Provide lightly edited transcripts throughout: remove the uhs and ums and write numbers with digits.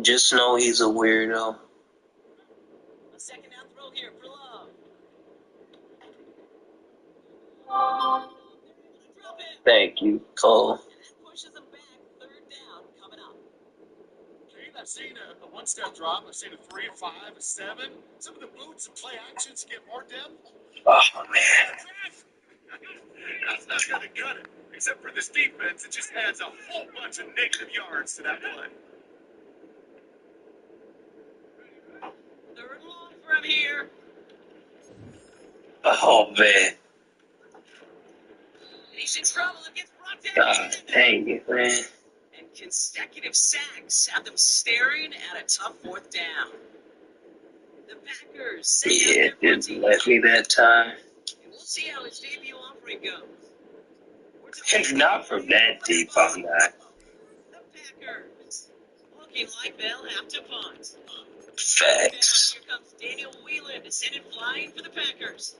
Just know he's a weirdo. A second down throw here for Love. Thank you, Cole. And that pushes them back. Third down coming up. Dave, I've seen a one-step drop. I've seen a 3, a 5, a 7. Some of the boots and play actions get more depth. Oh, man. That's not going to cut it. Except for this defense, it just adds a whole bunch of negative yards to that play. Third long from here. Oh, man. He's in trouble and gets brought down. God dang it, man. And consecutive sacks have them staring at a tough fourth down. The Packers send out Yeah, their it didn't punting. let me that time. And we'll see how his debut offering goes. If not from that deep, I'm not. The Packers looking like they'll have to punt. Facts. Here comes Daniel Whelan descending flying for the Packers.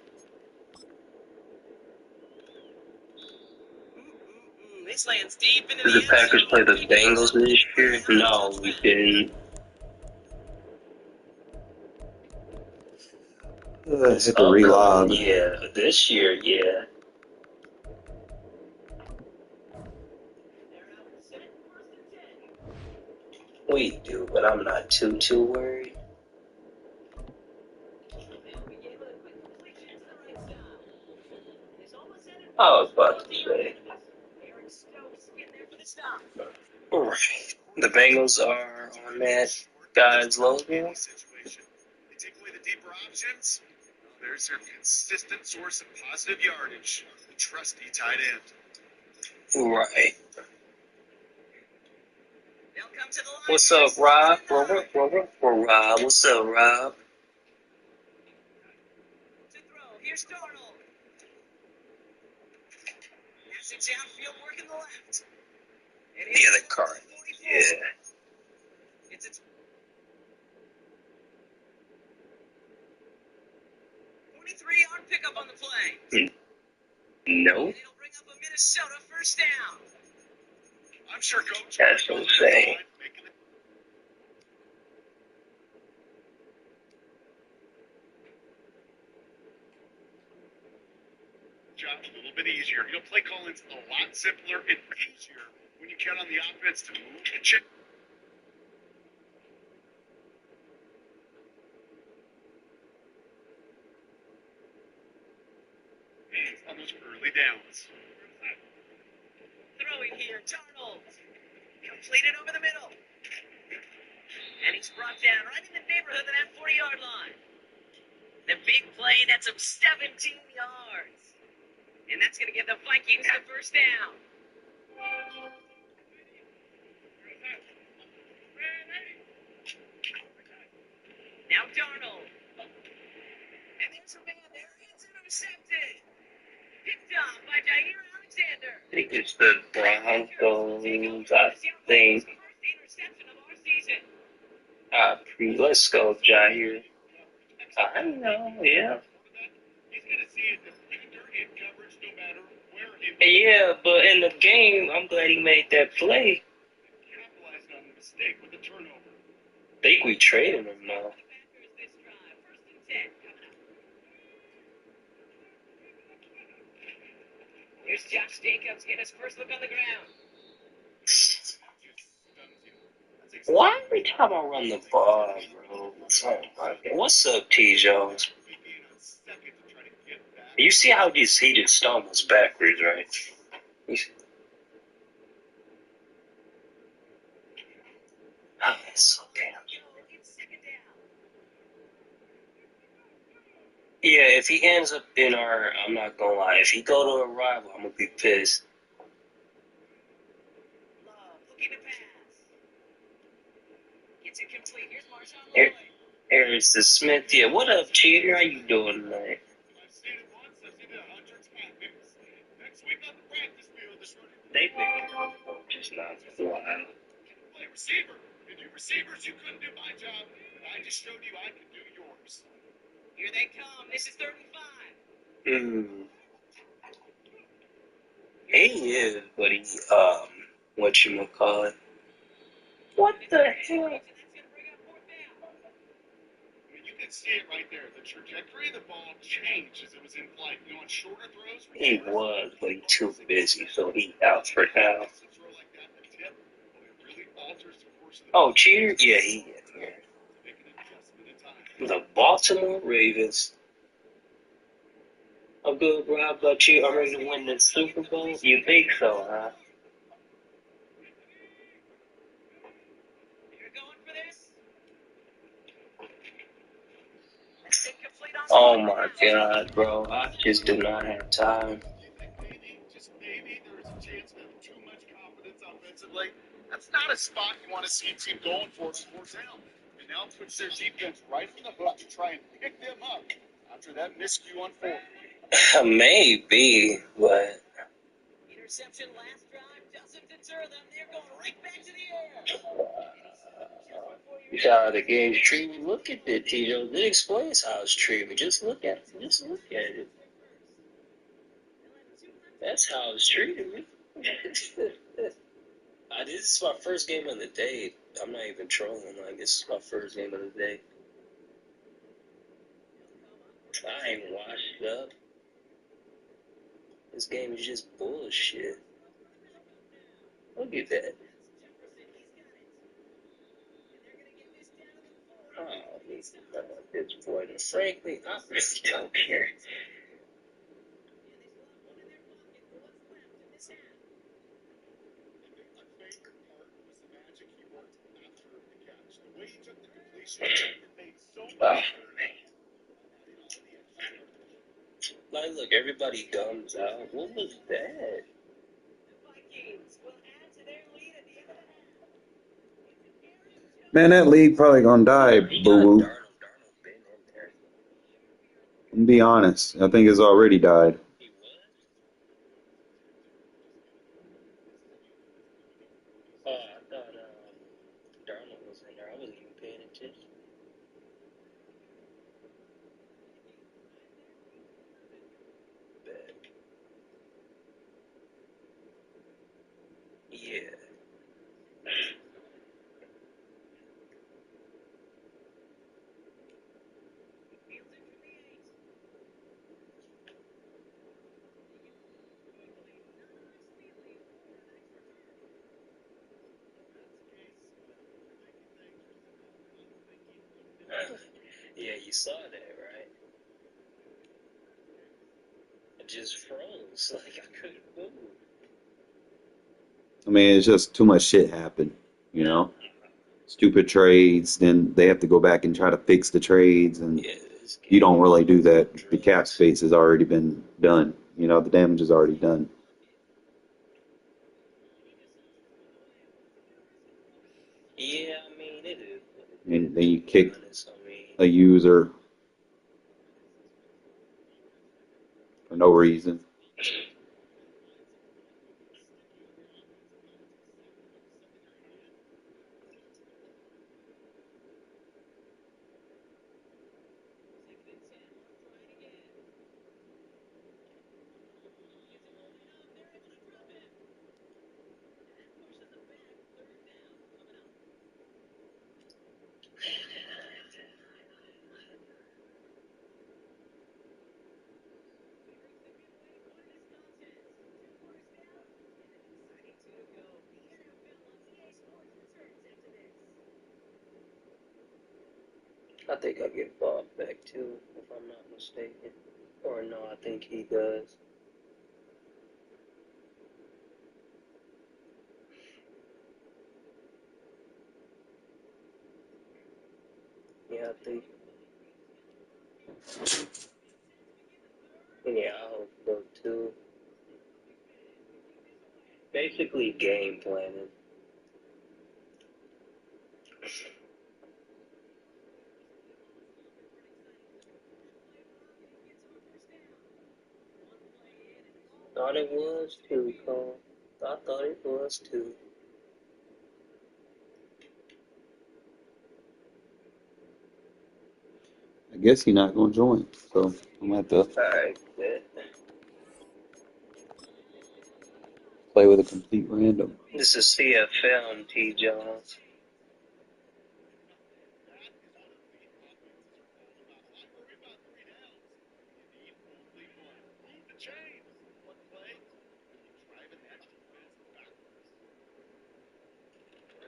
This lands deep into Did the Packers play the Bengals this year? No, we didn't. Hit the relog. Yeah, this year, yeah. We do, but I'm not too worried. I was about to say. Right. The Bengals are on that guy's logo. They take away the deeper options. There's their consistent source of positive yardage. The trusty tight end. Right. They'll come to the line. What's up, Rob? Rob. What's up, Rob? To throw. Here's Darnold. Passing downfield, working the left. Yeah, the card. Yeah. It's a 23-yard pickup on the play. No. And it'll bring up a Minnesota first down. I'm sure Coach. That's insane. Job's a little bit easier. Play calling's a lot simpler and easier when you count on the offense to move and check. On those early downs. Throwing here, Darnold. Completed over the middle. And he's brought down right in the neighborhood of that 40-yard line. The big play, that's up 17 yards. And that's going to give the Vikings the first down. Now Darnold. And there's a man there. It's intercepted. Picked up by Jair Alexander. I think it's the Broncos, I think. First interception of our season. Let's go, Jair. I know, yeah. He's going to see it defender in coverage no matter where he Yeah, but in the game, I'm glad he made that play. capitalized on the mistake with the turnover. I think we traded him now. Here's Josh Jacobs getting his first look on the ground. Why every time I run the ball, bro? Oh my God. What's up, T. Jones? You see how he just stumbles backwards, right? Oh, it's so damn. Yeah, if he ends up in our, I'm not gonna lie, if he go to a rival, I'm gonna be pissed. Love looking to pass. Gets it complete. Here's Marshawn Lloyd. Harris the Smith, yeah. What up, cheater? How you doing tonight? I've seen it once, I've seen it 100 times. Next week on the practice field, this running They think just not for a while. play receiver. If you receivers, you couldn't do my job, but I just showed you I could do yours. Here they come. This is 35. He is, but he, whatchamacallit. What the hell? can see it right there. The trajectory of the ball changed as it was in flight. You know, on shorter throws, He was, but he's too busy, so he out for now. Oh, cheater? Yeah, he in here. The Baltimore Ravens. I'm good, bro. How about you? I'm ready to win the Super Bowl. You think so, huh? You're going for this? That's incomplete on Oh fourth my down. God, bro. I just do not have time. Just maybe there is a chance to have too much confidence offensively. That's not a spot you want to see a team going for on fourth down. And now it puts their defense right on the hook to try and pick them up after that miscue on fourth. Maybe, but Interception last drive doesn't deter them. They're going right back to the air. you saw how the game's treated. Look at it, Tito. It explains how it's treated. Just look at it. Just look at it. That's how it's treated. This is my first game of the day. I'm not even trolling. Like, this is my first game of the day. I ain't washed up. This game is just bullshit. Look at that. Oh, he's not disappointed. Frankly, I really don't care. Oh, man. Like, look, everybody dumbs out. What was that? Man, that league probably gonna die, He boo got boo. Darnold been in there. Be honest, I think it's already died. He was? Oh, I thought Darnold was in there. I wasn't even paying attention. Bad. Yeah. Yeah, you saw that, right? I just froze. Like, I couldn't move. I mean, it's just too much shit happened, you know? Stupid trades, then they have to go back and try to fix the trades, and Yeah, you don't really do that. The cap space has already been done. You know, the damage is already done. Yeah, I mean, it is. And then you kick Honest, I mean, a user for no reason. I think I get Bob back too, if I'm not mistaken. Or no, I think he does. Yeah, I think. Yeah, I hope so too. Basically, game planning. Thought it was too, Cole. I thought it was too. I guess he's not going to join, so I'm going to have to Alright, bet. play with a complete random. This is CFL, T. Jones.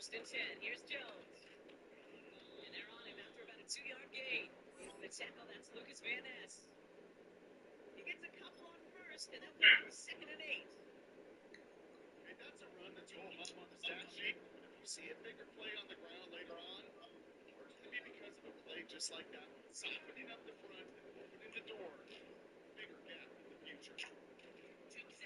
1st and 10. Here's Jones. And they're on him after about a 2-yard gain. The tackle, that's Lucas Van Ness. He gets a couple on 1st, and they'll put him 2nd and 8. Hey, that's a run that's all hung on the stat sheet. But if you see a bigger play on the ground later on, largely be because of a play just like that, softening up the front and opening the door. Bigger gap in the future.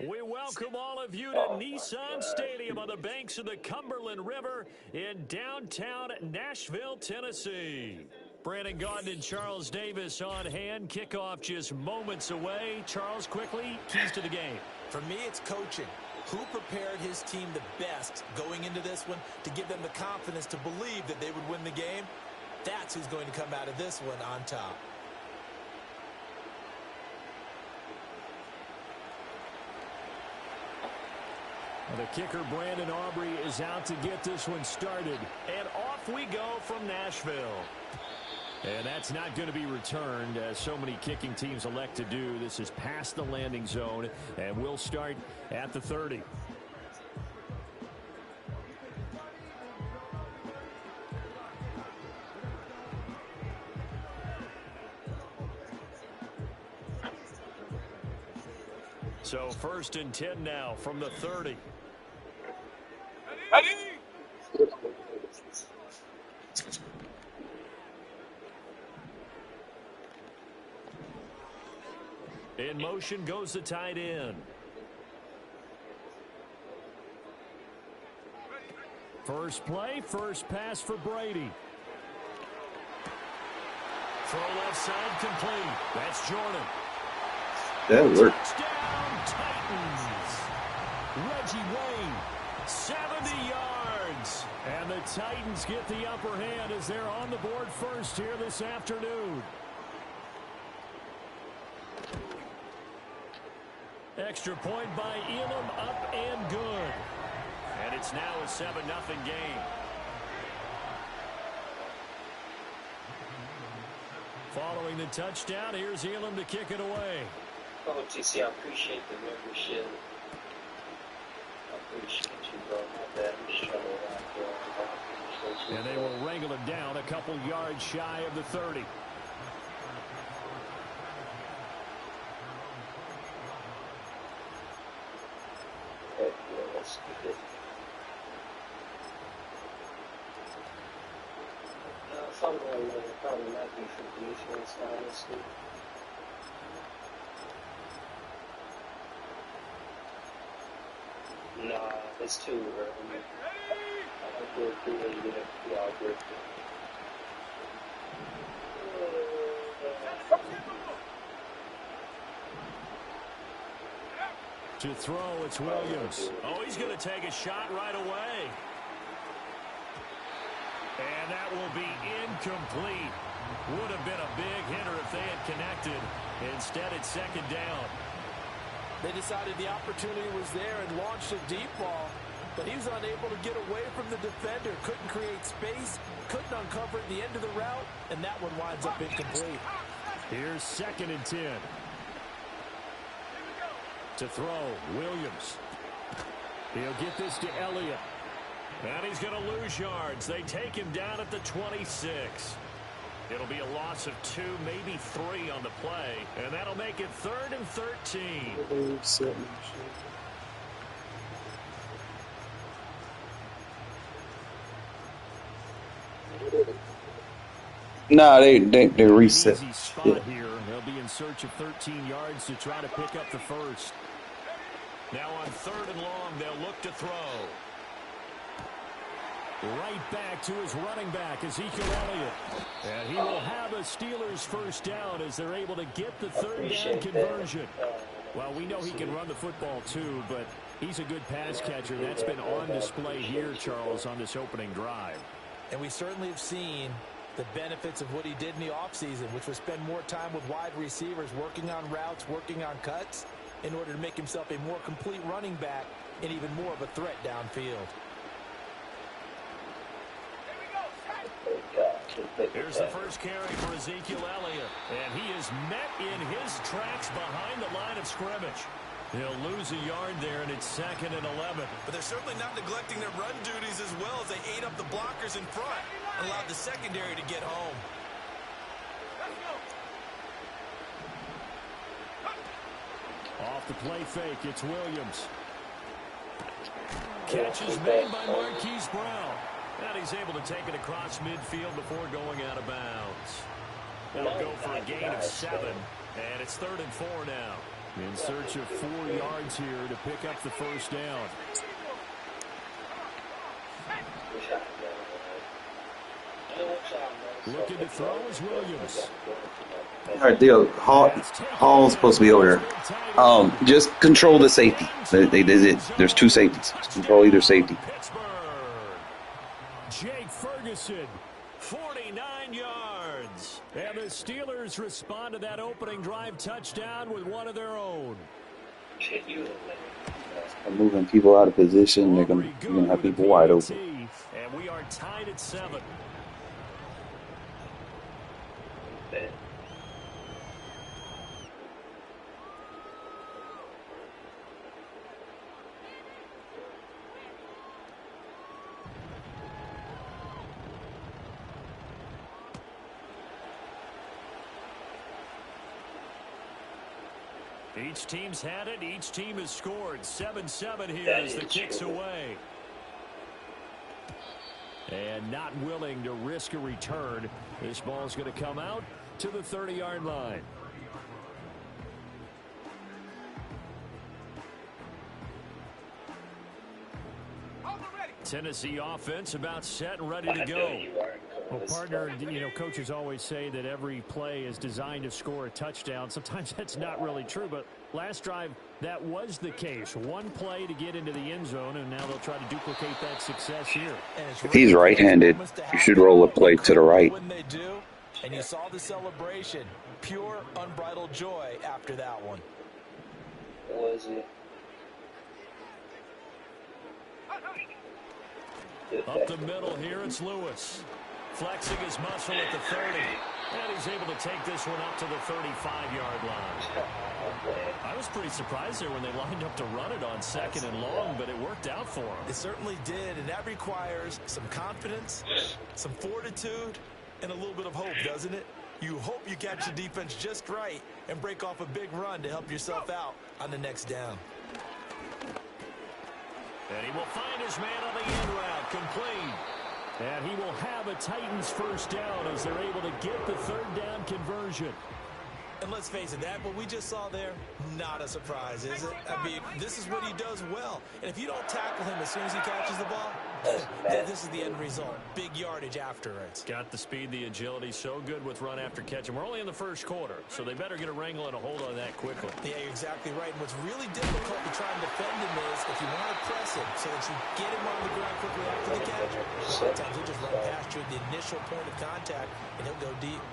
We welcome all of you to Nissan Stadium on the banks of the Cumberland River in downtown Nashville, Tennessee. Brandon Gaudin and Charles Davis on hand. Kickoff just moments away. Charles, quickly, keys to the game. For me, it's coaching. Who prepared his team the best going into this one to give them the confidence to believe that they would win the game? That's who's going to come out of this one on top. The kicker, Brandon Aubrey, is out to get this one started. And off we go from Nashville. And that's not going to be returned, as so many kicking teams elect to do. This is past the landing zone, and we'll start at the 30. So 1st and 10 now from the 30. In motion goes the tight end. First play, first pass for Brady. Throw left side complete. That's Jordan. That worked. Touchdown, Titans. Reggie Wayne, 70 yards. And the Titans get the upper hand as they're on the board first here this afternoon. Extra point by Elam, up and good. And it's now a 7-0 game. Following the touchdown, here's Elam to kick it away. Oh, TC, I appreciate the membership. I appreciate you, bro. My bad. I'm just trying to And they will wrangle it down a couple yards shy of the 30. Heck yeah, let's get it. Something like that probably might be for defense, honestly. Nah, it's too early. I think we're pretty good. Yeah, we're good. To throw, it's Williams. Oh, he's going to take a shot right away. And that will be incomplete. Would have been a big hitter if they had connected. Instead, it's 2nd down. They decided the opportunity was there and launched a deep ball, but he was unable to get away from the defender. Couldn't create space, couldn't uncover the end of the route, and that one winds up incomplete. Here's 2nd and 10. To throw, Williams. He'll get this to Elliott. And he's going to lose yards. They take him down at the 26. It'll be a loss of 2, maybe 3 on the play. And that'll make it 3rd and 13. No, they reset. Easy spot here. They'll be in search of 13 yards to try to pick up the first. Now on 3rd and long, they'll look to throw. Right back to his running back, Ezekiel Elliott. And he will have a Steelers first down as they're able to get the 3rd down conversion. Well, we know he can run the football too, but he's a good pass catcher. That's been on display here, Charles, on this opening drive. And we certainly have seen the benefits of what he did in the offseason, which was spend more time with wide receivers, working on routes, working on cuts, in order to make himself a more complete running back and even more of a threat downfield. Here's the first carry for Ezekiel Elliott, and he is met in his tracks behind the line of scrimmage. He'll lose a yard there, and it's 2nd and 11. But they're certainly not neglecting their run duties as well as they ate up the blockers in front and allowed the secondary to get home. Off the play fake, it's Williams. Catch is made by Marquise Brown. And he's able to take it across midfield before going out of bounds. They'll go for a gain of 7, and it's 3rd and 4 now. In search of 4 yards here to pick up the first down. Looking to throw is Williams. All right, deal. Hall's supposed to be over there. Just control the safety. They did it. There's 2 safeties. Just control either safety. Pittsburgh. Jake Ferguson, 49 yards. And the Steelers respond to that opening drive touchdown with one of their own. They're moving people out of position. You're gonna have people wide open. And we are tied at 7. Each team's had it. Each team has scored. 7-7 here as the kick's away. And not willing to risk a return. This ball's going to come out to the 30-yard line. Tennessee offense about set and ready to go. Well, partner, coaches always say that every play is designed to score a touchdown. Sometimes that's not really true, but last drive, that was the case. One play to get into the end zone, and now they'll try to duplicate that success here. If he's right-handed, you should roll a play to the right. When they do, and you saw the celebration, pure, unbridled joy after that one. Was it? Up the middle here, it's Lewis. Flexing his muscle at the 30. And he's able to take this one up to the 35-yard line. I was pretty surprised there when they lined up to run it on 2nd and long, but it worked out for him. It certainly did, and that requires some confidence, some fortitude, and a little bit of hope, doesn't it? You hope you catch the defense just right and break off a big run to help yourself out on the next down. And he will find his man on the end route, complete. And he will have a Titans first down as they're able to get the 3rd down conversion. And let's face it, that what we just saw there, not a surprise, is it? I mean, this is what he does well. And if you don't tackle him as soon as he catches the ball, then this is the end result. Big yardage afterwards. Got the speed, the agility, so good with run after catch. And we're only in the first quarter, so they better get a wrangle and a hold on that quickly. Yeah, you're exactly right. And what's really difficult to try and defend him is if you want to press him so that you get him on the ground quickly after the catch, sometimes he'll just run past you at the initial point of contact, and he'll go deep.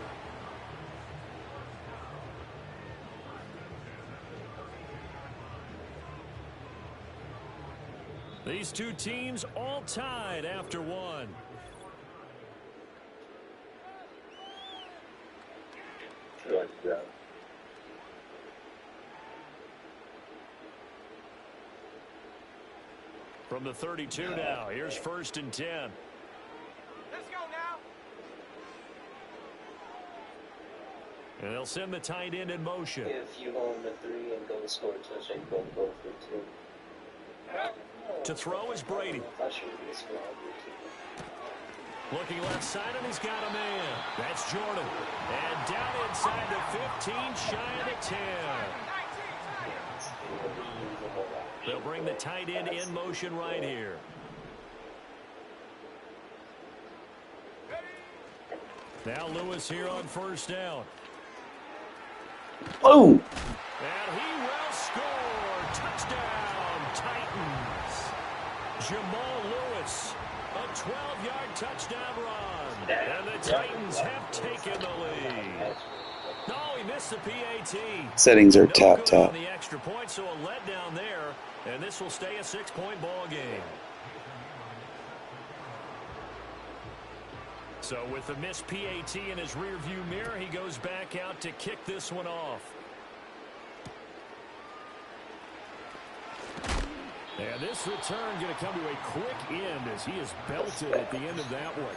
These two teams all tied after one. From the 32 now, here's 1st and 10. Let's go now. And they'll send the tight end in motion. If you own the 3 and go score a touchdown, go for 2. To throw is Brady. Looking left side, and he's got a man. That's Jordan. And down inside the 15, shy of the 10. They'll bring the tight end in motion right here. Now Lewis here on 1st down. Oh! And he will score. Touchdown, Titans. Jamal Lewis, a 12-yard touchdown run. And the Titans have taken the lead. No, he missed the PAT. Settings are No tap, good tap. on the extra point, so a letdown there. And this will stay a 6-point ball game. So with the missed PAT in his rearview mirror, he goes back out to kick this one off. And this return going to come to a quick end as he is belted at the end of that one.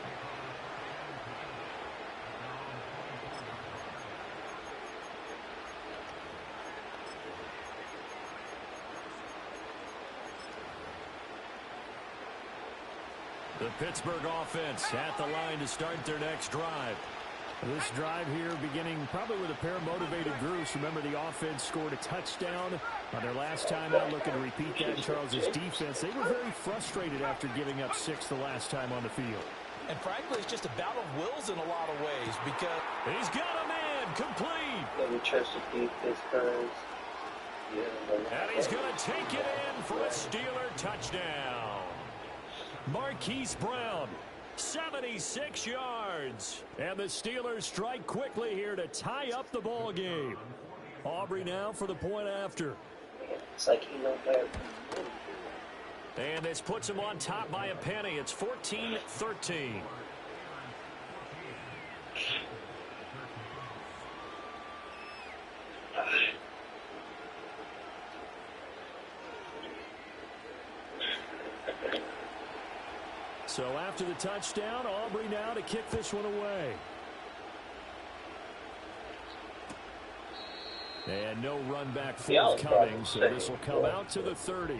The Pittsburgh offense at the line to start their next drive. This drive here beginning probably with a pair of motivated groups. Remember, the offense scored a touchdown on their last time out. Looking to repeat that in Charles's defense. They were very frustrated after giving up 6 the last time on the field. And frankly, it's just a battle of wills in a lot of ways because he's got a man complete. Yeah, we trust the defense first. And he's going to take it in for a Steeler touchdown. Marquise Brown, 76 yards. And the Steelers strike quickly here to tie up the ball game. Aubrey now for the point after. It's like he knows better. And this puts him on top by a penny. It's 14-13. So after the touchdown, Aubrey now to kick this one away. And no run back forthcoming, so this will come out to the 30.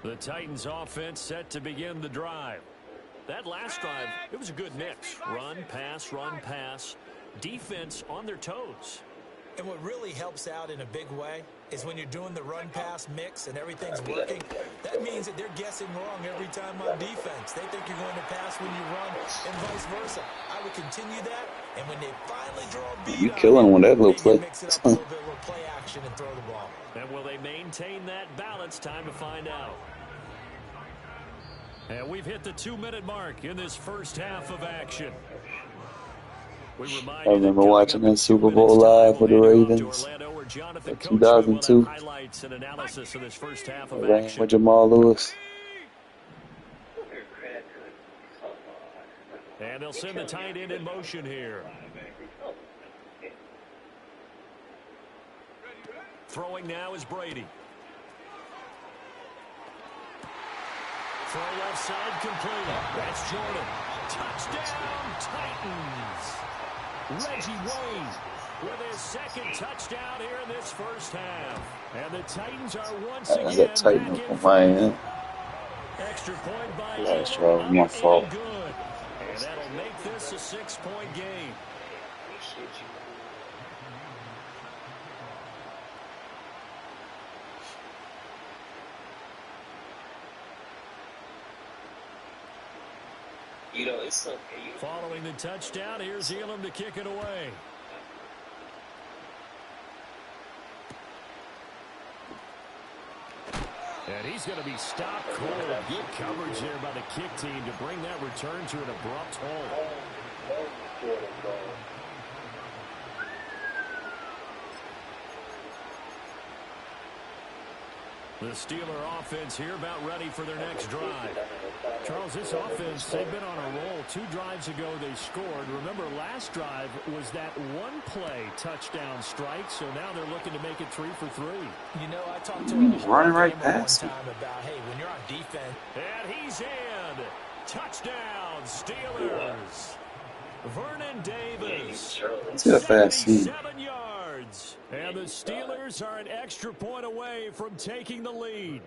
The Titans offense set to begin the drive. That last drive, it was a good mix. Run, pass, defense on their toes. And what really helps out in a big way is when you're doing the run-pass mix and everything's working, that means that they're guessing wrong every time on defense. They think you're going to pass when you run and vice versa. I would continue that, and when they finally draw a beat, you killing with that little play. Mix it up a little bit, a little play action, and throw the ball. And will they maintain that balance? Time to find out. And we've hit the 2-minute mark in this first half of action. I remember watching that Super Bowl live with the Ravens in 2002. With Jamal Lewis. And they'll send the tight end in motion here. Throwing now is Brady. Throw left side complete. That's Jordan. Touchdown, Titans. Reggie Wayne with his second touchdown here in this first half. And the Titans are once again back in front. Extra point by last drive was my fault. good. And that'll make this a 6-point game. You know, it's okay. Following the touchdown, here's Elam to kick it away. And he's going to be stopped cold. Good coverage there by the kick team to bring that return to an abrupt halt. The Steeler offense here about ready for their next drive. Charles, this offense, they've been on a roll. 2 drives ago they scored. Remember, last drive was that one-play touchdown strike, so now they're looking to make it 3 for 3. You know, I talked to him running right past one time about, hey, when you're on defense. And he's in. Touchdown, Steelers. Vernon Davis. Let's get a fast scene. 77 yards. And the Steelers are an extra point away from taking the lead.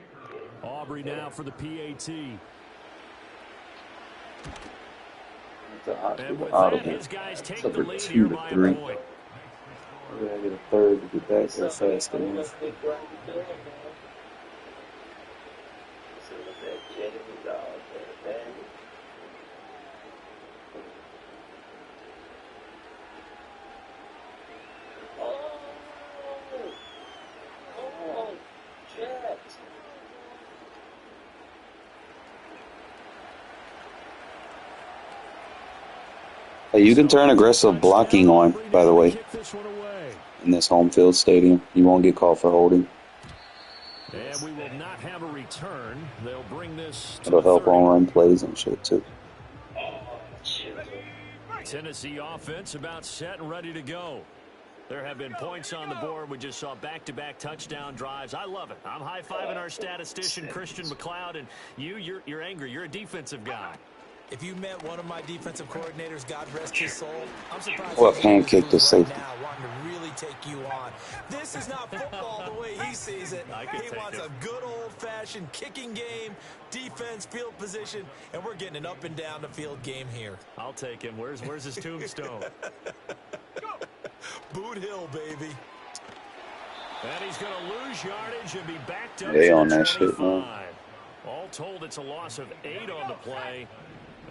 Aubrey now for the PAT. And with that, his guys take the lead here by a point. We're going to get a third to get back so fast. Hey, you can turn aggressive blocking on, by the way, in this home field stadium. You won't get called for holding. And we will not have a return. They'll bring this to It'll the help 30. on run plays and shit too. Tennessee offense about set and ready to go. There have been points on the board. We just saw back-to-back touchdown drives. I love it. I'm high-fiving our statistician, Christian McLeod, and you're angry. You're a defensive guy. If you met one of my defensive coordinators, God rest his soul, I'm surprised Well, he's pancake the right safety. now wanting to really take you on. This is not football the way he sees it. He wants a good old-fashioned kicking game, defense, field position, and we're getting an up-and-down-the-field game here. I'll take him. Where's his tombstone? Boot Hill, baby. And he's going to lose yardage and be backed up They to on the that shit, 25. man. All told, it's a loss of 8 on the play.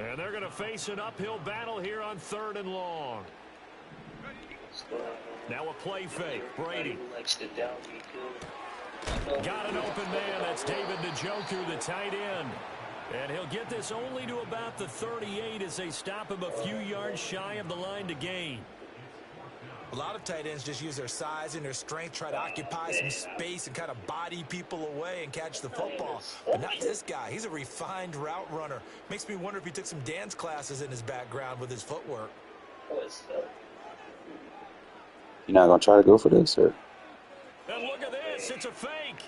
And they're going to face an uphill battle here on 3rd and long. Now a play fake. Brady. Got an open man. That's David Njoku, the tight end. And he'll get this only to about the 38 as they stop him a few yards shy of the line to gain. A lot of tight ends just use their size and their strength, try to occupy some space and kind of body people away and catch the football. But not this guy. He's a refined route runner. Makes me wonder if he took some dance classes in his background with his footwork. You're not going to try to go for this, or? And look at this. It's a fake.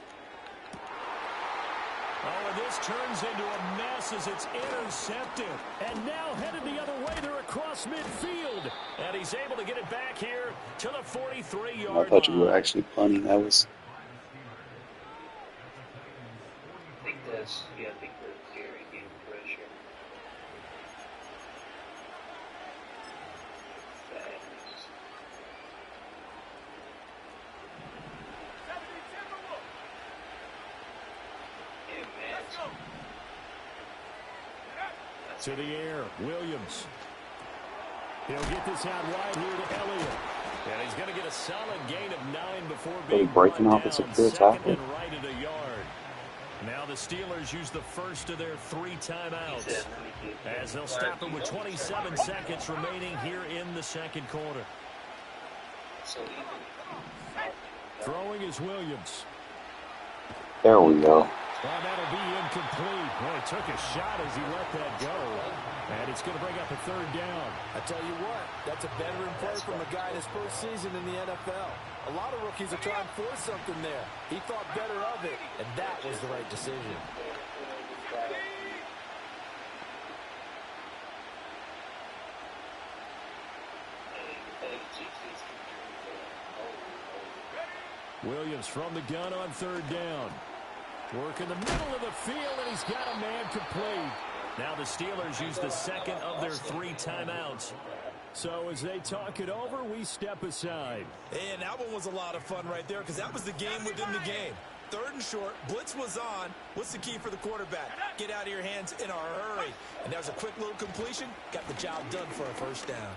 Oh, and this turns into a mess as it's intercepted. And now headed the other way. They're across midfield. And he's able to get it back here to the 43-yard line. I thought you were actually punting. That was... I think that's Gary getting pressure. To the air, Williams. He'll get this out wide here to Elliott. And he's going to get a solid gain of 9 before being breaking brought off a down secure second tackle. and right at a yard. Now the Steelers use the first of their 3 timeouts as they'll stop it with 27 seconds remaining here in the second quarter. Throwing is Williams. There we go. Well, that'll be incomplete. Well, he took a shot as he let that go. And it's going to bring up a 3rd down. I tell you what, that's a veteran play from a guy in his first season in the NFL. A lot of rookies are trying to force something there. He thought better of it, and that was the right decision. Williams from the gun on 3rd down. Work in the middle of the field, and he's got a man complete. Now the Steelers use the second of their 3 timeouts. So as they talk it over, we step aside. And that one was a lot of fun right there because that was the game within the game. 3rd and short, blitz was on. What's the key for the quarterback? Get out of your hands in a hurry. And that was a quick little completion. Got the job done for a 1st down.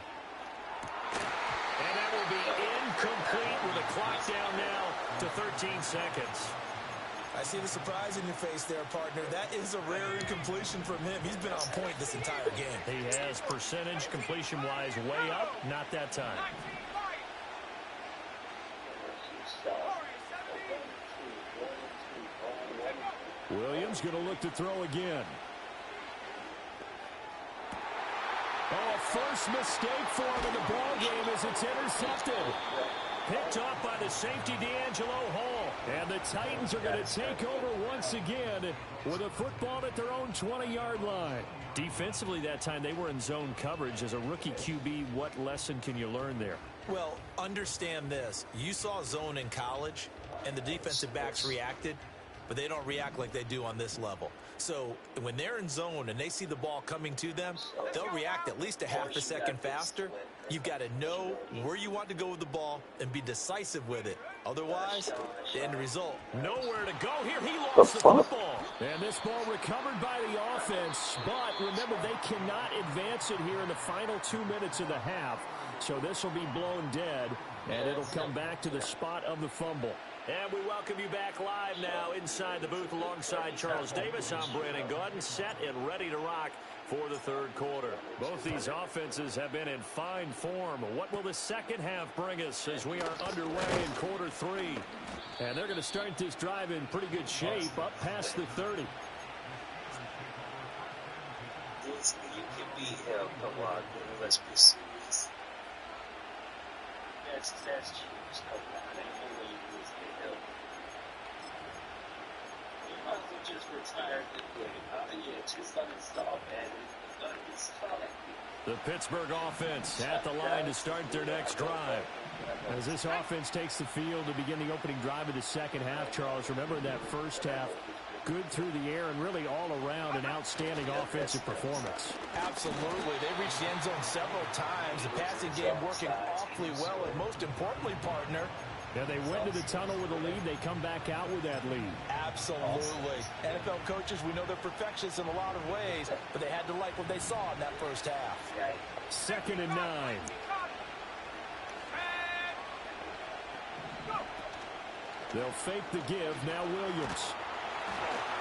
And that will be incomplete with a clock down now to 13 seconds. I see the surprise in your face there, partner. That is a rare incompletion from him. He's been on point this entire game. He has percentage completion-wise way up. Not that time. Williams going to look to throw again. Oh, a first mistake for him in the ball game as it's intercepted. Picked off by the safety, D'Angelo Hall. And the Titans are going to take over once again with a football at their own 20-yard line. Defensively that time, they were in zone coverage. As a rookie QB, what lesson can you learn there? Well, understand this. You saw zone in college, and the defensive backs reacted, but they don't react like they do on this level. So when they're in zone and they see the ball coming to them, they'll react at least a half a second faster. You've got to know where you want to go with the ball and be decisive with it. Otherwise, the end result. Nowhere to go here. He lost the football. And this ball recovered by the offense. But remember, they cannot advance it here in the final 2 minutes of the half. So this will be blown dead, and it'll come back to the spot of the fumble. And we welcome you back live now inside the booth alongside Charles Davis. I'm Brandon Gaudin, set and ready to rock for the third quarter. Both these offenses have been in fine form. What will the second half bring us as we are underway in quarter 3? And they're going to start this drive in pretty good shape up past the 30. You can be held a lot, let's be serious. That's cheap. Come on, I ain't no way you lose the hell. You might as well just retire the game. Yeah, just uninstall Madden. Uninstall it. The Pittsburgh offense at the line to start their next drive. As this offense takes the field to begin the opening drive of the second half, Charles, remember in that first half, good through the air and really all around an outstanding offensive performance. Absolutely. They reached the end zone several times. The passing game working awfully well, and most importantly, partner, yeah, they went to the tunnel with a lead. They come back out with that lead. Absolutely. NFL coaches, we know they're perfectionists in a lot of ways, but they had to like what they saw in that first half. 2nd and 9. They'll fake the give. Now Williams.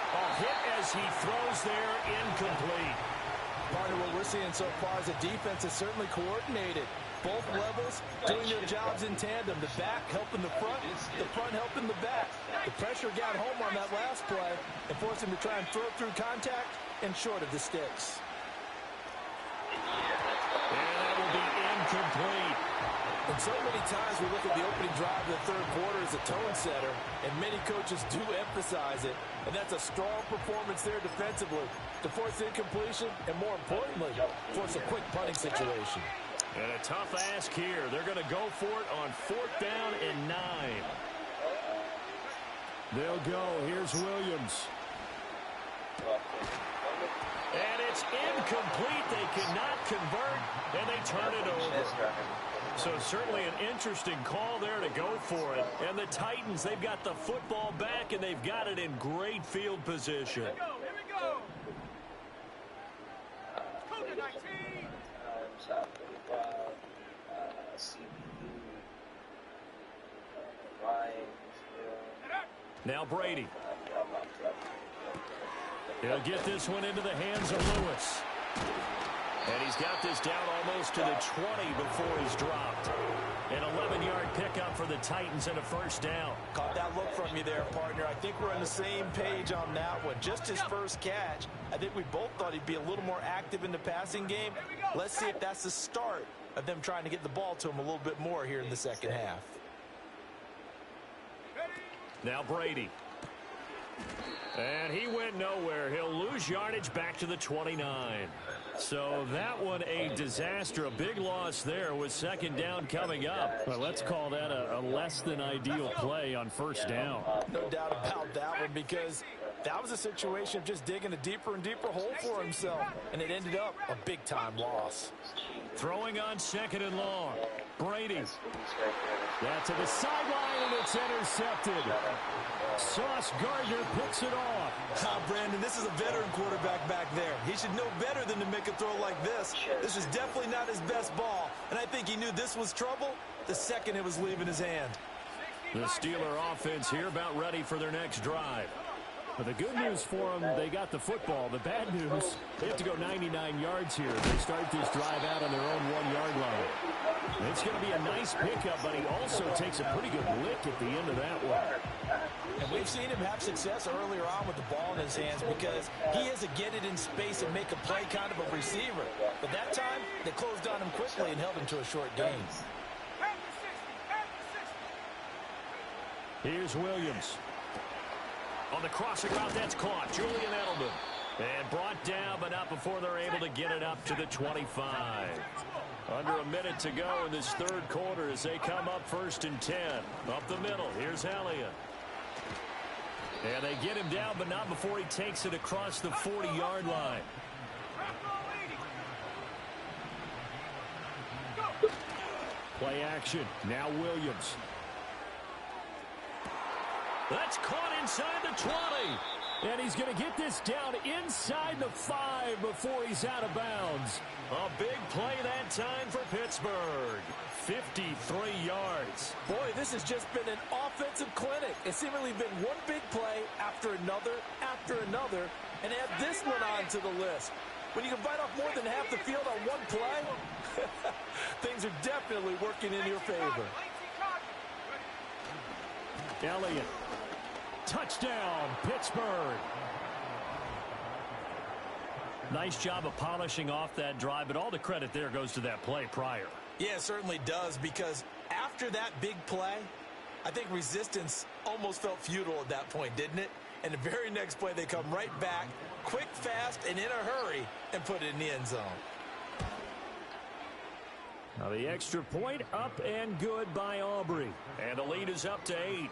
A hit as he throws there, incomplete. Partner, what we're seeing so far is the defense is certainly coordinated. Both levels doing their jobs in tandem. The back helping the front helping the back. The pressure got home on that last play and forced him to try and throw through contact and short of the sticks. And that will be incomplete. And so many times we look at the opening drive of the third quarter as a tone setter, and many coaches do emphasize it, and that's a strong performance there defensively to force incompletion and, more importantly, force a quick punting situation. And a tough ask here. They're going to go for it on 4th down and 9. They'll go. Here's Williams. And it's incomplete. They cannot convert, and they turn it over. So certainly an interesting call there to go for it. And the Titans, they've got the football back, and they've got it in great field position. Here we go. Cougar 19. Now Brady. He'll get this one into the hands of Lewis. And he's got this down almost to the 20 before he's dropped. An 11-yard pickup for the Titans and a first down. Caught that look from you there, partner. I think we're on the same page on that one. Just his first catch, I think we both thought he'd be a little more active in the passing game. Let's see if that's the start of them trying to get the ball to him a little bit more here in the second half. Now Brady. And he went nowhere. He'll lose yardage back to the 29. So that one a disaster. A big loss there with 2nd down coming up. Well, let's call that a less than ideal play on first down. No doubt about that one, because that was a situation of just digging a deeper and deeper hole for himself. And it ended up a big-time loss. Throwing on 2nd and long. Brady. That's to the sideline, and it's intercepted. Sauce Gardner picks it off. Brandon, this is a veteran quarterback back there. He should know better than to make a throw like this. This is definitely not his best ball, and I think he knew this was trouble the second it was leaving his hand. The Steeler offense here about ready for their next drive. But the good news for them, they got the football. The bad news, they have to go 99 yards here. They start this drive out on their own 1-yard line. It's going to be a nice pickup, but he also takes a pretty good lick at the end of that one. And we've seen him have success earlier on with the ball in his hands because he has to get it in space and make a play kind of a receiver. But that time, they closed on him quickly and held him to a short gain. Here's Williams. On the crossing route, that's caught. Julian Edelman. And brought down, but not before they're able to get it up to the 25. Under a minute to go in this third quarter as they come up 1st and 10. Up the middle, here's Elliott. And they get him down, but not before he takes it across the 40-yard line. Play action. Now Williams. That's caught inside the 20. And he's going to get this down inside the 5 before he's out of bounds. A big play that time for Pittsburgh. 53 yards. Boy, this has just been an offensive clinic. It's seemingly been one big play after another, and add this one on to the list. When you can bite off more than half the field on one play, things are definitely working in your favor. Elliott. Touchdown, Pittsburgh. Nice job of polishing off that drive, but all the credit there goes to that play prior. Yeah, it certainly does, because after that big play, I think resistance almost felt futile at that point, didn't it? And the very next play, they come right back, quick, fast, and in a hurry, and put it in the end zone. Now the extra point up and good by Aubrey. And the lead is up to 8.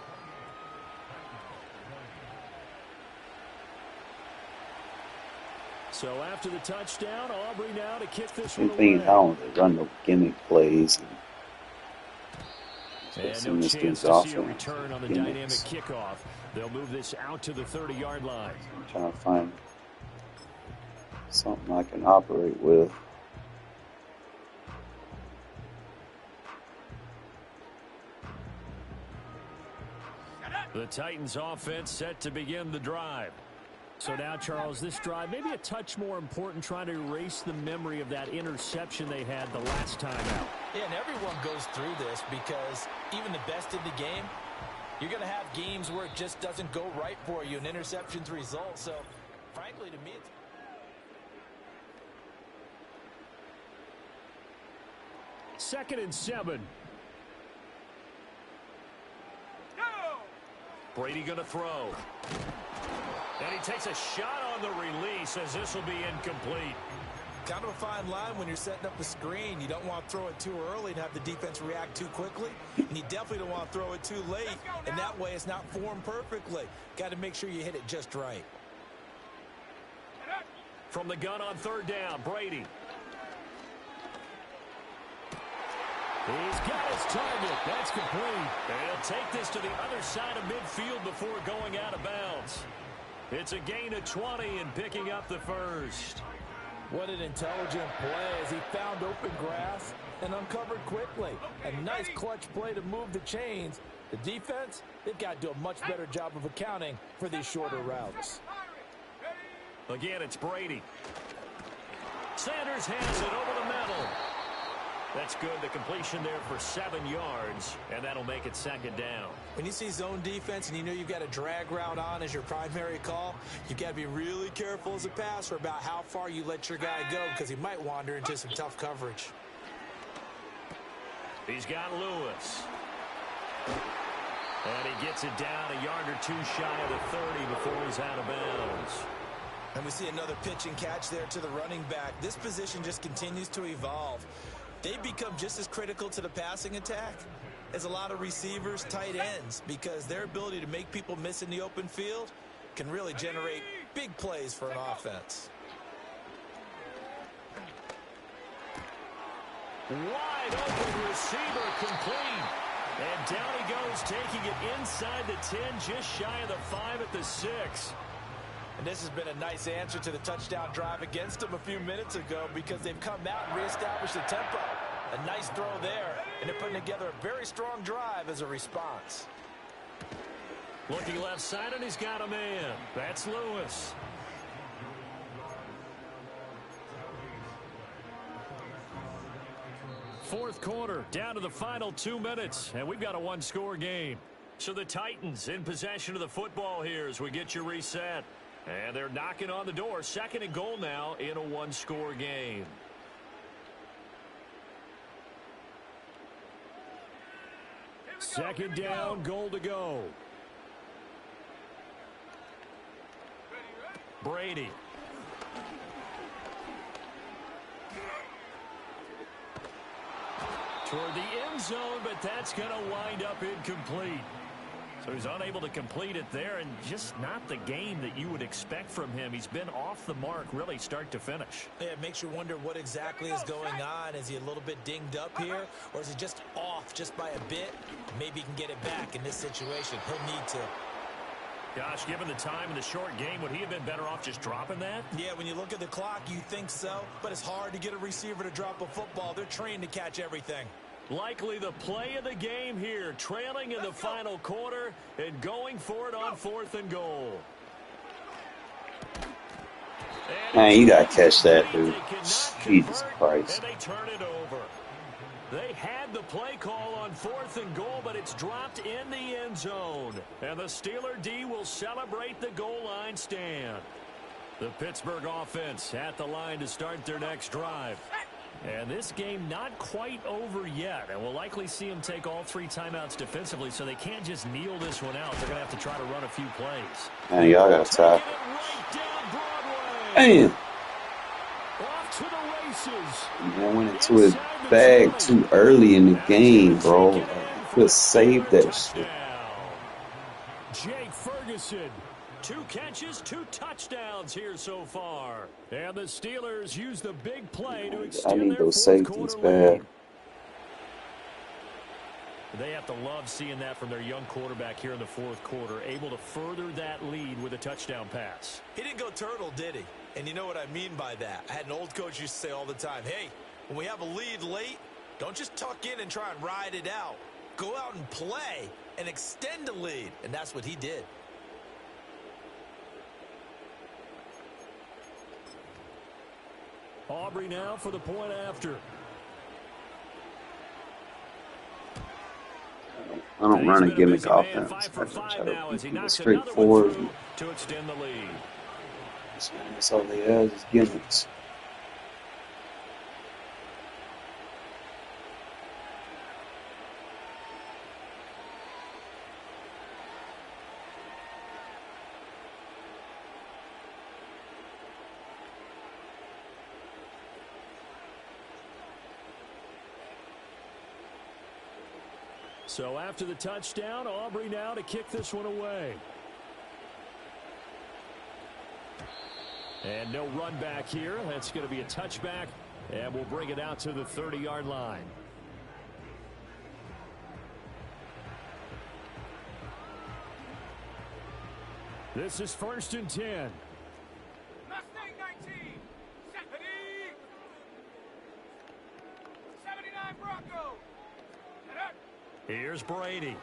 So after the touchdown, Aubrey now to kick this one thing away. how they run the gimmick plays. And no chance to see a return on the dynamic kickoff. They'll move this out to the 30-yard line. I'm trying to find something I can operate with. The Titans offense set to begin the drive. So now, Charles, this drive maybe a touch more important, trying to erase the memory of that interception they had the last time out. Yeah, and everyone goes through this, because even the best in the game, you're going to have games where it just doesn't go right for you, and interceptions result. So, frankly, to me, it's 2nd and 7. Brady going to throw. And he takes a shot on the release, as this will be incomplete. kind of a fine line when you're setting up a screen. You don't want to throw it too early and have the defense react too quickly. And you definitely don't want to throw it too late, and that way it's not formed perfectly. Got to make sure you hit it just right. From the gun on 3rd down, Brady. He's got his target. That's complete. And he'll take this to the other side of midfield before going out of bounds. It's a gain of 20 and picking up the first. What an intelligent play as he found open grass and uncovered quickly. A nice clutch play to move the chains. The defense, they've got to do a much better job of accounting for these shorter routes. Again, it's Brady. Sanders has it over the middle. That's good. The completion there for 7 yards, and that'll make it 2nd down. When you see zone defense and you know you've got a drag route on as your primary call, you've got to be really careful as a passer about how far you let your guy go, because he might wander into some tough coverage. He's got Lewis. And he gets it down a yard or two shy of the 30 before he's out of bounds. And we see another pitch and catch there to the running back. This position just continues to evolve. They become just as critical to the passing attack as a lot of receivers, tight ends, because their ability to make people miss in the open field can really generate big plays for an offense. Wide open receiver complete. And down he goes, taking it inside the 10, just shy of the 5 at the 6. And this has been a nice answer to the touchdown drive against them a few minutes ago, because they've come out and reestablished the tempo. A nice throw there, and they're putting together a very strong drive as a response. Looking left side, and he's got a man. That's Lewis. Fourth quarter, down to the final 2 minutes, and we've got a one-score game. So the Titans in possession of the football here as we get you reset. And they're knocking on the door. 2nd and goal now in a one-score game. Second down, goal to go. Brady. Toward the end zone, but that's going to wind up incomplete. So he's unable to complete it there, and just not the game that you would expect from him. He's been off the mark, really, start to finish. Yeah, it makes you wonder what exactly is going on. Is he a little bit dinged up here, or is he just off just by a bit? Maybe he can get it back in this situation. He'll need to. Gosh, given the time in the short game, would he have been better off just dropping that? Yeah, when you look at the clock, you think so, but it's hard to get a receiver to drop a football. They're trained to catch everything. Likely the play of the game here, trailing in the final quarter and going for it on 4th and goal. Man, you gotta catch that, dude. Jesus Christ. And they turn it over. They had the play call on 4th and goal, but it's dropped in the end zone. And the Steeler D will celebrate the goal line stand. The Pittsburgh offense at the line to start their next drive. And this game not quite over yet. And we'll likely see them take all 3 timeouts defensively, so they can't just kneel this one out. They're going to have to try to run a few plays. Man, y'all gotta tackle. Damn. Off to the races. Man, went into his bag too early in the game, bro. Could have saved that shit. Jake Ferguson. 2 catches, 2 touchdowns here so far. And the Steelers use the big play to extend I need their those 4th safeties quarter bad. lead. They have to love seeing that from their young quarterback here in the 4th quarter, able to further that lead with a touchdown pass. He didn't go turtle, did he? And you know what I mean by that. I had an old coach used to say all the time, hey, when we have a lead late, don't just tuck in and try and ride it out. Go out and play and extend the lead. And that's what he did. Aubrey now for the point after. I don't run a gimmick offense. I try to keep it straightforward. To extend the lead. That's all they have is gimmicks. So after the touchdown, Aubrey now to kick this one away. And no run back here. That's going to be a touchback, and we'll bring it out to the 30-yard line. This is 1st and 10. Mustang 19. 79 Bronco. Here's Brady.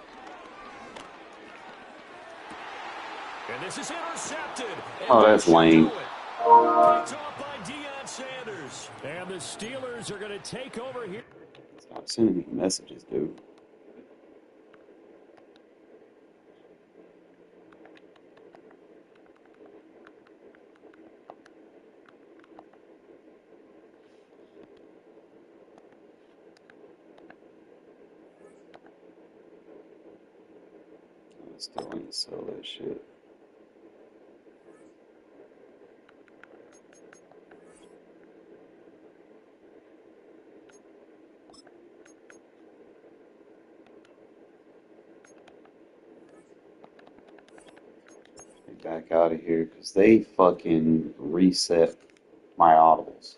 And this is intercepted. Oh, that's lame. Picked off by Deion Sanders. And the Steelers are going to take over here. Stop sending me messages, dude. I still ain't sell that shit. Back out of here because they fucking reset my audibles.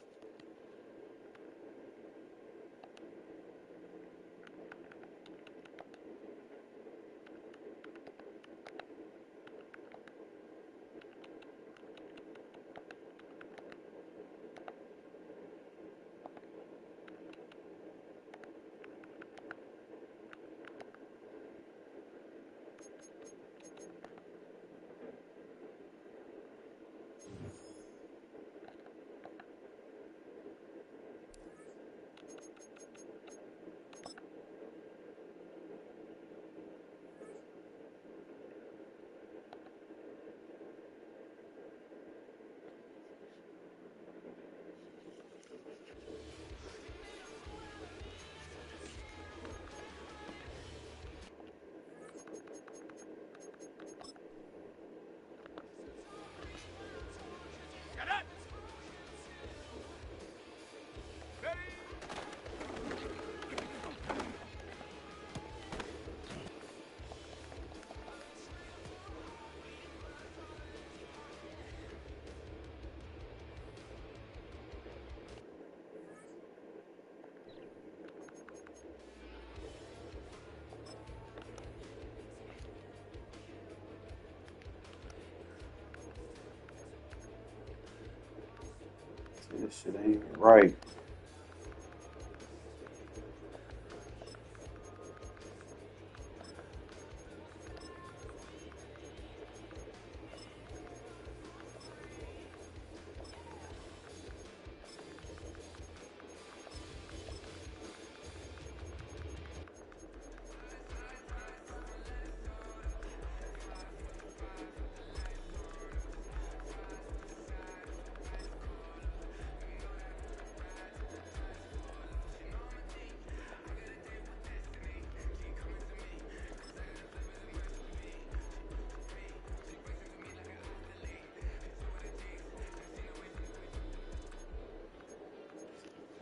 This shit ain't right.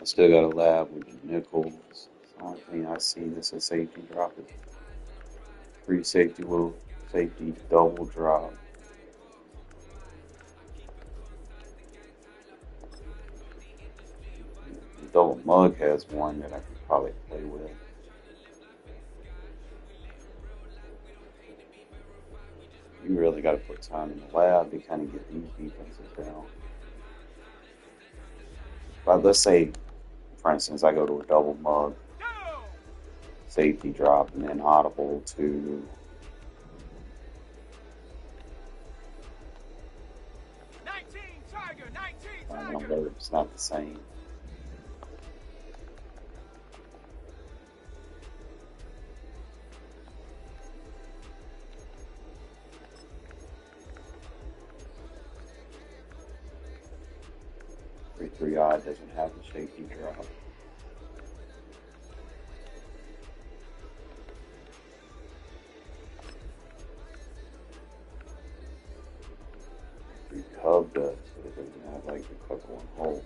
I still got a lab with the nickels. The only thing I see that's a safety drop is free safety, little safety, double drop. The double mug has one that I could probably play with. You really got to put time in the lab to kind of get these defenses down. But let's say, for instance, I go to a double mug, safety drop, and then audible to 19 Tiger, 19 an Tiger. alert. It's not the same. Three odd doesn't have the safety drop. Three Cub does, but it doesn't have like the couple on hold.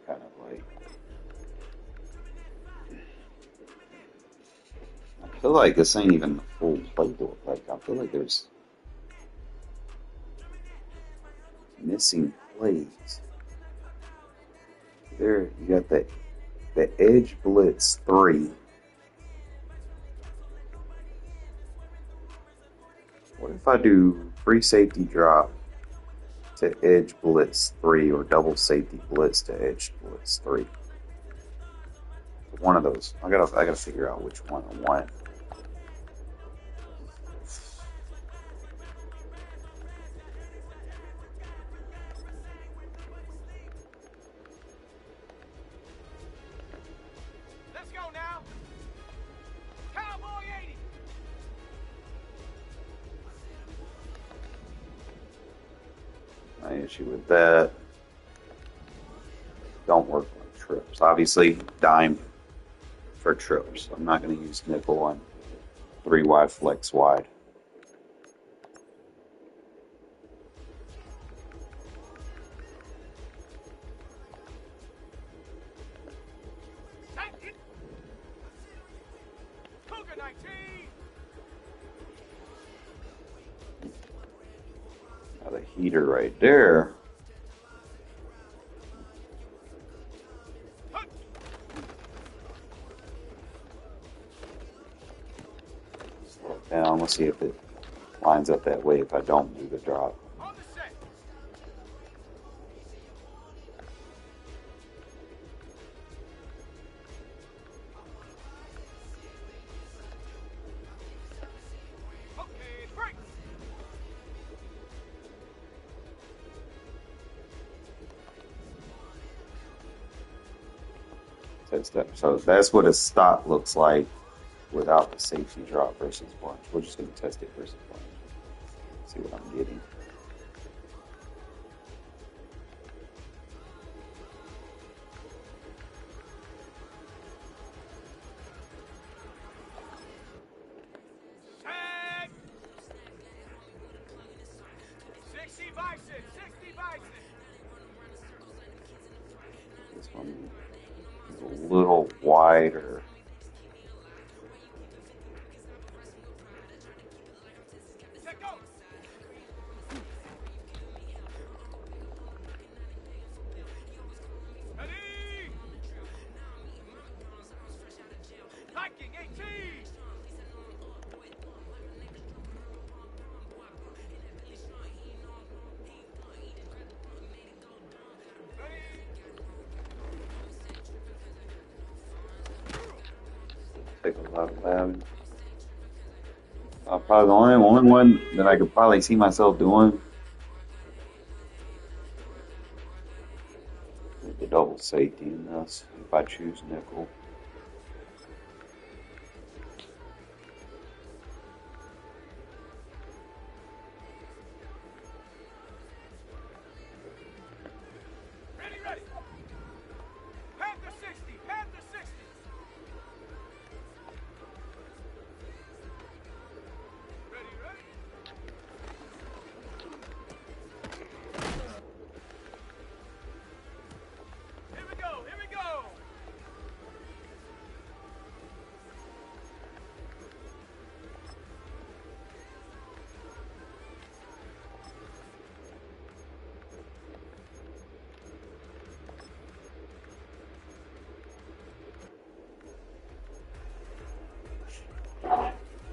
Kind of like, I feel like this ain't even the full playbook. Like I feel like there's missing plays. There you got the edge blitz 3. What if I do free safety drop to edge blitz 3 or double safety blitz to edge blitz 3? One of those. I gotta figure out which one I want. Let's go now. Cowboy 80. My issue with that, don't work on trips. Obviously, dime for trips. I'm not going to use nickel on 3 wide flex wide. Cougar 19. Now the heater right there. Slow it down. Let's see if it lines up that way if I don't do the drop. On the set. Okay, break. So that's what a stop looks like without the safety drop versus bunch. We're just going to test it versus bunch. See what I'm getting. Tag. 60 bison, 60 bison. This one is a little wider. Check go. Ready. Hiking 18. Take a lot of lab. Probably the only one that I could probably see myself doing is the double safety in this if I choose nickel. Ready, ready. Panther 60, Panther 60.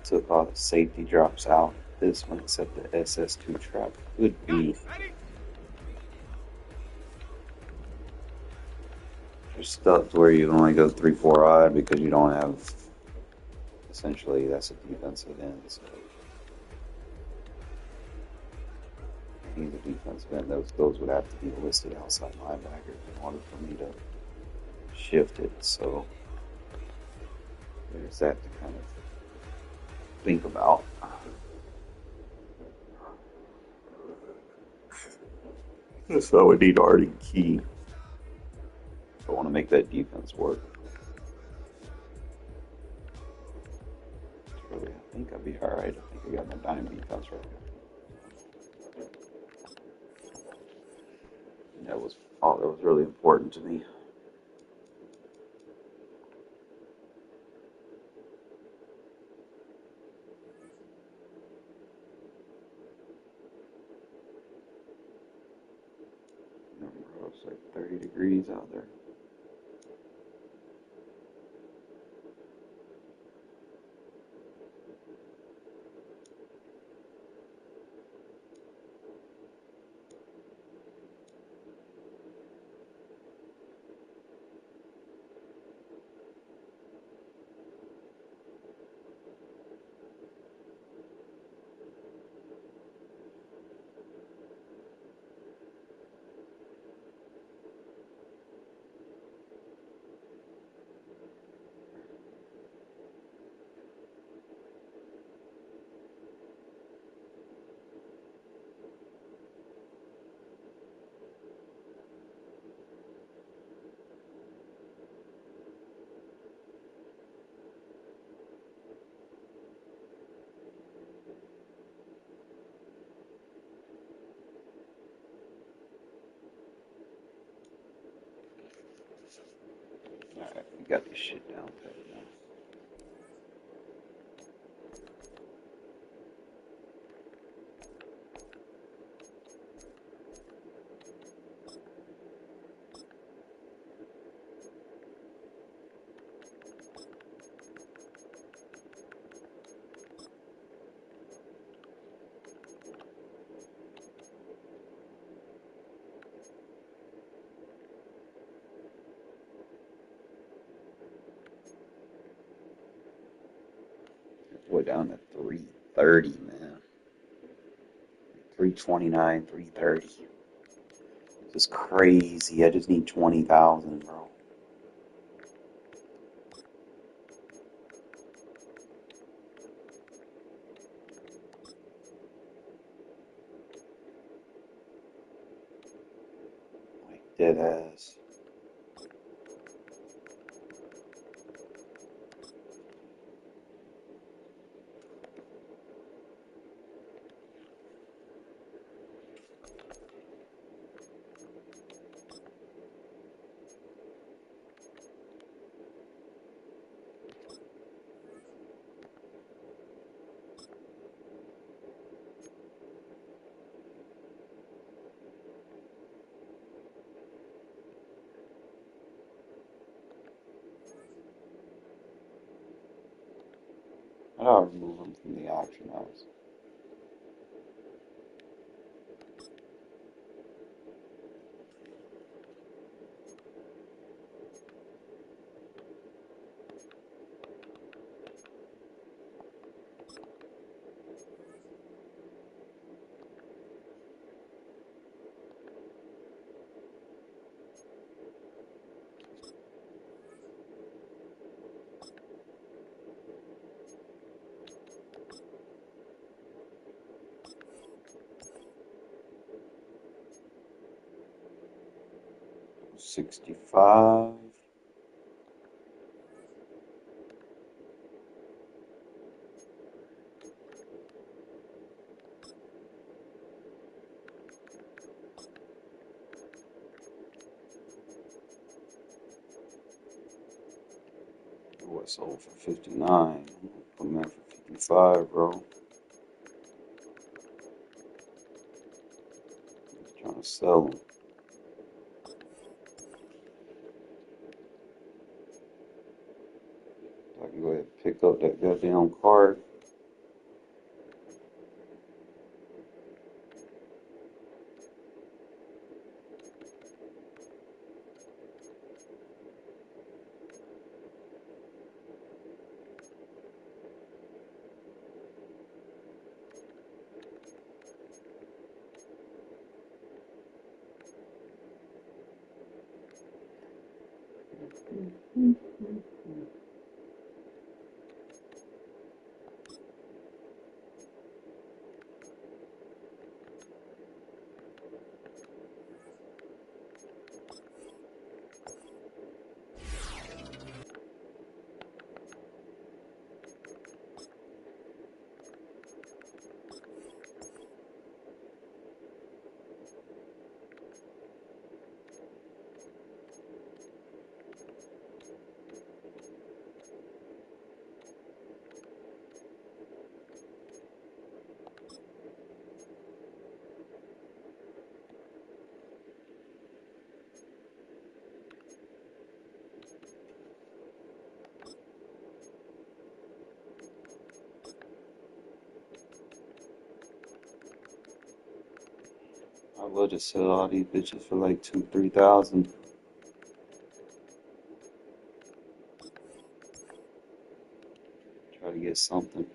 took all the safety drops out. This one except the SS2 trap could be. Ready? You're stuck to where you can only go 3-4 odd because you don't have. Essentially, that's a defensive end. So he's a defensive end. Those would have to be listed outside linebackers in order for me to shift it. So there's that to kind of think about. So I would need Artie Key if I want to make that defense work. Really, I think I'll be alright. I think I got my dime defense right now. And that was all that was really important to me. Remember, it's like 30 degrees out there. Alright, we got this shit down pat now. We're down to 330, man. 329, 330. This is crazy. I just need 20,000, bro. Like dead ass. I'll remove them from the auction house. $65. What sold for 59? Put them in for 55, bro. Trying to sell them. I can go ahead and pick up that goddamn card. I will just sell all these bitches for like 2,000-3,000. Try to get something.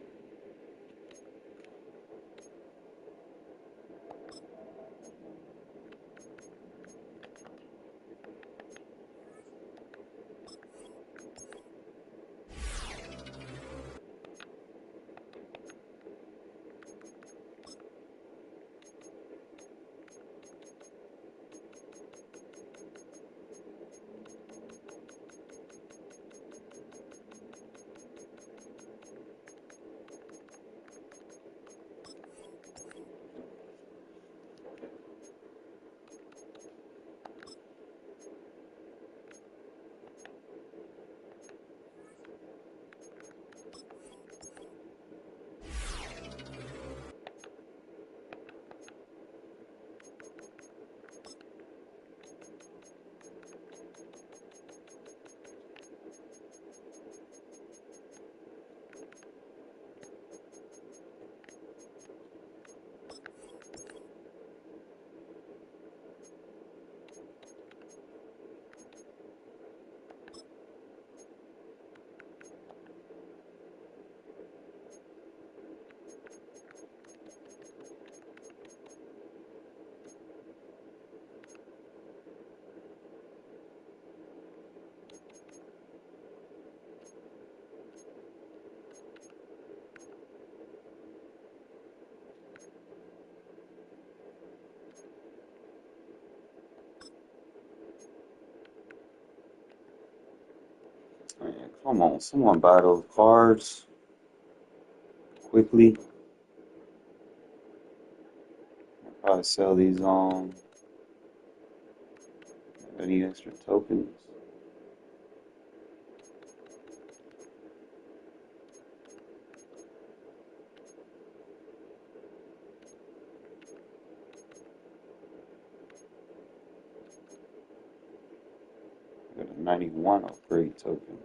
Man, come on, someone buy those cards quickly. I'll probably sell these on any extra tokens. Got a 91 upgrade token.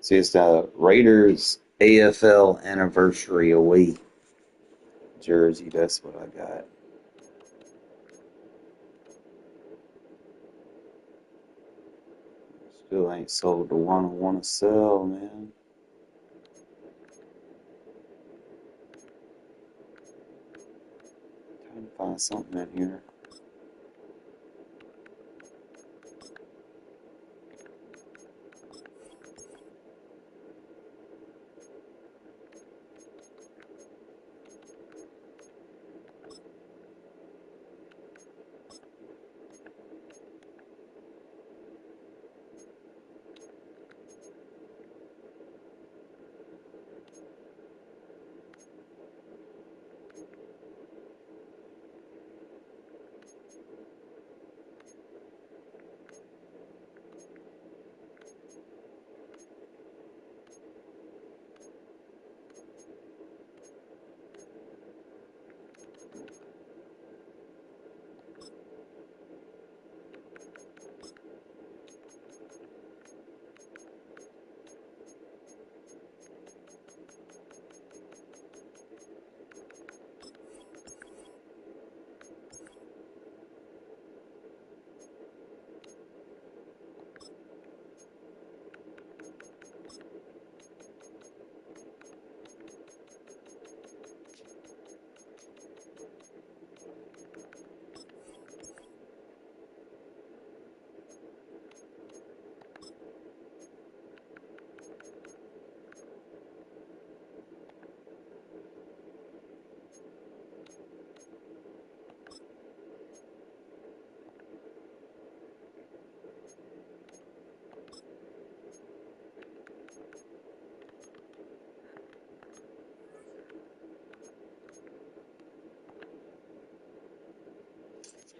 See, it's the Raiders AFL anniversary away jersey. That's what I got. Still ain't sold the one I want to sell, man. Trying to find something in here.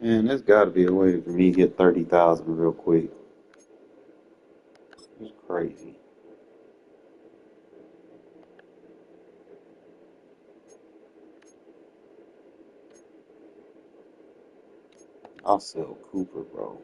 Man, there's got to be a way for me to get 30,000 real quick. It's crazy. I'll sell Cooper, bro.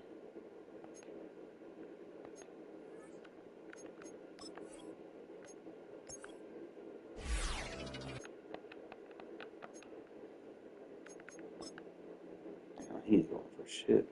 Damn, he ain't going for shit.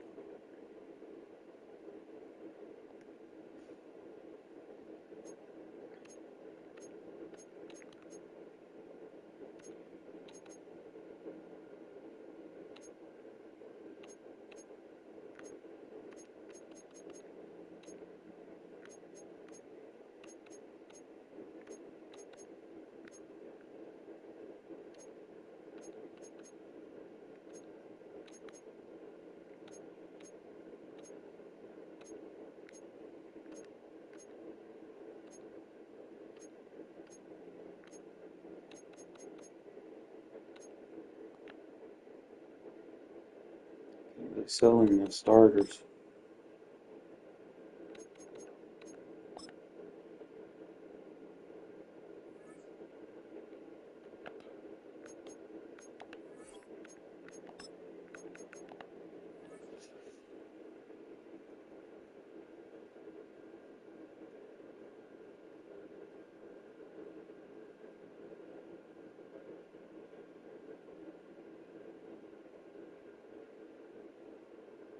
They're selling the starters.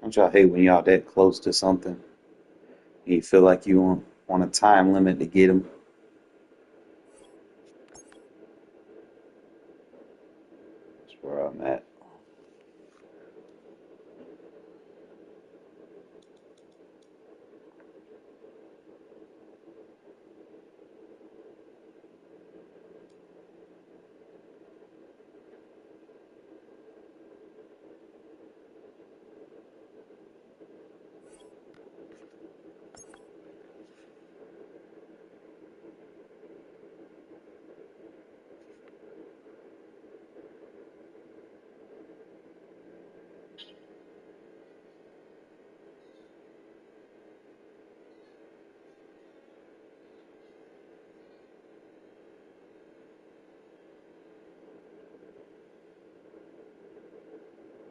Don't y'all hate when y'all that close to something and you feel like you want a time limit to get them? That's where I'm at.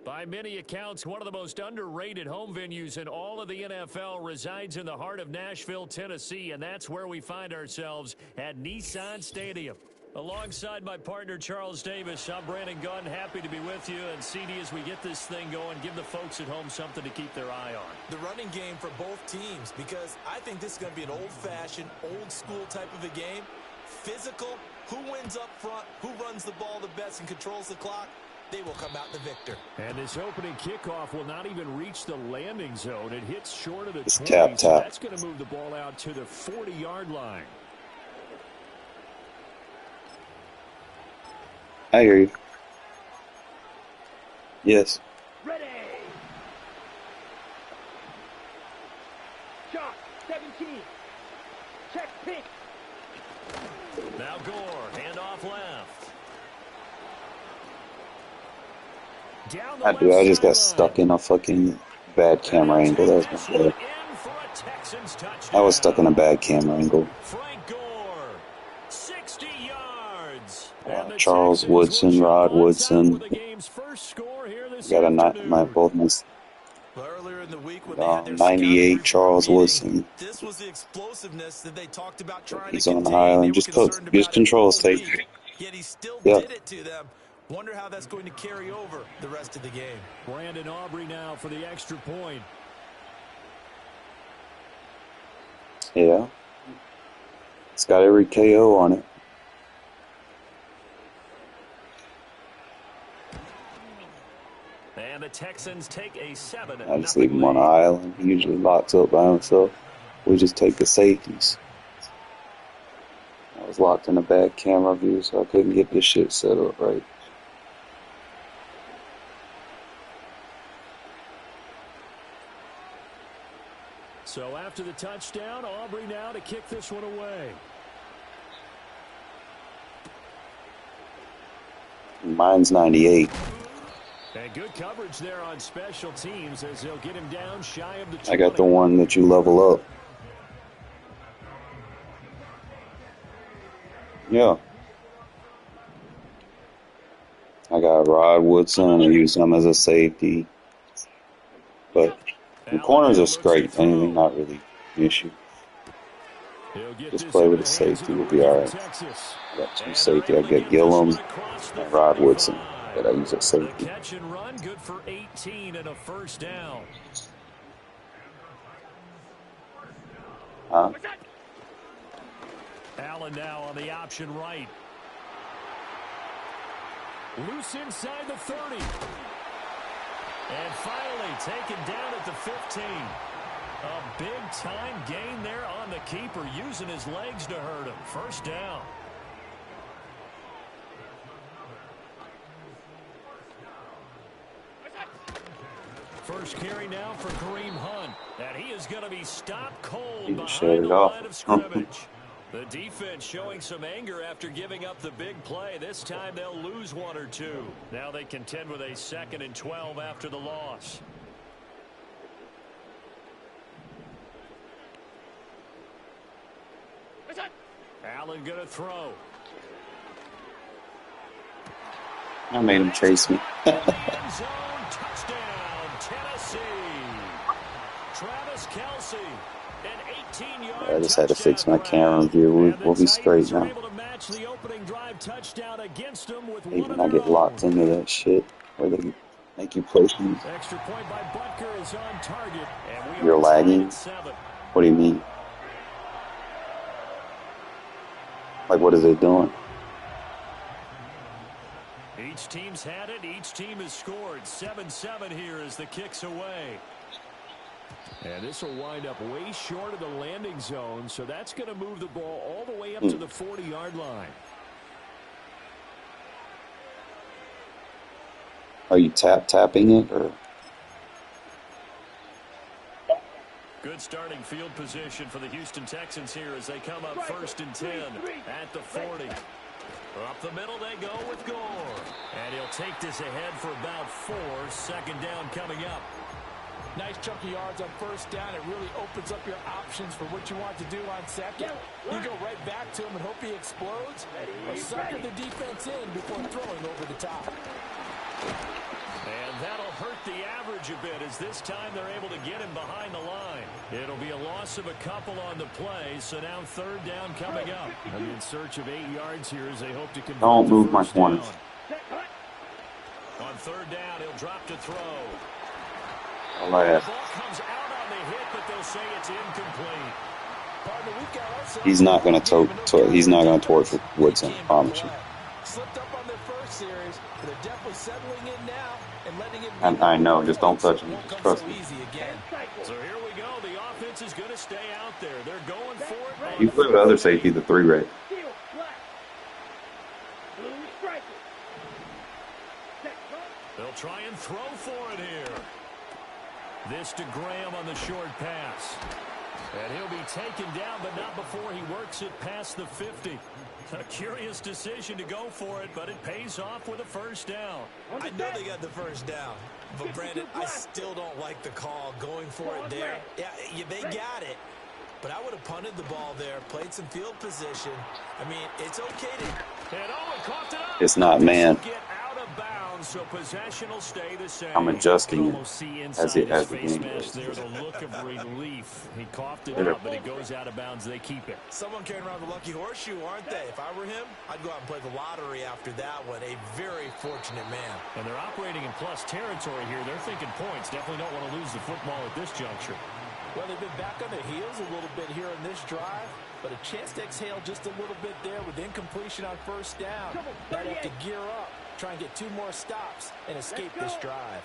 By many accounts, one of the most underrated home venues in all of the NFL resides in the heart of Nashville, Tennessee, and that's where we find ourselves at Nissan Stadium. Alongside my partner, Charles Davis, I'm Brandon Gunn, happy to be with you. And CD, as we get this thing going, give the folks at home something to keep their eye on. The running game for both teams, because I think this is going to be an old-fashioned, old-school type of a game. Physical, who wins up front, who runs the ball the best and controls the clock, they will come out the victor. And this opening kickoff will not even reach the landing zone. It hits short of the 20, Tap. so that's going to move the ball out to the 40-yard line. I hear you. Yes. Ready. Shot. 17. Check pink. Now Gore, handoff left. Down the I do. I just got left stuck in a fucking bad camera angle. That was my fault. I was stuck in a bad camera angle. Frank Gore, 60 yards. Charles Woodson, Rod Woodson. Got both my Earlier in the week when they had their 98 Charles Woodson. This was the explosiveness that they talked about trying He's to on the contain. island. Just control safety. Yet he still Yep. did it to them. Wonder how that's going to carry over the rest of the game. Brandon Aubrey now for the extra point. Yeah. It's got every KO on it. And the Texans take a 7-0 I just leave him on the island. He usually locks up by himself. We just take the safeties. I was locked in a bad camera view, so I couldn't get this shit set up right. So after the touchdown, Aubrey now to kick this one away. Mine's 98. And good coverage there on special teams as they'll get him down shy of the 20. I got the one that you level up. Yeah. I got Rod Woodson. I use him as a safety. But the corners are straight. Anything not really an issue. Just play with the safety. We'll be all right. I got two safety. I got Gillum and Rod Woodson that I use as safety. Catch and run, good for 18 and a first down. Huh? Allen now on the option right. Loose inside the 30. And finally taken down at the 15. A big-time gain there on the keeper, using his legs to hurt him. First down. First carry now for Kareem Hunt. And he is going to be stopped cold behind the line of scrimmage. The defense showing some anger after giving up the big play. This time they'll lose one or two. Now they contend with a 2nd and 12 after the loss. Allen going to throw. I made him chase me. Touchdown, Tennessee. Travis Kelce. I just had to fix my camera view. We'll be straight now. Even when I get locked into that shit where they make you play things. You're lagging? What do you mean? Like, what is it doing? Each team's had it. Each team has scored. 7-7 here as the kick's away. And this will wind up way short of the landing zone, so that's going to move the ball all the way up to the 40-yard line. Are you tapping it, or? Good starting field position for the Houston Texans here as they come up 1st and 10 at the 40. Up the middle they go with Gore. And he'll take this ahead for about 4. 2nd down coming up. Nice chunky yards on 1st down. It really opens up your options for what you want to do on 2nd. You go right back to him and hope he explodes, or sucker the defense in before throwing over the top. And that'll hurt the average a bit as this time they're able to get him behind the line. It'll be a loss of a couple on the play, so now 3rd down coming up. And in search of 8 yards here as they hope to convert. Don't move my corners. On 3rd down, he'll drop to throw. All right. The ball comes out on the hit, but they'll say it's incomplete. He's not going to he's not going to torch Woodson, I promise you. Slipped up on their first series, but they're definitely settling in now and letting it. And I know, just don't touch him. Just trust me. So here we go. The offense is going to stay out there. They're going for it. You play with the other safety, the 3-rate. They'll try and throw for it here. This to Graham on the short pass. And he'll be taken down, but not before he works it past the 50. A curious decision to go for it, but it pays off with a 1st down. I know they got the 1st down, but Brandon, I still don't like the call going for it there. Yeah, they got it, but I would have punted the ball there, played some field position. I mean, it's okay to... And coughed it up. It's not man. Get out of bounds, so possession will stay the same. I'm adjusting it as the game goes. There's a look of relief. He coughed it out, but it goes out of bounds. They keep it. Someone carrying around the lucky horseshoe, aren't they? If I were him, I'd go out and play the lottery after that one. A very fortunate man. And they're operating in plus territory here. They're thinking points. Definitely don't want to lose the football at this juncture. Well, they've been back on their heels a little bit here in this drive, but a chance to exhale just a little bit there with incompletion on 1st down. Might have to gear up, try and get 2 more stops, and escape this drive.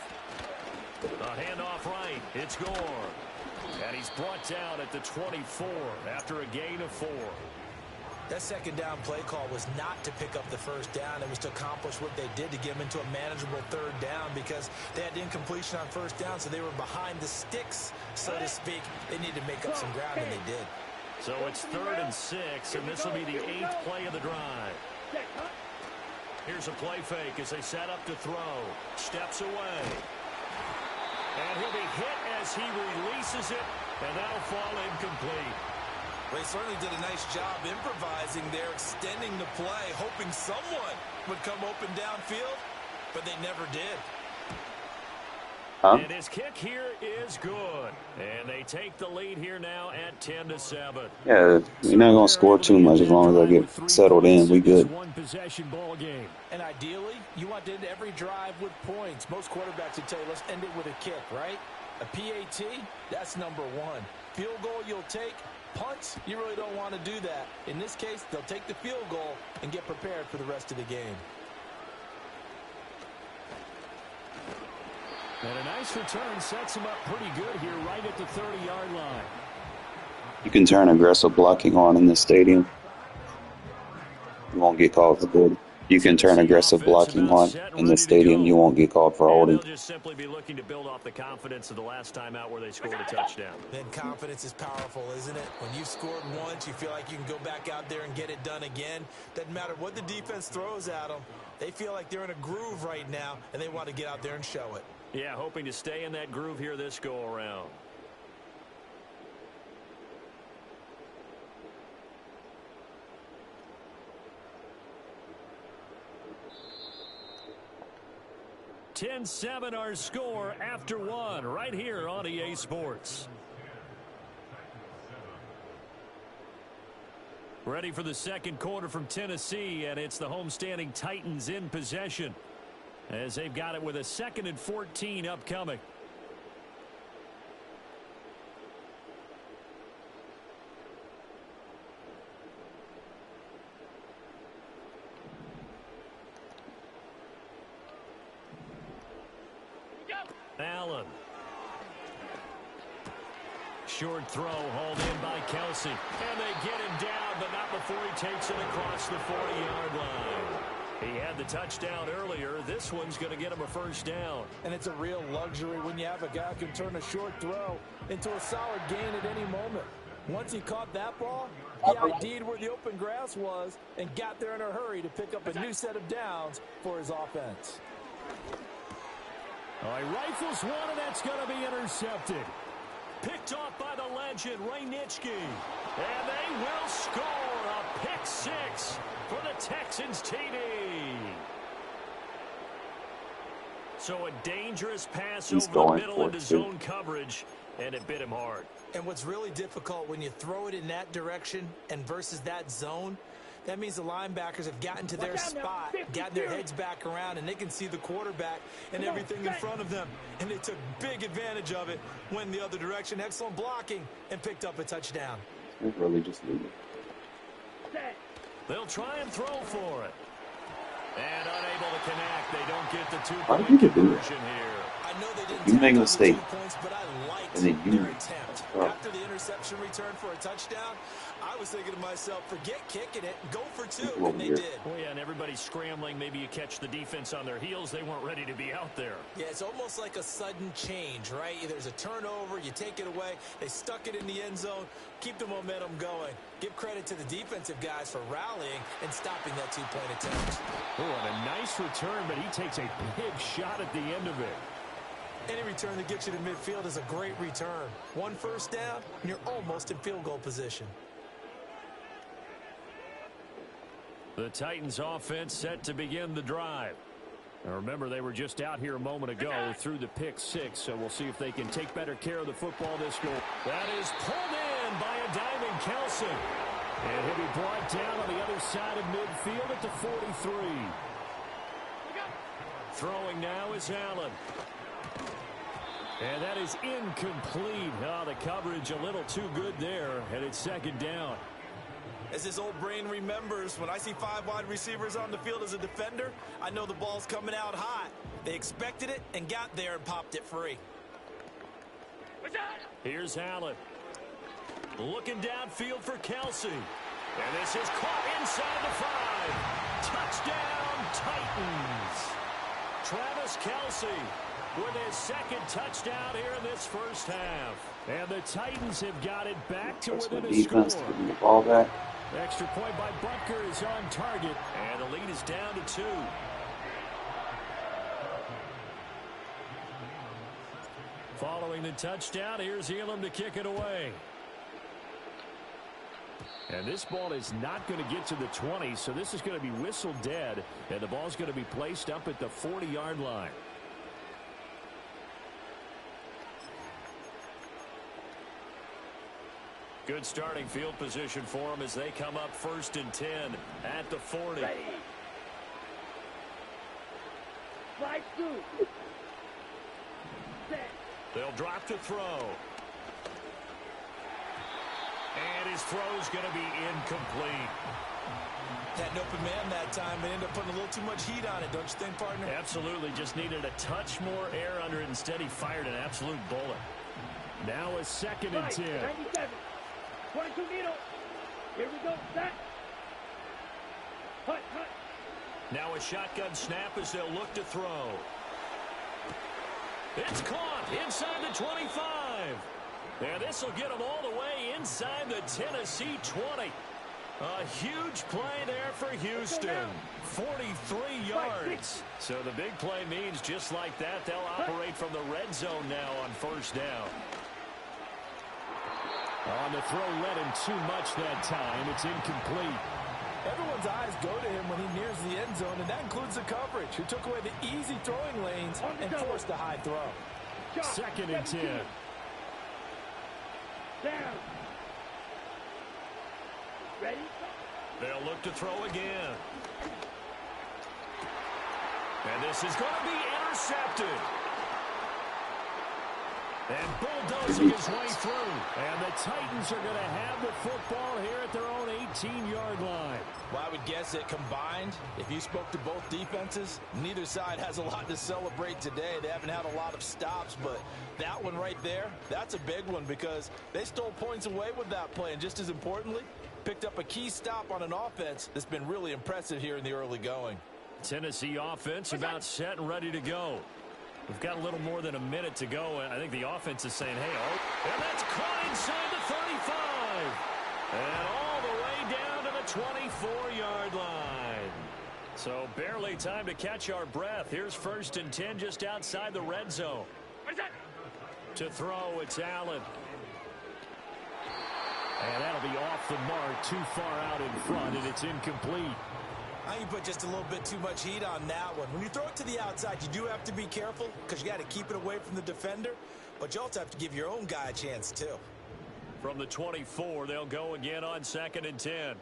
A handoff right. It's Gore. And he's brought down at the 24 after a gain of 4. That 2nd down play call was not to pick up the 1st down. It was to accomplish what they did to get them into a manageable 3rd down because they had incompletion on 1st down, so they were behind the sticks, so to speak. They needed to make up some ground, and they did. So it's 3rd and 6, and this will be the 8th play of the drive. Here's a play fake as they set up to throw. Steps away. And he'll be hit as he releases it, and that'll fall incomplete. Well, he certainly did a nice job improvising there, extending the play, hoping someone would come open downfield, but they never did. Huh? And his kick here is good. And they take the lead here now at 10-7. Yeah, we're not going to score too much as long as I get settled in. We good. One possession ball game. And ideally, you want to end every drive with points. Most quarterbacks would tell you, let's end it with a kick, right? A PAT, that's number one. Field goal you'll take. Punts, you really don't want to do that. In this case, they'll take the field goal and get prepared for the rest of the game. And a nice return sets him up pretty good here right at the 30-yard line. You can turn aggressive blocking on in this stadium. You won't get called for good. You can turn aggressive blocking on in this stadium. You won't get called for holding. They'll just simply be looking to build off the confidence of the last time out where they scored a touchdown. Then confidence is powerful, isn't it? When you've scored once, you feel like you can go back out there and get it done again. Doesn't matter what the defense throws at them. They feel like they're in a groove right now, and they want to get out there and show it. Yeah, hoping to stay in that groove here this go-around. (10-7) our score after one right here on EA Sports. Ready for the second quarter from Tennessee, and it's the homestanding Titans in possession as they've got it with a 2nd and 14 upcoming. Allen. Short throw hauled in by Kelsey. And they get him down, but not before he takes it across the 40-yard line. He had the touchdown earlier. This one's going to get him a first down. And it's a real luxury when you have a guy who can turn a short throw into a solid gain at any moment. Once he caught that ball, he ID'd where the open grass was and got there in a hurry to pick up a new set of downs for his offense. All right, rifles one, and that's going to be intercepted. Picked off by the legend, Ray Nitschke. And they will score a pick six for the Texans TD. So a dangerous pass over the middle into zone coverage, and it bit him hard. And what's really difficult when you throw it in that direction and versus that zone, that means the linebackers have gotten to their spot, gotten their heads back around, and they can see the quarterback and everything in front of them. And they took big advantage of it, went the other direction, excellent blocking, and picked up a touchdown. It's really just leaving. They'll try and throw for it. And unable to connect. They don't get the How did two-point you do conversion that? here. I know they didn't You make a tackle the mistake, 2 points, but I liked and then you their attempt. Oh. After the interception return for a touchdown, I was thinking to myself, forget kicking it, go for two, and they did. Oh, yeah, and everybody's scrambling. Maybe you catch the defense on their heels. They weren't ready to be out there. Yeah, it's almost like a sudden change, right? There's a turnover, you take it away, they stuck it in the end zone, keep the momentum going. Give credit to the defensive guys for rallying and stopping that two-point attempt. Oh, and a nice return, but he takes a big shot at the end of it. Any return that gets you to midfield is a great return. One first down, and you're almost in field goal position. The Titans offense set to begin the drive. Now remember, they were just out here a moment ago through the pick six, so we'll see if they can take better care of the football this goal. That is pulled in by a diving Kelsey. And he'll be brought down on the other side of midfield at the 43. Throwing now is Allen. And that is incomplete. Oh, the coverage a little too good there, and it's second down. As his old brain remembers, when I see 5 wide receivers on the field as a defender, I know the ball's coming out hot. They expected it and got there and popped it free. Here's Allen. Looking downfield for Kelsey. And this is caught inside the 5. Touchdown, Titans. Travis Kelsey with his second touchdown here in this first half. And the Titans have got it back to That's within my a defense, score. getting the ball back. Extra point by Butker is on target, and the lead is down to 2. Following the touchdown, here's Elam to kick it away. And this ball is not going to get to the 20, so this is going to be whistled dead, and the ball's going to be placed up at the 40-yard line. Good starting field position for them as they come up 1st and 10 at the 40. Ready. Slide through. Set. They'll drop to throw. And his throw's going to be incomplete. Had an open man that time, but ended up putting a little too much heat on it, don't you think, partner? Absolutely. Just needed a touch more air under it. Instead, he fired an absolute bullet. Now a 2nd and 10. 97. 22 needle. Here we go. Set. Hut, hut. Now a shotgun snap as they'll look to throw. It's caught inside the 25. And this will get them all the way inside the Tennessee 20. A huge play there for Houston. 43 yards. So the big play means just like that, they'll operate from the red zone now on 1st down. On the throw, led him too much that time. It's incomplete. Everyone's eyes go to him when he nears the end zone, and that includes the coverage, who took away the easy throwing lanes and forced a high throw. 2nd and 10. Down. Ready? They'll look to throw again. And this is going to be intercepted. And bulldozing his way through. And the Titans are going to have the football here at their own 18-yard line. Well, I would guess that combined, if you spoke to both defenses, neither side has a lot to celebrate today. They haven't had a lot of stops, but that one right there, that's a big one because they stole points away with that play. And just as importantly, picked up a key stop on an offense that's been really impressive here in the early going. Tennessee offense about set and ready to go. We've got a little more than a minute to go, and I think the offense is saying, hey, oh, and that's caught inside the 35. And all the way down to the 24-yard line. So barely time to catch our breath. Here's 1st and 10 just outside the red zone. What is that? To throw, it's Allen. And that'll be off the mark, too far out in front, and it's incomplete. I think you put just a little bit too much heat on that one. When you throw it to the outside, you do have to be careful because you got to keep it away from the defender, but you also have to give your own guy a chance too. From the 24, they'll go again on 2nd and 10.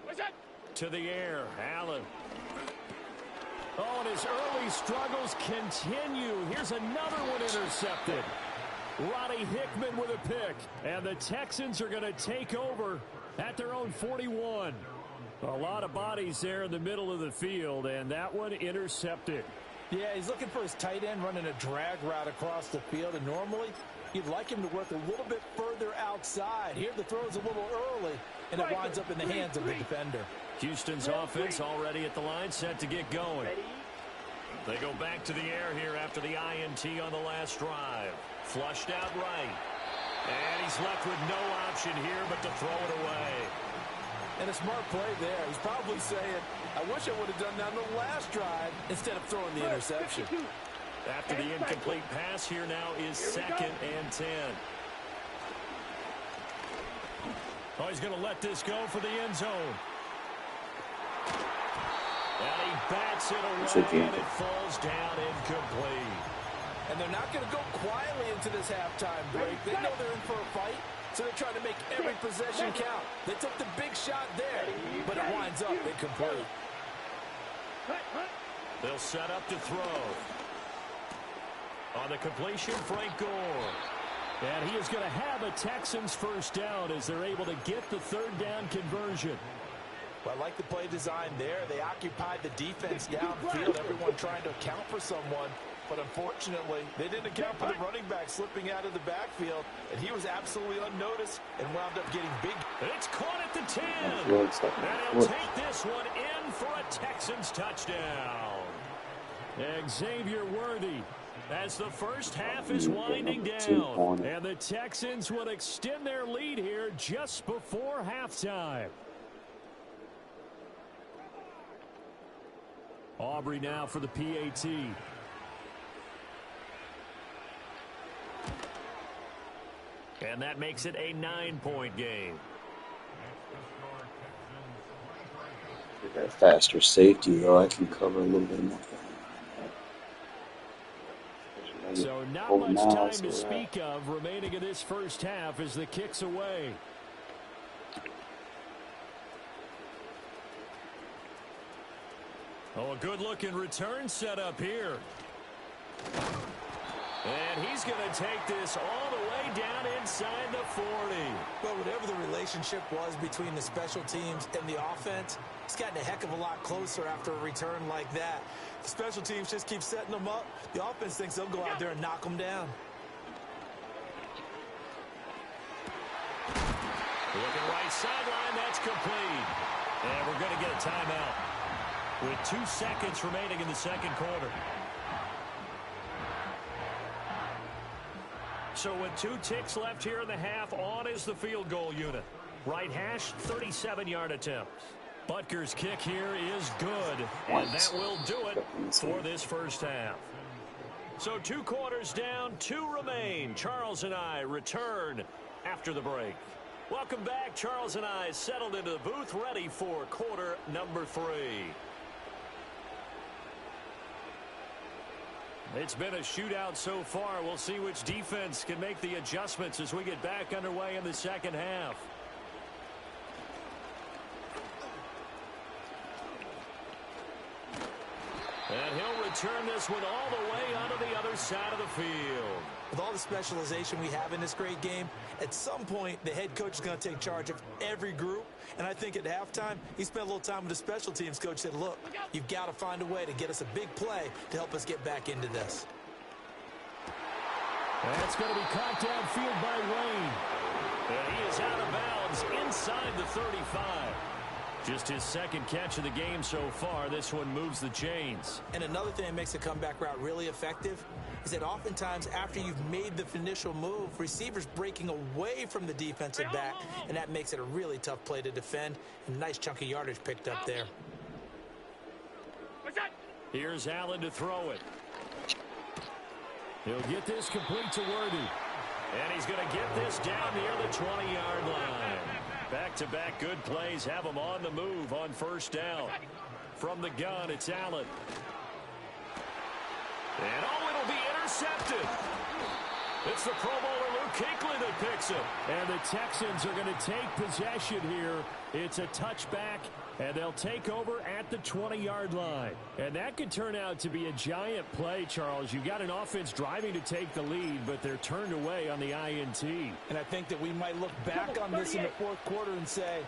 What's that? To the air, Allen. Oh, and his early struggles continue. Here's another one intercepted. Roddy Hickman with a pick. And the Texans are going to take over at their own 41. A lot of bodies there in the middle of the field, and that one intercepted. Yeah, he's looking for his tight end running a drag route across the field, and normally you'd like him to work a little bit further outside. Here the throw's a little early, and it winds up in the hands of the defender. Houston's offense already at the line, set to get going. They go back to the air here after the INT on the last drive. Flushed out right. And he's left with no option here but to throw it away. And a smart play there. He's probably saying, I wish I would have done that on the last drive instead of throwing the interception. After the incomplete pass, here now is 2nd and 10. Oh, he's going to let this go for the end zone. And he bats it away, and it falls down incomplete. And they're not going to go quietly into this halftime break. They know they're in for a fight, so they're trying to make every possession count. They took the big shot there, but it winds up incomplete. They'll set up to throw. On the completion, Frank Gore. And he is going to have a Texans 1st down as they're able to get the 3rd down conversion. Well, I like the play design there. They occupied the defense downfield, everyone trying to account for someone. But unfortunately, they didn't account for the running back slipping out of the backfield, and he was absolutely unnoticed and wound up getting big. It's caught at the 10. And he'll take this one in for a Texans touchdown. Xavier Worthy, as the first half is winding down, and the Texans will extend their lead here just before halftime. Aubrey now for the PAT. And that makes it a 9-point game. With that faster safety, though, I can cover a little bit more. So not much time to speak of remaining in this first half as the kick's away. Oh, a good-looking return set up here. And he's going to take this all the way down inside the 40. But whatever the relationship was between the special teams and the offense, it's gotten a heck of a lot closer after a return like that. The special teams just keep setting them up. The offense thinks they'll go out there and knock them down. Looking right sideline, that's complete. And we're going to get a timeout with 2 seconds remaining in the second quarter. So with 2 ticks left here in the half, on is the field goal unit. Right hash, 37-yard attempt. Butker's kick here is good, and that will do it for this first half. So 2 quarters down, 2 remain. Charles and I return after the break. Welcome back. Charles and I settled into the booth, ready for quarter number 3. It's been a shootout so far. We'll see which defense can make the adjustments as we get back underway in the second half. And he'll return this one all the way onto the other side of the field. With all the specialization we have in this great game, at some point the head coach is going to take charge of every group. And I think at halftime, he spent a little time with the special teams coach, said, look, you've got to find a way to get us a big play to help us get back into this. That's going to be caught downfield by Wayne. And he is out of bounds inside the 35. Just his second catch of the game so far. This one moves the chains. And another thing that makes the comeback route really effective is that oftentimes after you've made the initial move, receivers breaking away from the defensive back, and that makes it a really tough play to defend. And a nice chunk of yardage picked up there. Here's Allen to throw it. He'll get this complete to Worthy. And he's going to get this down near the 20-yard line. Back-to-back good plays have him on the move on first down. From the gun, it's Allen. And it'll be intercepted. It's the Pro Bowler Luke Kuechly that picks it. And the Texans are going to take possession here. It's a touchback, and they'll take over at the 20-yard line. And that could turn out to be a giant play, Charles. You've got an offense driving to take the lead, but they're turned away on the INT. And I think that we might look back on this in the fourth quarter and say,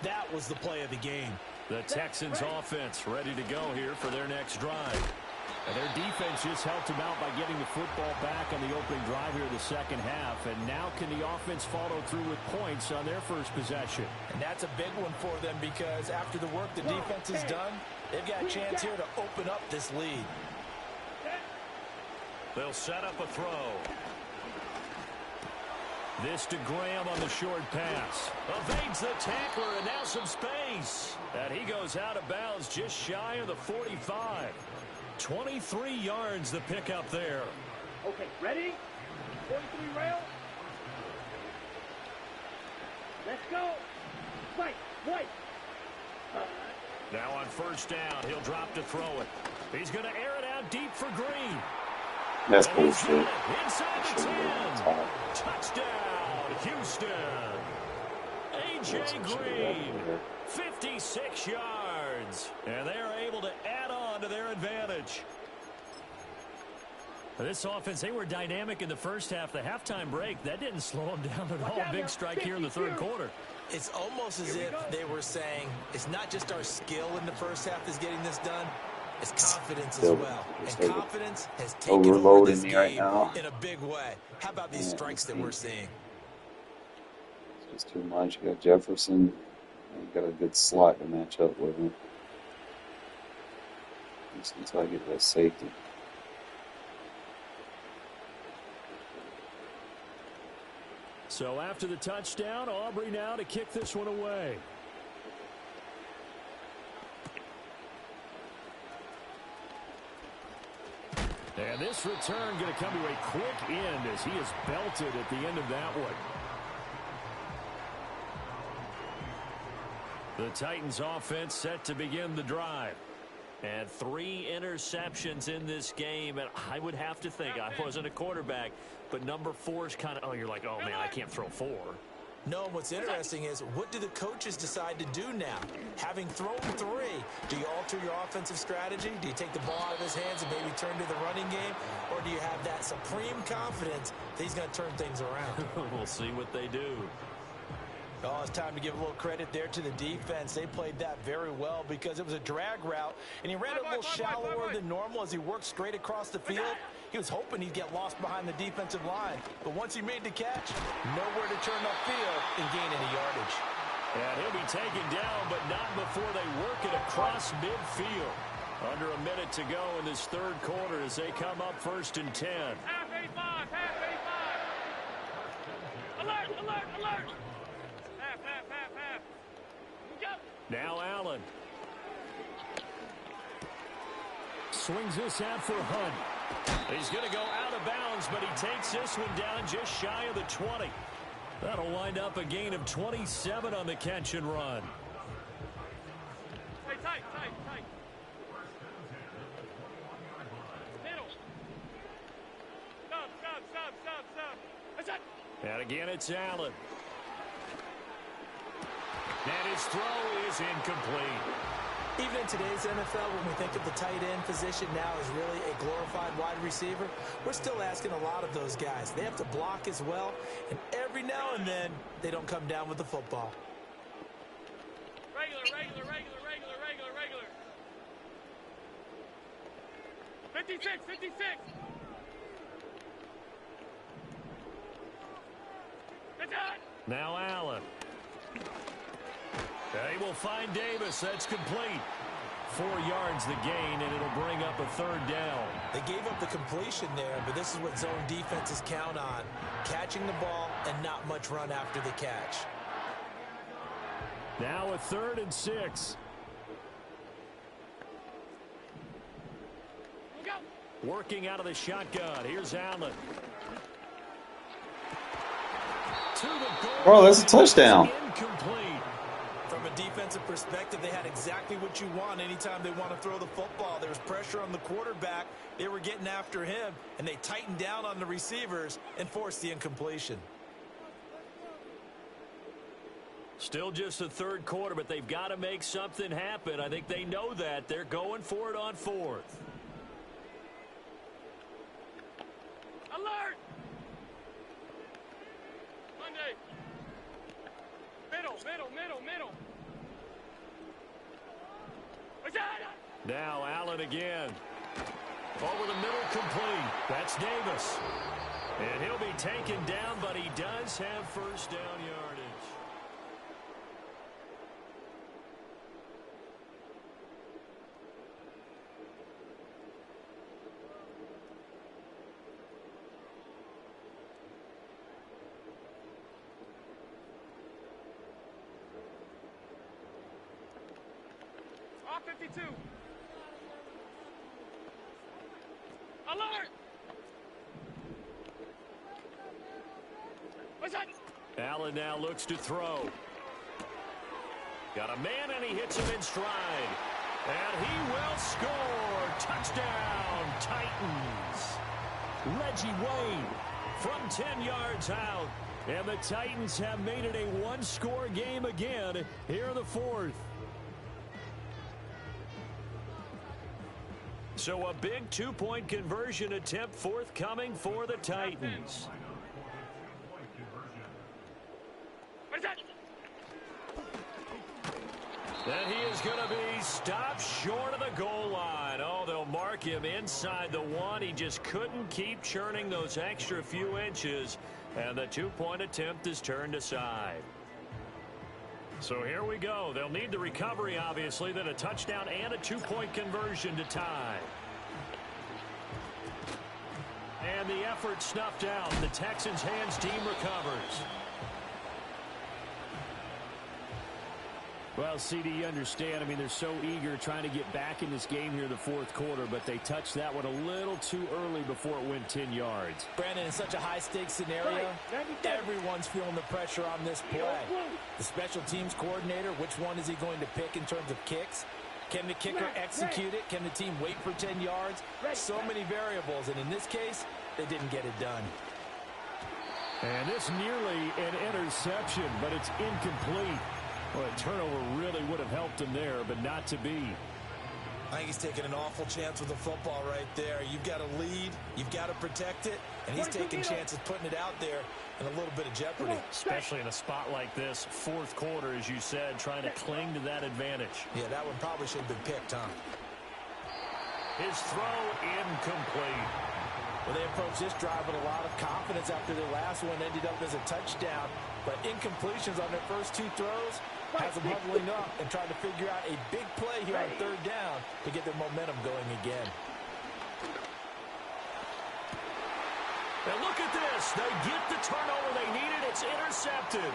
that was the play of the game. The Texans offense ready to go here for their next drive. And their defense just helped them out by getting the football back on the opening drive here in the second half. And now can the offense follow through with points on their first possession? And that's a big one for them because after the work the defense has done, they've got a chance here to open up this lead. They'll set up a throw. This to Graham on the short pass. Evades the tackler and now some space. And he goes out of bounds just shy of the 45. 23 yards the pickup there. Okay, ready? 43 rail. Let's go. Right. Now on first down, he'll drop to throw it. He's going to air it out deep for Green. That's bullshit. Inside the 10. Touchdown, Houston. A.J. Green, 56 yards. And they're able to add on to their advantage. This offense, they were dynamic in the first half. The halftime break, that didn't slow them down at all. Big strike here in the third quarter. It's almost as if they were saying, it's not just our skill in the first half that's getting this done, it's confidence as well. And confidence has taken over this game in a big way. How about these strikes that we're seeing? It's just too much. You got Jefferson. You got a good slot to match up with him. until I get that safety. So after the touchdown, Aubrey now to kick this one away. And this return going to come to a quick end as he is belted at the end of that one. The Titans offense set to begin the drive. And 3 interceptions in this game. And I would have to think, I wasn't a quarterback, but number 4 is kind of, oh, you're like, oh, man, I can't throw 4. No, what's interesting is, what do the coaches decide to do now? Having thrown 3, do you alter your offensive strategy? Do you take the ball out of his hands and maybe turn to the running game? Or do you have that supreme confidence that he's going to turn things around? We'll see what they do. Oh, it's time to give a little credit there to the defense. They played that very well because it was a drag route, and he ran it a little shallower than normal as he worked straight across the field. He was hoping he'd get lost behind the defensive line, but once he made the catch, nowhere to turn upfield and gain any yardage. And he'll be taken down, but not before they work it across midfield. Under a minute to go in this third quarter as they come up 1st and 10. Half 85, half 85. Alert, alert, alert. Half. Go. Now Allen. Swings this out for Hunt. He's going to go out of bounds, but he takes this one down just shy of the 20. That'll wind up a gain of 27 on the catch and run. Hey, tight. Middle. Stop. That's it. And again, it's Allen. And his throw is incomplete. Even in today's NFL, when we think of the tight end position now as really a glorified wide receiver, we're still asking a lot of those guys. They have to block as well, and every now and then, they don't come down with the football. Regular. 56. That's it. Now Allen. They will find Davis. That's complete. 4 yards the gain, and it'll bring up a 3rd down. They gave up the completion there, but this is what zone defenses count on. Catching the ball and not much run after the catch. Now a 3rd and 6. Go. Working out of the shotgun. Here's Allen. To the goal. Bro, that's a touchdown. Incomplete. From a defensive perspective, they had exactly what you want anytime they want to throw the football. There was pressure on the quarterback. They were getting after him, and they tightened down on the receivers and forced the incompletion. Still just the 3rd quarter, but they've got to make something happen. I think they know that. They're going for it on 4th. Alert. Monday. Middle. What's that? Now Allen again. Over the middle, complete. That's Davis. And he'll be taken down, but he does have 1st down yardage. Off 52. Alert. What's that? Allen now looks to throw. Got a man, and he hits him in stride. And he will score. Touchdown, Titans. Reggie Wayne from 10 yards out. And the Titans have made it a 1-score game again here in the 4th. So a big 2-point conversion attempt forthcoming for the Titans. What is that? And he is going to be stopped short of the goal line. Oh, they'll mark him inside the 1. He just couldn't keep churning those extra few inches. And the 2-point attempt is turned aside. So here we go. They'll need the recovery, obviously, then a touchdown and a two-point conversion to tie. And the effort snuffed out. The Texans' hands team recovers. Well, CD, you understand. I mean, they're so eager trying to get back in this game here in the fourth quarter, but they touched that one a little too early before it went 10 yards. Brandon, in such a high-stakes scenario, everyone's feeling the pressure on this play. The special teams coordinator, which one is he going to pick in terms of kicks? Can the kicker execute it? Can the team wait for 10 yards? So many variables, and in this case, they didn't get it done. And this nearly an interception, but it's incomplete. Well, a turnover really would have helped him there, but not to be. I think he's taking an awful chance with the football right there. You've got to lead, you've got to protect it, and he's taking chances putting it out there in a little bit of jeopardy. Especially in a spot like this, fourth quarter, as you said, trying to cling to that advantage. Yeah, that one probably should have been picked, huh? His throw incomplete. Well, they approached this drive with a lot of confidence after their last one ended up as a touchdown. But incompletions on their first two throws has them huddling up and trying to figure out a big play here on third down to get their momentum going again. And look at this. They get the turnover they needed. It's intercepted.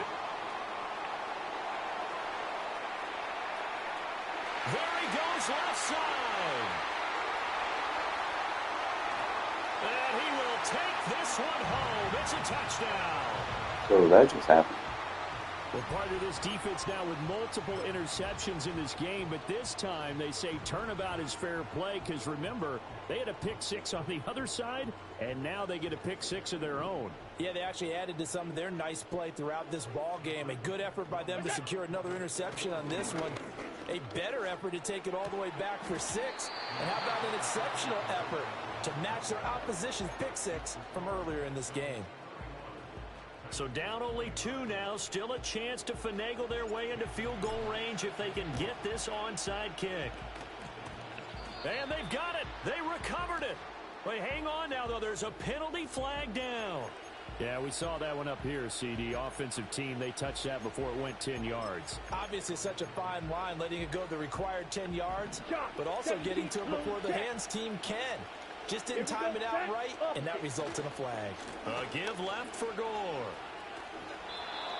There he goes, left side. And he will take this one home. It's a touchdown. So that just happened. Well, part of this defense now with multiple interceptions in this game, but this time they say turnabout is fair play because, remember, they had a pick six on the other side, and now they get a pick six of their own. Yeah, they actually added to some of their nice play throughout this ball game. A good effort by them to secure another interception on this one. A better effort to take it all the way back for six. And how about an exceptional effort to match their opposition's pick six from earlier in this game. So down only two now, still a chance to finagle their way into field goal range if they can get this onside kick. And they've got it. They recovered it. Wait, hang on now, though. There's a penalty flag down. Yeah, we saw that one up here, CD. Offensive team, they touched that before it went 10 yards. Obviously such a fine line, letting it go the required 10 yards, but also getting to it before the hands team can. Just didn't time it out right, and that results in a flag. A give left for Gore.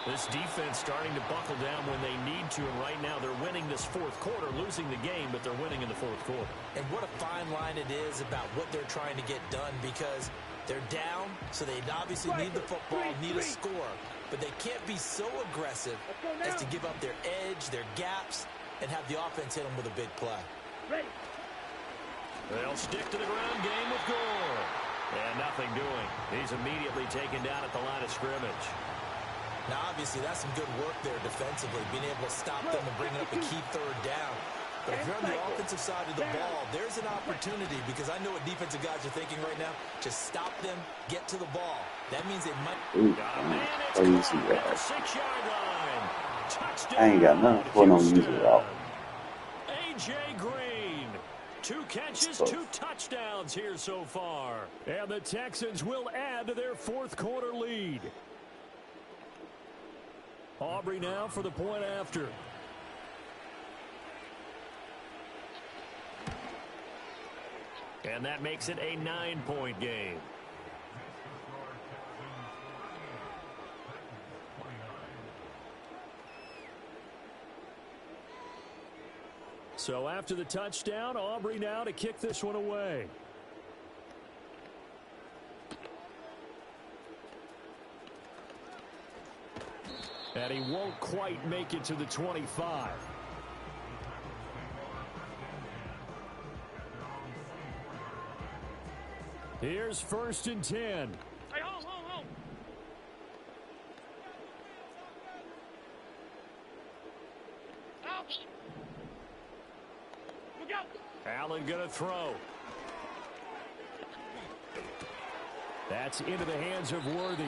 This defense starting to buckle down when they need to, and right now they're winning this fourth quarter, losing the game, but they're winning in the fourth quarter. And what a fine line it is about what they're trying to get done, because they're down, so they obviously need the football, need a score, but they can't be so aggressive as to give up their edge, their gaps, and have the offense hit them with a big play. They'll stick to the ground game with Gore. And nothing doing. He's immediately taken down at the line of scrimmage. Now, obviously, that's some good work there defensively, being able to stop them and bringing up a key third down. But if you're on the offensive side of the ball, there's an opportunity, because I know what defensive guys are thinking right now. Just stop them, get to the ball. That means they might... Ooh, oh, you see that. 6-yard line. Touchdown. I ain't got nothing for no user out. A.J. Green. 2 catches, 2 touchdowns here so far. And the Texans will add to their fourth quarter lead. Aubrey now for the point after. And that makes it a 9-point game. So after the touchdown, Aubrey now to kick this one away. And he won't quite make it to the 25. Here's 1st and 10. Hey, home. Ouch. Look out. Allen gonna throw. That's into the hands of Worthy.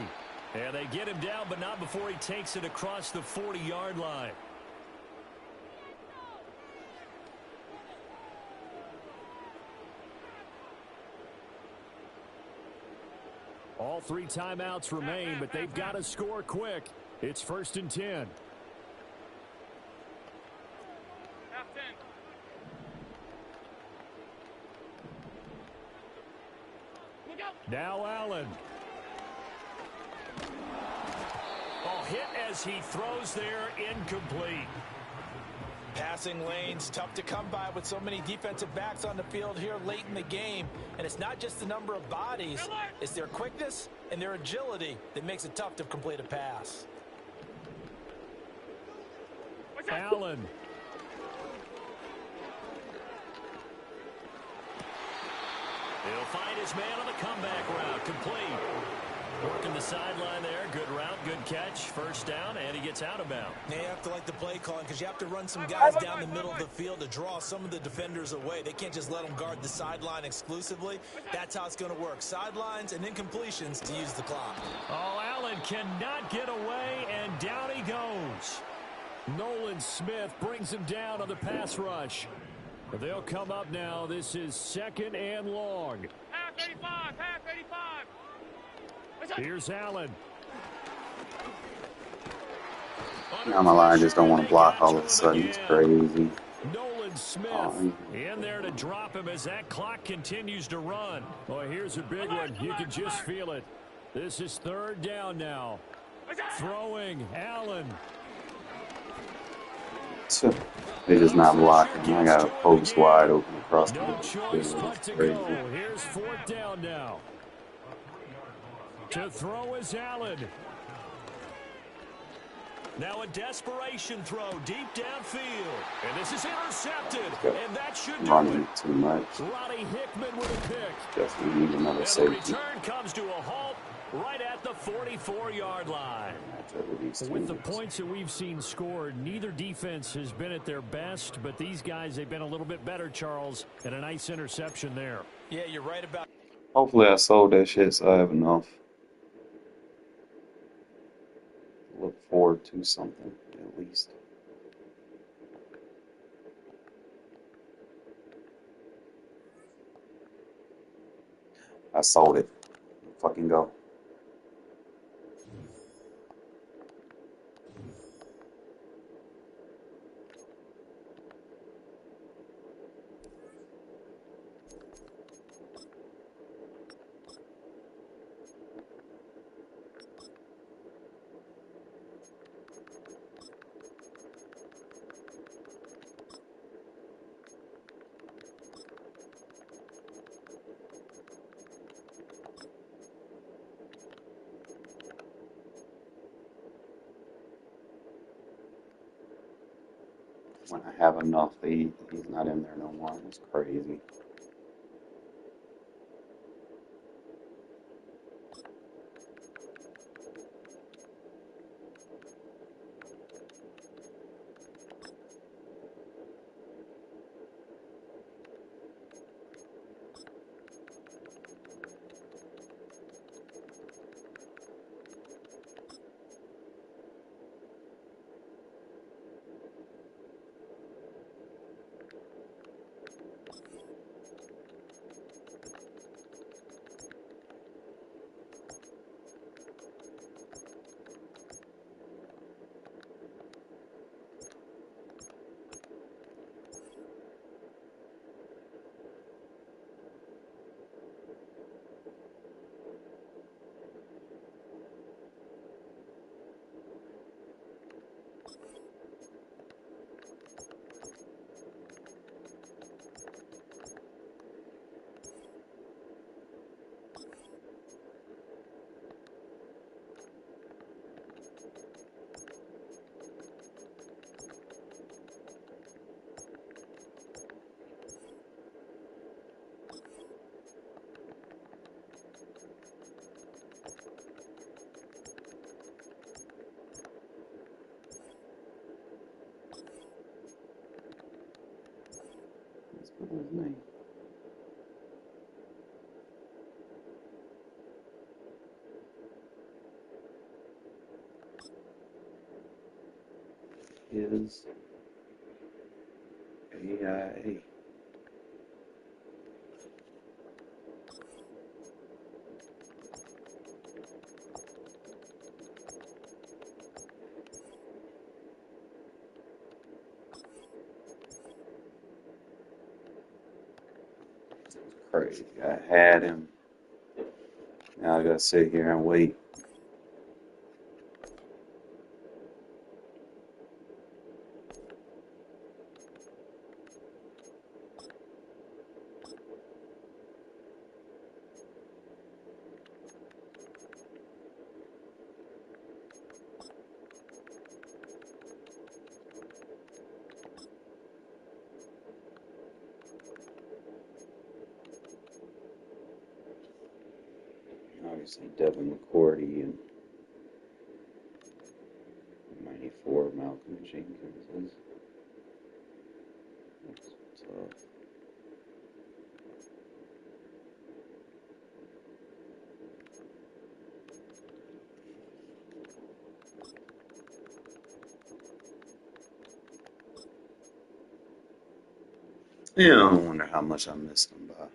And they get him down, but not before he takes it across the 40-yard line. All 3 timeouts remain, but they've got to score quick. It's 1st and 10. Now Allen. Oh, hit as he throws there, incomplete. Passing lanes, tough to come by with so many defensive backs on the field here late in the game. And it's not just the number of bodies, it's their quickness and their agility that makes it tough to complete a pass. Allen. He'll find his man on the comeback route, complete. Working the sideline there, good route, good catch, first down, and he gets out of bounds. Now you have to like the play calling because you have to run some guys down the middle of the field to draw some of the defenders away. They can't just let them guard the sideline exclusively. That's how it's going to work. Sidelines and incompletions to use the clock. Oh, Allen cannot get away, and down he goes. Nolan Smith brings him down on the pass rush. They'll come up now. This is 2nd and long. Half 85, half 85. Here's Allen. Now my line just don't want to block all of a sudden. It's crazy. Nolan Smith in there to drop him as that clock continues to run. Well, here's a big one. You can just feel it. This is 3rd down now. Throwing Allen. They're just not blocking. I got a post wide open across the No field. choice but to go. Here's 4th down now. To throw is Allen. Now a desperation throw deep downfield. And this is intercepted. And that should do Running it. too much. Roddy Hickman with a pick. Definitely need another And the safety. return comes to a halt right at the 44-yard line. With the points that we've seen scored, neither defense has been at their best, but these guys, they've been a little bit better, Charles, and a nice interception there. Yeah, you're right about. Hopefully I sold that shit so I have enough. Look forward to something, at least. I sold it. Fucking go. When I have enough, he's not in there no more. It's crazy. What was his name? Is AIA. Crazy. I had him Now I gotta sit here and wait. Obviously, Devin McCourty and 94 Malcolm Jenkins is tough. Yeah, I wonder how much I missed them by.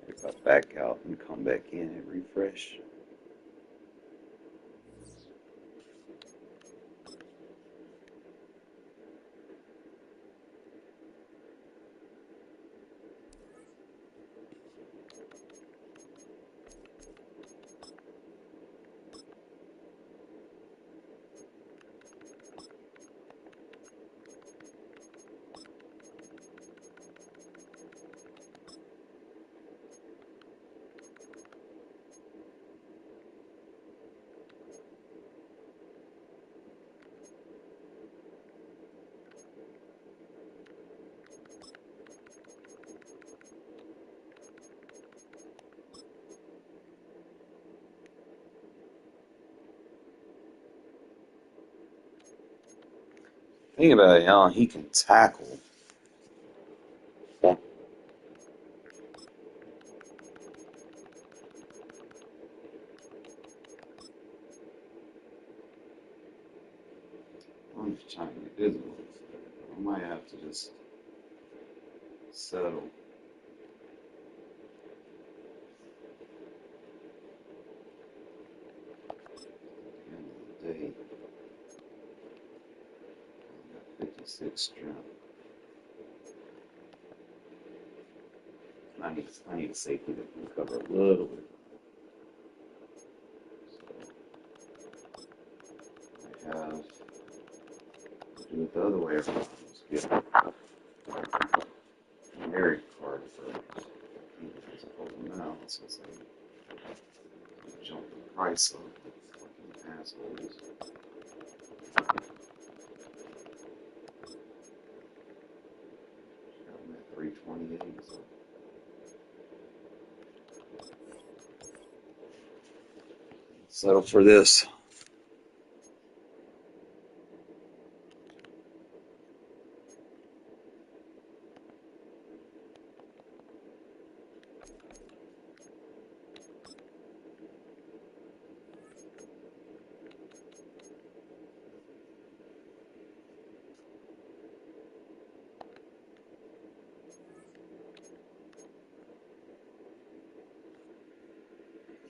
If I back out and come back in and refresh. Think about it, y'all. He can tackle. I'm just trying to get this one. I might have to just settle. At the end of the day, I got 56 strength. I need a safety that can cover a little bit. So I have to do it the other way around. Just get a merit card first. As opposed to now, since I jumped the price up, fucking assholes. I'm at 328. So. Settle for this.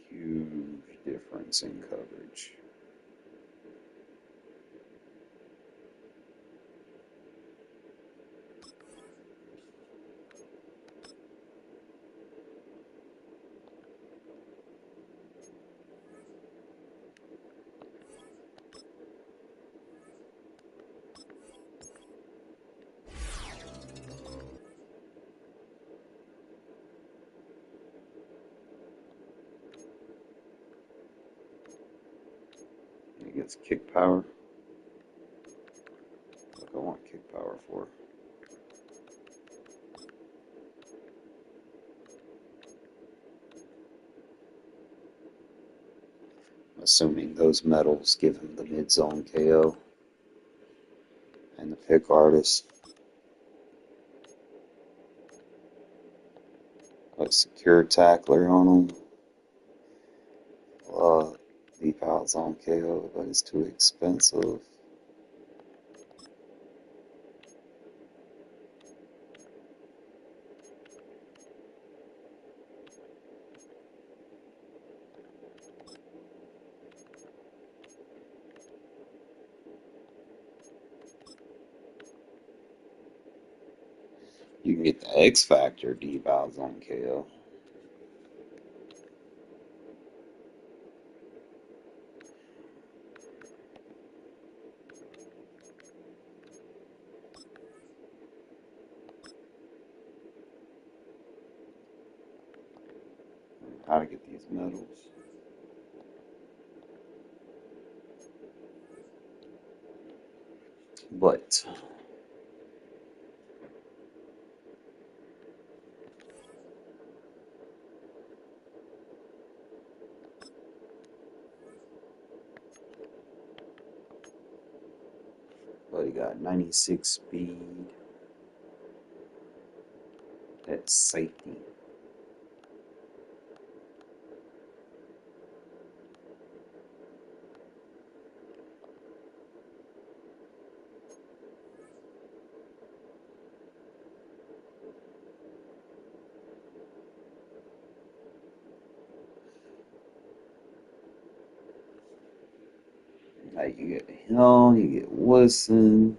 Huge difference in coverage. He gets kick power. What I want kick power for. Assuming those medals give him the mid-zone KO and the pick artist. Like secure tackler on him. Deep outzone KO, but it's too expensive. You get the X Factor deep out zone KO. How to get these medals. But he got 96 speed. That's safety. Like you get Hill, you get Woodson.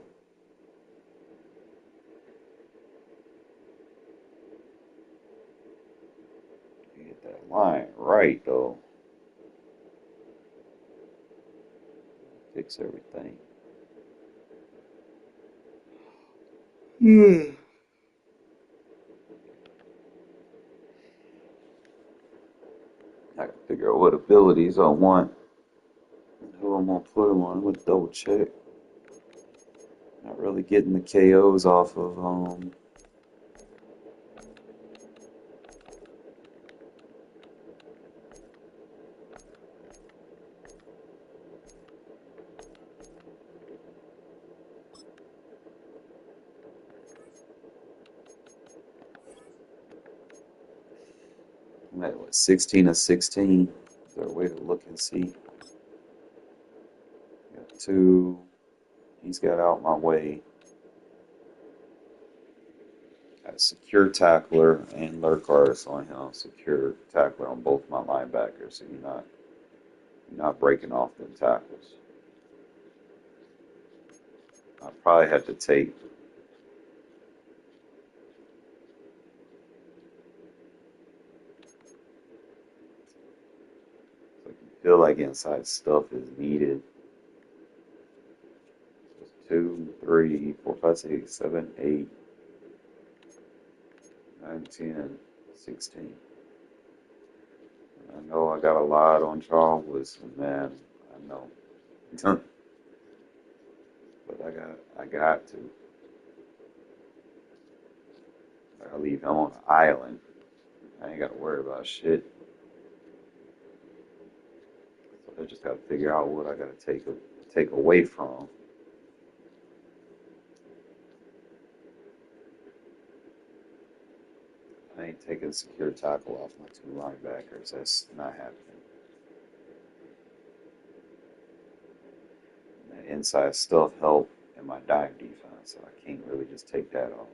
You get that line right though. Fix everything. I gotta figure out what abilities I want and who I'm gonna put them on. I'm gonna double check. Not really getting the KOs off of I'm at what, 16 of 16. Is there a way to look and see? Got two. He's got out my way. Got a secure tackler and lurk artist on him. Secure tackler on both my linebackers, so you're not breaking off them tackles. I probably have to take like you feel like inside stuff is needed. 2, 3, 4, 5, 6, 7, 8, 9, 10, 16. I know I got a lot on Charles Woodson, man. I know. But I got to. I gotta leave him on an island. I ain't gotta worry about shit. So I just gotta figure out what I gotta take away from him. I ain't taking secure tackle off my two linebackers. That's not happening. And that inside stuff help in my dive defense, so I can't really just take that off.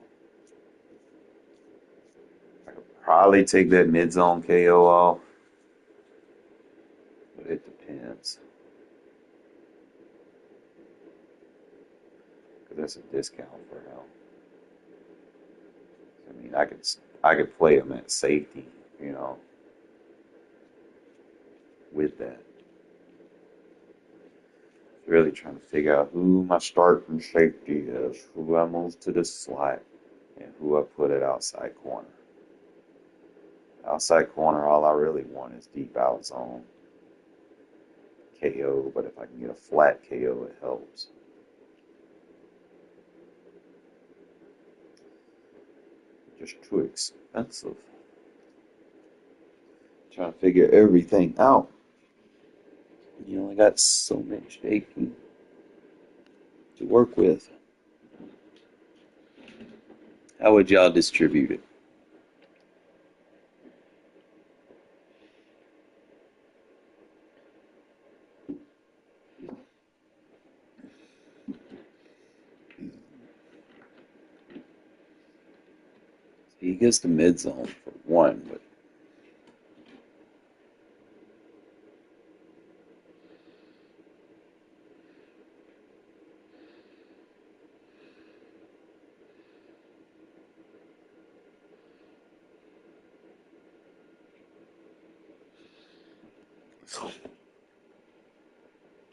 I could probably take that mid zone KO off, but it depends. Because that's a discount for him. I mean, I could play him at safety, with that. Really trying to figure out who my starting safety is, who I move to the slot, and who I put at outside corner. Outside corner, all I really want is deep out zone KO, but if I can get a flat KO, it helps. Just too expensive. Trying to figure everything out. You only got so much safety to work with. How would y'all distribute it? He gets the mid zone for one, but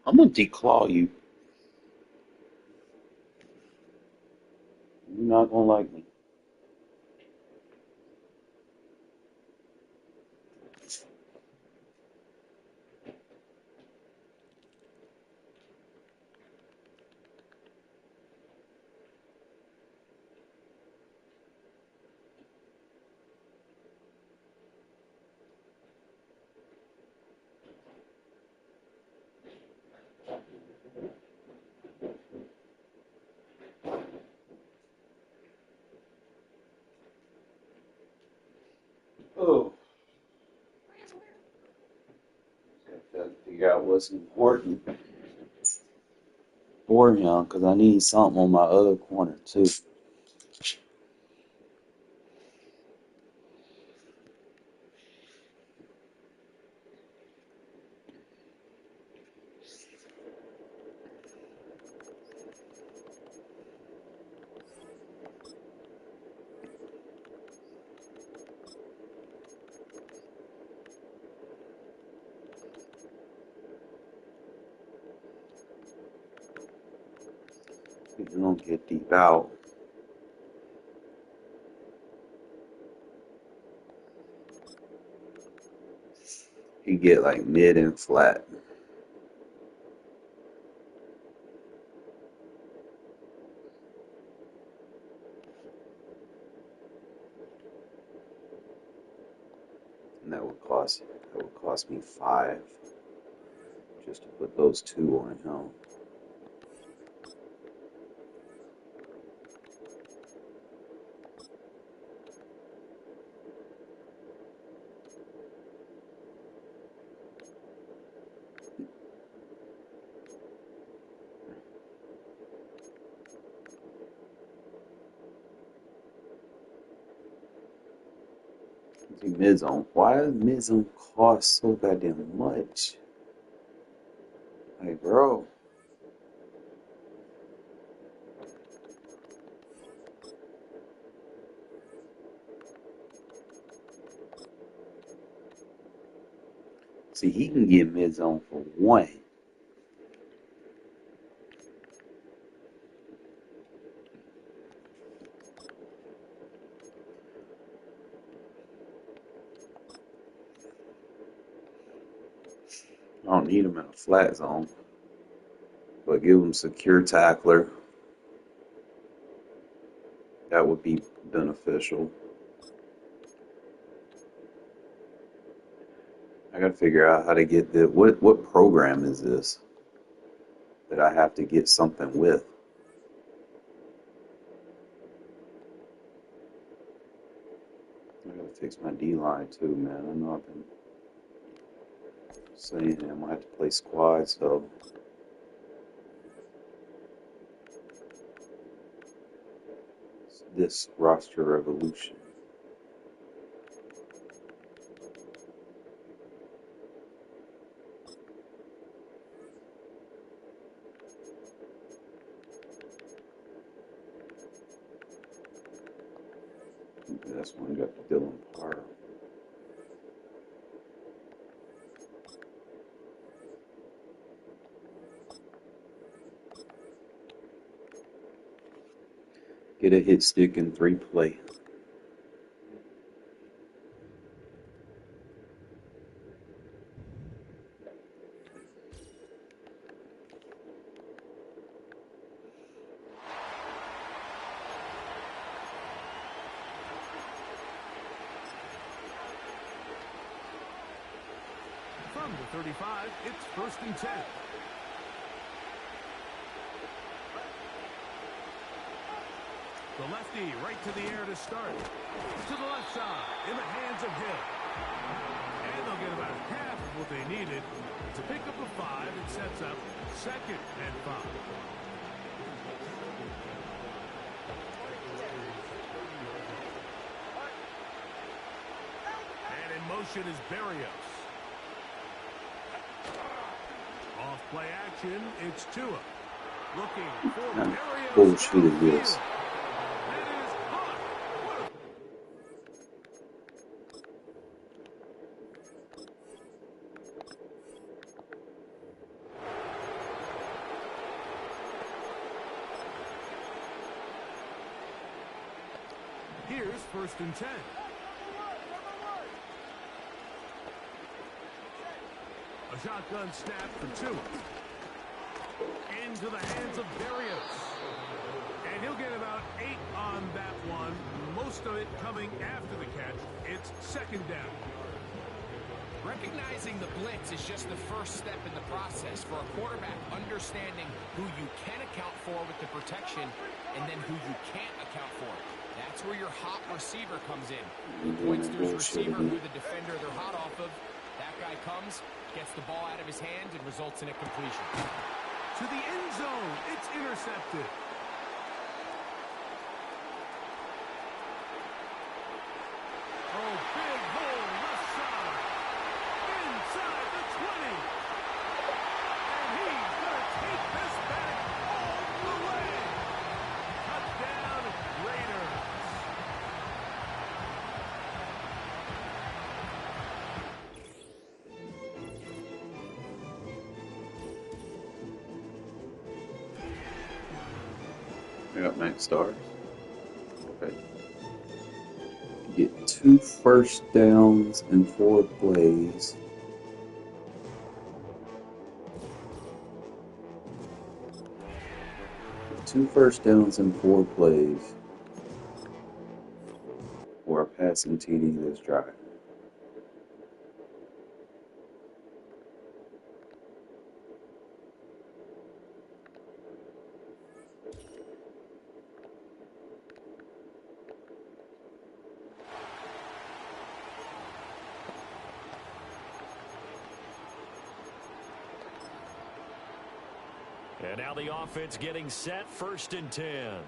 I'm gonna declaw you. You're not gonna like me. Oh. Got to figure out what's important for him because I need something on my other corner too. If you don't get deep out, you get like mid and flat. And that would cost me 5 just to put those 2 on him. Mid zone. Why does mid zone cost so goddamn much? Like, bro. See, he can get mid zone for 1. I don't need him in a flat zone, but give him secure tackler. That would be beneficial. I gotta figure out how to get the what program is this that I have to get something with. I gotta fix my D line too, man. I know I've been saying that I might have to play squad, so this roster revolution. That's when I got Dylan Parr. Get a hit stick and 3 play. From the 35, it's 1st and 10. The lefty right to the air to start. To the left side, in the hands of Hill. And they'll get about half of what they needed to pick up a 5 and sets up 2nd and 5. And in motion is Barrios. Off play action, it's Tua. Looking for Barrios. Bullshit is this. Here's 1st and 10. A shotgun snap for Tua. Into the hands of Berrios. And he'll get about 8 on that one. Most of it coming after the catch. It's 2nd down. Recognizing the blitz is just the first step in the process for a quarterback, understanding who you can account for with the protection and then who you can't account for. That's where your hot receiver comes in. The Pointsters receiver who the defender they're hot off of. That guy comes, gets the ball out of his hand, and results in a completion. To the end zone. It's intercepted. Oh, big hole left side. Inside the 20. And he's going to take this back all the way. Touchdown, Raiders. I got max stars. Okay. Get 2 first downs in 4 plays. Get 2 first downs in 4 plays. Or a passing TD this drive. And now the offense getting set, 1st and 10. Here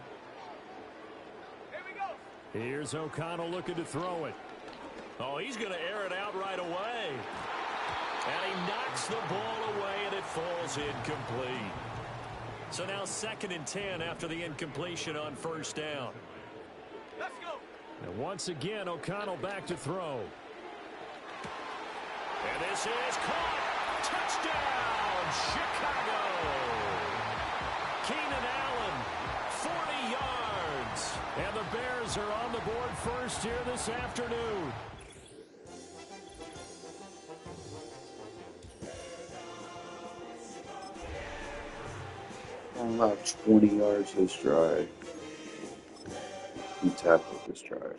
we go. Here's O'Connell looking to throw it. Oh, he's going to air it out right away. And he knocks the ball away, and it falls incomplete. So now 2nd and 10 after the incompletion on 1st down. Let's go. And once again, O'Connell back to throw. And this is caught. Touchdown, Chicago. Keenan Allen, 40 yards. And the Bears are on the board first here this afternoon. About 20 yards this drive. 2 tackles this drive.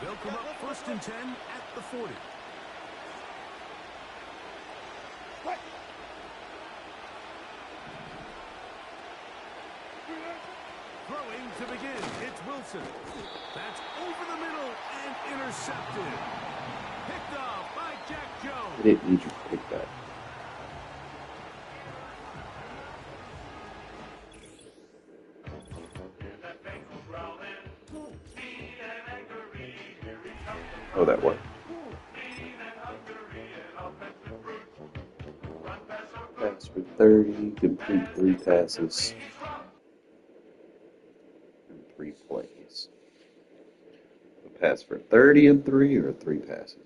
They'll come up 1st and 10 at the 40. What? Throwing to begin. It's Wilson. That's over the middle and intercepted. Picked off by Jack I Jones. didn't need you to pick that. Oh, that worked. Pass for 30, complete 3 passes and 3 plays. A pass for 30 and 3 or 3 passes?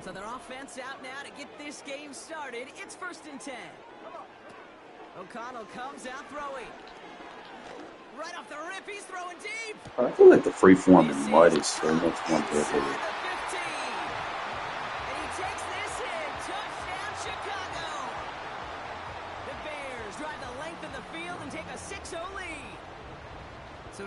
So their offense out now to get this game started. It's 1st and 10. O'Connell comes out throwing. Right off the rip, he's throwing deep. I feel like the freeform in MUT is so much more Inside better. the 15. And he takes this in. Touchdown, Chicago. The Bears drive the length of the field and take a 6-0 lead. So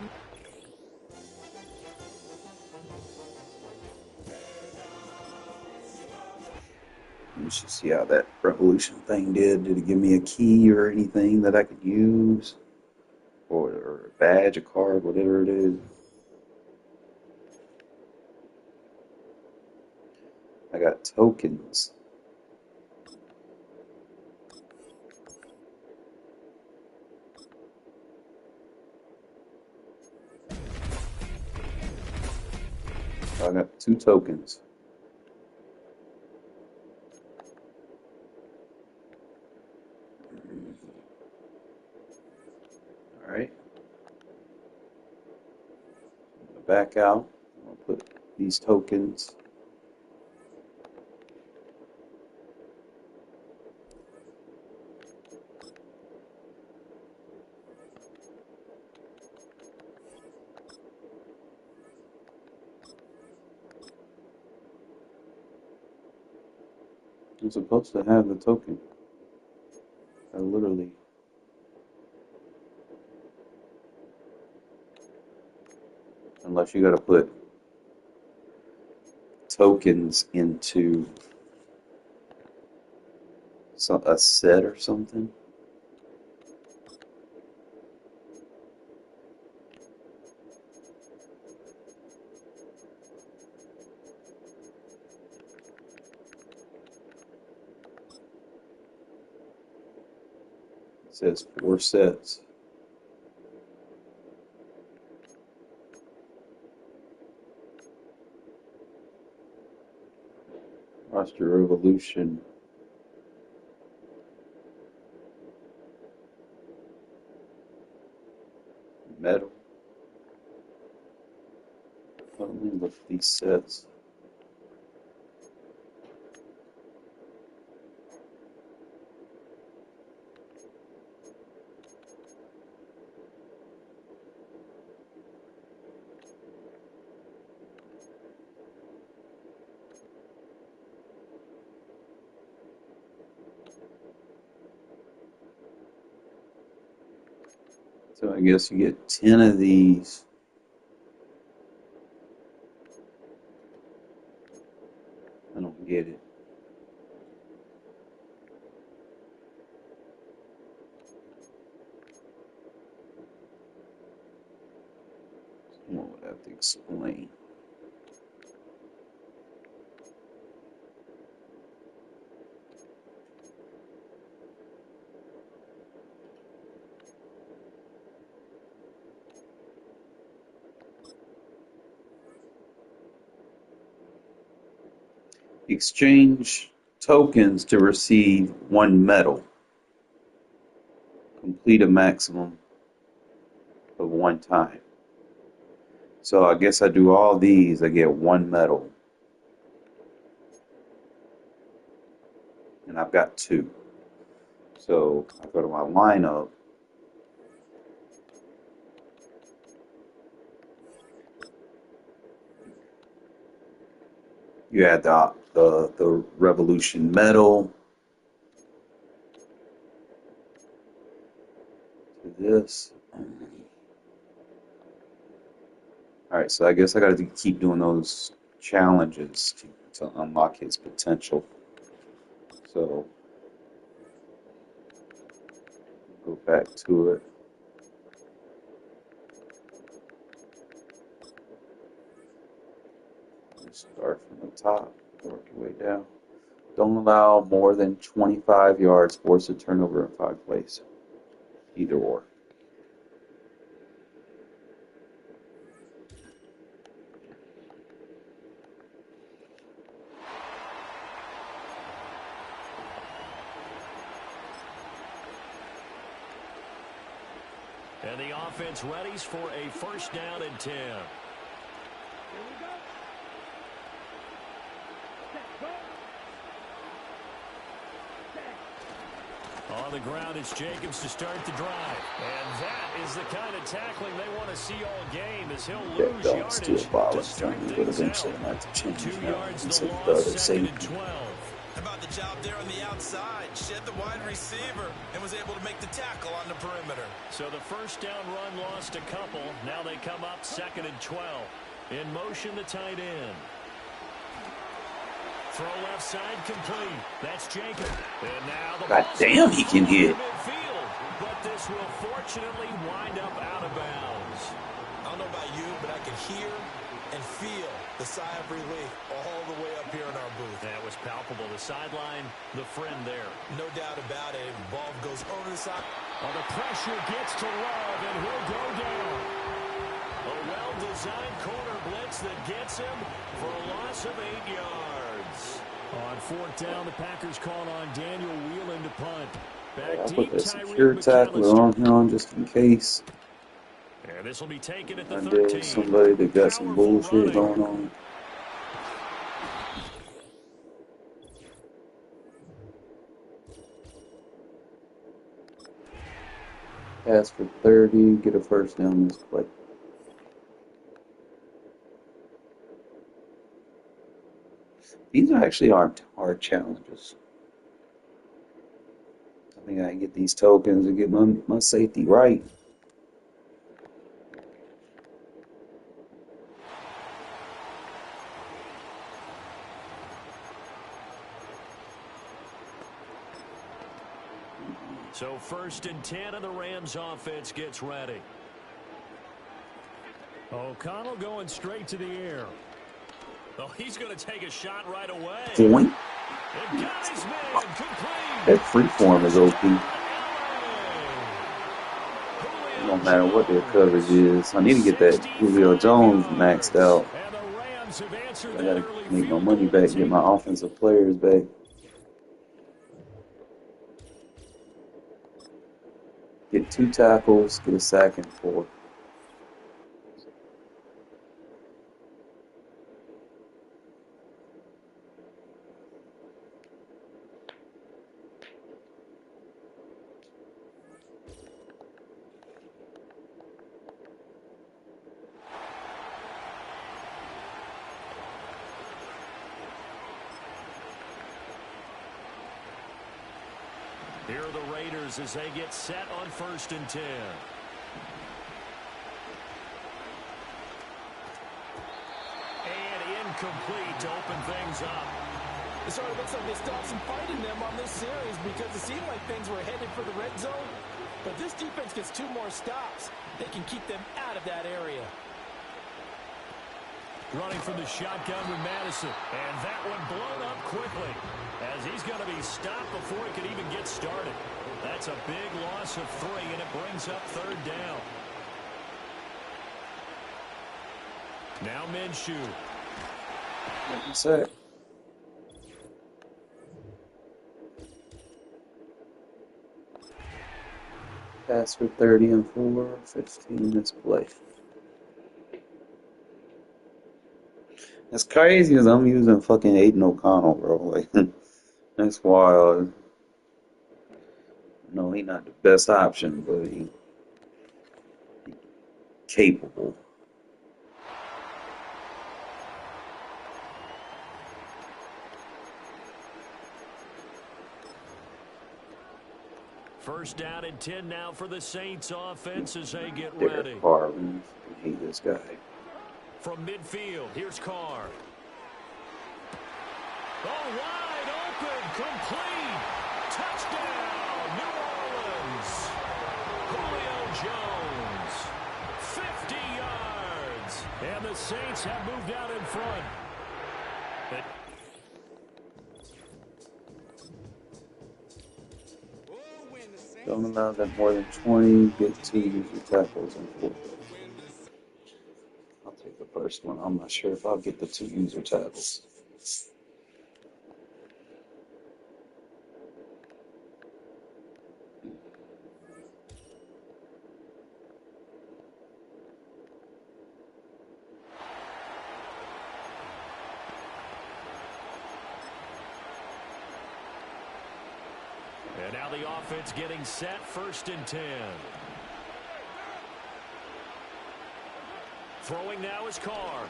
Let's just see how that revolution thing did. Did it give me a key or anything that I could use? Or a badge, a card, whatever it is. I got tokens. So I got 2 tokens. All right. Back out. I'll put these tokens. I'm supposed to have the token. I literally. Unless you got to put tokens into a set or something. It says 4 sets. Roster Revolution. Metal. Let me look at these sets. So I guess you get 10 of these. I don't get it. Someone would have to explain. Exchange tokens to receive 1 medal. Complete a maximum of 1 time. So I guess I do all these, I get 1 medal. And I've got 2. So I go to my lineup. You add the Revolution medal to this. Alright, so I guess I got to keep doing those challenges to unlock his potential. So, go back to it. Start from the top, work your way down. Don't allow more than 25 yards, force a turnover in 5 plays. Either or. And the offense readies for a first down and 10. Here we go. Set, go. Set. On the ground, it's Jacobs to start the drive. And that is the kind of tackling they want to see all game, as he'll lose yardage to start things out. 2 yards the loss, 2nd and 12. How about the job there on the outside? Shed the wide receiver and was able to make the tackle on the perimeter. So the first down run lost a couple. Now they come up 2nd and 12. In motion, the tight end. Throw left side complete. That's Jacob. And now the God damn, he can hit. Midfield, but this will fortunately wind up out of bounds. I don't know about you, but I can hear and feel the sigh of relief all the way up here in our booth. That was palpable. The sideline, the friend there. No doubt about it. Ball goes over the side. Oh, the pressure gets to Love, and he'll go down. A well well-designed corner blitz that gets him for a loss of 8 yards. On fourth down, the Packers call on Daniel Whelan to punt. Back I deep, put that Tyreek secure tackler on him just in case. And this will be taken at the I 13. deal with somebody that got some Powerful bullshit running. going on. Pass for 30, get a first down this play. These are actually hard challenges. I think I can get these tokens and get my safety right. So 1st and 10, and the Rams offense gets ready. O'Connell going straight to the air. Oh, he's going to take a shot right away. Point. It got his man complete. That free form is OP. It don't matter what their coverage is. I need to get that Julio Jones maxed out. I gotta make my money back, get my offensive players back. Get 2 tackles, get a sack and 4. Here are the Raiders as they get set on 1st and 10. And incomplete to open things up. It sort of looks like they stopped some fight in them on this series because it seemed like things were headed for the red zone. But this defense gets 2 more stops. They can keep them out of that area. Running from the shotgun with Madison. And that one blown up quickly as he's going to be stopped before he could even get started. That's a big loss of 3, and it brings up 3rd down. Now Minshew. Like you said. Pass for 30 and 4, 15 this play. That's crazy because I'm using fucking Aiden O'Connell, bro. Like, that's wild. No, he's not the best option, but he capable. First down and 10 now for the Saints offense as they get Derek ready. Carr, man. I hate this guy. From midfield, here's Carr. Oh, wide open, complete. Touchdown, New Orleans. Julio Jones, 50 yards. And the Saints have moved out in front. Don't allow that more than 20, get 2 user tackles and 4. I'll take the first one. I'm not sure if I'll get the 2 user tackles. And now the offense getting set, 1st and 10. Throwing now is Carr.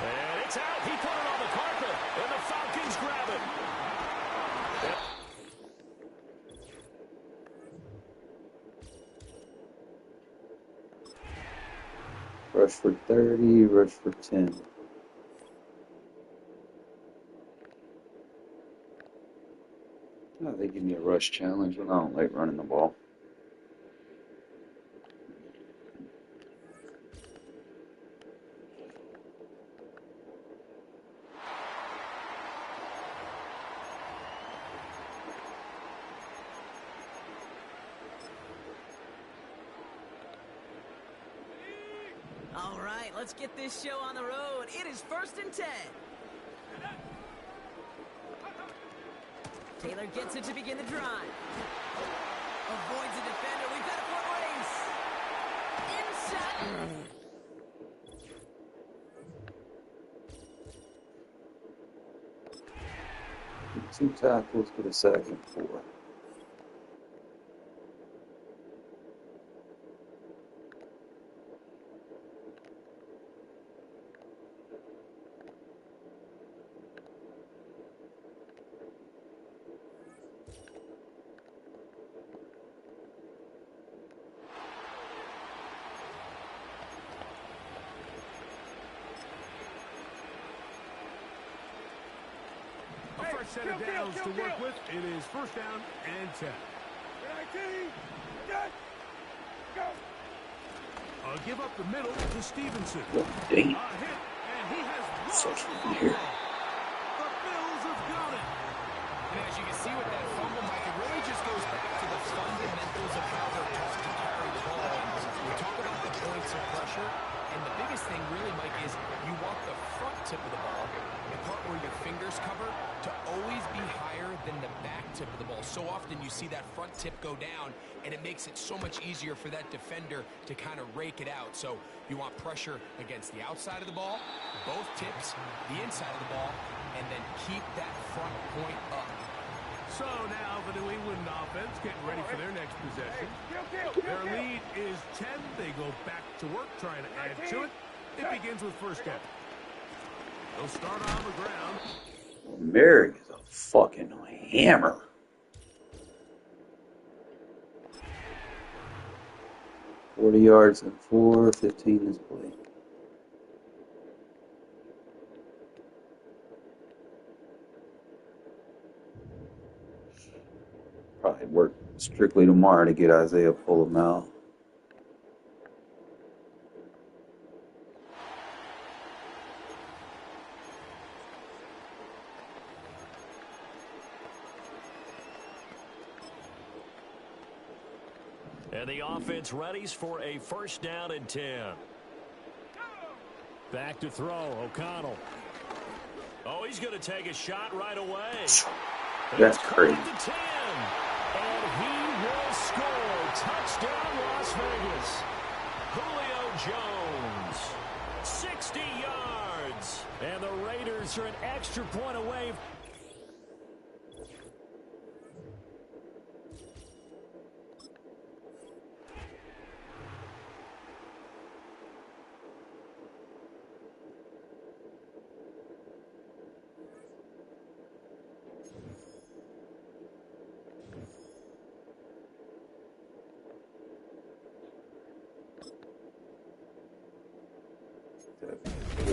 And it's out. He put it on the carpet, and the Falcons grab it. Rush for 30, rush for 10. Oh, they give me a rush challenge, but I don't like running the ball. All right, let's get this show on the road. It is 1st and 10. Taylor gets it to begin the drive. Avoids a defender. We've got a foot race. Inside. 2 tackles for the second 4. Set of downs to work with. It is 1st down and 10. Give up the middle to Stevenson. Dang. Hit, and he has Such lost a the here. The Bills have got it. And as you can see with that fumble, Mike, it really just goes back to the fundamentals of how they're taught to carry the ball. We talk about the points of pressure, and the biggest thing really, Mike, is you want the front tip of the ball, the part where your fingers cover, to always be higher than the back tip of the ball. So often you see that front tip go down, and it makes it so much easier for that defender to kind of rake it out. So you want pressure against the outside of the ball, both tips, the inside of the ball, and then keep that front point up. So now the New England offense getting ready for their next possession. Their lead is 10. They go back to work trying to add to it. It begins with 1st down. They'll start on the ground. Mary is a fucking hammer. $40 yards and 4:15 is played. Probably work strictly tomorrow to get Isaiah full amount. And the offense readies for a 1st down and 10. Back to throw, O'Connell. Oh, he's going to take a shot right away. That's crazy. To 10. And he will score. Touchdown, Las Vegas. Julio Jones. 60 yards. And the Raiders are an extra point away.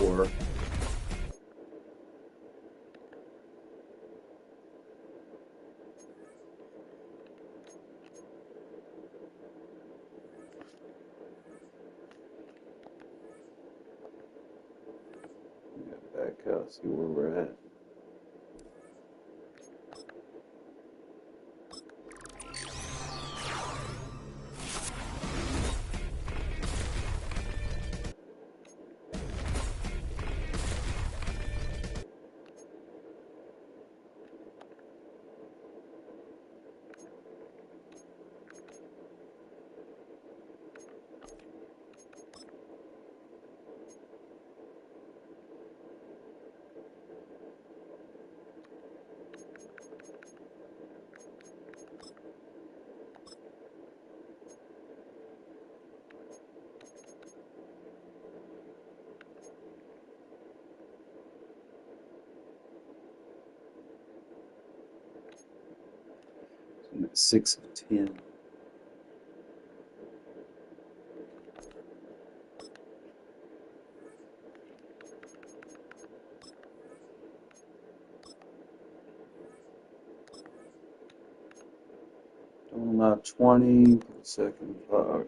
Or back out, see where we're at. I'm at 6 of 10. Don't allow 20 for the second 5.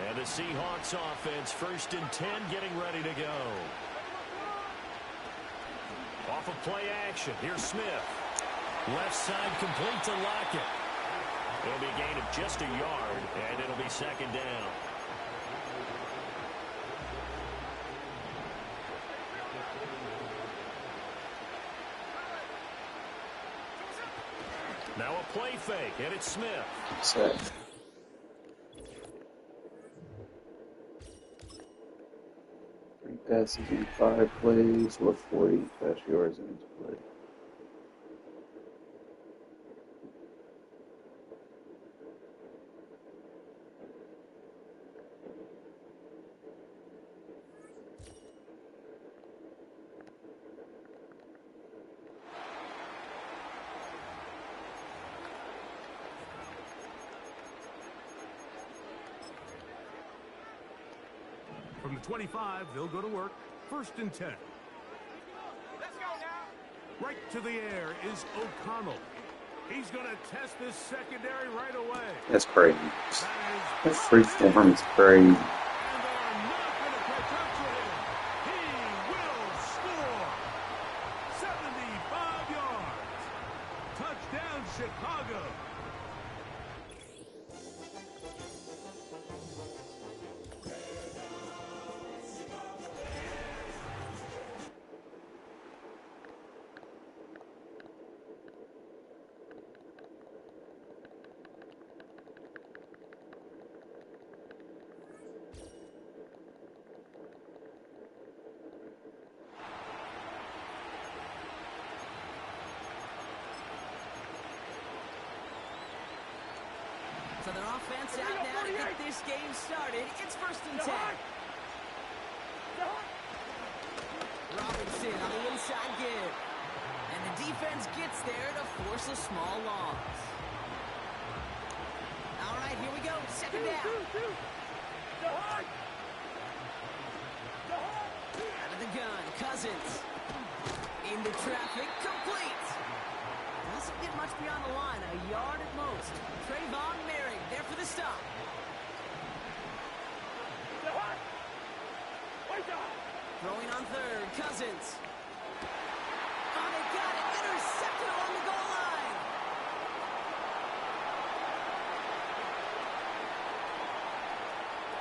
And the Seahawks offense, 1st and 10, getting ready to go. Off of play action, here's Smith. Left side complete to Lockett. It'll be a gain of just a yard, and it'll be 2nd down. Now a play fake, and it's Smith. Set. 3 passes in 5 plays, or 40 pass yards in each play. From the 25, they'll go to work. 1st and 10. Let's go now. Right to the air is O'Connell. He's going to test this secondary right away. That's crazy. That free form is crazy. And they're not going to catch up to him. He will score. 75 yards. Touchdown, Chicago. So their offense out now to get this game started. It's 1st and 10. Robinson on the inside give. And the defense gets there to force a small loss. All right, here we go. 2nd down. Out of the gun, Cousins. Into traffic, complete. Doesn't get much beyond the line, a yard at most. Trayvon Merrick there for the stop. Throwing on 3rd, Cousins. Oh, they got it. Intercepted along the goal line.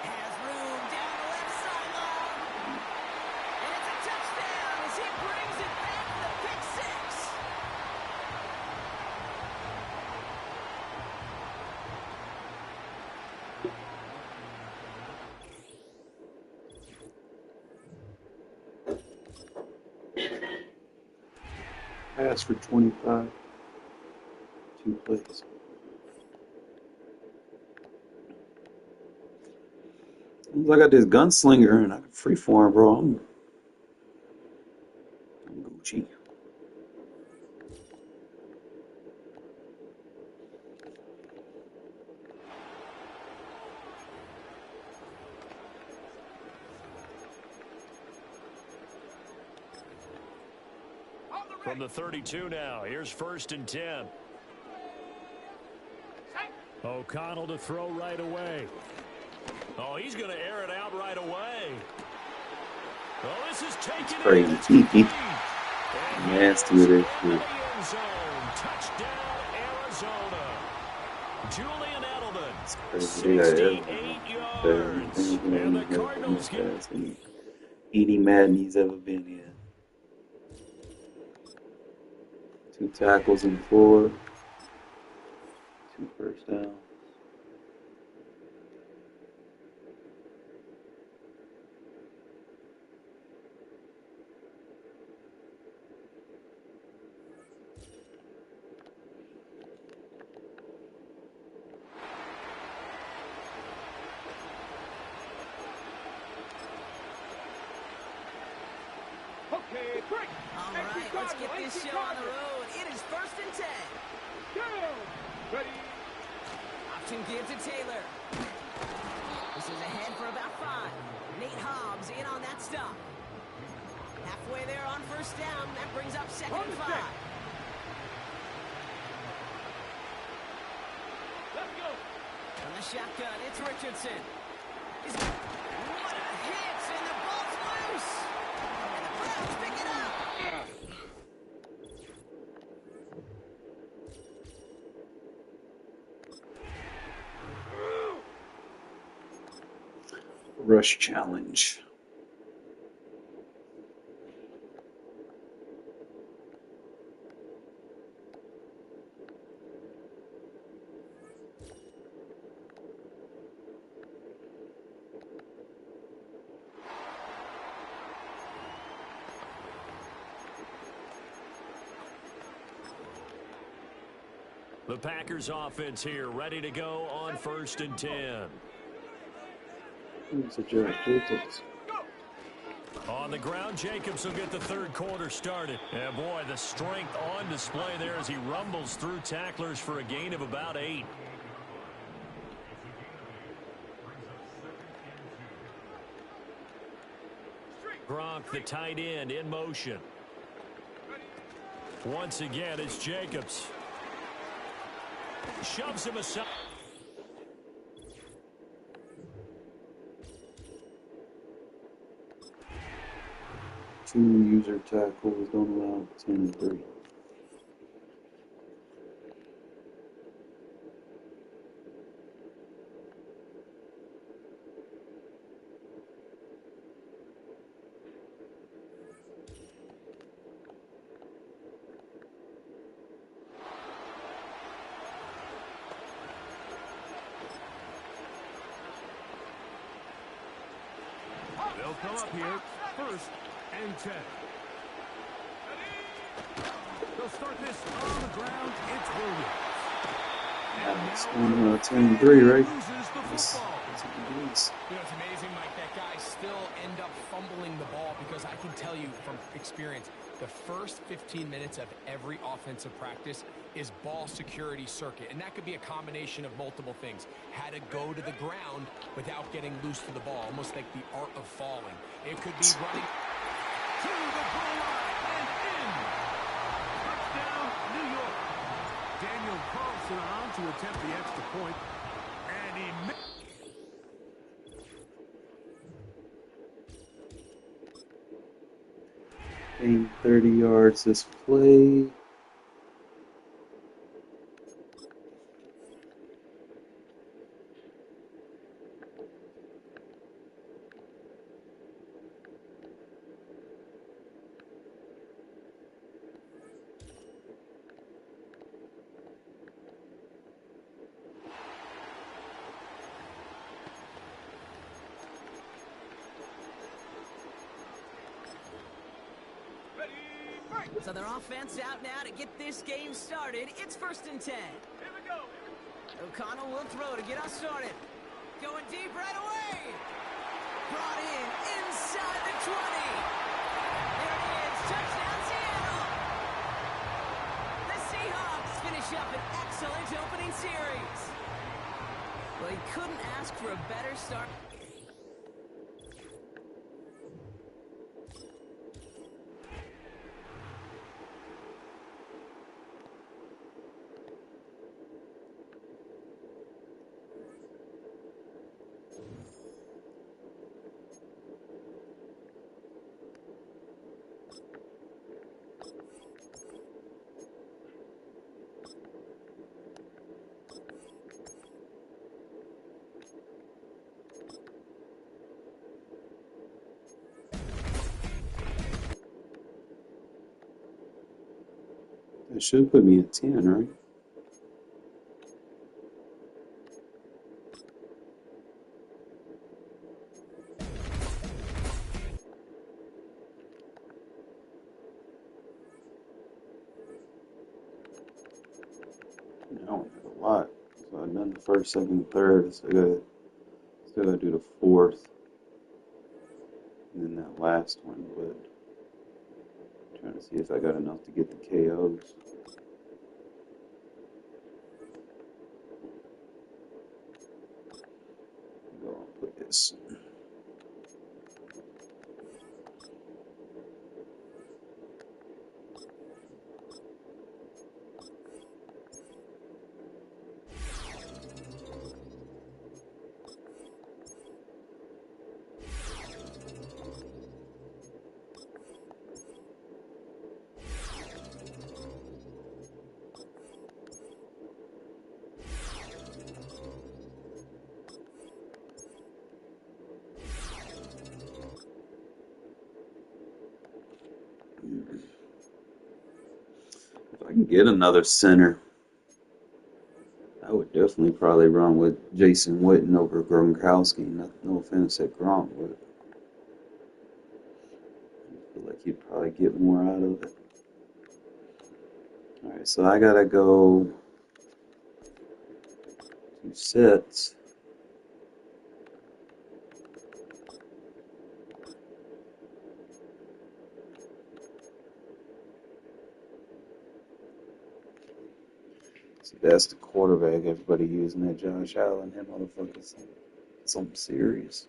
Has room down the left sideline. And it's a touchdown as he brings it back to the pick 6. Pass for 25. 2 plays. I got this gunslinger and I can freeform, bro. I'm Gucci. From the 32 now, here's 1st and 10. O'Connell to throw right away. Oh, he's going to air it out right away. Oh, this is taken Crazy. Nasty with it. Touchdown, Arizona. Julian Edelman. It's crazy. 68 yards. And the Cardinals get any Madden he's ever been in. 2 tackles and 4. 2 first downs. All right, let's get this show on the road. It is 1st and 10. Option give to Taylor. This is ahead for about 5. Nate Hobbs in on that stop. Halfway there on 1st down. That brings up 2nd and 5. Let's go. From the shotgun, it's Richardson. What a hit, and the ball's loose. And the Browns pick it up. Rush challenge. The Packers offense here, ready to go on 1st and 10. On the ground, Jacobs will get the third quarter started. And boy, the strength on display there as he rumbles through tacklers for a gain of about 8. Gronk, the tight end, in motion. Once again, it's Jacobs. Shoves him aside. 2 user tackles, don't allow 10 and 3. They'll come up here, 1st and 10. They'll start this on the ground. It's Williams. It's on 10 and 3, right? Loses the football. It's amazing, Mike, that guys still end up fumbling the ball because I can tell you from experience, the first 15 minutes of every offensive practice is ball security circuit. And that could be a combination of multiple things. How to go to the ground without getting loose to the ball, almost like the art of falling. It could be running To the goal line and in. Touchdown, New York. Daniel Carlson on to attempt the extra point. And he missed. Gained 30 yards this play. So their offense out now to get this game started. It's 1st and 10. Here we go. O'Connell will throw to get us started. Going deep right away. Brought in inside the 20. There it is. Touchdown, Seattle. The Seahawks finish up an excellent opening series. Well, he couldn't ask for a better start. It should put me at 10, right? I only did a lot. So I've done the 1st, 2nd, 3rd. Still gotta do the 4th. And then that last one, but I'm trying to see if I got enough to get the KOs. Go and put this. can get another center. I would definitely probably run with Jason Witten over Gronkowski. No offense at Gronk, but I feel like you'd probably get more out of it. All right, so I gotta go 2 sets. So that's the quarterback. Everybody using that Josh Allen. Him motherfuckers. Something serious.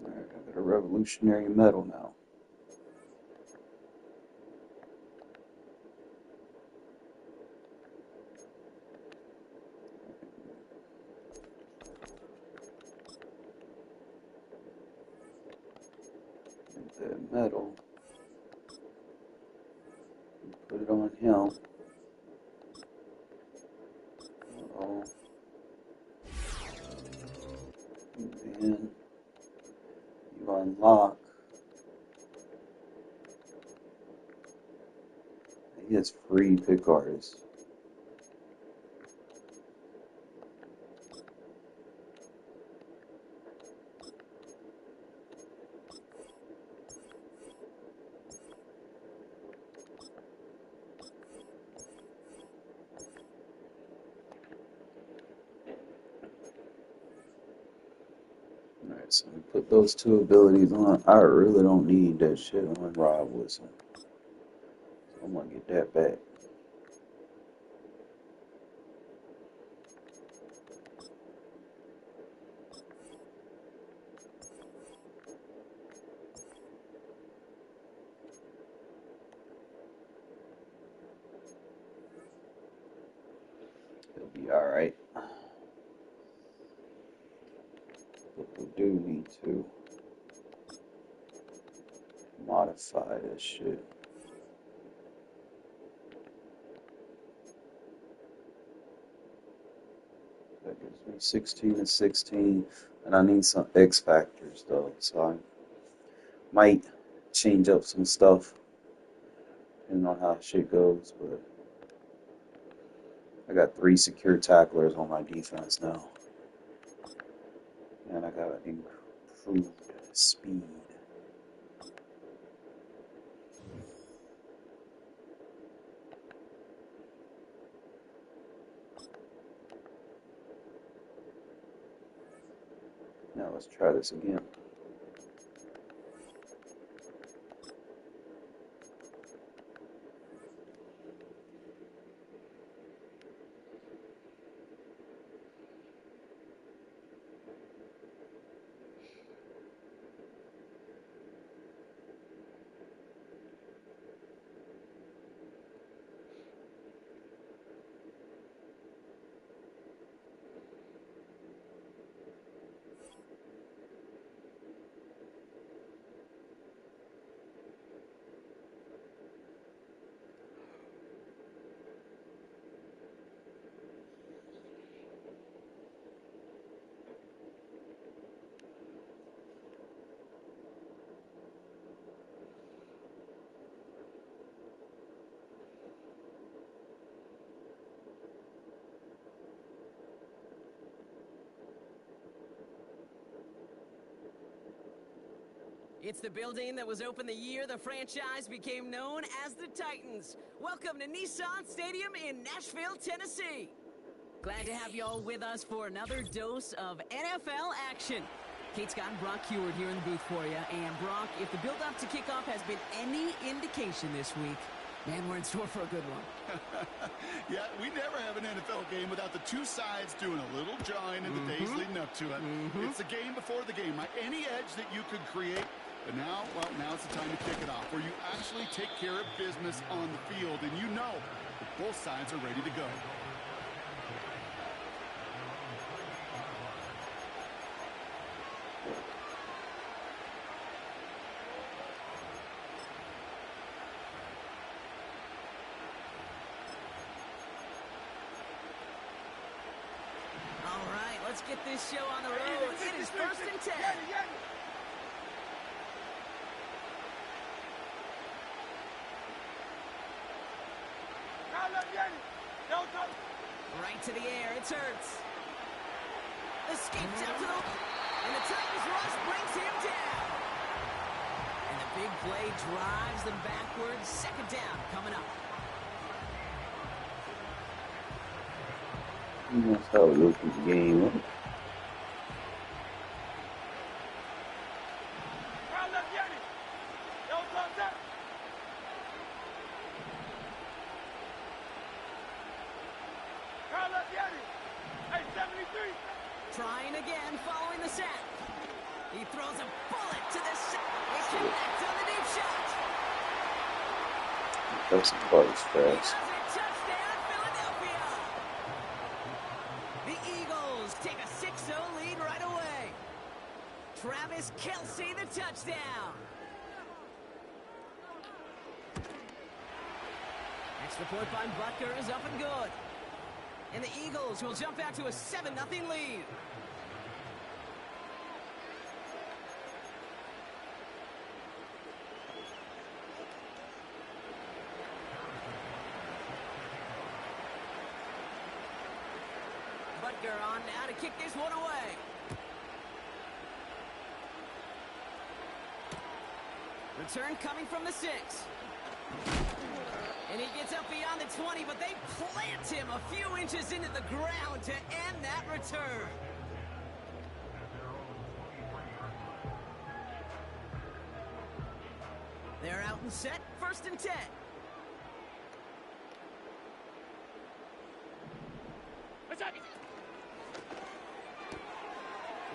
Alright, I got a revolutionary medal now. Get that medal. Put it on him. Uh-oh. And then you unlock. He has free pick artists. Alright, so we put those 2 abilities on. I really don't need that shit on Rod Woodson. I'm gonna get that back. It'll be alright. But we do need to modify this shit. That gives me 16 and 16, and I need some X factors though, so I might change up some stuff depending on how shit goes. But I got 3 secure tacklers on my defense now, and I got improved speed. Now let's try this again. It's the building that was opened the year the franchise became known as the Titans. Welcome to Nissan Stadium in Nashville, Tennessee. Glad to have you all with us for another dose of NFL action. Kate Scott and Brock Heward here in the booth for you. And Brock, if the build-up to kickoff has been any indication this week, man, we're in store for a good one. Yeah, we never have an NFL game without the 2 sides doing a little jawing in the days leading up to it. It's the game before the game, right? Any edge that you could create, But now, well, now's the time to kick it off, where you actually take care of business on the field, and you know that both sides are ready to go. All right, let's get this show on the road. It is 1st and 10. Right to the air, it's Hurts. Escapes out to the... And the Titans rush brings him down. And the big play drives them backwards. 2nd down coming up. That's how it looks in the game. Trying again, following the sack. He throws a bullet to the sack. He connects on the deep shot. That's some parts fast. Touchdown, Philadelphia. The Eagles take a 6-0 lead right away. Travis Kelce, the touchdown. Extra point by Butker is up and good. And the Eagles will jump out to a 7-0 lead. Butker on now to kick this one away. Return coming from the 6. And he gets up beyond the 20, but they plant him a few inches into the ground to end that return. They're out and set, 1st and 10.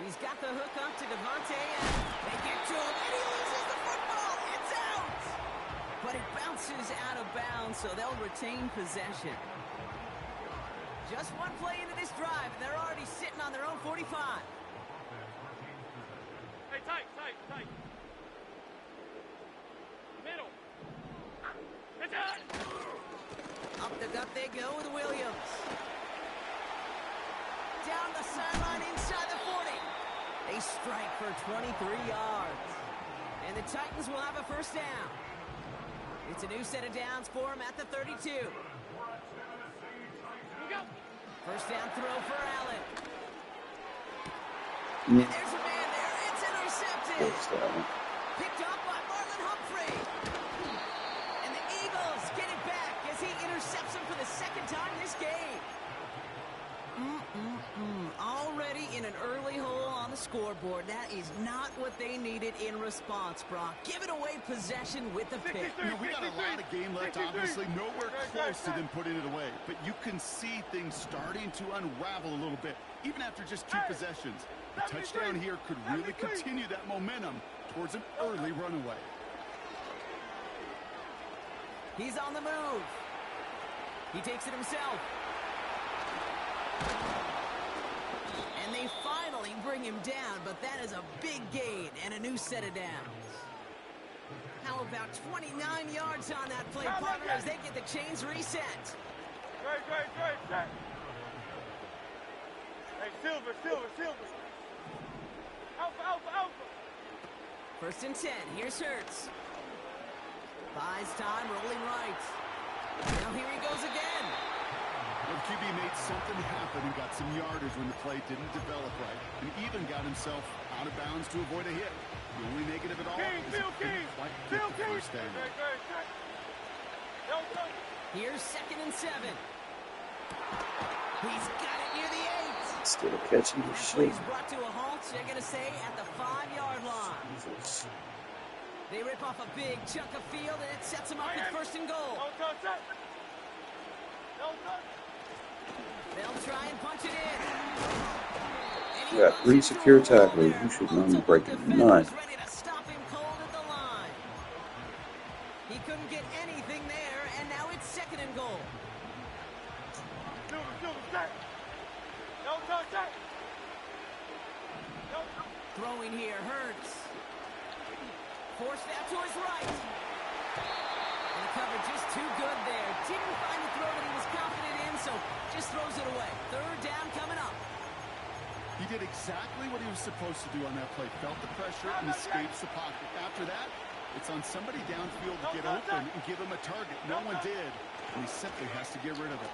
He's got the hook up to Devontae, and they get to him, and he loses the football. It's out! But it bounces out of bounds, so they'll retain possession. Just one play into this drive, and they're already sitting on their own 45. Hey, tight. Middle. It's out! Up the gut they go with Williams. Down the sideline inside the 40. They strike for 23 yards. And the Titans will have a 1st down. It's a new set of downs for him at the 32. 1st down throw for Allen. And there's a man there. It's intercepted. Picked up by Marlon Humphrey. And the Eagles get it back as he intercepts him for the 2nd time this game. Already in an early hole on the scoreboard. That is not what they needed in response, Brock. Giving away possession with the pick. You know, we got a lot of game left, obviously. Nowhere close to them putting it away. But you can see things starting to unravel a little bit, even after just 2 possessions. A touchdown here could really continue that momentum towards an early runaway. He's on the move. He takes it himself. And they finally bring him down, but that is a big gain and a new set of downs. How about 29 yards on that play, partner, as they get the chains reset? Great. Hey, Silver. Alpha. 1st and 10. Here's Hurts. Buys time, rolling right. Now here he goes again. Well, QB made something happen and got some yardage when the play didn't develop right, and even got himself out of bounds to avoid a hit. The only negative at all is he couldn't quite get the 1st down. Here's 2nd and 7. He's got it near the 8. Still catching the shit. He's brought to a halt, they're going to say, at the 5-yard line. Jesus. They rip off a big chunk of field, and it sets them up with 1st and goal. They'll try and punch it in. You got 3 secure tacklers. You should not be breaking 9. Ready to stop him cold at going here. Hurts. Forced out to his right. And the cover just too good there. Didn't find the throw that he was confident in, so just throws it away. Third down coming up. He did exactly what he was supposed to do on that play. Felt the pressure and escapes the pocket. After that, it's on somebody downfield to get open and give him a target. No one did, and he simply has to get rid of it.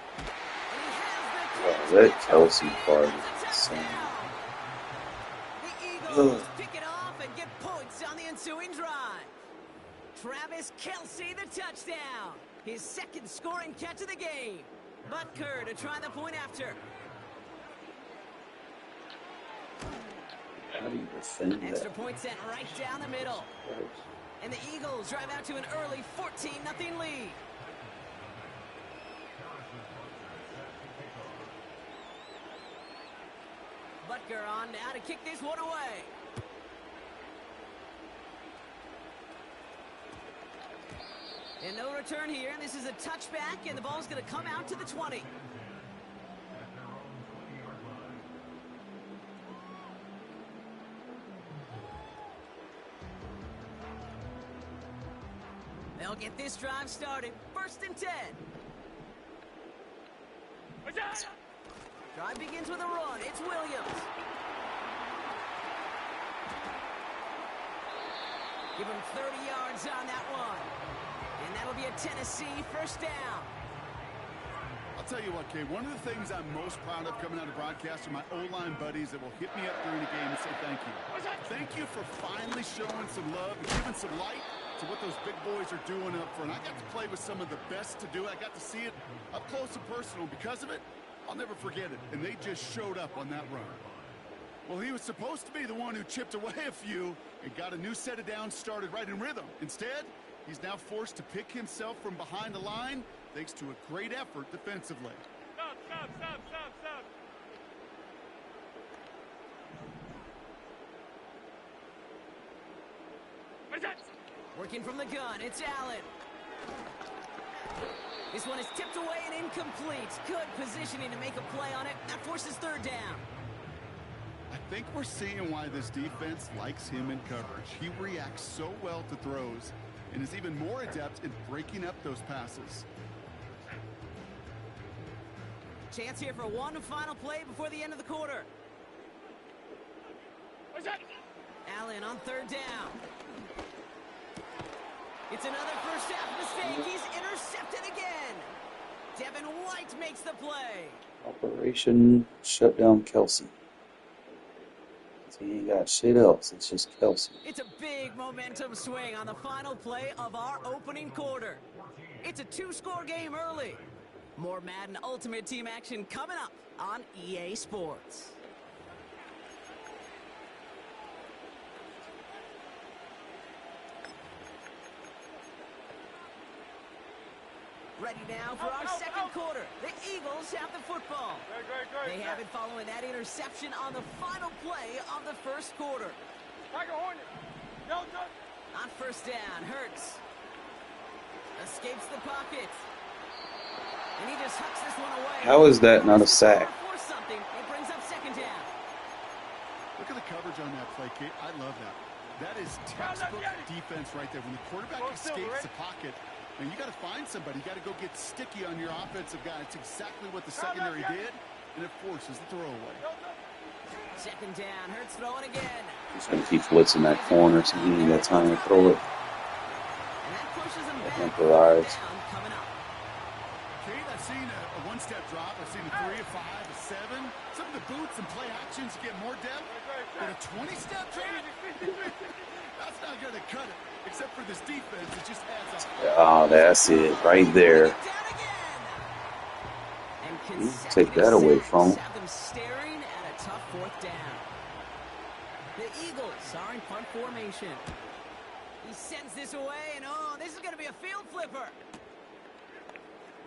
That Kelsey part is insane. The Eagles pick it off and get points on the ensuing drive. Travis Kelce, the touchdown. His second scoring catch of the game. Butker to try the point after. How do you defend that? Extra point sent right down the middle. And the Eagles drive out to an early 14-0 lead. Butker on now to kick this one away. And no return here. This is a touchback, and the ball's going to come out to the 20. They'll get this drive started. 1st and 10. Drive begins with a run. It's Williams. Give him 30 yards on that one. And that'll be a Tennessee first down. I'll tell you what, Kay, one of the things I'm most proud of coming out of broadcast are my O-line buddies that will hit me up during the game and say thank you. Thank you for finally showing some love and giving some light to what those big boys are doing up front. I got to play with some of the best to do it. I got to see it up close and personal. Because of it, I'll never forget it. And they just showed up on that run. Well, he was supposed to be the one who chipped away a few and got a new set of downs started right in rhythm. Instead, he's now forced to pick himself from behind the line thanks to a great effort defensively. Stop. Working from the gun, it's Allen. This one is tipped away and incomplete. Good positioning to make a play on it. That forces 3rd down. I think we're seeing why this defense likes him in coverage. He reacts so well to throws and is even more adept in breaking up those passes. Chance here for one final play before the end of the quarter. Allen on 3rd down. It's another first half mistake. He's intercepted again. Devin White makes the play. Operation shut down Kelsey. He ain't got shit else. It's just Kelsey. It's a big momentum swing on the final play of our opening quarter. It's a 2-score game early. More Madden Ultimate Team action coming up on EA Sports. Ready now for our second quarter. The Eagles have the football. They have it following that interception on the final play of the first quarter. On 1st down, Hurts escapes the pocket. And he just hucks this one away. How is that not a sack? It brings up 2nd down. Look at the coverage on that play, Kate. I love that. That is textbook defense right there. When the quarterback escapes the pocket, and you got to find somebody. You got to go get sticky on your offensive guy. It's exactly what the secondary did, and it forces the throwaway. 2nd down. Hurts throwing again. He's going to keep blitzing that corner, so he ain't got time to throw it. And that pushes him back. Down coming up. Kate, I've seen a one-step drop. I've seen a 3, a 5, a 7. Some of the boots and play actions get more depth. But a 20-step drop? That's not going to cut it. Except for this defense, it just adds up. Oh, that's it. Right there. You take that away from him. Have them staring at a tough 4th down. The Eagles are in punt formation. He sends this away, and this is going to be a field flipper.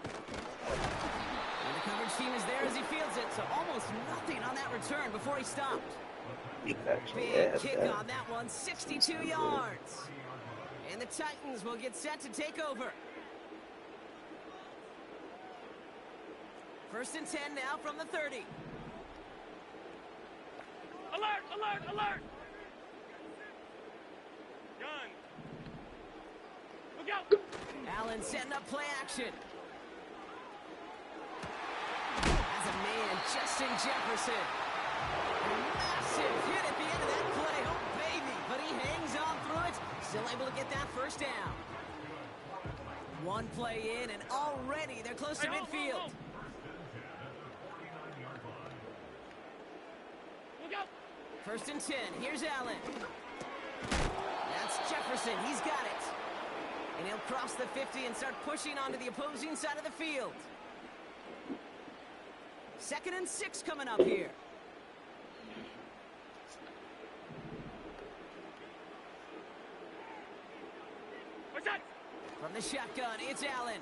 And the coverage team is there as he fields it, so almost nothing on that return before he stopped. Big kick on that one, 62 yards. And the Titans will get set to take over. 1st and 10 now from the 30. Alert! Allen setting up play action. As a man, Justin Jefferson. A massive hit at the end of that play. Oh, baby. But he hangs on through it. Still able to get that first down. One play in, and already they're close to midfield. First and 10. Here's Allen. That's Jefferson. He's got it. And he'll cross the 50 and start pushing onto the opposing side of the field. 2nd and 6 coming up here. From the shotgun, it's Allen.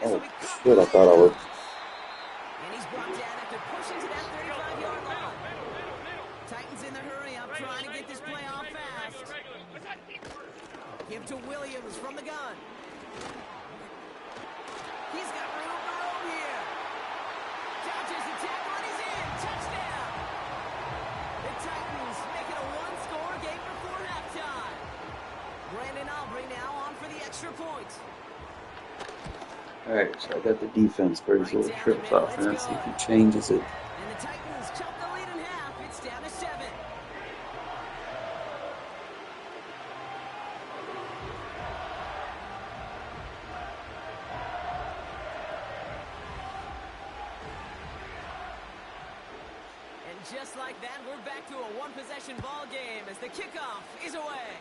Oh, shit, I thought I would. And he's brought down after pushing to that 35-yard line. Titans in the hurry up, trying to get this play off fast. Give to Williams from the gun. He's got room to roam here. Dodges the tackle and he's in. Touchdown. The Titans make it a one-score game before halftime. Brandon Aubrey now on for the extra point. Alright, so I got the defense first little trips off and see if he changes it. And the Titans chop the lead in half. It's down to 7. And just like that, we're back to a one-possession ball game as the kickoff is away.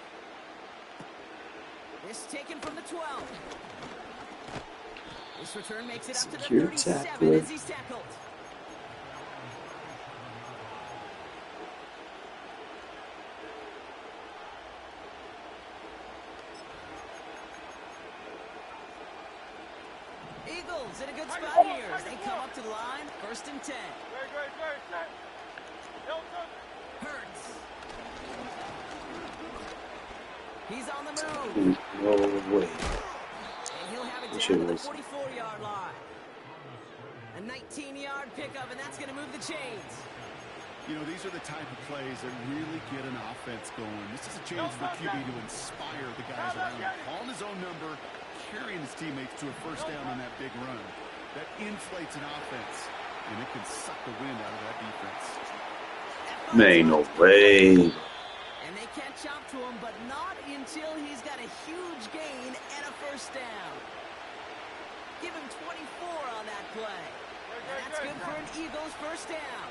This taken from the 12. This return makes it up to the 37 as he's tackled. Eagles in a good spot here as they come up to the line. 1st and 10. Hurts. He's on the move. No way. And he'll have it down to the 44-yard line. A 19-yard pickup, and that's going to move the chains. You know, these are the type of plays that really get an offense going. This is a chance for QB to inspire the guys around him. Calling his own number, carrying his teammates to a first down on that big run. That inflates an offense, and it can suck the wind out of that defense. Man, no way. And they can't chop to him, but not until he's got a huge gain and a first down. Give him 24 on that play. And that's good for an Eagles first down.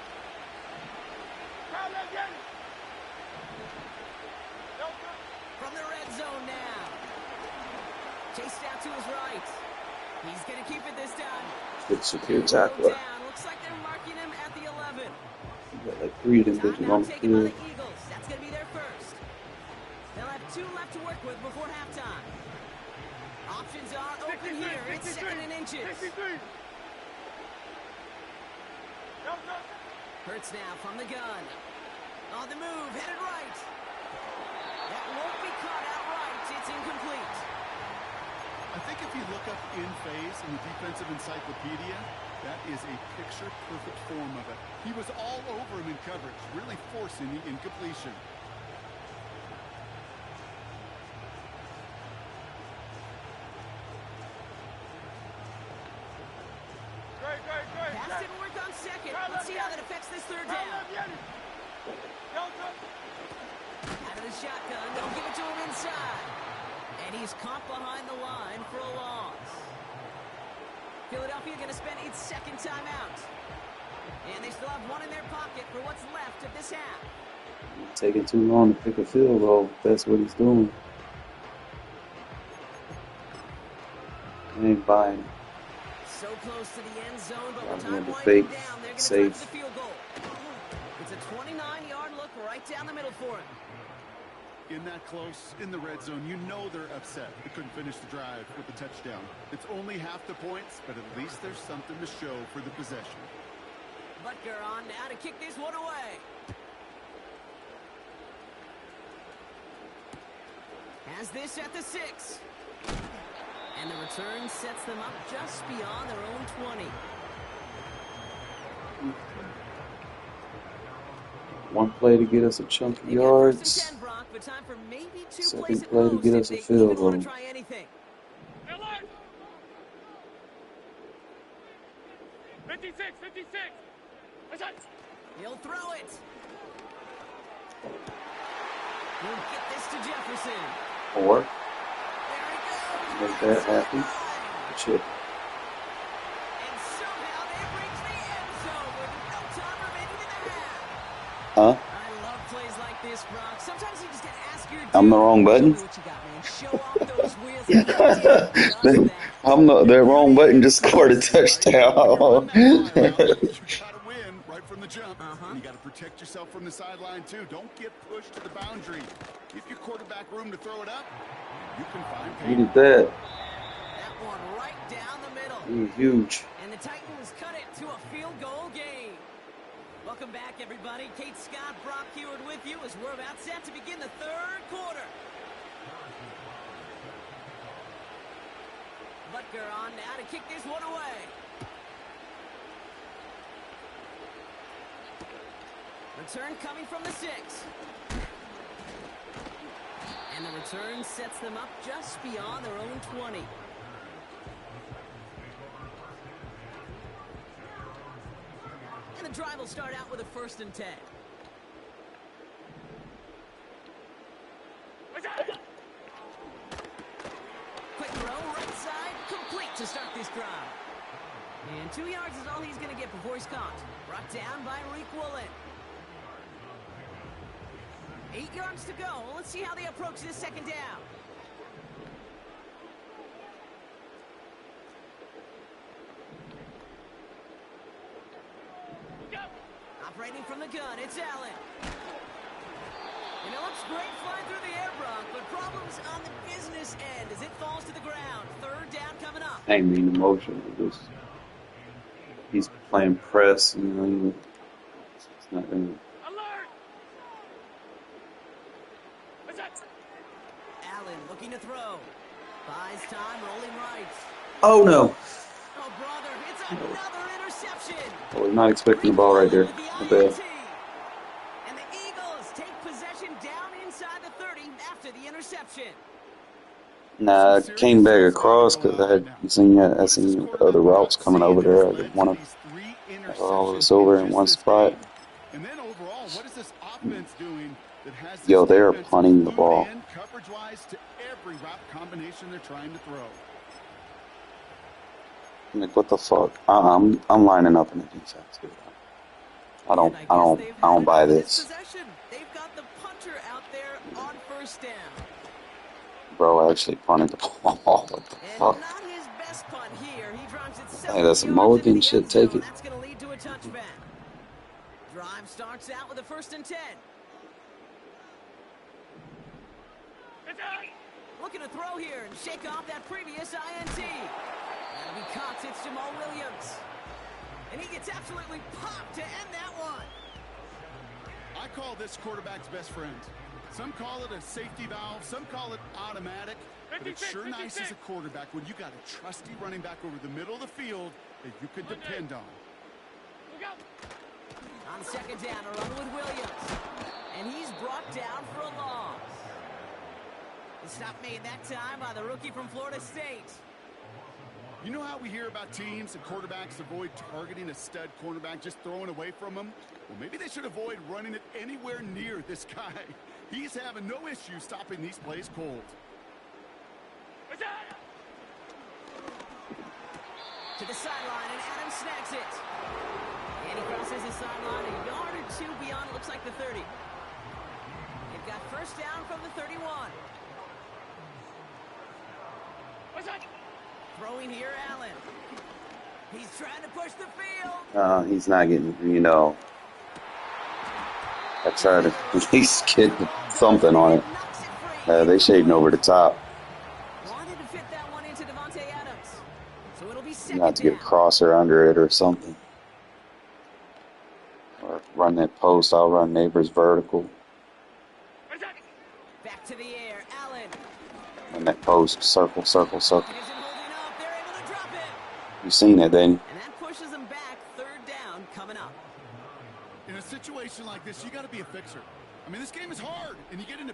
From the red zone now. Chased out to his right. He's going to keep it this time. Good secure tackler. Looks like they're marking him at the 11. You got like 3 of them bitches on the field. That's going to be their first. They'll have 2 left to work with before halftime. Options are open here. It's 2nd and inches. Hurts now from the gun. On the move, headed right. That won't be caught outright. It's incomplete. I think if you look up in phase in the defensive encyclopedia, that is a picture-perfect form of it. He was all over him in coverage, really forcing the incompletion. Pass didn't work on 2nd. Let's see how that affects this 3rd down. Out of the shotgun, they'll give it to him inside. And he's caught behind the line for a loss. Philadelphia going to spend its 2nd timeout. And they still have 1 in their pocket for what's left of this half. Taking too long to pick a field goal. That's what he's doing. He ain't buying it. So close to the end zone, but with time winding fake, down, they're going to safe. touch the field goal. It's a 29-yard look right down the middle for him. In that close, in the red zone, you know they're upset. They couldn't finish the drive with the touchdown. It's only half the points, but at least there's something to show for the possession. Butker on now to kick this one away. Has this at the 6. And the return sets them up just beyond their own 20. One play to get us a chunk of yards. 10, Brock, but time for maybe two Second plays at play to most get if us a they field even want goal. to try anything. 56, 56. He'll throw it. He'll get this to Jefferson. 4. There he goes. Make that happy. Shit. And somehow they reach the end zone with no time remaining in the half. Huh? I love plays like this, Brock. Sometimes you just gotta ask your I'm the wrong button. Show me what you got, man. Show off those wheels. And he did just that. I'm the wrong button. Just scored a touchdown. You gotta win right from the jump. And you gotta protect yourself from the sideline too. Don't get pushed to the boundary. Give your quarterback room to throw it up. You can find pain. Look at that. That one right down the middle. He's huge. And the Titans cut it to a field goal game. Welcome back, everybody. Kate Scott, Brock Heward with you as we're about set to begin the third quarter. Butker on now to kick this one away. Return coming from the 6. And the return sets them up just beyond their own 20. And the drive will start out with a 1st and 10. Quick throw, right side, complete to start this drive. And 2 yards is all he's going to get before he's caught. Brought down by Reek Woolen. 8 yards to go. Let's see how they approach this 2nd down. Operating from the gun, it's Allen. And it looks great flying through the air, Brock, but problems on the business end as it falls to the ground. 3rd down coming up. I ain't being emotional. He's playing press, you know. It's not gonna. Allen looking to throw. Buys time, rolling right. Oh no! Oh, brother, it's another interception. I was not expecting the ball right there. My bad. And the Eagles take possession down inside the 30 after the interception. Nah, I came back across because I seen other routes coming over there. I didn't want to have all of us over in one spot. And then overall, what is this offense doing that has this Yo, they're defense punting the glued ball. in coverage-wise to every route combination they're trying to throw. Like, what the fuck? I'm lining up in the defense, dude. I don't buy this. They've got the punter out there on 1st down. Bro actually punted the ball. What the fuck? Not his best punt here. He drives it Hey, that's a mulligan shit. Take it. That's going to lead to a touchback. Drive starts out with a 1st and 10. Looking to throw here and shake off that previous INT. That'll be caught. It's Jamal Williams. And he gets absolutely popped to end that one. I call this quarterback's best friend. Some call it a safety valve, some call it automatic, but it's sure nice as a quarterback when you got a trusty running back over the middle of the field that you can depend on. On 2nd down, a run with Williams. And he's brought down for a loss. The stop made that time by the rookie from Florida State. You know how we hear about teams and quarterbacks avoid targeting a stud cornerback, just throwing away from him? Well, maybe they should avoid running it anywhere near this guy. He's having no issue stopping these plays cold. To the sideline, and Adams snags it. And he crosses the sideline a yard or 2 beyond, it looks like the 30. They've got 1st down from the 31. Throwing here, Allen. He's trying to push the field. He's not getting, I try to at least get something on it. They shading over the top. Wanted to fit that one into Devontae Adams. So it'll be 2nd You have to get a down. crosser under it or something. Or run that post. I'll run neighbors vertical. Back to the air, Allen. Run that post. Circle, circle, circle. Isn't holding up. They're able to drop it. You seen it, then? And that pushes them back. 3rd down coming up. In a situation like this, you got to be a fixer. I mean, this game is hard, and you get into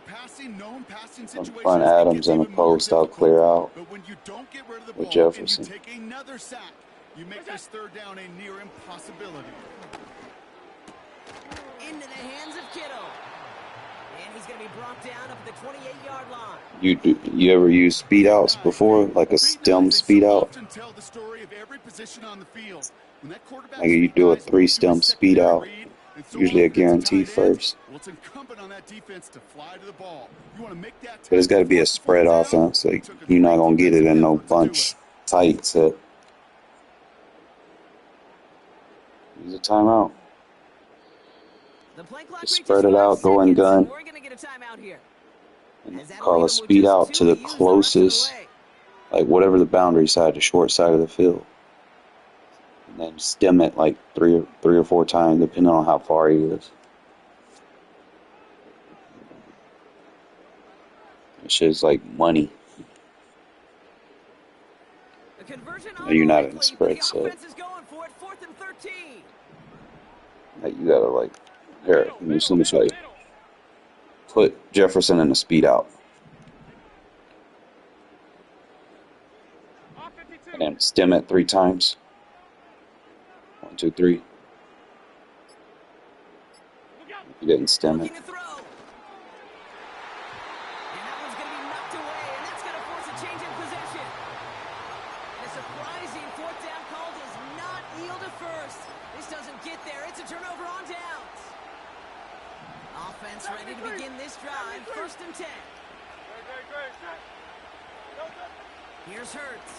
known passing I'm situations. front Adams in the post. I'll clear out But when you don't get rid of the with ball and you Jefferson. take another sack, you make this third down a near impossibility. Into the hands of Kittle. And he's going to be brought down up at the 28-yard line. You ever use speed outs before, like a stem speed out? Like you do a 3-stem speed out, usually a guarantee first. It's incumbent on that defense to fly to the ball. You want to make that, but it's got to be a spread offense. Like you're not gonna get it in no bunch tight set. Use a timeout. Just spread it out, go and gun. We're going to get a timeout here. And call a speed out to the closest, like whatever the boundary side, the short side of the field. And then stem it like three or four times, depending on how far he is. That shit's like money. You're not in the spread set. Like you gotta like, here, let me show you. Put Jefferson in the speed out. And stem it 3 times. 1, 2, 3. You didn't stem it. Ready to begin this drive. 1st and 10. Here's Hurts.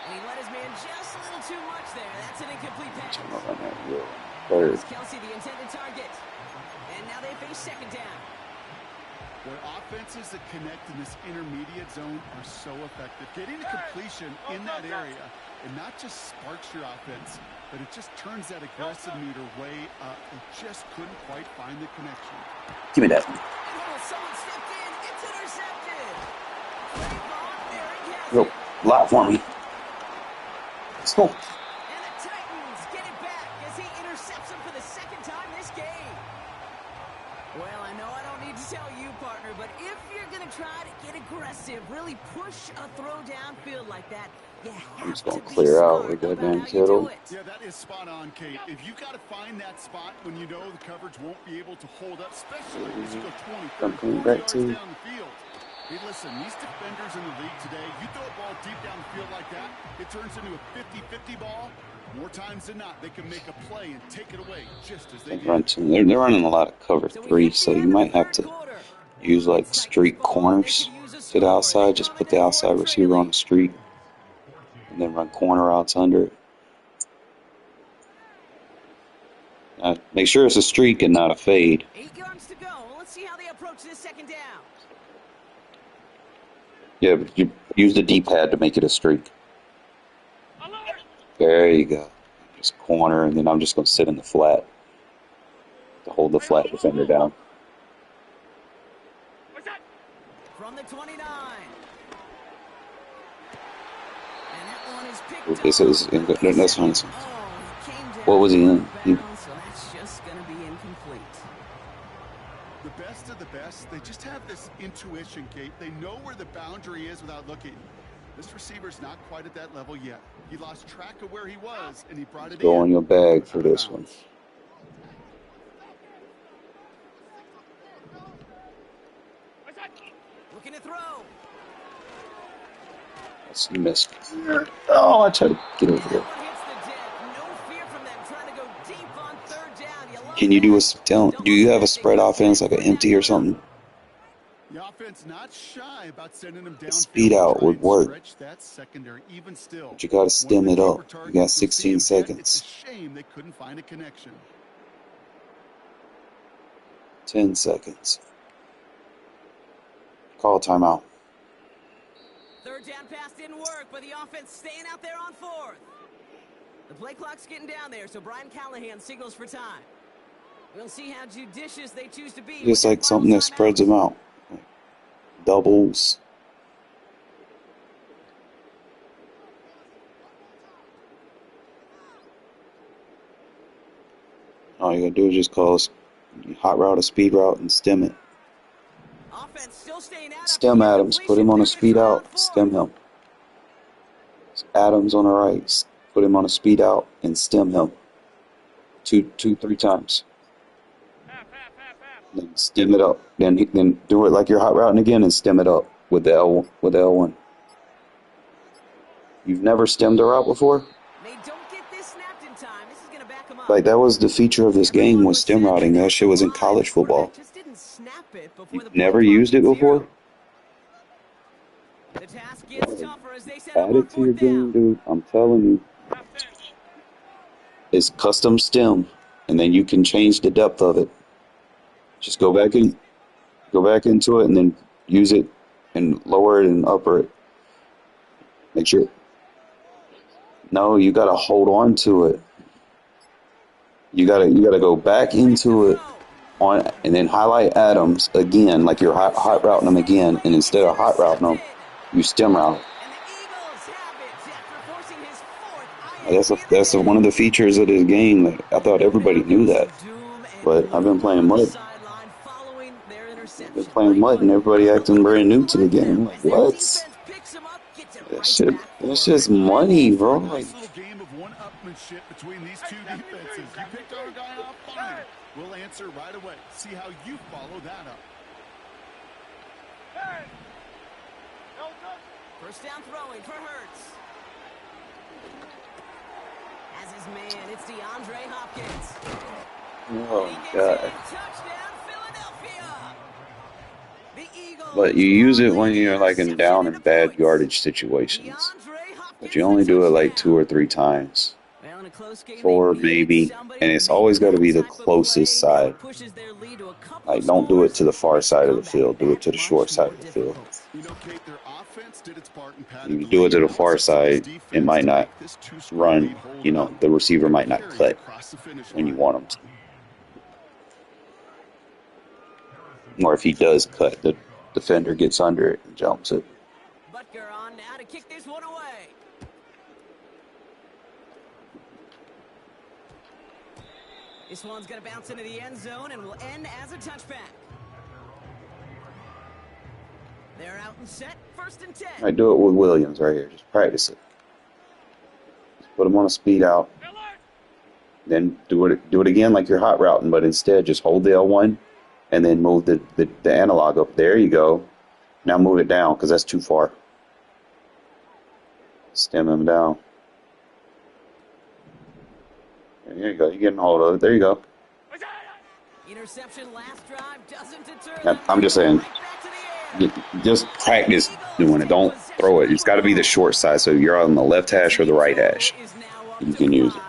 And he let his man just a little too much there. That's an incomplete pass. It's Kelsey, the intended target. And now they face 2nd down. Where offenses that connect in this intermediate zone are so effective. Getting the completion in that area, it not just sparks your offense, but it just turns that aggressive meter way up. They just couldn't quite find the connection. Give me that. Someone stepped in. It's intercepted. Yo, lot for me. Let's go. And the Titans get it back as he intercepts him for the 2nd time this game. Well, I know I don't need to tell you, partner, but if you're going to try to get aggressive, really push a throw downfield like that, you have to clear out with that damn Kittle. Yeah, that is spot on, Kate. If you got to find that spot when you know the coverage won't be able to hold up, especially as you go 20, 30, 40 yards down the field. Hey, listen, these defenders in the league today, you throw a ball deep down the field like that, it turns into a 50-50 ball. More times than not, they can make a play and take it away just as they did. They're running a lot of cover 3, so you might have to use like street corners to the outside. Just put the outside receiver on the street and then run corner routes under it. Make sure it's a streak and not a fade. 8 yards to go. Let's see how they approach this 2nd down. Yeah, but you use the D-pad to make it a streak. There you go. Just corner, and then I'm just going to sit in the flat to hold the flat defender down. From the 29. And that one is picked This is that's nice. What was he in? So that's just going to be incomplete. The best of the best, they just have this intuition, Kate. They know where the boundary is without looking. This receiver's not quite at that level yet. He lost track of where he was, and he brought it in. Go in your bag for this one. Looking to throw. You missed. Oh, I tried to get over there. Can you do do you have a spread offense, like an empty or something? The offense not shy about sending them down. Speed out would work. That secondary even still. But you got to stem it up. You got 16 seconds. It's a shame they couldn't find a connection. 10 seconds. Call timeout. 3rd down pass didn't work, but the offense staying out there on 4th. The play clock's getting down there, so Brian Callahan signals for time. We'll see how judicious they choose to be. Just like something that spreads them out. Doubles. All you gotta do is just call hot route a speed route and stem it. Offense still staying out Stem Adams, put him on a speed out, stem him. Adams on the right, put him on a speed out and stem him. Three times. Then stem it up. Then do it like you're hot routing again and stem it up with the L1. You've never stemmed a route before? They don't get this snapped in time. This is gonna back them up. Like that was the feature of this game was stem routing. That shit was in college football. Just didn't snap it before You've the never used it before? The task gets tougher as they set Add up it to your game, dude. I'm telling you. It's custom stem, and then you can change the depth of it. Just go back into it, and then use it and lower it and upper it. Make sure. No, you gotta hold on to it. You gotta go back into it and then highlight Adams again, like you're hot routing them again, and instead of hot routing them, you stem route. That's one of the features of this game. That I thought everybody knew that, but I've been playing MUT. And everybody acting brand new to the game. Like, what? That's just money, bro. Like, Game of one-upmanship between these two defenses. You picked our guy up fine. We'll answer right away. See how you follow that up. First down throwing for Hurts. As his man, it's DeAndre Hopkins. oh god. Touchdown, Philadelphia. The Eagles. But you use it when you're like in down and bad yardage situations. But you only do it like 2 or 3 times. 4 maybe, and it's always got to be the closest side. Like, don't do it to the far side of the field. Do it to the short side of the field. If you do it to the far side, it might not run. You know, the receiver might not cut when you want him to. Or if he does cut, the defender gets under it and jumps it. Butker on now to kick this one away. This one's going to bounce into the end zone and will end as a touchback. They're out and set. First and 10. I do it with Williams right here. Just practice it. Just put him on a speed out. Then do it again like you're hot routing, but instead just hold the L1 and then move the analog up. There you go. Now move it down because that's too far. Stem him down. There you go. You're getting hold of it. There you go. Interception last drive doesn't deter them. I'm just saying, just practice doing it. Don't throw it. It's got to be the short side. So you're on the left hash or the right hash. You can use it.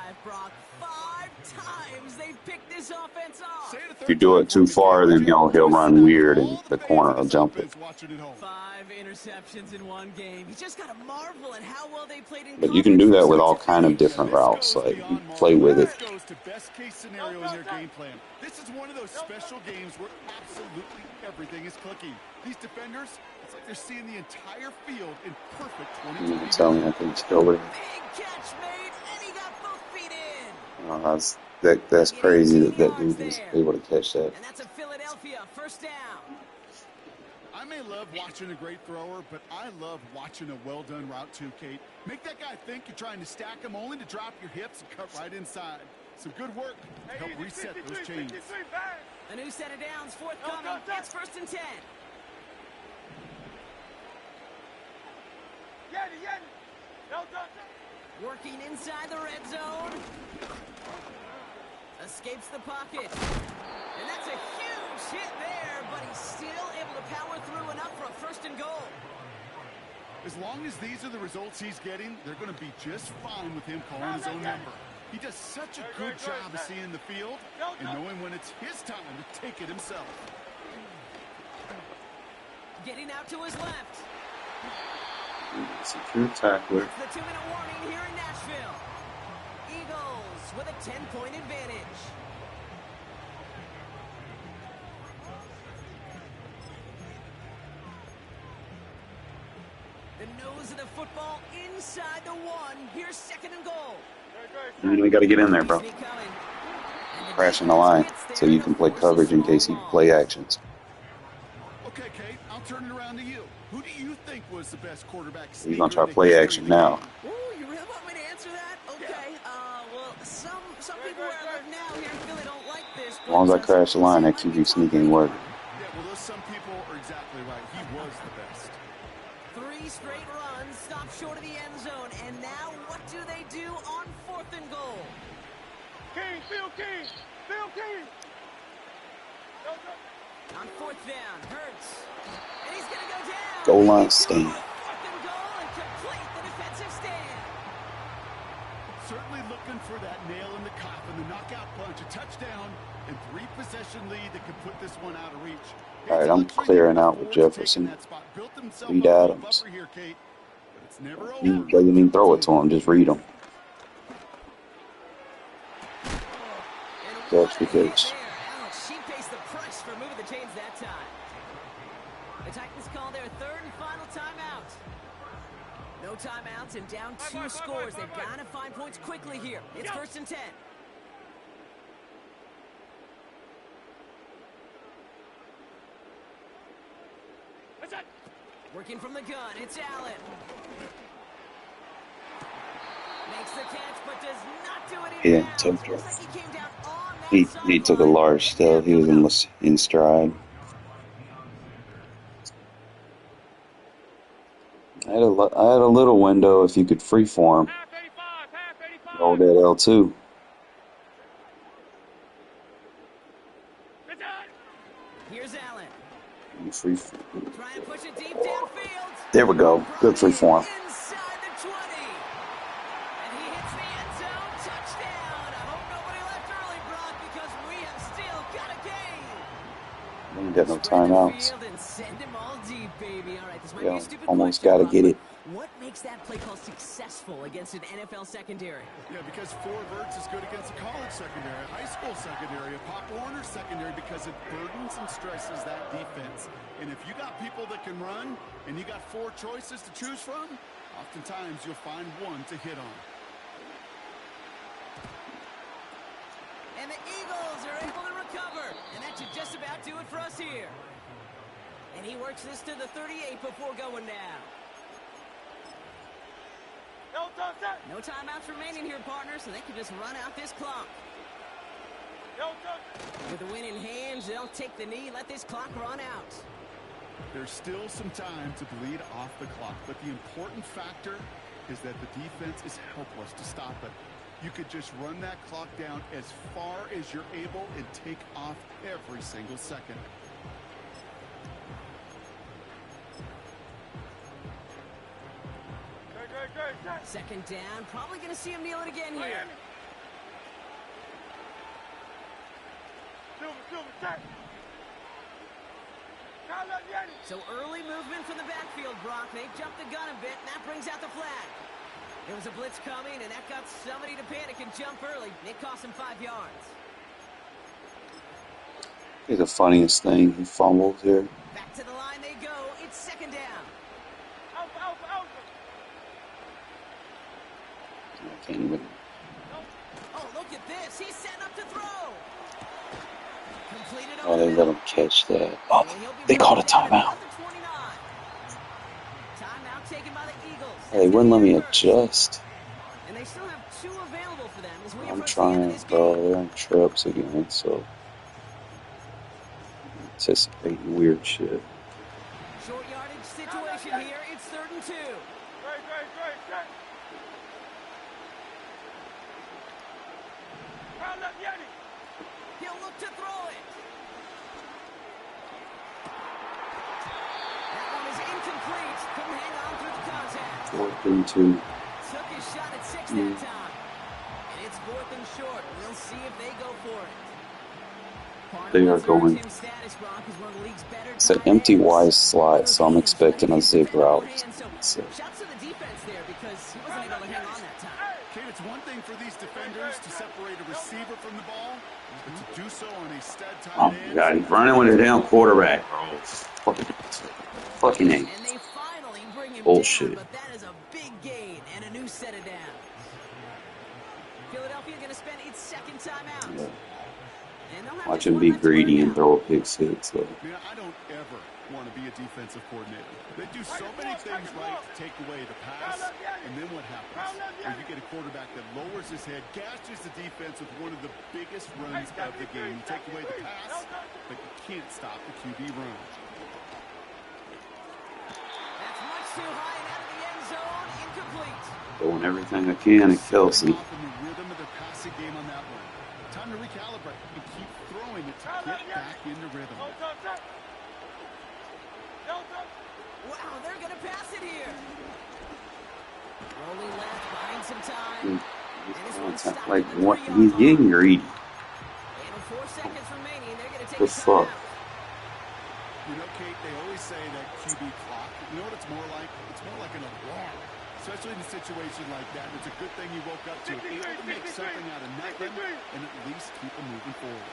If you do it too far, then he'll run weird and the corner will jump it. 5 interceptions in one game. You just gotta marvel at how well they played in. But you can do that with all kind of different routes. Like, you play with it. Goes to best case scenario in their game plan. This is one of those special games where absolutely everything is clicking. These defenders, it's like they're seeing the entire field in perfect 2020. You can tell me I can still with it. Big catch made, and he got both feet in. Oh, that's crazy that dude was able to catch that. And that's a Philadelphia first down. I may love watching a great thrower, but I love watching a well-done route too, Kate. Make that guy think you're trying to stack him only to drop your hips and cut right inside. Some good work to help reset those chains. A new set of downs forthcoming. It's first and 10. Working inside the red zone. Escapes the pocket. And that's a huge hit there, but he's still able to power through enough for a first and goal. As long as these are the results he's getting, they're going to be just fine with him calling his own number. He does such a good job of seeing the field and knowing when it's his time to take it himself. Getting out to his left. Secure tackler. It's the 2-minute warning here in Nashville. Eagles with a 10-point advantage. The nose of the football inside the 1. Here's second and goal. We got to get in there, bro. And the crashing the line so you can play coverage in case he play actions. Okay, Kate, I'll turn it around to you. Who do you think was the best quarterback? He's gonna try to play action now. Ooh, you really want me to answer that? Okay. Well, some people where I live now here in Philly don't like this. As long as I crash the line, that QB sneak ain't working. Yeah, well, those some people are exactly right. He was the best. 3 straight runs, stop short of the end zone, and now what do they do on 4th and goal? King, Phil King, Phil King. On 4th down, Hurts, and he's gonna go down. Goal line stand. 4th and goal and complete the defensive stand. Certainly looking for that nail in the coffin, the knockout punch, a touchdown, and 3-possession lead that could put this one out of reach. All right, I'm clearing out with Jefferson. Read Adams. He doesn't even throw it to him, just read him. Just because. She pays the price for moving the chains that time. The Titans call their 3rd and final timeout. No timeouts and down 2 scores. They've got to find points quickly here. It's 1st and 10. Working from the gun, it's Allen. Makes the catch, but does not do it. Yeah, took it. He took a large step. He was almost in stride. I had a little window if you could freeform. Hold that L2. Here's Allen. Trying to push it deep downfield. There we go. Good freeform. Inside the 20. And he hits the end zone. Touchdown. I hope nobody left early, Brock, because we have still got a game. We ain't got no timeouts. And send him all deep, baby. All right, this might Yeah, be a stupid almost question, got to get it. What makes that play call successful against an NFL secondary? Yeah, because 4 verts is good against a college secondary, a high school secondary, a Pop Warner secondary, because it burdens and stresses that defense. And if you got people that can run and you got 4 choices to choose from, oftentimes you'll find one to hit on. And the Eagles are able to recover. And that should just about do it for us here. And he works this to the 38 before going down. No timeouts remaining here, partner, so they can just run out this clock. With the win in hand, they'll take the knee, let this clock run out. There's still some time to bleed off the clock, but the important factor is that the defense is helpless to stop it. You could just run that clock down as far as you're able and take off every single second. Second down, probably going to see him kneel it again here. So early movement from the backfield, Brock. They jumped the gun a bit, and that brings out the flag. There was a blitz coming, and that got somebody to panic and jump early. It cost him 5 yards. Here's the funniest thing. He fumbled here. Back to the line they go. It's second down. I can't even. Oh, look at this. He's setting up to throw. Completed Oh, they let him catch that. Oh, they called a timeout. Timeout taken by the Eagles. They wouldn't let me adjust. And they still have 2 available for them as we I'm approach the end of trying, this bro. game. They're in trips again, so anticipating weird shit. Short yardage situation here. It's 3rd and 2. He'll look to throw it. That one is incomplete. Couldn't hang on through the contact. 4th and 2. Took his shot at 6 that time. And it's 4th and short. We'll see if they go for it. They are going. It's an empty wide slot, so I'm expecting a zip route. So. Shouts to the defense there because he wasn't able to hang on that time. Kate, it's one thing for these defenders to separate a receiver from the ball, but to do so on a stud tight Oh my God, he's running with a damn quarterback, bro. Fucking A. And they finally bring him Bullshit. down, but that is a big gain and a new set of downs. Philadelphia going to spend its second timeout. Yeah. Watch him be greedy and throw a pick six. So. Man, I don't ever want to be a defensive coordinator. They do so many things right to take away the pass, and then what happens? Well, you get a quarterback that lowers his head, gashes the defense with one of the biggest runs of the game. You take away the pass, but you can't stop the QB run. That's much too high and out of the end zone. Incomplete. Doing everything I can at Kelsey. Off in the rhythm of their passing game on that one. Time to recalibrate and keep throwing it to get back into rhythm. Wow, they're going to pass it here. Rolling left, buying some time. Like, what? He's getting greedy. And 4 seconds remaining, they're going to take The a fuck? You know, Kate, they always say that QB clock. You know what it's more like? It's more like an alarm. Especially in a situation like that. It's a good thing you woke up to it. Able to make something out of nothing and at least keep them moving forward.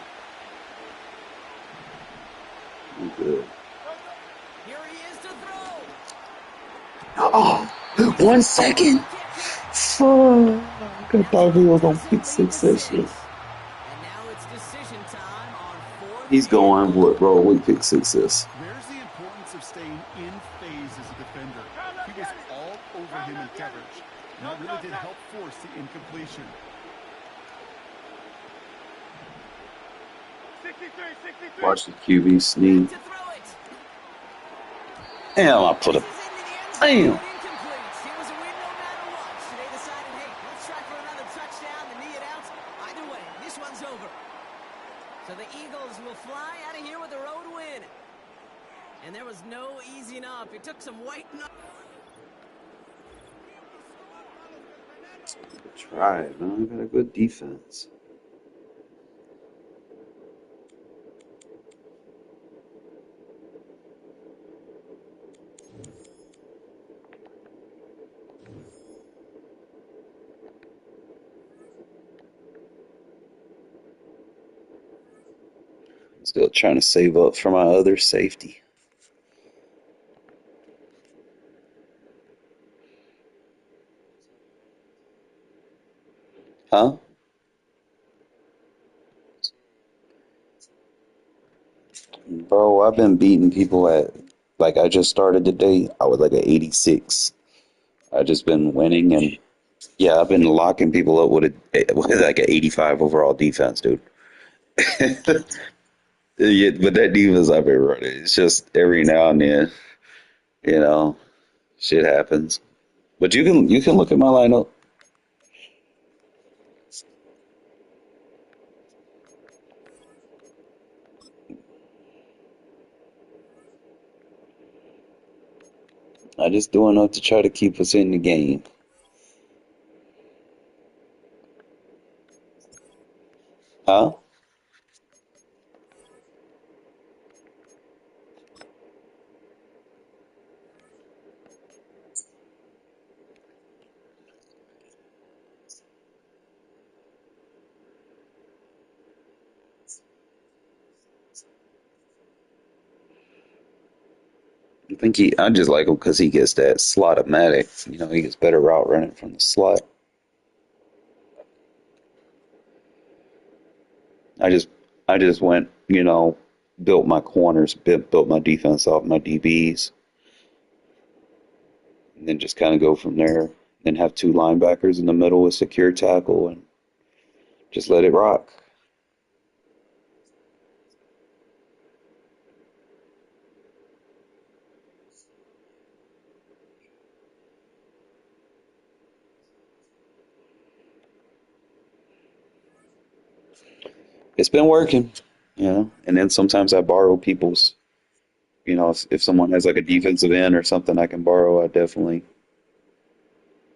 Good. Here he is to throw. Oh, 1 second. Fuck. I thought he was gonna pick six that shit. And now it's decision time on 4th. He's going with bro. We pick six this. There's the importance of staying in phase as a defender. He was all over him in coverage. And that really did help force the incompletion. 63. Watch the QB sneak. To throw it. Damn, I put a. Damn. Incomplete. It was a win no matter what. So they decided, hey, let's try for another touchdown to knee it out. Either way, this one's over. So the Eagles will fly out of here with a road win. And there was no easing up. It took some white. Try it, man. I got a good defense. Still trying to save up for my other safety. Huh? Bro, I've been beating people at, like, I just started today. I was like at 86. I just been winning, and yeah, I've been locking people up with like an 85 overall defense, dude. Yeah, but that defense I've been running, it's just every now and then, you know, shit happens. But you can look at my lineup. I just do enough to try to keep us in the game. Huh? I just like him because he gets that slot-o-matic. You know, he gets better route running from the slot. I just, I just went, built my corners, built my defense off my DBs, and then just kind of go from there. Then have two linebackers in the middle with secure tackle, and just let it rock. It's been working, And then sometimes I borrow people's, if someone has like a defensive end or something I can borrow, I definitely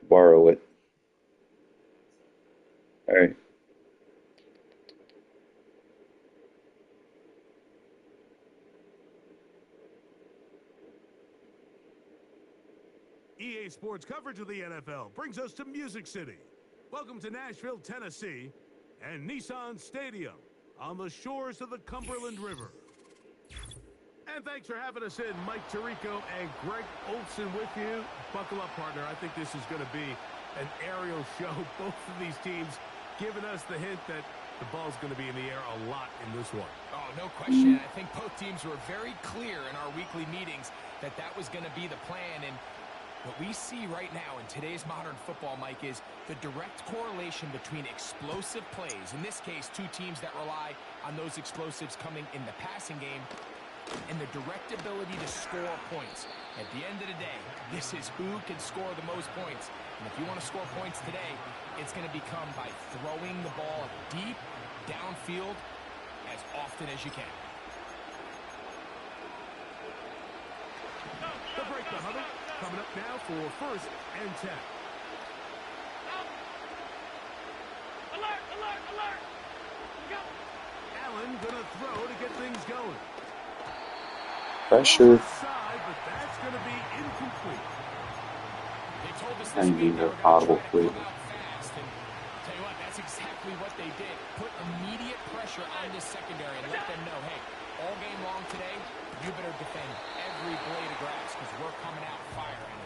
borrow it. All right. EA Sports coverage of the NFL brings us to Music City. Welcome to Nashville, Tennessee, and Nissan Stadium on the shores of the Cumberland River. And thanks for having us in, Mike Tirico and Greg Olson with you. Buckle up, partner. I think this is going to be an aerial show. Both of these teams giving us the hint that the ball's going to be in the air a lot in this one. Oh, no question. I think both teams were very clear in our weekly meetings that that was going to be the plan. And what we see right now in today's modern football, Mike, is the direct correlation between explosive plays, in this case, two teams that rely on those explosives coming in the passing game, and the direct ability to score points. At the end of the day, this is who can score the most points. And if you want to score points today, it's going to become by throwing the ball deep downfield as often as you can. The break the huddle. Coming up now for 1st and 10. Alert, alert, alert. Go. Allen gonna throw to get things going. Pressure. Side, but that's gonna be incomplete. They told us And this week these they are were going to audible try to free. come out fast. And tell you what, that's exactly what they did. Put immediate pressure on this secondary and let them know, hey, all game long today, you better defend every blade of grass because we're coming out firing.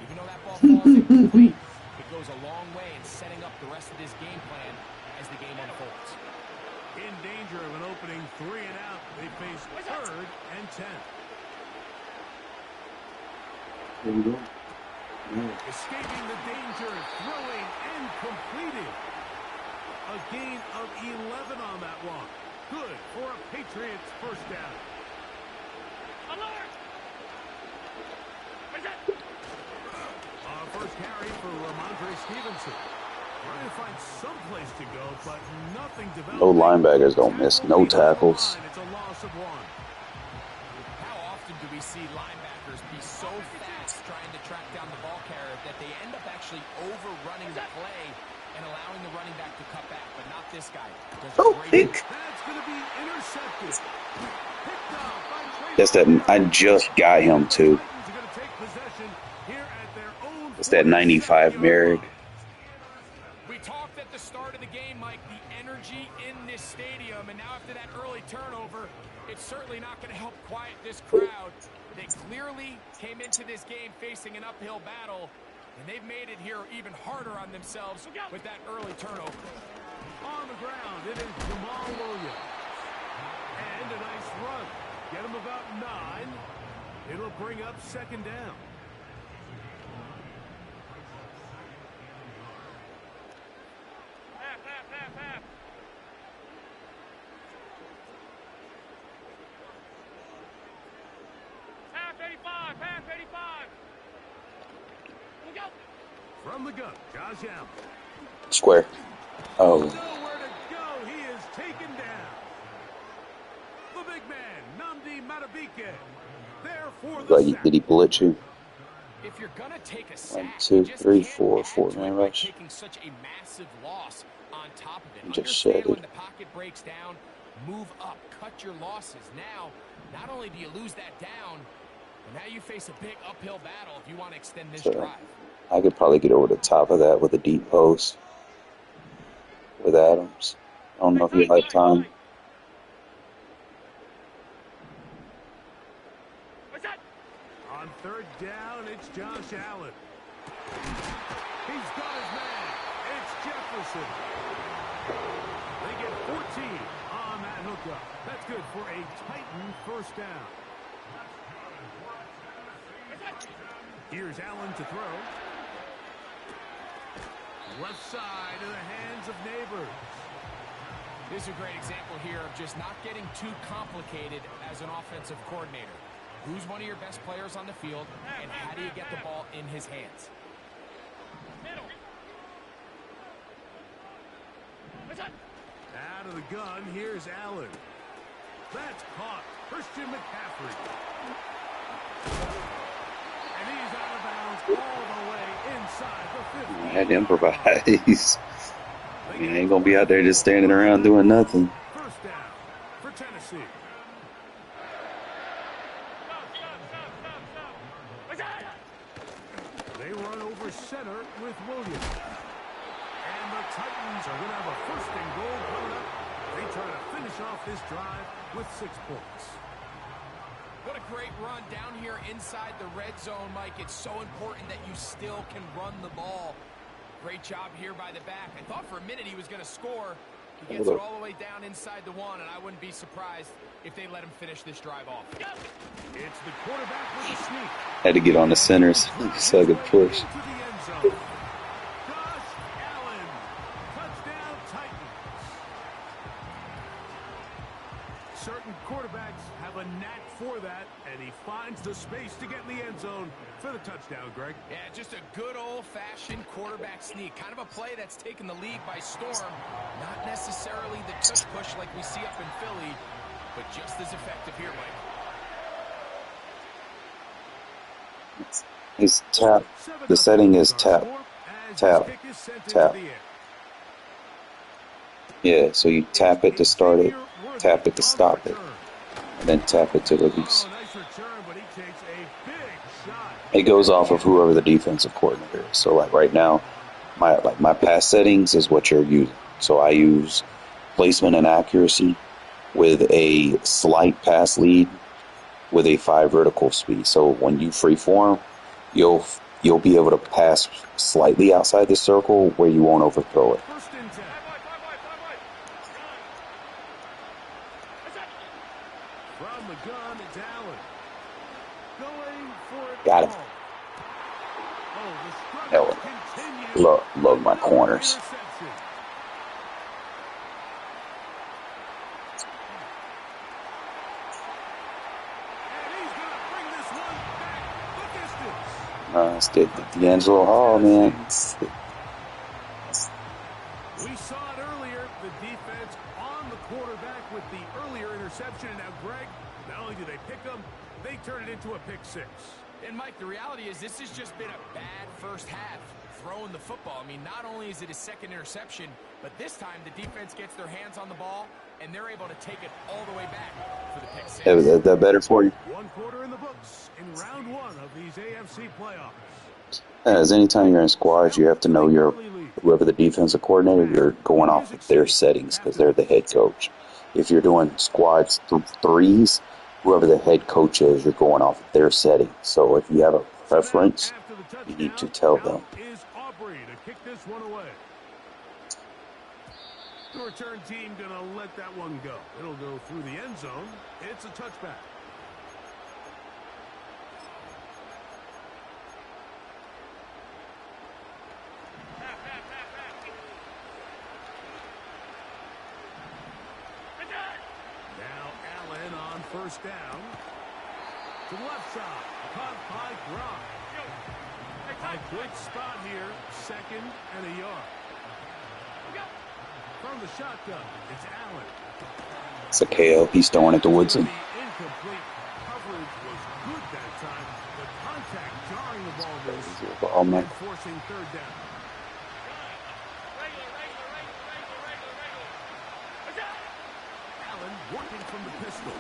Even though that ball falls incomplete, it goes a long way in setting up the rest of this game plan as the game unfolds. In danger of an opening 3 and out, they face 3rd and 10. Here we go. Escaping the danger, throwing and completing. A gain of 11 on that one. Good for a Patriots first down. Alert. First carry for Ramondre Stevenson. Trying to find some place to go, but nothing developed. No linebackers don't miss no tackles. It's a loss of 1. How often do we see linebackers be so fast trying to track down the ball carrier that they end up actually overrunning the play and allowing the running back to cut back, but not this guy. Oh, pick. That's going to be intercepted. Picked up by Trey. That's that. I just got him too. Titans are going to take possession here at their own. It's that 95 Merrick. We talked at the start of the game, Mike, the energy in this stadium, and now after that early turnover, it's certainly not going to help quiet this crowd. They clearly came into this game facing an uphill battle, and they've made it here even harder on themselves with that early turnover. On the ground, it is Jamal Williams. And a nice run. Get him about 9. It'll bring up 2nd down. Half. Half 85. Half 85. We go. From the gun, Josh Allen. Square. Oh, Nowhere to go. He is taken down. The big man, Nnamdi Madubuike. There for the sack. did he blitz you? If you're going to take a sack, 1, 2, you just 3, can't 4, add to 4-man it by rush. taking such a massive loss on top of it. Just Understand shed when it. the pocket breaks down, move up, cut your losses. Now, not only do you lose that down, but now you face a big uphill battle if you want to extend this So, drive. I could probably get over the top of that with a deep post with Adams. I don't know if you have time. What's that? On 3rd down, it's Josh Allen. He's got his man. It's Jefferson. They get 14 on that hookup. That's good for a Titan first down. Here's Allen to throw. Left side to the hands of Neighbors. This is a great example here of just not getting too complicated as an offensive coordinator. Who's one of your best players on the field, and how do you get the ball in his hands? Middle. What's that? Out of the gun, here's Allen. That's caught. Christian McCaffrey. And he's out of bounds all the way inside the 50. I had to improvise. I mean, I ain't gonna be out there just standing around doing nothing. First down for Tennessee. What's that? They run over center with Williams. And the Titans are going to have a 1st and goal coming up. They try to finish off this drive with 6 points. What a great run down here inside the red zone, Mike. It's so important that you still can run the ball. Great job here by the back. I thought for a minute he was going to score, He gets it all the way down inside the 1, and I wouldn't be surprised if they let him finish this drive off. It's the quarterback with the sneak. Had to get on the centers so I could push. Josh Allen, touchdown Titans. Certain quarterbacks have a knack for that, and he finds the space to get in the end zone for the touchdown, Greg. Yeah, just a good old-fashioned quarterback sneak. Kind of a play that's taken the league by storm. Not necessarily the tush-push like we see up in Philly, but just as effective here, Mike. It's tap. The setting is tap, tap, tap. Yeah, so you tap it to start it, tap it to stop it, and then tap it to release. It goes off of whoever the defensive coordinator is. So like right now, my pass settings is what you're using. So I use placement and accuracy with a slight pass lead with a 5 vertical speed. So when you freeform, you'll be able to pass slightly outside the circle where you won't overthrow it. From the gun, it's Allen. Going for it. Got it. Hell, love my corners. It's D'Angelo Hall, man. We saw it earlier, the defense on the quarterback with the earlier interception. And now, Greg, not only do they pick them, they turn it into a pick 6. And, Mike, the reality is this has just been a bad first half throwing the football. I mean, not only is it his second interception, but this time the defense gets their hands on the ball, and they're able to take it all the way back for the pick 6. Is that better for you? 1 quarter in the books in round 1 of these AFC playoffs. As anytime you're in squads, you have to know whoever the defensive coordinator, you're going off of their settings because they're the head coach. If you're doing squads threes, whoever the head coach is, you're going off of their settings. So if you have a preference, you need to tell them. Is Aubrey to kick this one away. The return team gonna let that one go. It'll go through the end zone. It's a touchback. First down to the left side, caught by Gronk. A good spot here, 2nd and a yard. From the shotgun, it's Allen. It's a KO. He's throwing it to Woodson. Incomplete coverage was good that time. The contact jarring the ball loose and forcing 3rd down. Allen working from the pistol.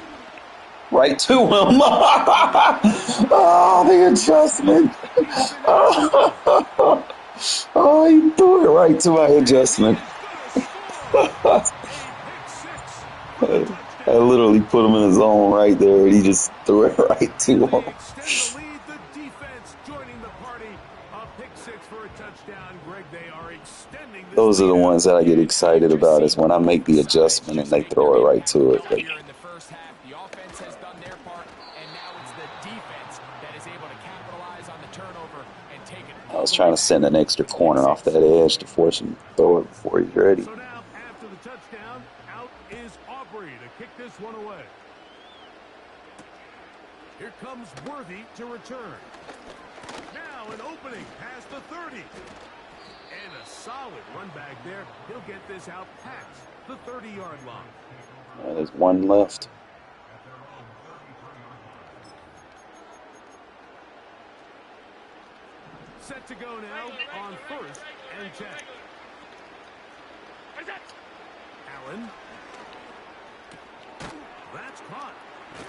Right to him. Oh, the adjustment. Oh, he threw it right to my adjustment. I literally put him in his zone right there, and he just threw it right to him. Those are the ones that I get excited about, is when I make the adjustment and they throw it right to it. Like, I was trying to send an extra corner off that edge to force him to throw it before he's ready. So now, after the touchdown, out is Aubrey to kick this one away. Here comes Worthy to return. Now an opening past the 30. And a solid run back there. He'll get this out past the 30-yard line. There's one left. Set to go now on 1st and 10. Allen. That's caught.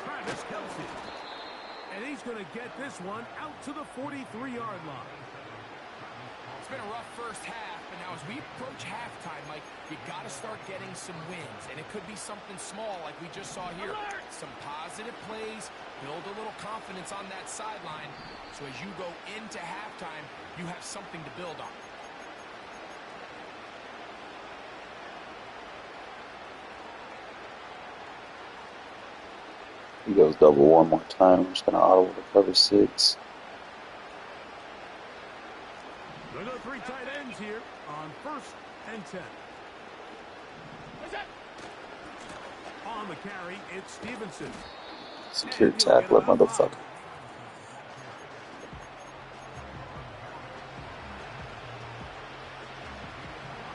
Travis Kelce. And he's going to get this one out to the 43-yard line. It's been a rough first half, but now as we approach halftime, Mike, you got to start getting some wins. And it could be something small like we just saw here. Some positive plays, build a little confidence on that sideline. So as you go into halftime, you have something to build on. He goes double one more time. I'm just going to auto to cover 6. There go 3 tight ends here on 1st and 10. On the carry, it's Stevenson. Secure tackler, motherfucker.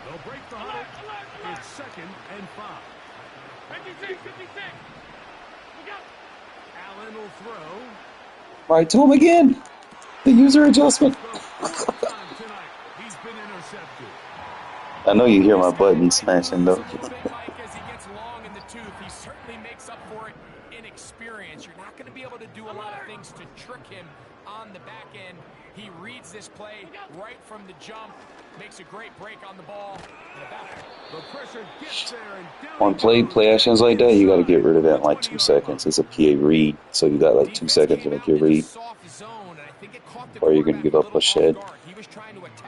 They'll break the huddle. It's 2nd and 5. 56. Allen will throw. Right to him again. The user adjustment. He's been intercepted. I know you hear my button smashing though. As he gets long in the tooth, he certainly makes up for it in experience. You're not going to be able to do a lot of things to trick him on the back end. He reads this play right from the jump, makes a great break on the ball. The pressure gets there and down On play actions like that, you got to get rid of that in like 2 seconds. It's a PA read, so you got like 2 seconds to make your read, or you're gonna give up a shed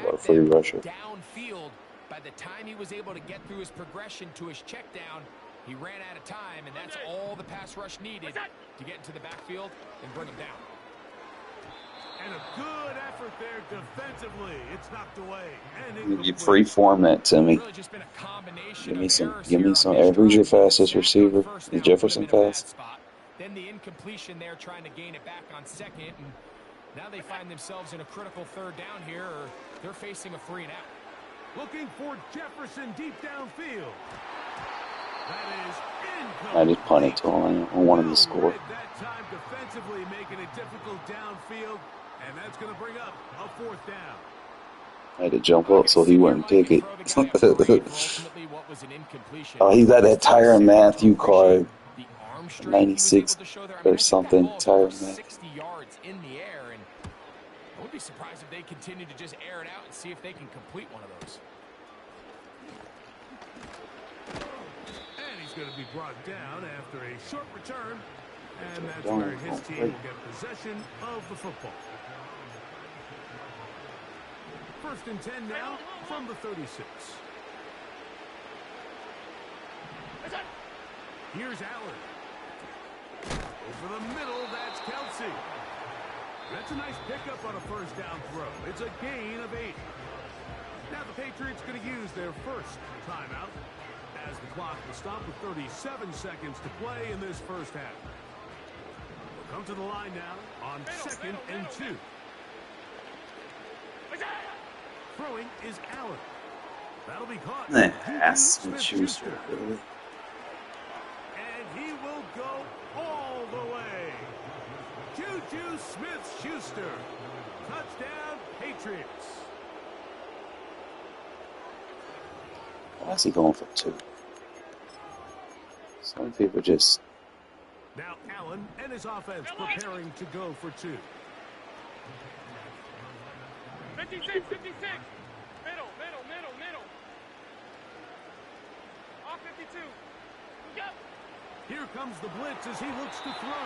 or a free rusher. Downfield, by the time he was able to get through his progression to his check down, he ran out of time, and that's all the pass rush needed to get into the backfield and bring him down. And a good effort there defensively. It's knocked away. And You free form that to me. Give me some. Who's your fastest receiver? Is Jefferson fast? Then the incompletion there, trying to gain it back on 2nd, and now they find themselves in a critical 3rd down here, or they're facing a 3 and out. Looking for Jefferson deep downfield. That is incomplete. I just punted to him. I want him to score. That time defensively making it difficult downfield, and that's going to bring up a 4th down. I had to jump up so he wouldn't pick it. Oh, he got that Tyrann Mathieu card. 96 or something. Tyrann Mathieu. 60 yards in the air, and I would be surprised if they continue to just air it out and see if they can complete one of those. And he's going to be brought down after a short return, and that's where his team will get possession of the football. 1st and 10 now from the 36. Here's Allen. Over the middle, that's Kelsey. That's a nice pickup on a 1st down throw. It's a gain of 8. Now the Patriots going to use their 1st timeout as the clock will stop with 37 seconds to play in this 1st half. We'll come to the line now on 2nd and 2. Throwing is Allen. That'll be caught. Smith-Schuster. And he will go all the way. Juju Smith-Schuster. Touchdown, Patriots. Why is he going for 2? Some people just... Now Allen and his offense preparing to go for 2. 56. Middle. Off 52. Yep. Here comes the blitz as he looks to throw.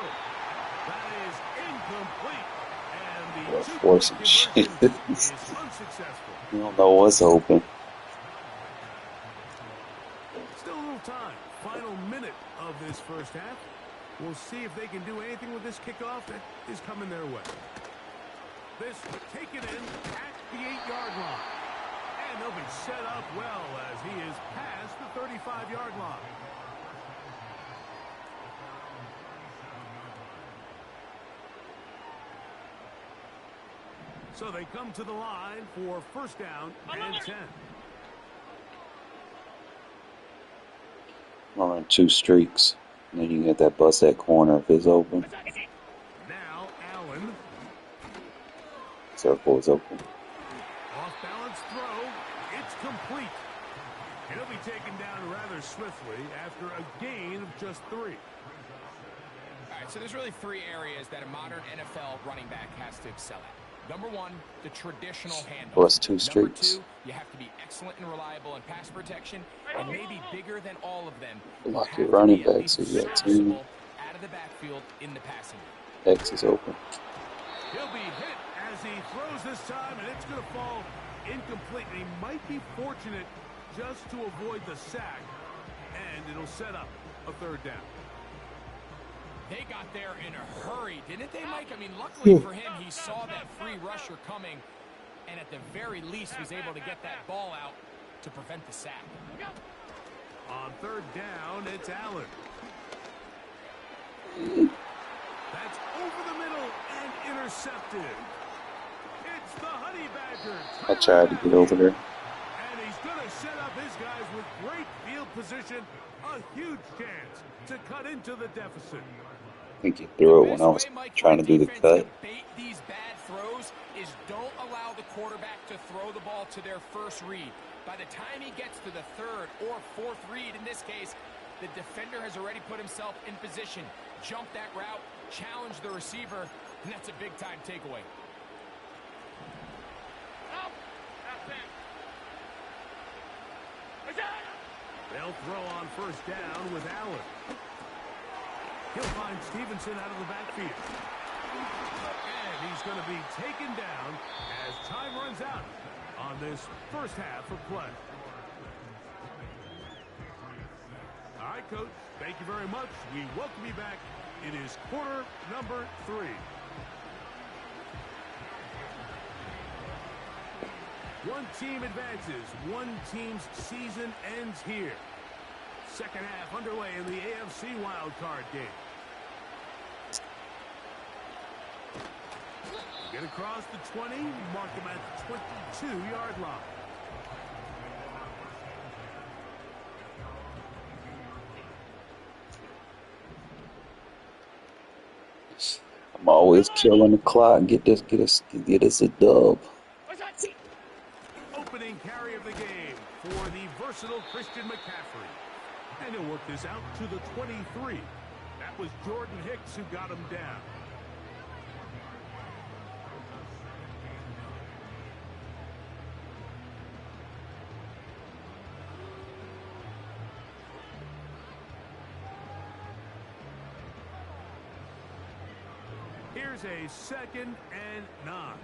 That is incomplete. And the forcing shit. is unsuccessful. You don't know what's open. Still a little time. Final minute of this 1st half. We'll see if they can do anything with this kickoff that is coming their way. This taken in at the 8-yard line. And they'll be set up well as he is past the 35-yard line. So they come to the line for 1st down and 10. I'll run 2 streaks. And then you can get that bust that corner if it's open. Now Allen. Circle is open. Off balance throw. It's complete. And he'll be taken down rather swiftly after a gain of just 3. All right, so there's really 3 areas that a modern NFL running back has to excel at. Number 1, the traditional handoff. Plus 2 streaks. Number 2, you have to be excellent and reliable in pass protection, and maybe bigger than all of them, Block your running back so you got 2. out of the backfield in the passing. X is open. He'll be hit as he throws this time, and it's going to fall incomplete. And he might be fortunate just to avoid the sack, and it'll set up a 3rd down. They got there in a hurry, didn't they, Mike? I mean, luckily for him, he saw that free rusher coming, and at the very least was able to get that ball out to prevent the sack. On third down, it's Allen. That's over the middle and intercepted. It's the Honey Badger. I tried to get over there. And he's going to set up his guys with great field position. A huge chance to cut into the deficit. I think he threw it when I was trying to do the cut. Bait these bad throws is don't allow the quarterback to throw the ball to their first read. By the time he gets to the third or fourth read, in this case, the defender has already put himself in position, jump that route, challenge the receiver, and that's a big-time takeaway. They'll throw on first down with Allen. He'll find Stevenson out of the backfield. And he's going to be taken down as time runs out on this first half of play. All right, Coach, thank you very much. We welcome you back. It is quarter number 3. One team advances. One team's season ends here. Second half underway in the AFC wildcard game. Get across the 20, mark them at the 22-yard line. I'm always killing the clock. Get us a dub. Opening carry of the game for the versatile Christian McCaffrey. And he'll work this out to the 23. That was Jordan Hicks who got him down. Here's a 2nd and 9.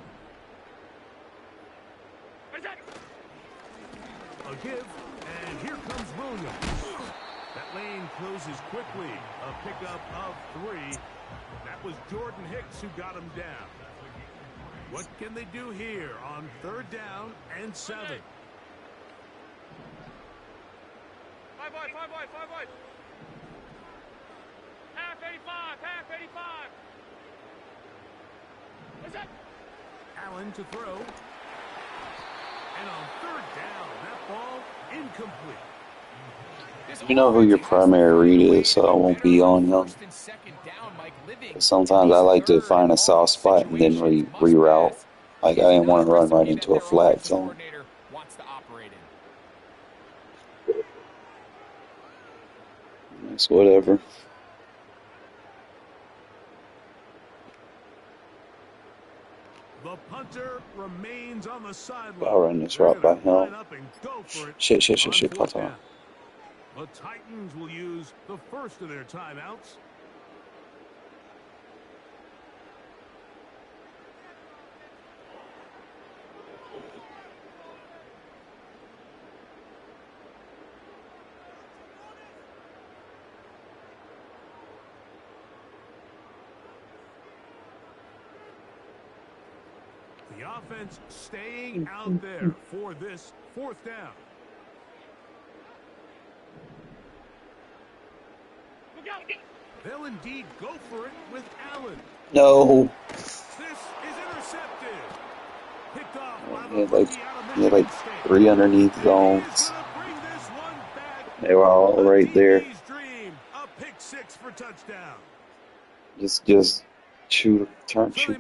A give, and here comes Williams. That lane closes quickly. A pickup of 3. That was Jordan Hicks who got him down. What can they do here on third down and 7? 5 wide. Half 85. Allen to throw. And on third down, that ball incomplete. You know who your primary read is, so I won't be on him. Sometimes I like to find a soft spot and then reroute. Like, I didn't want to run right into a flat zone. It's whatever. The punter remains on the sideline. I'll run this route by him. Shit. Punter. The Titans will use the first of their timeouts. The offense staying out there for this 4th down. They'll indeed go for it with Allen. No. This is intercepted. Picked off by He had like 3 underneath zones. They were all right there. A pick 6 for touchdown. Just shoot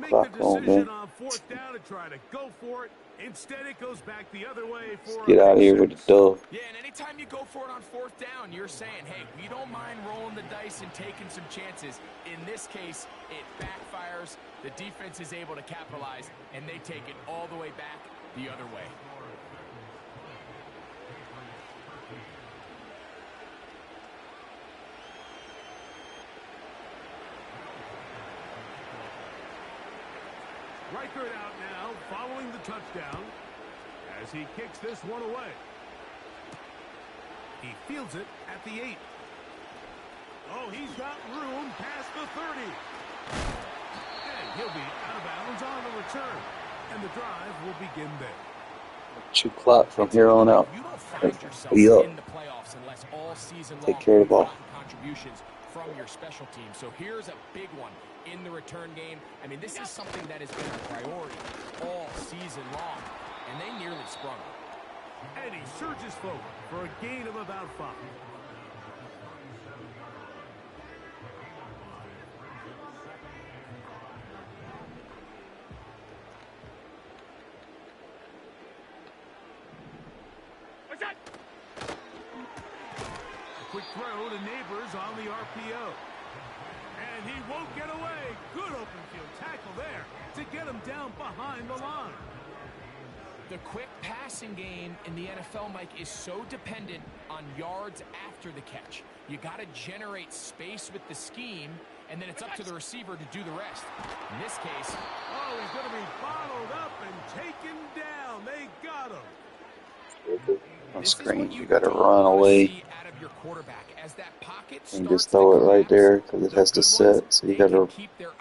clock on, man. On 4th down to try to go for it. Instead, it goes back the other way for Get out of here with the dub. Yeah, and anytime you go for it on 4th down, you're saying, hey, we don't mind rolling the dice and taking some chances. In this case, it backfires. The defense is able to capitalize, and they take it all the way back the other way. Reichert out now, following the touchdown, as he kicks this one away. He fields it at the 8. Oh, he's got room past the 30. And he'll be out of bounds on the return. And the drive will begin there. Shoot clock from here on out. You don't find yourself Be up. in the playoffs unless all season long Take care of the you've ball. gotten contributions from your special team. So here's a big one in the return game. I mean, this is something that has been a priority all season long, and they nearly sprung it. And he surges forward for a gain of about 5. Quick throw to Neighbors on the RPO. And he won't get away. Good open field tackle there to get him down behind the line. The quick passing game in the NFL, Mike, is so dependent on yards after the catch. You got to generate space with the scheme, and then it's up to the receiver to do the rest. In this case, oh, he's going to be bottled up and taken down. They got him. On screen, you got to run away and just throw it right there because it has to set. So you got to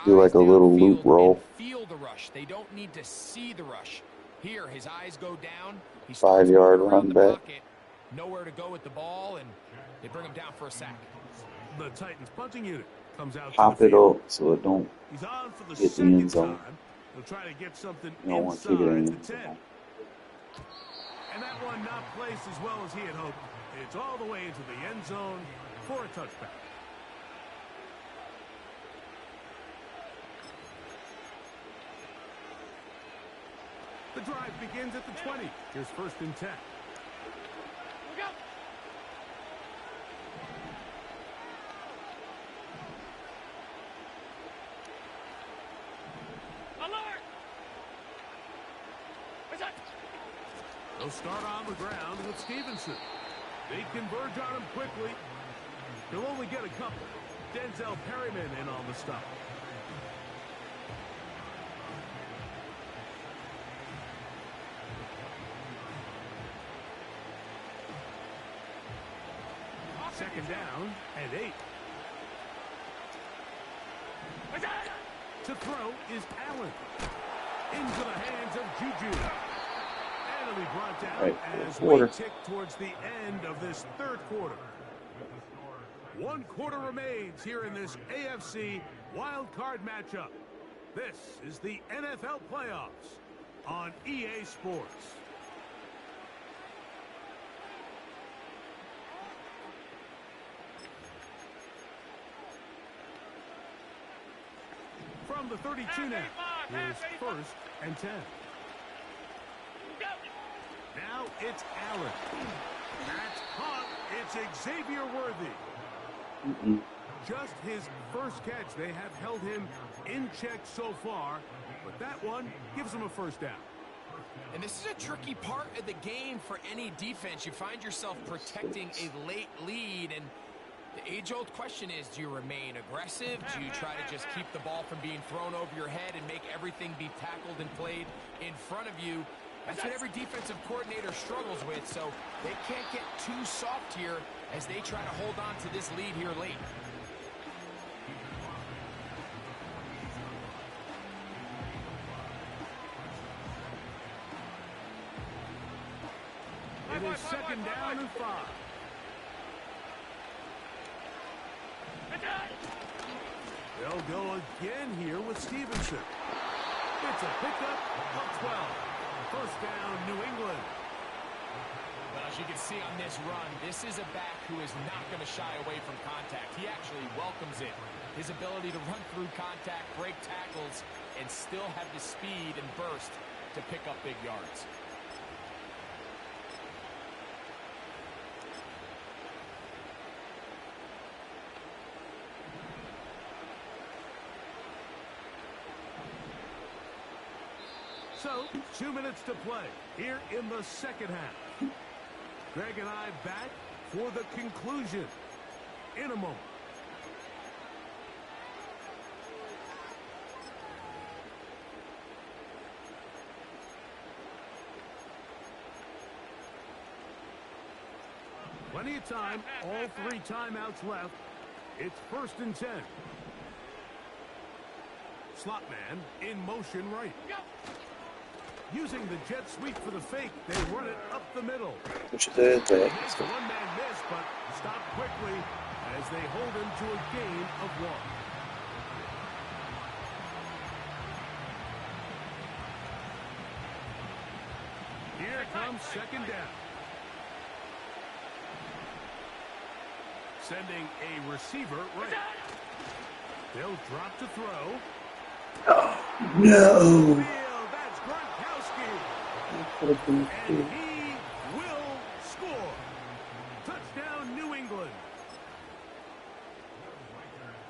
do like a little loop roll. Feel the rush. They don't need to see the rush. Here, his eyes go down. 5-yard run back. Pocket, nowhere to go with the ball, and they bring him down for a sack. The Titans punting unit comes out. Pop it up so it don't He's on for the get the end zone. time. He'll try to get something You don't want to keep it in inside the the 10. zone. And that one not placed as well as he had hoped. It's all the way into the end zone for a touchback. The drive begins at the 20. Here's 1st and 10. They'll start on the ground with Stevenson. They converge on him quickly. He'll only get a couple. Denzel Perryman in on the stop. Second down and 8. To throw is Allen. Into the hands of Juju. And he'll be brought down as we tick towards the end of this 3rd quarter. 1 quarter remains here in this AFC wild card matchup. This is the NFL playoffs on EA Sports. From the 32 now, here's 1st and 10. Now it's Allen. That's caught. It's Xavier Worthy. Just his first catch. They have held him in check so far, but that one gives him a 1st down. And this is a tricky part of the game for any defense. You find yourself protecting a late lead, and the age-old question is, do you remain aggressive? Do you try to just keep the ball from being thrown over your head and make everything be tackled and played in front of you? That's what every defensive coordinator struggles with, so they can't get too soft here as they try to hold on to this lead here late. It is 2nd down and 5. They'll go again here with Stevenson. It's a pickup of 12. 1st down, New England. Well, as you can see on this run, this is a back who is not going to shy away from contact. He actually welcomes it. His ability to run through contact, break tackles, and still have the speed and burst to pick up big yards. So, 2 minutes to play here in the 2nd half. Greg and I back for the conclusion in a moment. Plenty of time, all 3 timeouts left. It's 1st and 10. Slot man in motion right. Using the jet sweep for the fake, they run it up the middle. Which is it? Makes a one-man miss, but stop quickly as they hold him to a gain of 1. Here comes 2nd down. Sending a receiver right. They'll drop to throw. Oh, no. That's Gronkowski. And he will score. Touchdown, New England.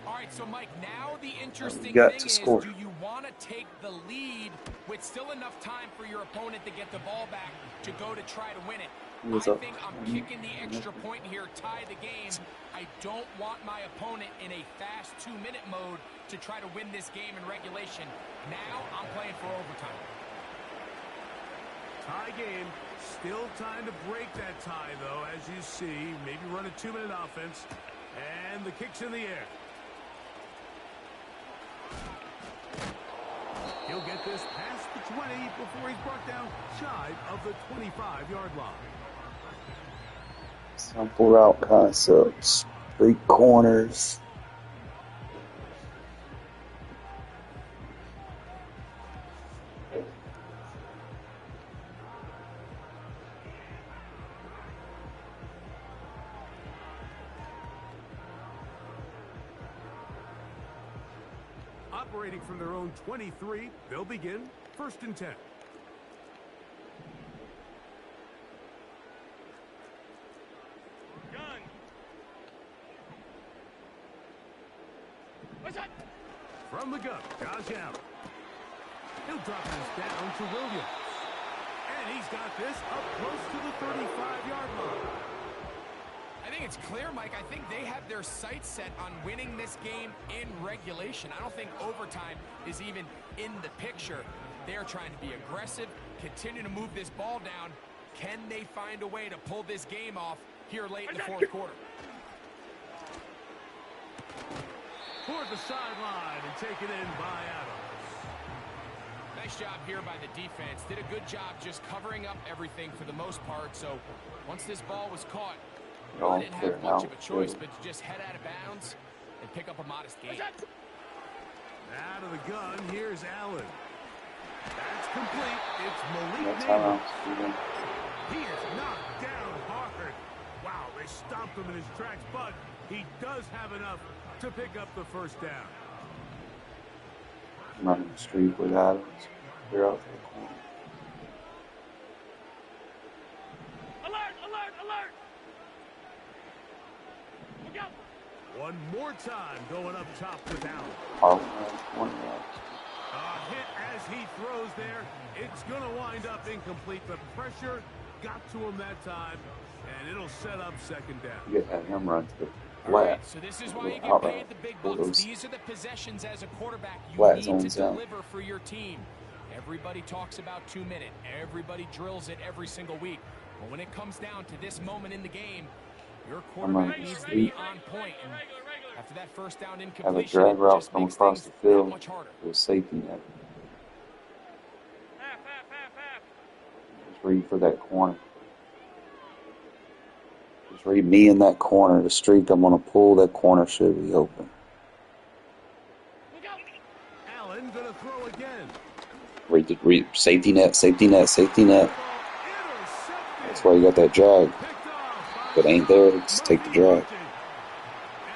All right, so Mike, now the interesting got thing to is, score. do you want to take the lead with still enough time for your opponent to get the ball back to go to try to win it? I think I'm kicking the extra point here, tie the game. I don't want my opponent in a fast 2-minute mode to try to win this game in regulation. Now I'm playing for overtime. Tie game. Still time to break that tie, though, as you see. Maybe run a 2-minute offense. And the kick's in the air. He'll get this past the 20 before he's brought down shy of the 25-yard line. Simple route concepts. 3 corners. Operating from their own 23, they'll begin 1st and 10. From the gun, Josh Allen. He'll drop this down to Williams. And he's got this up close to the 35-yard line. I think it's clear, Mike. I think they have their sights set on winning this game in regulation. I don't think overtime is even in the picture. They're trying to be aggressive, continue to move this ball down. Can they find a way to pull this game off here late in the 4th quarter? Toward the sideline and taken in by Adams. Nice job here by the defense. Did a good job just covering up everything for the most part. So once this ball was caught, they didn't have much of a choice but to just head out of bounds and pick up a modest gain. Out of the gun, here's Allen. That's complete. It's Malik Neighbors. He is knocked down hard. Wow, they stopped him in his tracks, but he does have enough to pick up the 1st down. Running the street with Adams. They're out to the corner. Alert, alert, alert! Look out! One more time going up top with Allen. One Hit as he throws there. It's going to wind up incomplete. The pressure got to him that time, and it'll set up 2nd down. Get that him run to the All right, so this is why you get paid the big bucks. These are the possessions as a quarterback you need to deliver for your team. Everybody talks about 2-minute. Everybody drills it every single week. But when it comes down to this moment in the game, your quarterback needs to be on point. And after that 1st down incompletion, have a drag route come across the field much harder. with safety net. Just read for that corner. Just read me in that corner. The streak I'm going to pull, that corner should be open. Allen going to throw again. Read safety net, safety net, safety net. That's why you got that drag. If it ain't there, just take the drag.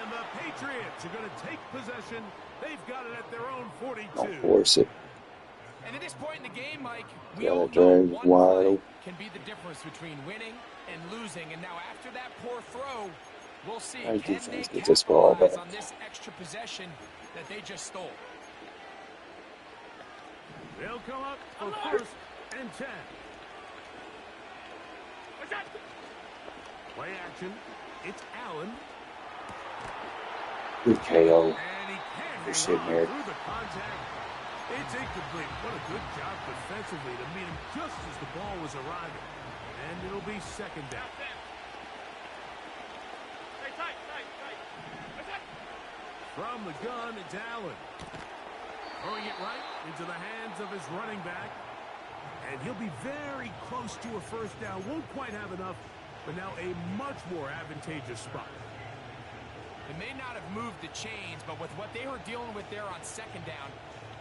And the Patriots are going to take possession. They've got it at their own 42. Don't force it. And at this point in the game, Mike, we Yeah, all that know drag one wide play open. can be the difference between winning and losing. And now after that poor throw, we'll see, Our can defense they gets this ball capitalize back. on this extra possession that they just stole? They'll come up for 1st and 10. Play action. It's Allen. Good KO. And he can't Just hang sitting on there. through the contact. It's incomplete. What a good job defensively to meet him just as the ball was arriving. And it'll be 2nd down. From the gun, it's Allen. Throwing it right into the hands of his running back. And he'll be very close to a first down. Won't quite have enough, but now a much more advantageous spot. They may not have moved the chains, but with what they were dealing with there on second down,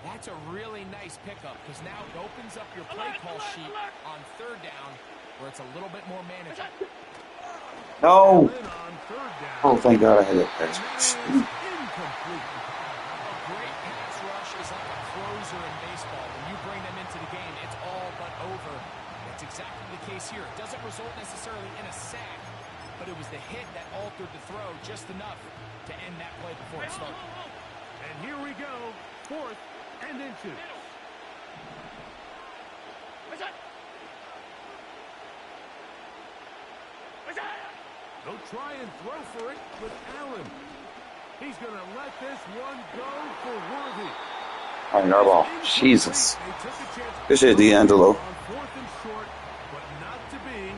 that's a really nice pickup because now it opens up your play call sheet on third down where it's a little bit more manageable. No! Oh, thank God I had that pass. A great pass rush is like a closer in baseball. When you bring them into the game, it's all but over. That's exactly the case here. It doesn't result necessarily in a sack, but it was the hit that altered the throw just enough to end that play before it started. And here we go, 4th and inches. They'll try and throw for it with Allen. He's going to let this one go for Worthy. All right, our ball. Jesus. Good shit, D'Angelo. On 4th and short, but not to be,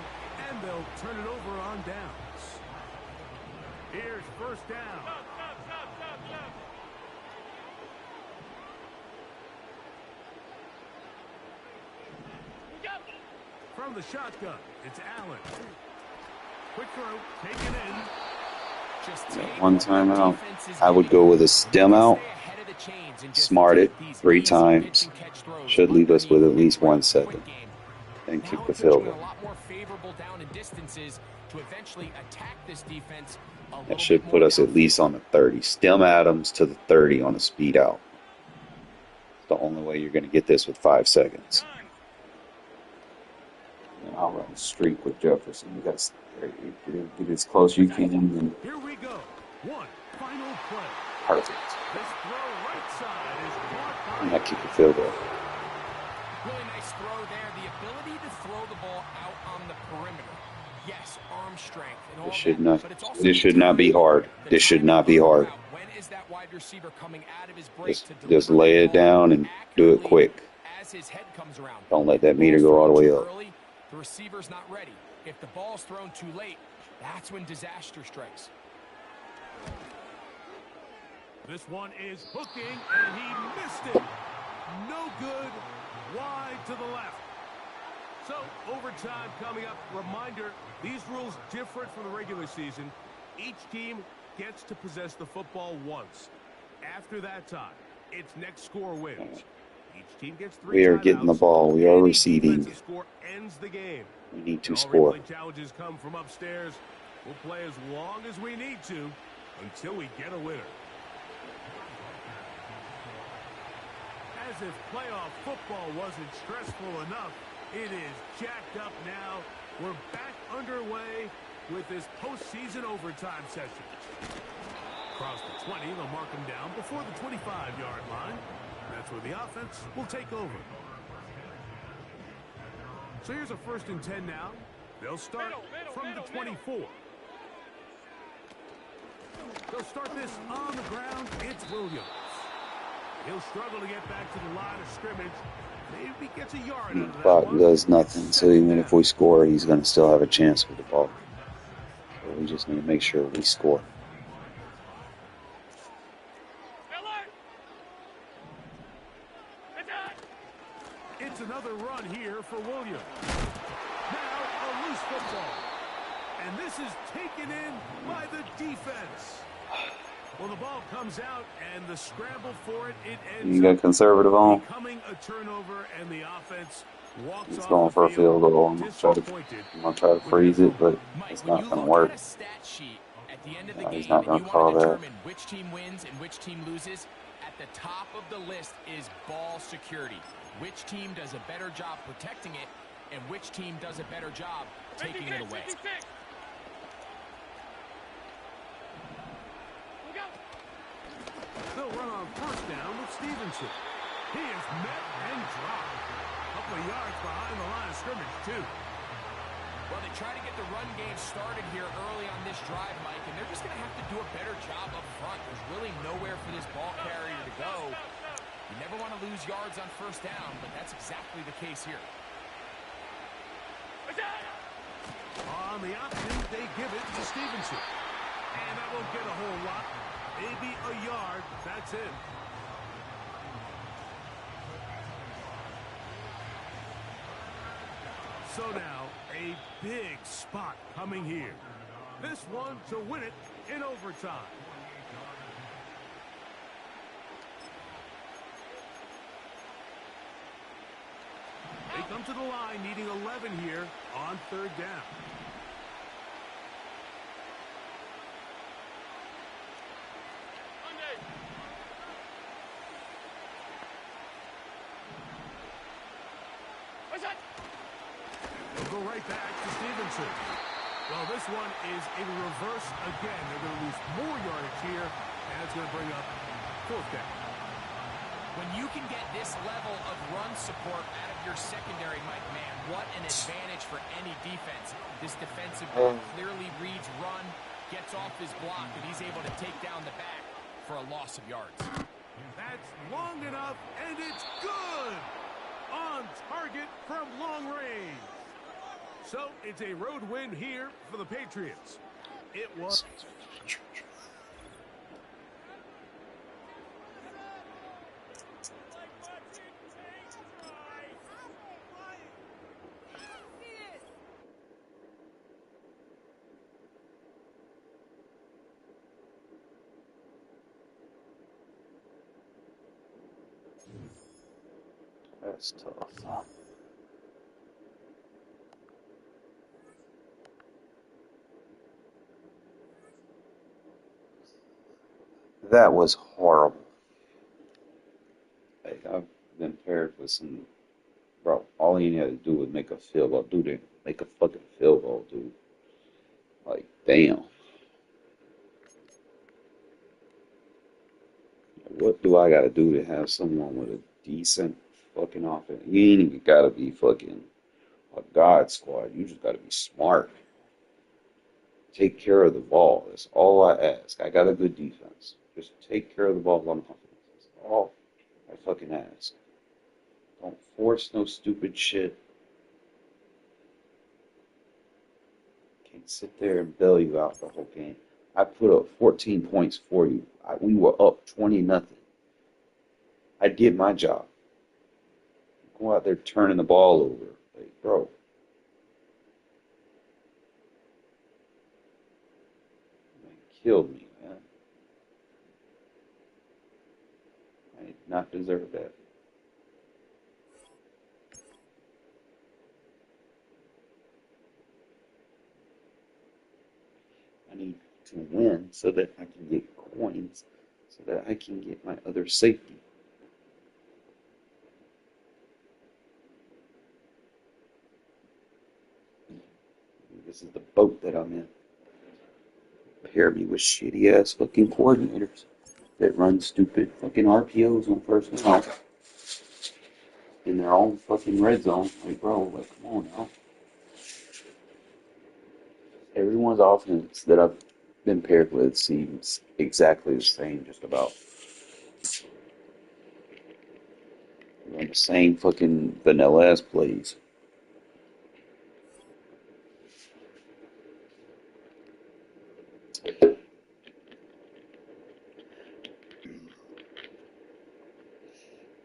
and they'll turn it over on downs. Here's first down. From the shotgun, it's Allen. Quick throw, taken in. One time out, I would go with a stem out, smart it 3 times, should leave us with at least 1 second, and kick the field goal. That should put us at least on the 30. Stem Adams to the 30 on a speed out. It's the only way you're going to get this with 5 seconds. And I'll run a streak with Jefferson. You got to get as close as you can. And here we go. One final play. Perfect. This throw right side is caught by and that kick the field goal. Really nice throw there. The ability to throw the ball out on the perimeter. Yes, arm strength and all that. This should not be hard. This should not be hard. When is that wide receiver coming out of his break just lay it down and do it quick. As his head comes around. Don't let that meter go all the way up. The receiver's not ready. If the ball's thrown too late, that's when disaster strikes. This one is hooking, and he missed it. No good. Wide to the left. So, overtime coming up. Reminder, these rules different from the regular season. Each team gets to possess the football once. After that time, its next score wins. Each team gets 3 we are getting the ball. We are receiving. Score ends the game. We need to score. Challenges come from upstairs. We'll play as long as we need to until we get a winner. As if playoff football wasn't stressful enough, it is jacked up now. We're back underway with this postseason overtime session. Across the 20, they'll mark them down before the 25-yard line. That's where the offense will take over. So here's a 1st and 10 now. They'll start from the 24. They'll start this on the ground. It's Williams. He'll struggle to get back to the line of scrimmage. Maybe gets a yard out of that Clock one. does nothing, so even if we score, he's going to still have a chance with the ball. So we just need to make sure we score. It's another run here for Williams. Now a loose football. And this is taken in by the defense. Well, the ball comes out, and the scramble for it, it ends You got conservative on. becoming a turnover, and the offense walks He's off going the for a field goal. I'm going to try to freeze it, but it's not going to work. At the end of the No, game, he's not going to you call want to that. determine which team wins and which team loses. At the top of the list is ball security. Which team does a better job protecting it, and which team does a better job taking it away. They'll run on 1st down with Stevenson. He is met and dropped. A couple of yards behind the line of scrimmage, too. Well, they try to get the run game started here early on this drive, Mike, and they're just going to have to do a better job up front. There's really nowhere for this ball carrier to go. You never want to lose yards on 1st down, but that's exactly the case here. On the option, they give it to Stevenson. And that won't get a whole lot. Maybe a yard. That's it. So now, a big spot coming here. This one to win it in overtime. They come to the line needing 11 here on third down. They'll go right back to Stevenson. Well, this one is in reverse again. They're going to lose more yardage here, and it's going to bring up fourth down. When you can get this level of run support out of your secondary, Mike, man, what an advantage for any defense. This defensive back clearly reads run, gets off his block, and he's able to take down the back for a loss of yards. That's long enough, and it's good! On target from long range. So it's a road win here for the Patriots. It was... That's tough. That was horrible. Like, I've been paired with some, bro, all you had to do was make a field goal. Dude, make a fucking field goal, dude. Like, damn. What do I gotta do to have someone with a decent fucking offense? You ain't even gotta be fucking a God squad. You just gotta be smart. Take care of the ball. That's all I ask. I got a good defense. Just take care of the ball on offense. That's all I fucking ask. Don't force no stupid shit. Can't sit there and bail you out the whole game. I put up 14 points for you. We were up 20-0. I did my job. Go out there turning the ball over. Like, bro. Killed me, man. I did not deserve that. I need to win so that I can get coins, so that I can get my other safety. This is the boat that I'm in. Pair me with shitty ass fucking coordinators that run stupid fucking RPOs on first down in their own fucking red zone. Like, bro, like, come on now. Everyone's offense that I've been paired with seems exactly the same, just about. Run the same fucking vanilla ass plays.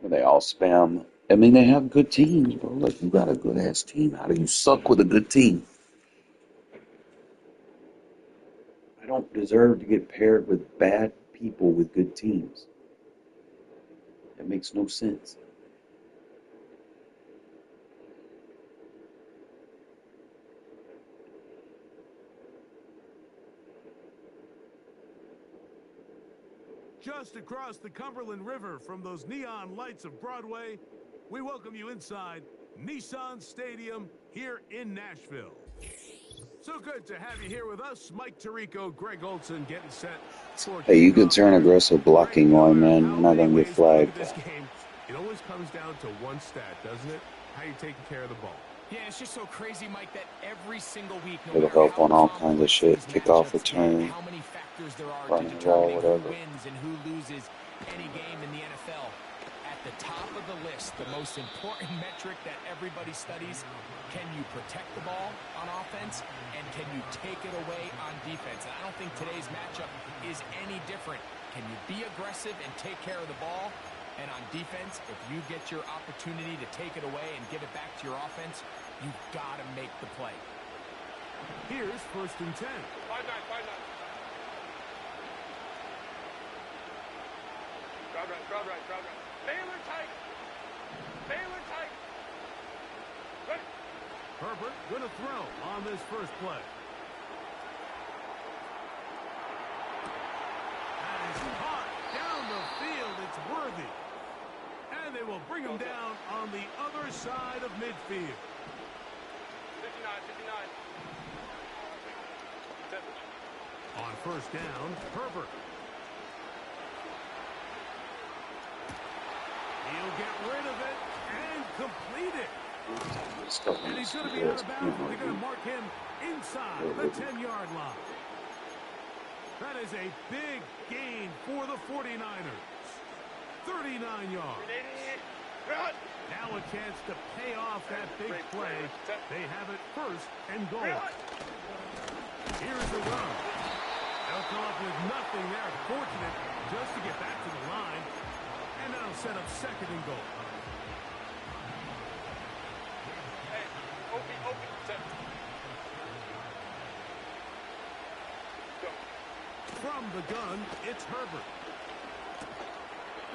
They all spam. I mean, they have good teams, bro. Like, you got a good ass team. How do you suck with a good team? I don't deserve to get paired with bad people with good teams. That makes no sense. Just across the Cumberland River from those neon lights of Broadway, we welcome you inside Nissan Stadium here in Nashville. So good to have you here with us. Mike Tirico, Greg Olson getting set. Hey, you can turn aggressive blocking on, man. You're not going to get flagged. This game, it always comes down to one stat, doesn't it? How you taking care of the ball. Yeah, it's just so crazy, Mike, that every single week, no It'll matter help how on all kinds of shit. Kick off return, how many factors there are to running the ball, determining whatever. who wins and who loses any game in the NFL. At at the top of the list, the most important metric that everybody studies. Can you protect the ball on offense, and can you take it away on defense? And I don't think today's matchup is any different. Can you be aggressive and take care of the ball? And on defense, if you get your opportunity to take it away and give it back to your offense, you've got to make the play. Here's 1st and 10. 5-9. Crowd right. Baylor tight. Ready. Herbert going to throw on this first play. And he's caught down the field. It's worthy. And they will bring him down on the other side of midfield. 59. On 1st down, Herbert. He'll get rid of it and complete it. And he's going to be out of bounds. They're going to mark him inside the 10-yard line. That is a big gain for the 49ers. 39 yards. Now a chance to pay off that big play. They have it 1st and goal. Here's the run. They'll come up with nothing there. Fortunate just to get back to the line. And now set up 2nd and goal. From the gun, it's Herbert.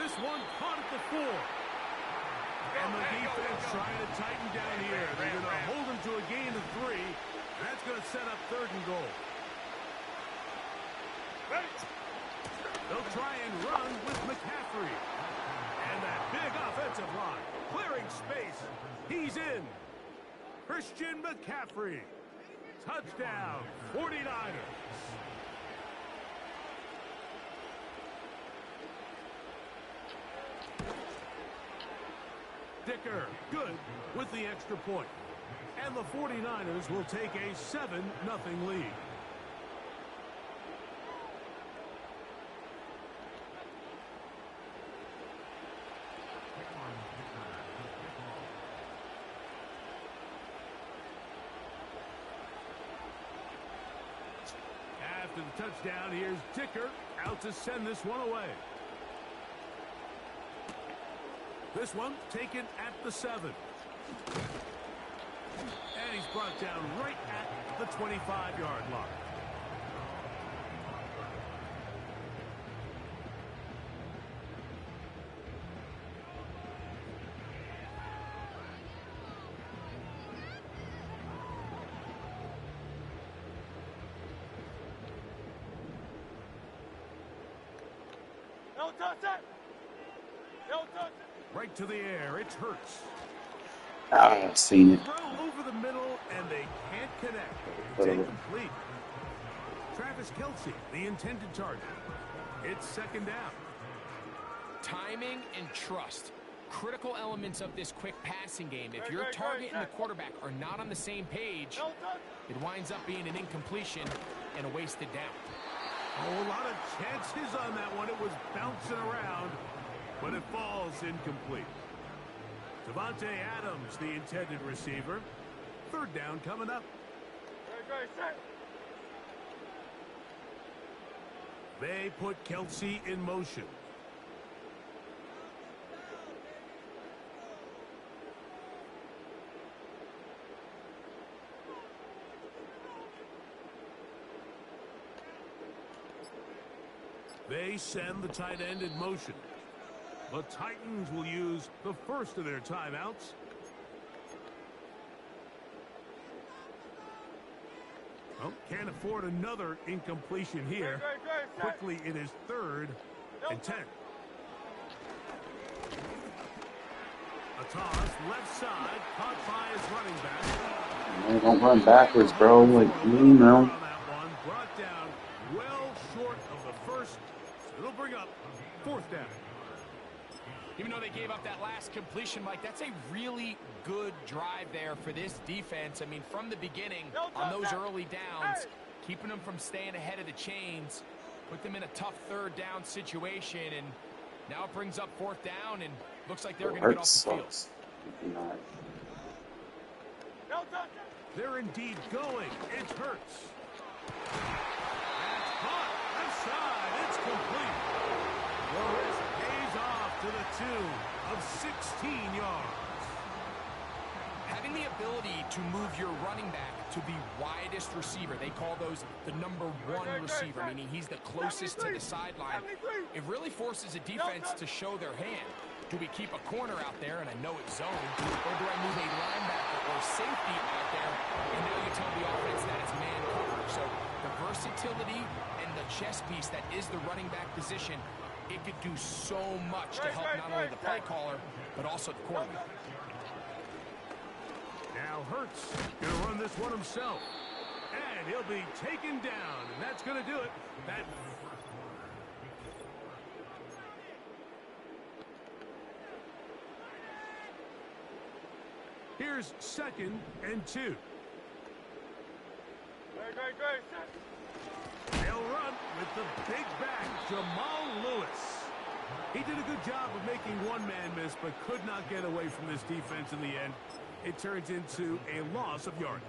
This one caught at the 4. And the defense trying to tighten down here. They're going to hold him to a gain of 3. That's going to set up 3rd and goal. They'll try and run with McCaffrey. And that big offensive line clearing space. He's in. Christian McCaffrey. Touchdown, 49ers. Dicker, good with the extra point. And the 49ers will take a 7-0 lead. After the touchdown, here's Dicker out to send this one away. This one taken at the 7. And he's brought down right at the 25-yard line. No touch it. Right to the air, it's Hurts. I've seen it. Throw over the middle, and they can't connect. It's incomplete. Travis Kelce, the intended target. It's 2nd down. Timing and trust. Critical elements of this quick passing game. If your target and the quarterback are not on the same page, it winds up being an incompletion and a wasted down. Oh, a lot of chances on that one. It was bouncing around, but it falls incomplete. Devontae Adams, the intended receiver. 3rd down coming up. They put Kelce in motion. They send the tight end in motion. The Titans will use the first of their timeouts. Oh, can't afford another incompletion here. Quickly, it is 3rd and 10. A toss, left side, caught by his running back. Man, don't run backwards, bro. Like, you know. Brought down well short of the first. It'll bring up 4th down. Even though they gave up that last completion, Mike, that's a really good drive there for this defense. I mean, from the beginning, on those early downs, keeping them from staying ahead of the chains, put them in a tough 3rd down situation, and now it brings up 4th down, and Looks like they're going to get off Hurts the field. sucks. Not. They're indeed going. It hurts. That's caught. Left side. It's complete. The risk pays off to the tune of 16 yards. Having the ability to move your running back to the widest receiver, they call those the number one receiver, meaning he's the closest to the sideline. It really forces a defense to show their hand. Do we keep a corner out there, and I know it's zone, or do I move a linebacker or safety out there, and now you tell the offense that it's man coverage. So the versatility and the chess piece that is the running back position, it could do so much to help not only the play caller, but also the quarterback. Now Hurts going to run this one himself. And he'll be taken down. And that's going to do it. Here's 2nd and 2. They'll run with the big back, Jamal Lewis. He did a good job of making one man miss, but could not get away from this defense in the end. It turns into a loss of yardage.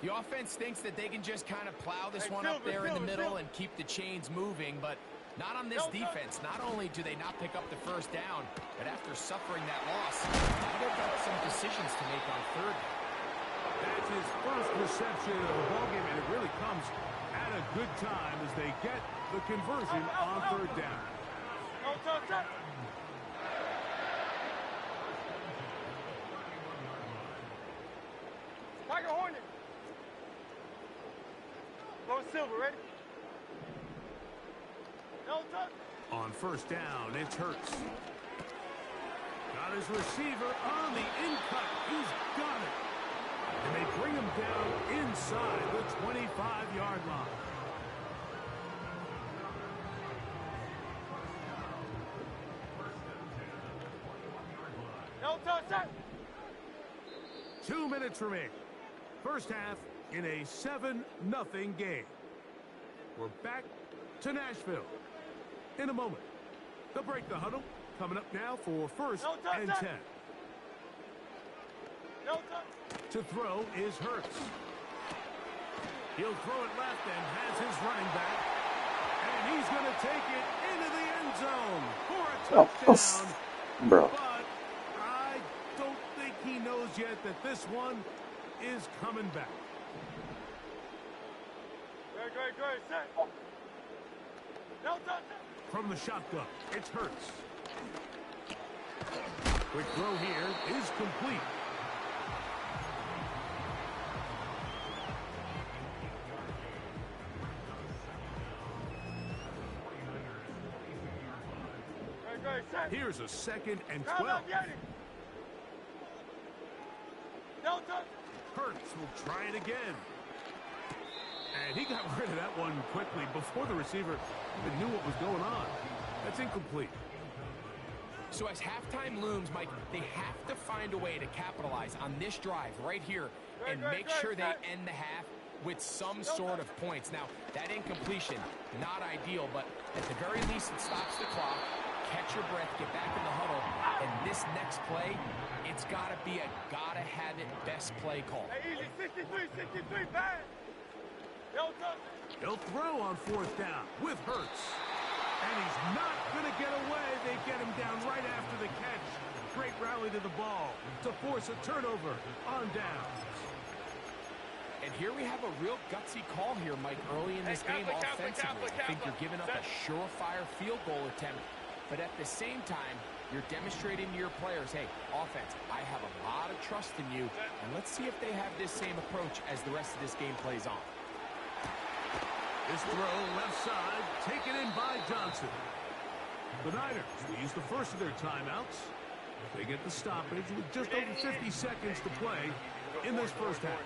The offense thinks that they can just kind of plow this one up there in the middle and keep the chains moving, but not on this defense. Not only do they not pick up the first down, but after suffering that loss, now they've got some decisions to make on 3rd down. That's his first reception of the ballgame, and it really comes at a good time as they get the conversion on 3rd down. Tiger Hornet. Low Silver, ready? No touch. On 1st down, it's Hurts. Got his receiver on the in-cut. He's got it. And they bring him down inside the 25-yard line. No touch. 2 minutes remaining. First half in a 7-0 game. We're back to Nashville in a moment. They'll break the huddle. Coming up now for 1st and 10. To throw is Hurts. He'll throw it left and has his running back. And he's going to take it into the end zone for a touchdown. Bro. But I don't think he knows yet that this one is coming back. Great, set. No touch. From the shotgun, it's Hurts. Quick throw here is complete. Here's a 2nd and 12. No touch. Hurts will try it again. And he got rid of that one quickly before the receiver even knew what was going on. That's incomplete. So as halftime looms, Mike, they have to find a way to capitalize on this drive right here and make sure they end the half with some sort of points. Now, that incompletion, not ideal, but at the very least, it stops the clock. Catch your breath, get back in the huddle, and this next play, it's got to be a gotta-have-it best play call. Hey, easy, 63, bang. No touch. He'll throw on 4th down with Hurts. And he's not going to get away. They get him down right after the catch. Great rally to the ball to force a turnover on downs. And here we have a real gutsy call here, Mike, early in this game offensively. I think you're giving up a surefire field goal attempt. But at the same time, you're demonstrating to your players, hey, offense, I have a lot of trust in you. And let's see if they have this same approach as the rest of this game plays on. This throw left side, taken in by Johnson. The Niners will use the first of their timeouts. They get the stoppage with just over 50 seconds to play in this first half.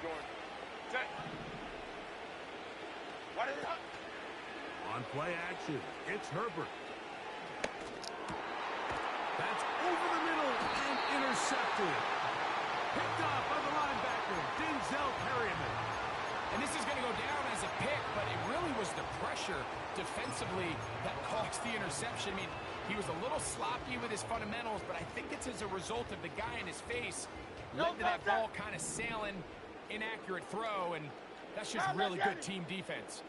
On play action, it's Herbert. That's over the middle and intercepted. Picked off by the linebacker, Denzel Perryman. And this is going to go down as a pick, but it really was the pressure defensively that caused the interception. I mean, He was a little sloppy with his fundamentals, but I think it's as a result of the guy in his face led to that ball kind of sailing, inaccurate throw, and that's just really good team defense.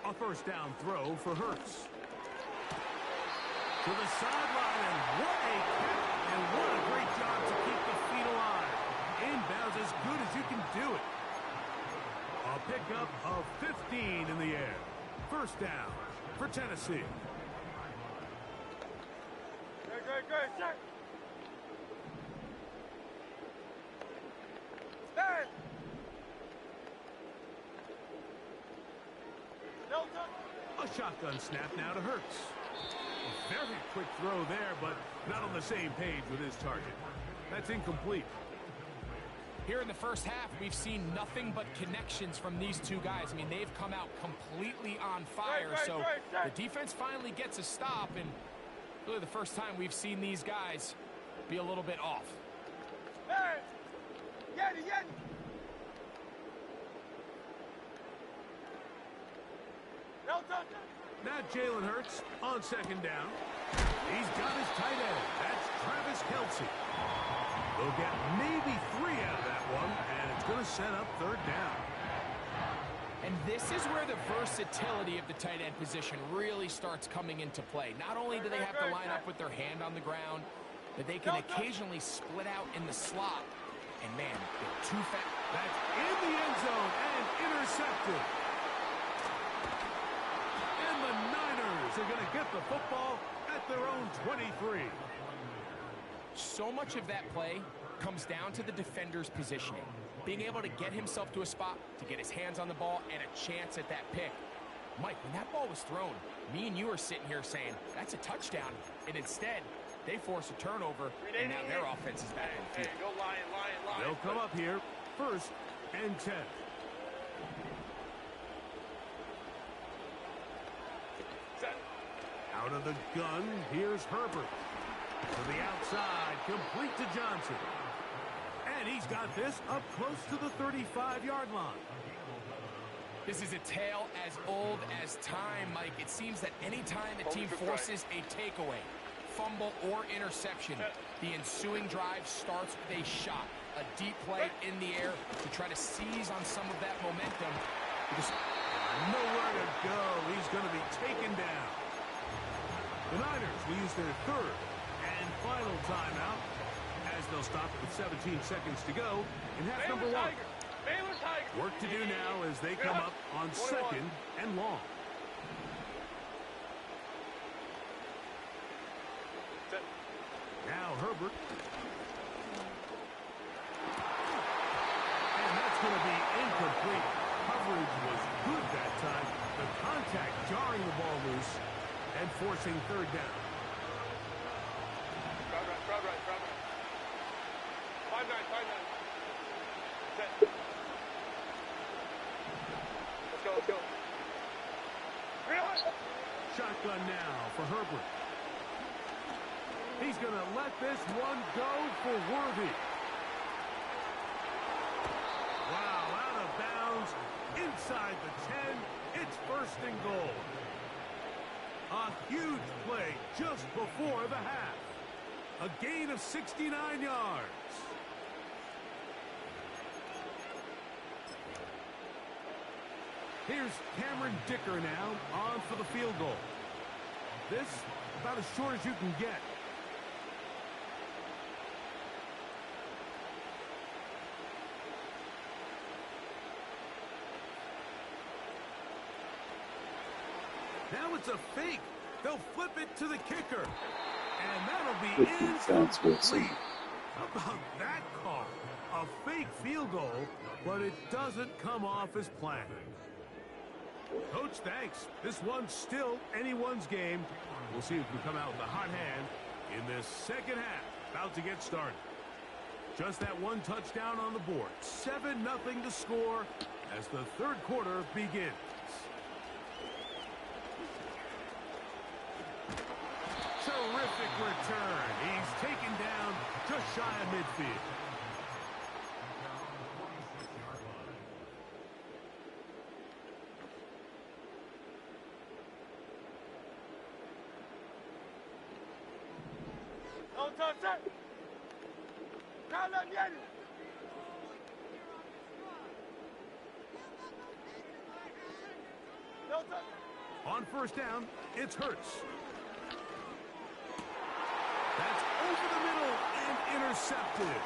A first down throw for Hurts. To the sideline, and what a catch, and what a great job to keep the feet alive. Inbounds as good as you can do it. A pickup of 15 in the air. First down for Tennessee. Great, check. Stand. A shotgun snap now to Hurts. A very quick throw there, but not on the same page with his target. That's incomplete. Here in the first half, we've seen nothing but connections from these two guys. I mean, they've come out completely on fire, so the defense finally gets a stop, and really the first time we've seen these guys be a little bit off. Hey! Yeti! Now Jalen Hurts on second down. He's got his tight end. That's Travis Kelce. They'll get maybe 3 out of that one, and it's going to set up third down. And this is where the versatility of the tight end position really starts coming into play. Not only do they have to line up with their hand on the ground, but they can occasionally split out in the slot. And man, they're too fast. That's in the end zone and intercepted. And the Niners are going to get the football at their own 23. So much of that play comes down to the defender's positioning. Being able to get himself to a spot, to get his hands on the ball, and a chance at that pick. Mike, when that ball was thrown, me and you were sitting here saying, that's a touchdown. And instead, they force a turnover, and now their offense is back in the field. Go Lion. They'll come up here, first and 10. Out of the gun, here's Herbert. To the outside, complete to Johnson. And he's got this up close to the 35-yard line. This is a tale as old as time, Mike. It seems that any time a team forces a takeaway, fumble, or interception, the ensuing drive starts with a shot, a deep play in the air to try to seize on some of that momentum. Because nowhere to go. He's going to be taken down. The Niners will use their third and final timeout as they'll stop with 17 seconds to go in half number 1. Work to do now as they come up on second and long. Now Herbert. And that's going to be incomplete. Coverage was good that time. The contact jarring the ball loose and forcing third down. Crowd right. 5-9. Let's go. Shotgun now for Herbert. He's going to let this one go for Worthy. Wow, out of bounds, inside the 10. It's first and goal. A huge play just before the half. A gain of 69 yards. Here's Cameron Dicker now on for the field goal. This about as short as you can get. Now it's a fake. They'll flip it to the kicker. And that'll be incomplete. How about that call? A fake field goal, but it doesn't come off as planned. Coach, thanks. This one's still anyone's game. We'll see who can come out with a hot hand in this second half. About to get started. Just that one touchdown on the board. 7-0 to score as the third quarter begins. Terrific return. He's taken down just shy of midfield. On first down, it's Hurts. That's over the middle and intercepted.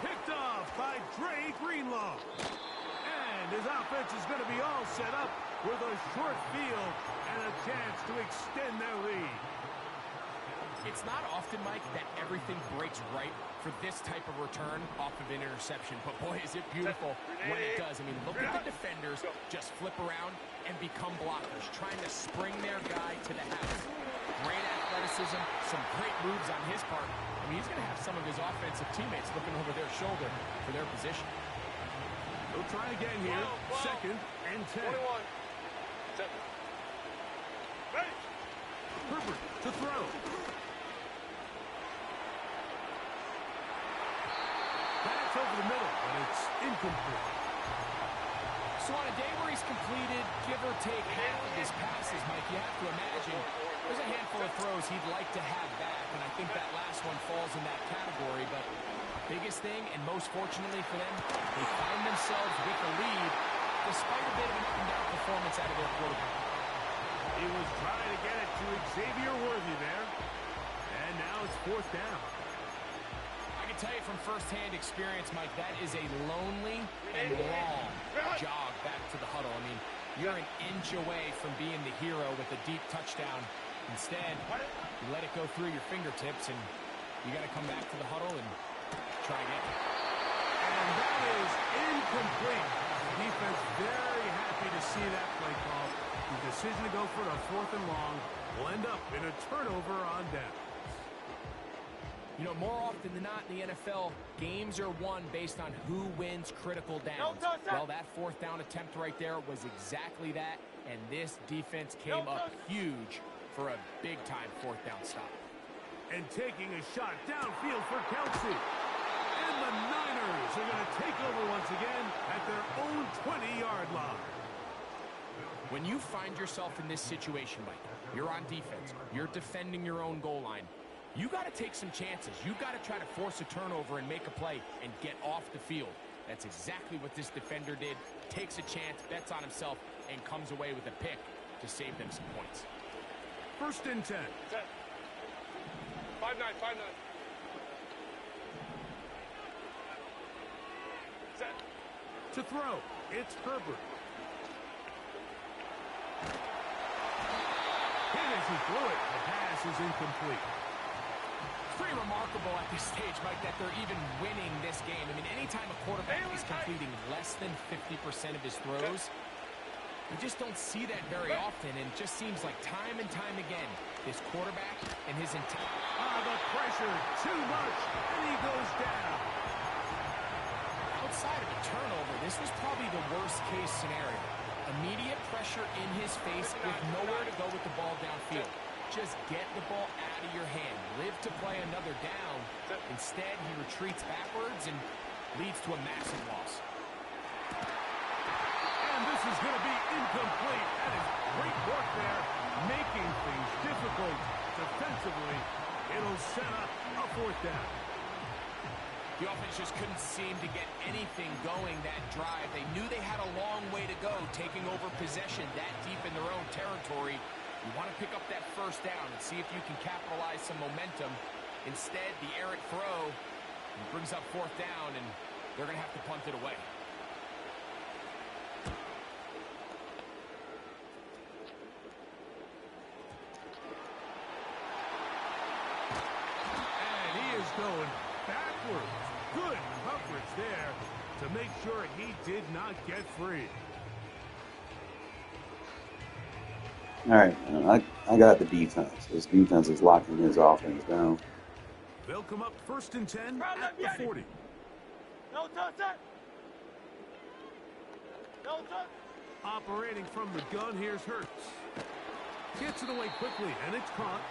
Picked off by Dre Greenlaw. And his offense is going to be all set up with a short field and a chance to extend their lead. It's not often, Mike, that everything breaks right for this type of return off of an interception. But, boy, is it beautiful when it does. I mean, look at the defenders just flip around and become blockers, trying to spring their guy to the house. Great athleticism, some great moves on his part. I mean, he's going to have some of his offensive teammates looking over their shoulder for their position. They'll try again here. Second and 10. 21. Herbert to throw. That's over the middle, but it's incomplete. So on a day where he's completed, give or take half of his passes, Mike, you have to imagine there's a handful of throws he'd like to have back, and I think that last one falls in that category. But biggest thing, and most fortunately for them, they find themselves with the lead despite a bit of an up-and-down performance out of their quarterback. He was trying to get it to Xavier Worthy there. And now it's fourth down. I can tell you from firsthand experience, Mike, that is a lonely and long jog back to the huddle. I mean, you're an inch away from being the hero with a deep touchdown. Instead, you let it go through your fingertips, and you got to come back to the huddle and try again. And that is incomplete. The defense very happy to see that play call. The decision to go for a fourth and long will end up in a turnover on downs. You know, more often than not in the NFL, games are won based on who wins critical downs. Well, that fourth down attempt right there was exactly that, and this defense came up huge for a big-time fourth down stop. And taking a shot downfield for Kelsey. And the Niners are going to take over once again at their own 20-yard line. When you find yourself in this situation, Mike, you're on defense, you're defending your own goal line, you got to take some chances. You got to try to force a turnover and make a play and get off the field. That's exactly what this defender did. Takes a chance, bets on himself, and comes away with a pick to save them some points. First and 10. 5-9. To throw, it's Herbert. Hit as he threw it. The pass is incomplete. It's pretty remarkable at this stage, Mike, that they're even winning this game. I mean, anytime a quarterback is completing less than 50% of his throws, you just don't see that very often, and it just seems like time and time again, this quarterback and his entire... The pressure, too much, and he goes down. Outside of a turnover, this was probably the worst-case scenario. Immediate pressure in his face with nowhere to go with the ball downfield. Just get the ball out of your hand. Live to play another down. Instead, he retreats backwards and leads to a massive loss. And this is going to be incomplete. That is great work there, making things difficult defensively. It'll set up a fourth down. The offense just couldn't seem to get anything going that drive. They knew they had a long way to go, taking over possession that deep in their own territory. You want to pick up that first down and see if you can capitalize some momentum. Instead, the errant throw brings up fourth down, and they're going to have to punt it away. And he is going backwards. Good coverage there to make sure he did not get free. All right, I got the defense. This defense is locking his offense down. They'll come up first and 10 at the 40. Operating from the gun, here's Hurts. Gets it away quickly, and it's caught.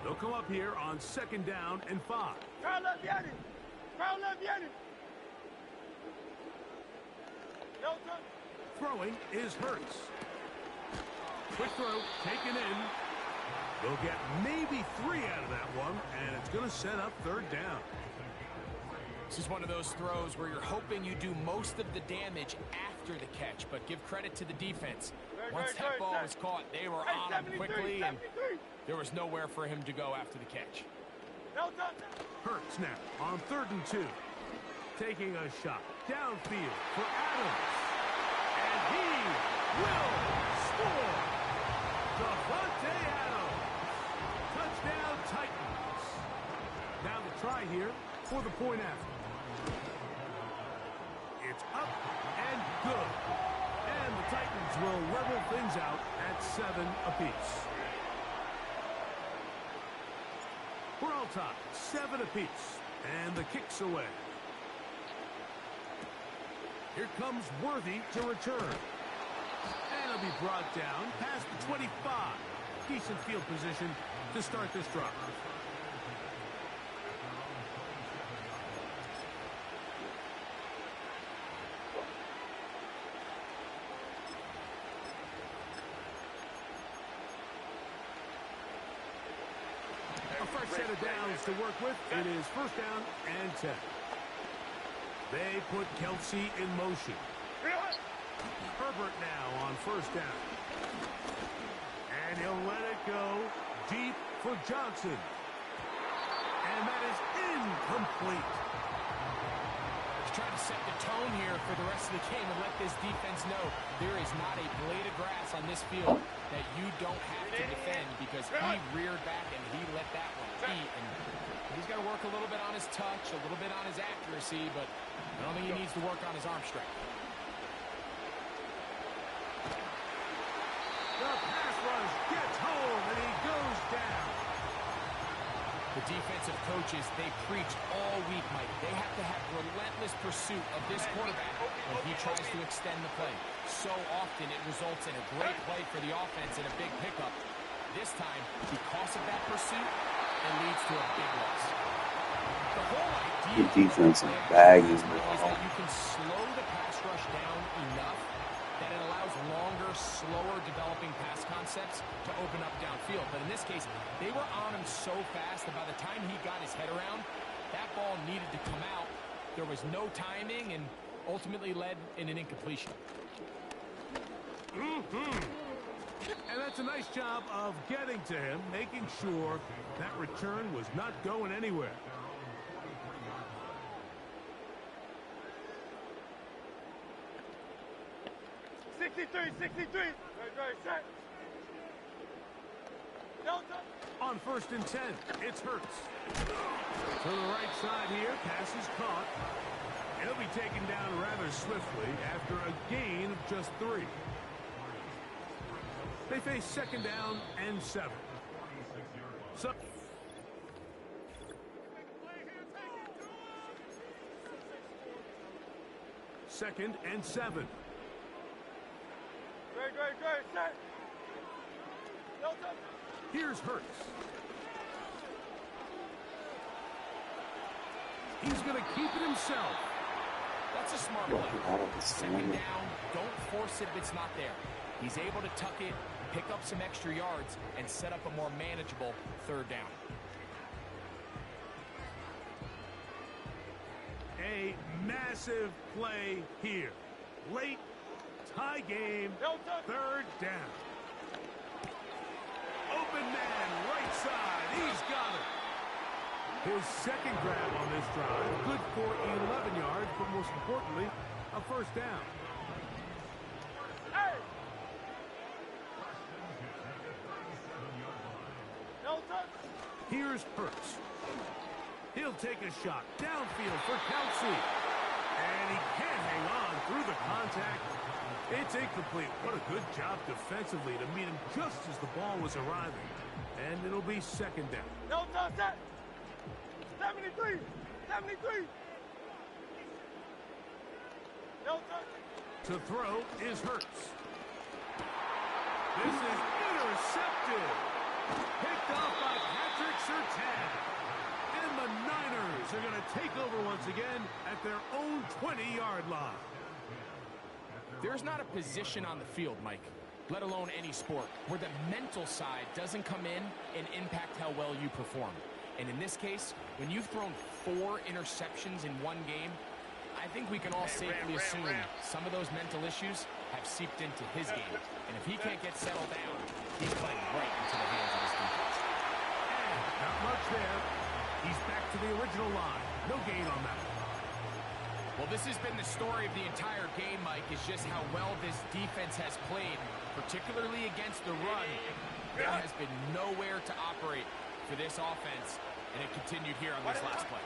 They'll come up here on second down and 5. Throwing is Hurts. Quick throw, taken in. They'll get maybe 3 out of that one, and it's going to set up third down. This is one of those throws where you're hoping you do most of the damage after the catch, but give credit to the defense. Once that ball was caught, they were on him quickly, and there was nowhere for him to go after the catch. Hurts now on 3rd and 2. Taking a shot downfield for Adams. And he will score. Davante Adams. Touchdown Titans. Now the try here for the point after. It's up and good. And the Titans will level things out at 7 apiece. We're all tied, 7 apiece. And the kick's away. Here comes Worthy to return. And it'll be brought down past the 25. Decent field position to start this drive. A fresh set of downs to work with. It is 1st down and 10. They put Kelsey in motion. Herbert now on 1st down. And he'll let it go deep for Johnson. And that is incomplete. He's trying to set the tone here for the rest of the game and let this defense know there is not a blade of grass on this field that you don't have to defend, because he reared back and he let that one eat. And he's got to work a little bit on his touch, a little bit on his accuracy, but I don't think he needs to work on his arm strength. The pass rush gets home, and he goes down. The defensive coaches, they preach all week, Mike. They have to have relentless pursuit of this quarterback when he tries to extend the play. So often it results in a great play for the offense and a big pickup. This time, because of that pursuit, it leads to a big loss. The whole idea The defense and bagging is that you can slow the pass rush down enough that it allows longer, slower developing pass concepts to open up downfield. But in this case, they were on him so fast that by the time he got his head around, that ball needed to come out. There was no timing and ultimately led in an incompletion. And that's a nice job of getting to him, making sure that return was not going anywhere. On 1st and 10, it's Hurts. To the right side here, pass is caught. And he'll be taken down rather swiftly after a gain of just 3. They face 2nd down and 7. So 2nd and 7. Here's Hurts. He's going to keep it himself. That's a smart play. 2nd down, don't force it if it's not there. He's able to tuck it, pick up some extra yards, and set up a more manageable 3rd down. A massive play here. Late, tie game, 3rd down. Open man, right side, he's got it. His 2nd grab on this drive, good for 11 yards, but most importantly, a 1st down. Here's Hurts. He'll take a shot downfield for Kelsey. And he can't hang on through the contact. It's incomplete. What a good job defensively to meet him just as the ball was arriving. And it'll be 2nd down. No touch. 73. 73. No touch. To throw is Hurts. This is intercepted. Picked off by Patrick Surtain. And the Niners are going to take over once again at their own 20-yard line. There's not a position on the field, Mike, let alone any sport, where the mental side doesn't come in and impact how well you perform. And in this case, when you've thrown 4 interceptions in one game, I think we can all safely assume some of those mental issues have seeped into his game. And if he can't get settled down, he's playing right into the hands of his defense. And not much there. He's back to the original line. No gain on that. Well, this has been the story of the entire game, Mike, is just how well this defense has played, particularly against the run. There has been nowhere to operate for this offense, and it continued here on this last play.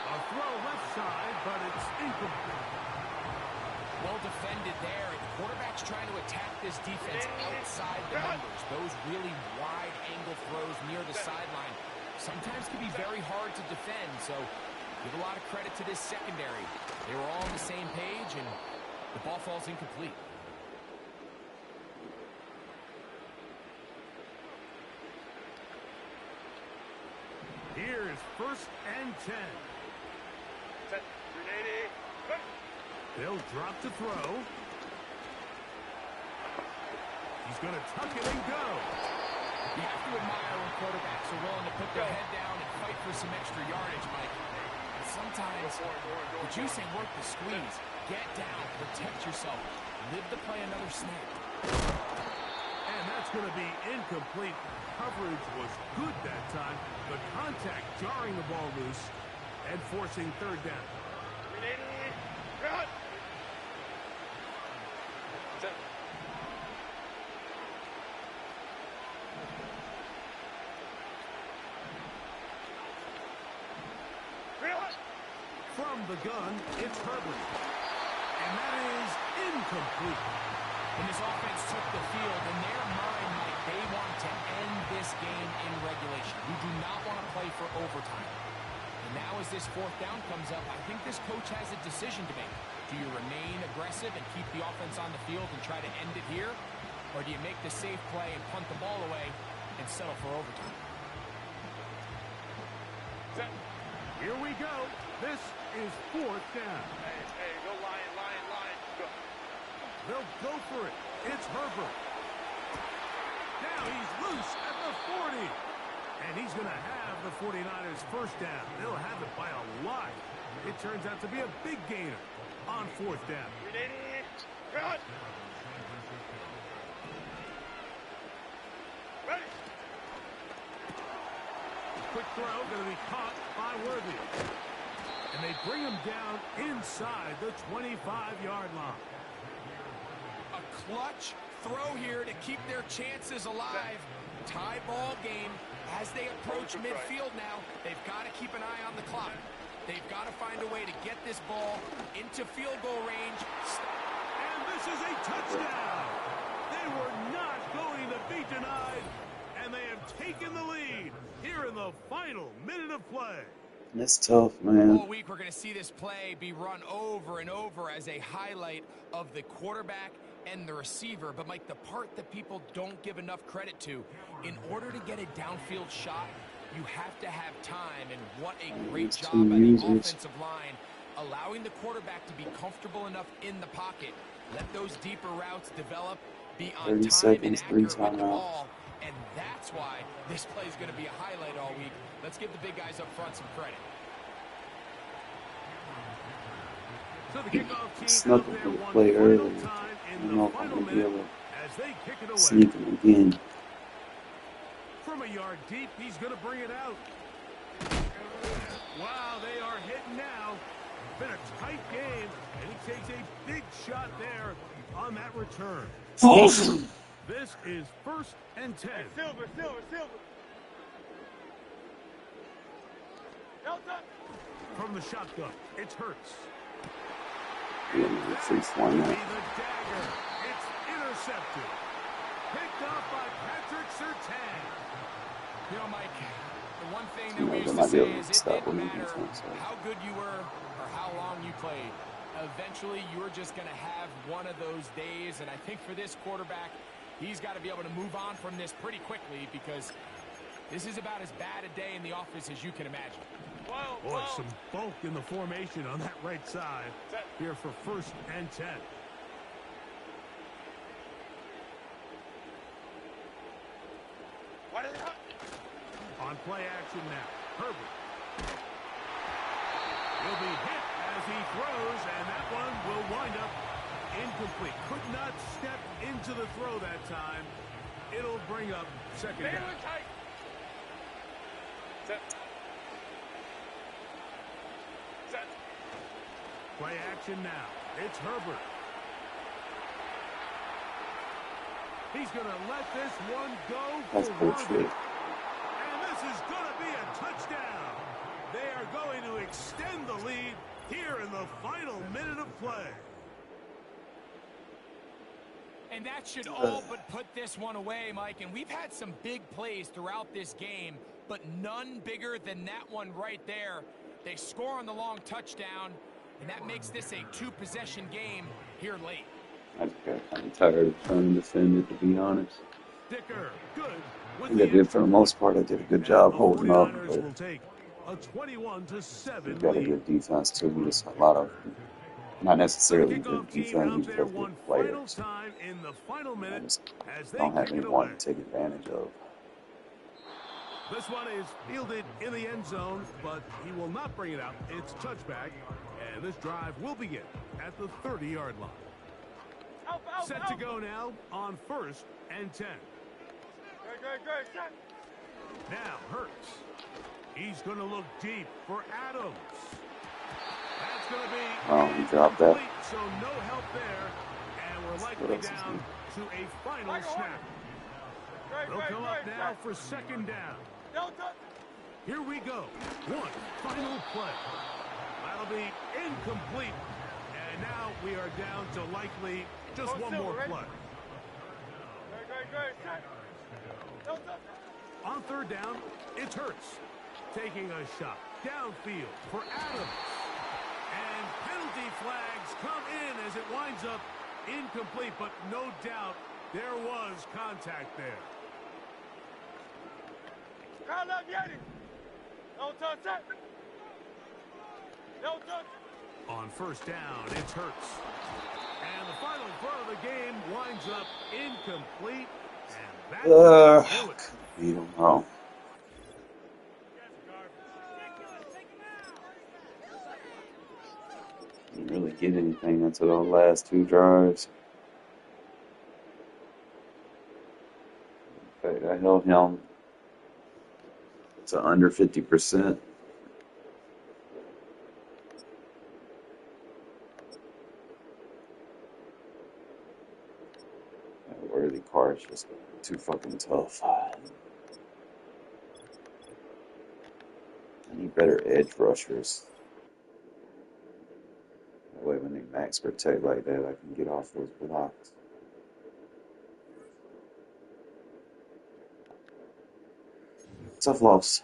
A throw left side, but it's incomplete. Well defended there, and the quarterback's trying to attack this defense outside the numbers. Those really wide angle throws near the sideline sometimes can be very hard to defend, so give a lot of credit to this secondary. They were all on the same page, and the ball falls incomplete. Here's 1st and 10. They'll drop to throw. He's going to tuck it and go. You have to admire when quarterbacks are willing to put their head down and fight for some extra yardage, Mike. And sometimes the juice ain't worth the squeeze. Get down, protect yourself, live to play another snap. And that's going to be incomplete. Coverage was good that time, but contact jarring the ball loose and forcing 3rd down. From the gun, it's Herbert. And that is incomplete. When this offense took the field, in their mind, Mike, they want to end this game in regulation. We do not want to play for overtime. And now as this 4th down comes up, I think this coach has a decision to make. Do you remain aggressive and keep the offense on the field and try to end it here? Or do you make the safe play and punt the ball away and settle for overtime? Here we go. This is 4th down. Hey, go Lion. Go. They'll go for it. It's Herbert. Now he's loose at the 40. And he's going to have the 49ers 1st down. They'll have it by a lot. It turns out to be a big gainer on 4th down. Ready. Quick throw going to be caught by Worthy. And they bring him down inside the 25-yard line. A clutch throw here to keep their chances alive. Tie ball game as they approach midfield now. They've got to keep an eye on the clock. They've got to find a way to get this ball into field goal range. And this is a touchdown. They were not going to be denied, and they have taken the lead here in the final minute of play. That's tough, man. All week we're going to see this play be run over and over as a highlight of the quarterback and the receiver. But, Mike, the part that people don't give enough credit to, in order to get a downfield shot, you have to have time. And what a great job by the offensive line, allowing the quarterback to be comfortable enough in the pocket. Let those deeper routes develop, be on time and accurate with the ball. And that's why this play is going to be a highlight all week. Let's give the big guys up front some credit. So the kickoff team Snuck out him there for the one play final early. time I in don't the know if I'm final going to be minute able as they kick it to away. sneak him again. From a yard deep, he's going to bring it out. Wow, they are hitting now. Been a tight game, and he takes a big shot there on that return. This is 1st and 10. Silver. From the shotgun, it's Hurts. Yeah, why Be not? the dagger. It's intercepted. Picked up by Patrick Surtain. You know, Mike, the one thing that we They used might to be say able is to it stop didn't him in matter defense. how good you were or how long you played. Eventually, you were just going to have one of those days, and I think for this quarterback, he's got to be able to move on from this pretty quickly because this is about as bad a day in the office as you can imagine. Boy, some bulk in the formation on that right side here for 1st and 10. On play action now, Herbert. Will be hit as he throws, and that one will wind up incomplete. Could not step into the throw that time. It'll bring up 2nd down. Play action now. It's Herbert. He's going to let this one go for Herbert. And this is going to be a touchdown. They are going to extend the lead here in the final minute of play. And that should all but put this one away, Mike. And we've had some big plays throughout this game, but none bigger than that one right there. They score on the long touchdown, and that makes this a 2-possession game here late. I'm tired of trying to defend it, to be honest. Dicker, good. I think I did, for the most part, I did a good job holding up. But will take a 21-7 you've got a good defense, too. Just a lot of, not necessarily good defense, you just good players. I just don't have anyone to take advantage of. This one is fielded in the end zone, but he will not bring it out. It's touchback, and this drive will begin at the 30-yard line. Set to go now on 1st and 10. Now Hurts. He's going to look deep for Adams. That's going to be he dropped that. So no help there, and we're likely down to a final snap. They'll come up now for 2nd down. Here we go. One final play. That'll be incomplete. And now we are down to likely just one more play. On 3rd down, it's Hurts taking a shot downfield for Adams. And penalty flags come in as it winds up incomplete, but no doubt there was contact there. On 1st down, it's Hurts. And the final throw of the game winds up incomplete. And that will do it. Beat him wrong. Didn't really get anything until those last 2 drives. In fact, I held him to under 50%. That Worthy card is just too fucking tough. I need better edge rushers. That way when they max protect like that, I can get off those blocks. Tough loss.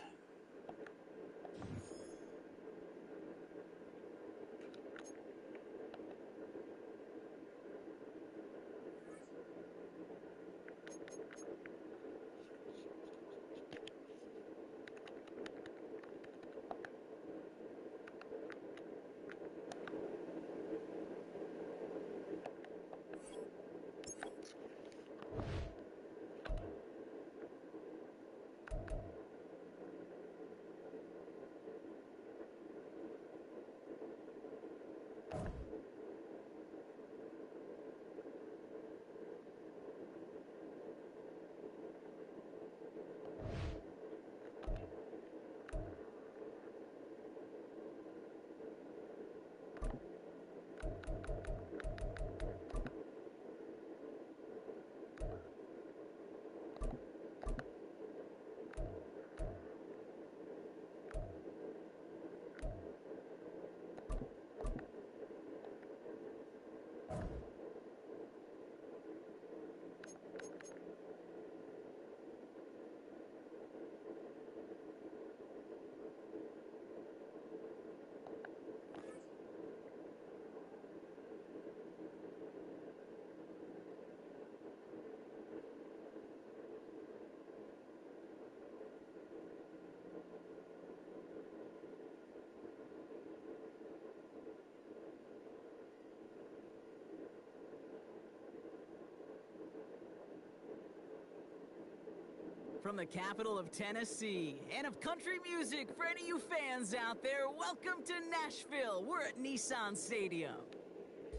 From the capital of Tennessee and of country music, for any of you fans out there, welcome to Nashville. We're at Nissan Stadium.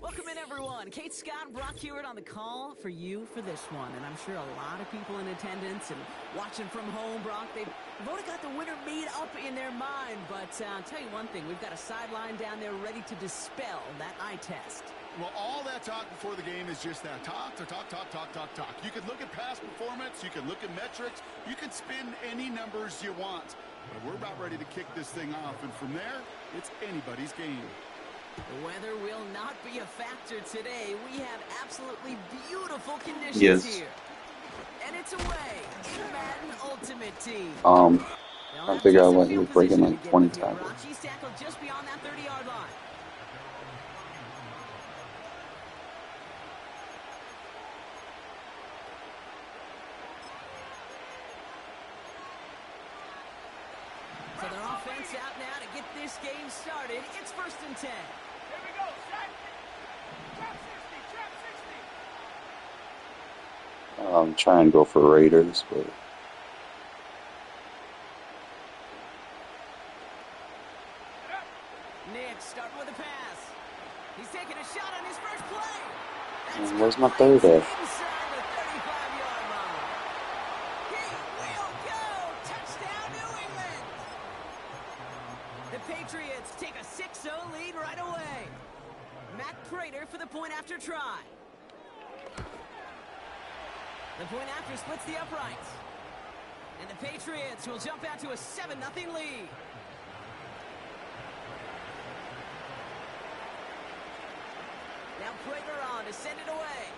Welcome in, everyone. Kate Scott and Brock Hewitt on the call for you for this one. And I'm sure a lot of people in attendance and watching from home, Brock, they've already got the winner made up in their mind. But I'll tell you one thing, we've got a sideline down there ready to dispel that eye test. Well, all that talk before the game is just that. Talk. You can look at past performance. You can look at metrics. You can spin any numbers you want. But we're about ready to kick this thing off. And from there, it's anybody's game. The weather will not be a factor today. We have absolutely beautiful conditions here. And it's away in Madden Ultimate Team. I figure out what he was breaking like 20 tackles. She's tackled just beyond that 30-yard line. So their offense out now to get this game started. It's 1st and 10. Here we go. Set. Trap 60. I'm trying to go for Raiders, but Nick starting with a pass. He's taking a shot on his first play. That's where's my third at? inside the 35-yard line. He will go. Touchdown, New England. The Patriots take a 6-0 lead right away. Matt Prater for the point after try. The point after splits the uprights. And the Patriots will jump out to a 7-0 lead. Now Prater on to send it away.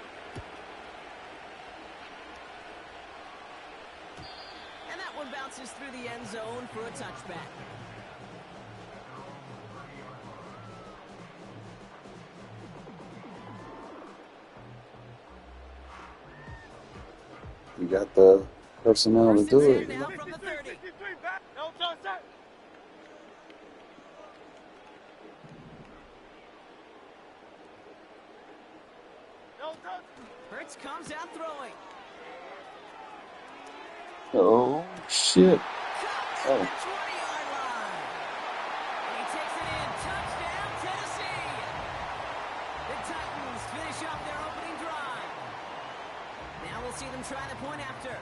And that one bounces through the end zone for a touchback. we got the personnel to do it. Now from the 30. Hurts comes out throwing. Oh, shit. Oh. 20-yard line. And he takes it in. Touchdown, Tennessee. The Titans finish off their opening drive. Now we'll see them try the point after.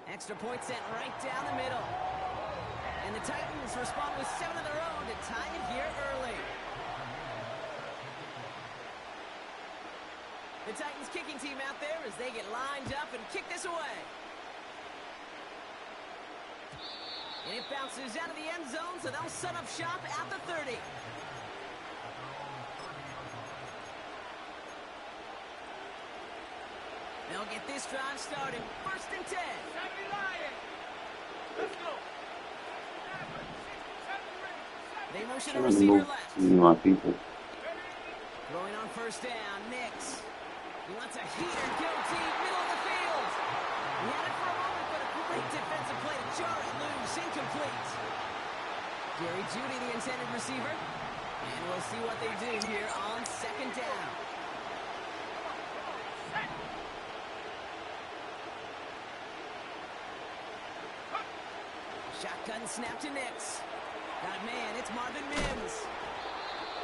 Extra point sent right down the middle. And the Titans respond with 7 of their own to tie it here early. The Titans kicking team out there as they get lined up and kick this away. And it bounces out of the end zone, so they'll set up shop at the 30. They'll get this drive started. 1st and 10. Let's go. They motion a Trying to receiver move left. my people. Throwing on 1st down, Nix. He lets a heater go deep, middle of the field. He had it for a moment, but a great defensive play to jar it loose, incomplete. Jerry Jeudy, the intended receiver. And we'll see what they do here on 2nd down. Shotgun snap to Nix. Got man, it's Marvin Mims.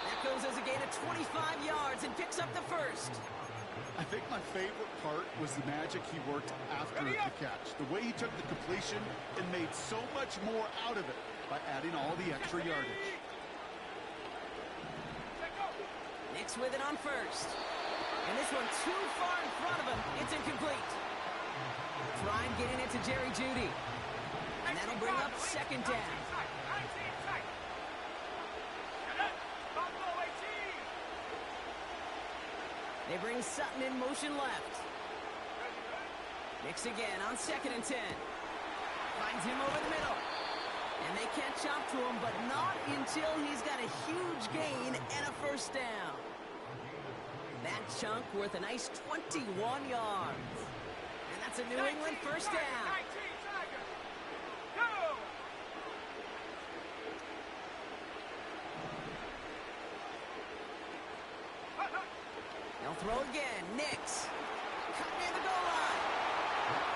That goes as a gain of 25 yards and picks up the 1st. I think my favorite part was the magic he worked after the catch. The way he took the completion and made so much more out of it by adding all the extra yardage. Nix with it on 1st. And this one too far in front of him. It's incomplete. Prime getting it to Jerry Jeudy. And that'll bring up 2nd down. They bring Sutton in motion left. Nix again on 2nd and 10. Finds him over the middle. And they catch up to him, but not until he's got a huge gain and a 1st down. That chunk worth a nice 21 yards. And that's a New England 1st down. They'll throw again. Nix Cutting near the goal line.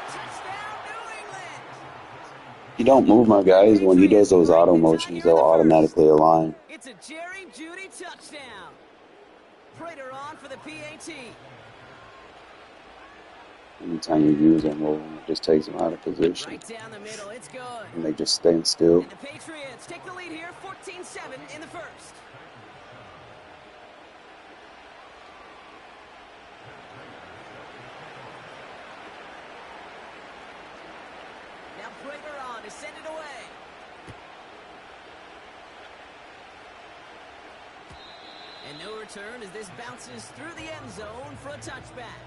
Touchdown, New England. You don't move my guys when he does those auto motions, they'll automatically align. It's a Jerry Jeudy touchdown. Prater on for the PAT. Anytime you use them, it just takes them out of position. Right down the middle, it's good. And they just stand still. And the Patriots take the lead here, 14-7 in the first. Now Prater on to send it away. And no return as this bounces through the end zone for a touchback.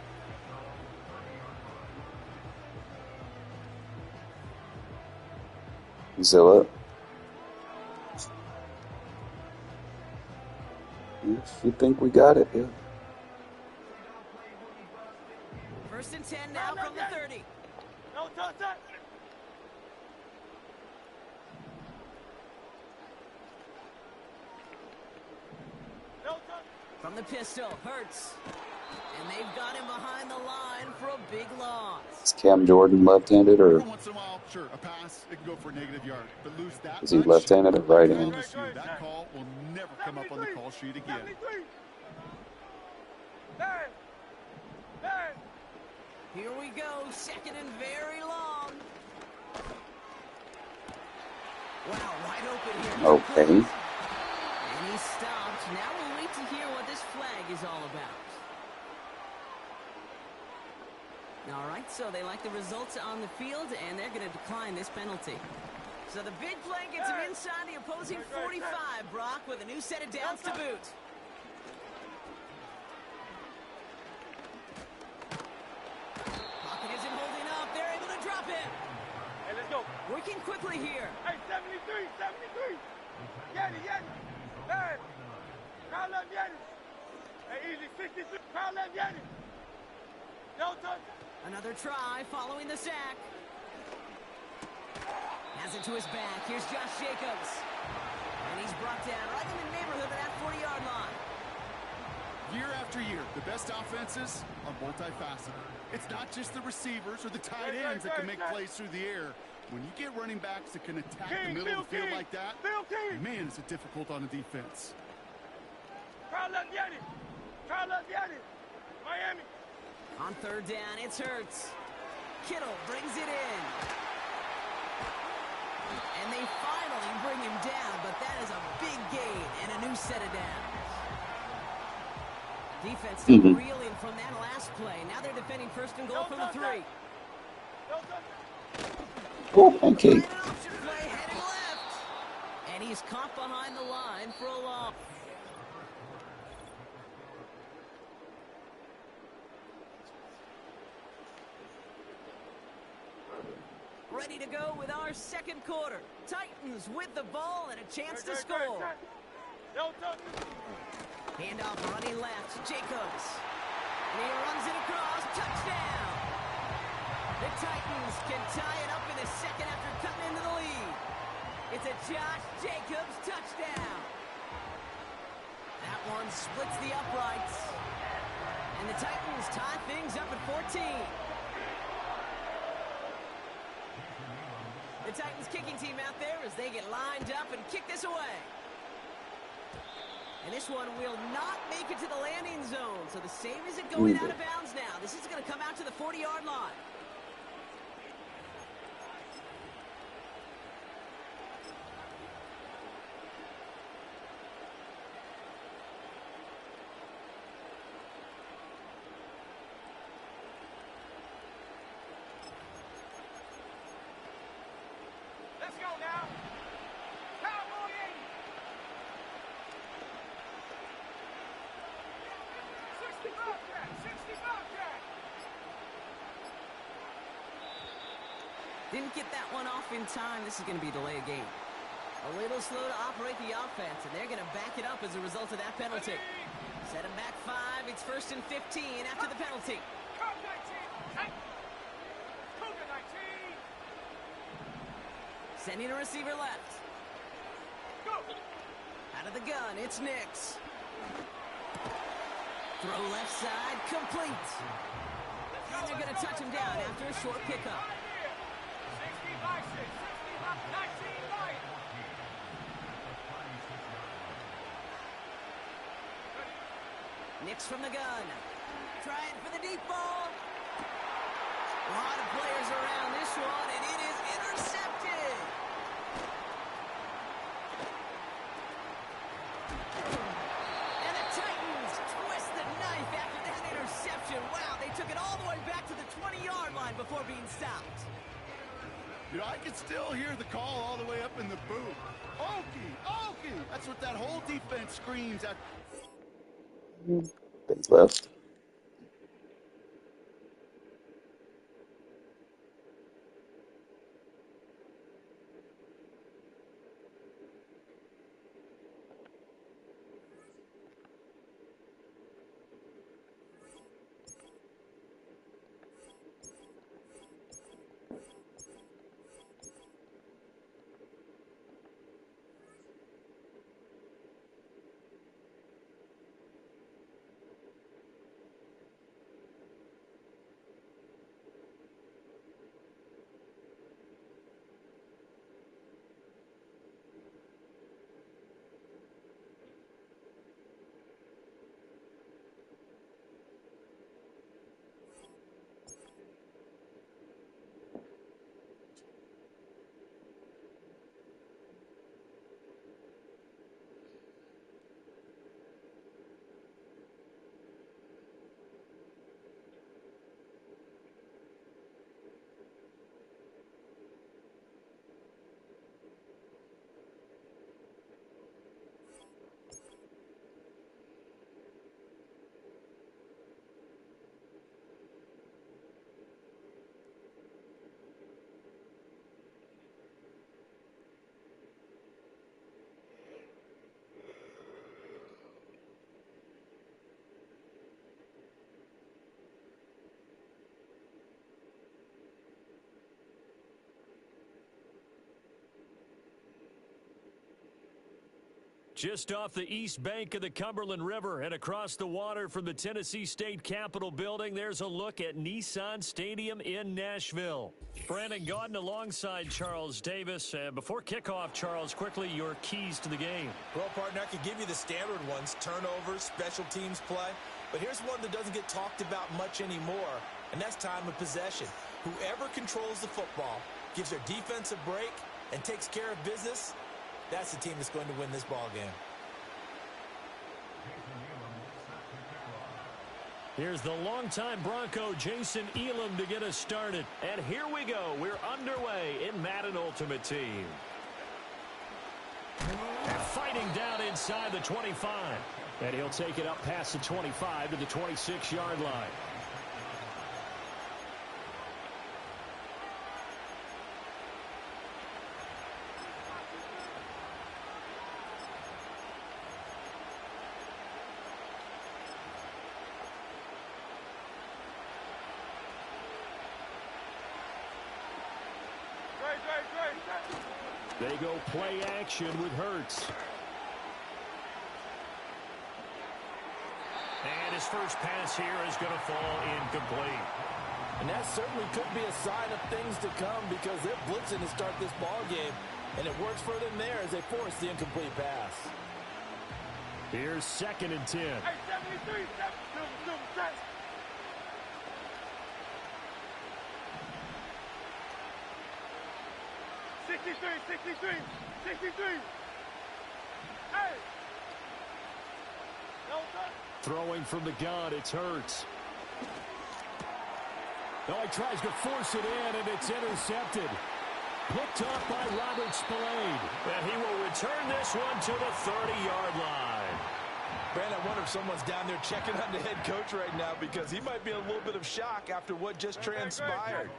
You still up? If you think we got it, yeah. First and 10 now from the 30. No touch. From the pistol, Hurts. And they've got him behind the line for a big loss. Is Cam Jordan left-handed or Every once in a while, sure, a pass, it can go for a negative yard. But lose that is he much, left-handed or I right-handed? promise you, that call will never come up on the call sheet again. Here we go, second and very long. Wow, wide open here. Okay. And he's stopped. Now we'll wait to hear what this flag is all about. All right, so they like the results on the field, and they're going to decline this penalty. So the big play gets him inside the opposing 45, Brock, with a new set of downs to boot. Pocket isn't holding up. They're able to drop him. Hey, let's go. Working quickly here. Hey, 73. Yanni. Hey, crowd left Yanni. Hey, easy, 63. Crowd left Yanni. No touch. Another try following the sack. Has it to his back. Here's Josh Jacobs. And he's brought down right in the neighborhood of that 40-yard line. Year after year, the best offenses are multifaceted. It's not just the receivers or the tight ends that can make plays through the air. When you get running backs that can attack the middle of the field like that, man, is it difficult on the defense. Crowd left Yanni. Miami. On third down, it's Hurts. Kittle brings it in. And they finally bring him down, but that is a big gain and a new set of downs. Defense still reeling from that last play. Now they're defending first and goal from the 3. Oh, thank you. An option play heading left. And he's caught behind the line for a loss. Ready to go with our second quarter. Titans with the ball and a chance to score. Handoff running left, Jacobs. And he runs it across, touchdown! The Titans can tie it up in the second after cutting into the lead. It's a Josh Jacobs touchdown. That one splits the uprights. And the Titans tie things up at 14. The Titans kicking team out there as they get lined up and kick this away. And this one will not make it to the landing zone. So the same as it going out of bounds now. This is going to come out to the 40-yard line. Let's go now. Cowboy 80. 65 Jack. Didn't get that one off in time. This is going to be a delay of game. A little slow to operate the offense, and they're going to back it up as a result of that penalty. Set him back 5. It's first and 15 after the penalty. Cougar 19. Cougar 19. Sending a receiver left. Go. Out of the gun, it's Nix. Throw left side, complete. And they're going to touch him down after a short pickup. 16 by 6, 16 by 19 by. Nix from the gun. Trying for the deep ball. A lot of players around this one, and it is intercepted. And the Titans twist the knife after that interception. Wow, they took it all the way back to the 20-yard line before being stopped. You know, I can still hear the call all the way up in the booth. Okie, Okie! That's what that whole defense screams at. They left. Just off the east bank of the Cumberland River and across the water from the Tennessee State Capitol building, there's a look at Nissan Stadium in Nashville. Brandon Gaudin alongside Charles Davis. Before kickoff, Charles, quickly your keys to the game. Well, partner, I could give you the standard ones, turnovers, special teams play. But here's one that doesn't get talked about much anymore, and that's time of possession. Whoever controls the football, gives their defense a break, and takes care of business, that's the team that's going to win this ball game. Here's the longtime Bronco, Jason Elam, to get us started. And here we go. We're underway in Madden Ultimate Team. And fighting down inside the 25. And he'll take it up past the 25 to the 26-yard line. They go play action with Hurts. And his first pass here is going to fall incomplete. And that certainly could be a sign of things to come because they're blitzing to start this ball game, and it works for them there as they force the incomplete pass. Here's 2nd and 10. Hey, 73, 7. 63. Hey! No, Throwing from the gun, it's Hurts. Oh, he tries to force it in, and it's intercepted. Picked off by Robert Spillane. And he will return this one to the 30-yard line. Brandon, I wonder if someone's down there checking on the head coach right now because he might be in a little bit of shock after what just transpired.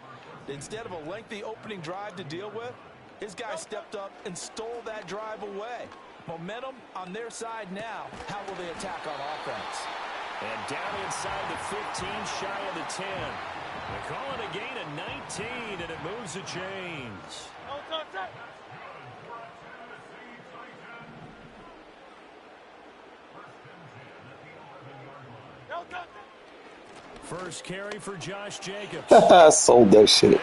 Instead of a lengthy opening drive to deal with, his guy stepped up and stole that drive away. Momentum on their side now. How will they attack on offense? And down inside the 15, shy of the 10. They call it a gain of 19, and it moves the chains. First carry for Josh Jacobs. I sold that shit.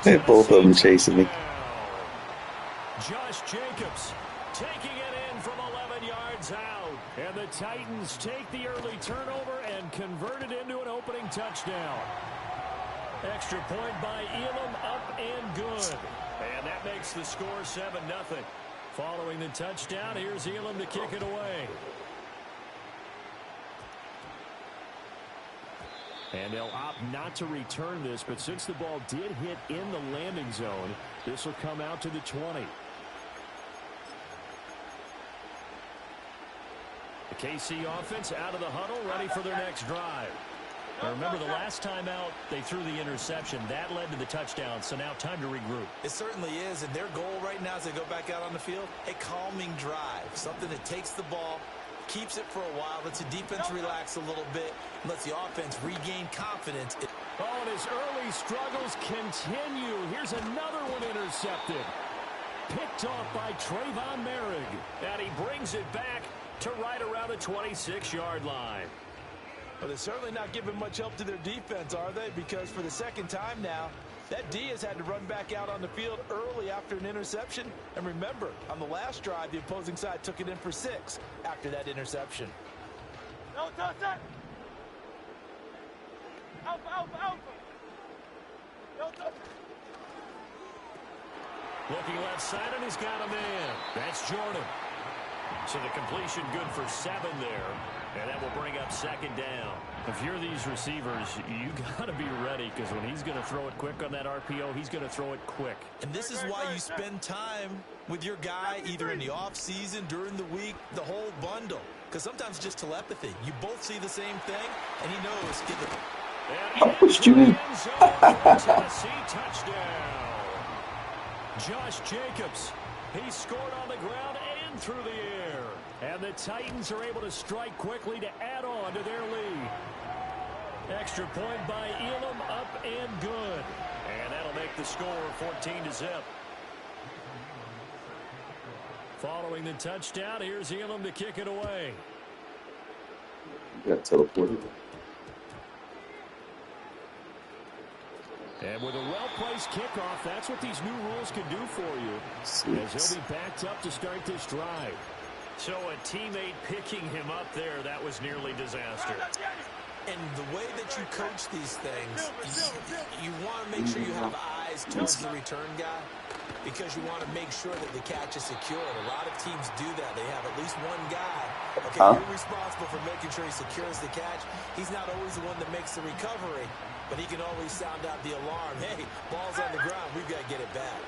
Hey, both of them chasing me. Josh Jacobs taking it in from 11 yards out. And the Titans take the early turnover and convert it into an opening touchdown. Extra point by Elam, up and good. And that makes the score 7-0. Following the touchdown, here's Elam to kick it away. And they'll opt not to return this, but since the ball did hit in the landing zone, this will come out to the 20. The KC offense out of the huddle, ready for their next drive. Now remember, the last time out, they threw the interception. That led to the touchdown, so now time to regroup. It certainly is, and their goal right now as they go back out on the field, a calming drive, something that takes the ball, keeps it for a while, lets the defense relax a little bit, and lets the offense regain confidence. Oh, and his early struggles continue. Here's another one intercepted. Picked off by Trayvon Merrick. And he brings it back to right around the 26-yard line. Well, they're certainly not giving much help to their defense, are they? Because for the second time now, that D has had to run back out on the field early after an interception. And remember, on the last drive, the opposing side took it in for 6 after that interception. No touch it. Alpha, alpha, alpha. No touch it. Looking left side, and he's got a man. That's Jordan. So the completion good for 7 there. And that will bring up second down. If you're these receivers, you got to be ready, because when he's going to throw it quick on that RPO, he's going to throw it quick. And this is why you spend time with your guy either in the offseason, during the week, the whole bundle. Because sometimes just telepathy. You both see the same thing, and he knows. I pushed you in. Tennessee touchdown. Josh Jacobs. He scored on the ground and through the air. And the Titans are able to strike quickly to add on to their lead. Extra point by Elam, up and good. And that'll make the score 14-0. Following the touchdown, here's Elam to kick it away. Got teleported. And with a well-placed kickoff, that's what these new rules can do for you. As they'll be backed up to start this drive. So a teammate picking him up there, that was nearly disaster. And the way that you coach these things, you want to make sure you have eyes towards the return guy, because you want to make sure that the catch is secured. A lot of teams do that. They have at least one guy. Okay, you're responsible for making sure he secures the catch. He's not always the one that makes the recovery, but he can always sound out the alarm. Hey, ball's on the ground. We've got to get it back.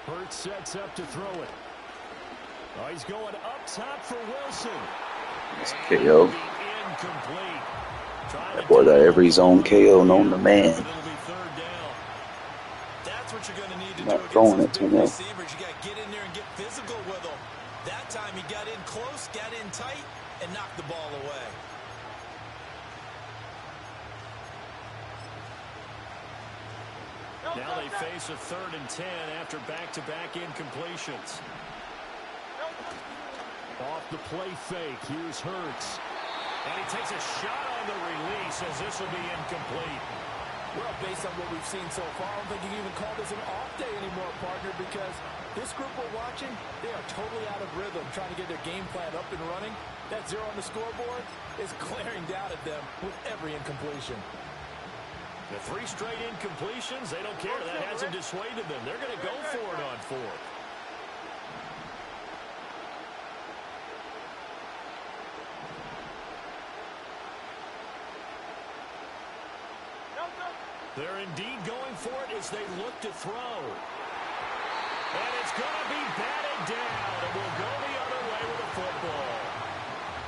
Hurts sets up to throw it. Oh, he's going up top for Wilson. It's KO. That boy got every zone KO known to man. That's what you're going to need to Not do throwing against it these to big him. receivers. You got to get in there and get physical with them. That time he got in close, got in tight, and knocked the ball away. Now they face a 3rd and 10 after back-to-back incompletions. Off the play fake, here's Hurts. And he takes a shot on the release as this will be incomplete. Well, based on what we've seen so far, I don't think you can even call this an off day anymore, partner, because this group we're watching, they are totally out of rhythm, trying to get their game plan up and running. That 0 on the scoreboard is glaring down at them with every incompletion. The 3 straight incompletions, they don't care. That hasn't dissuaded them. They're going to go for it on 4th. They're indeed going for it as they look to throw. And it's going to be batted down. It will go the other way with the football.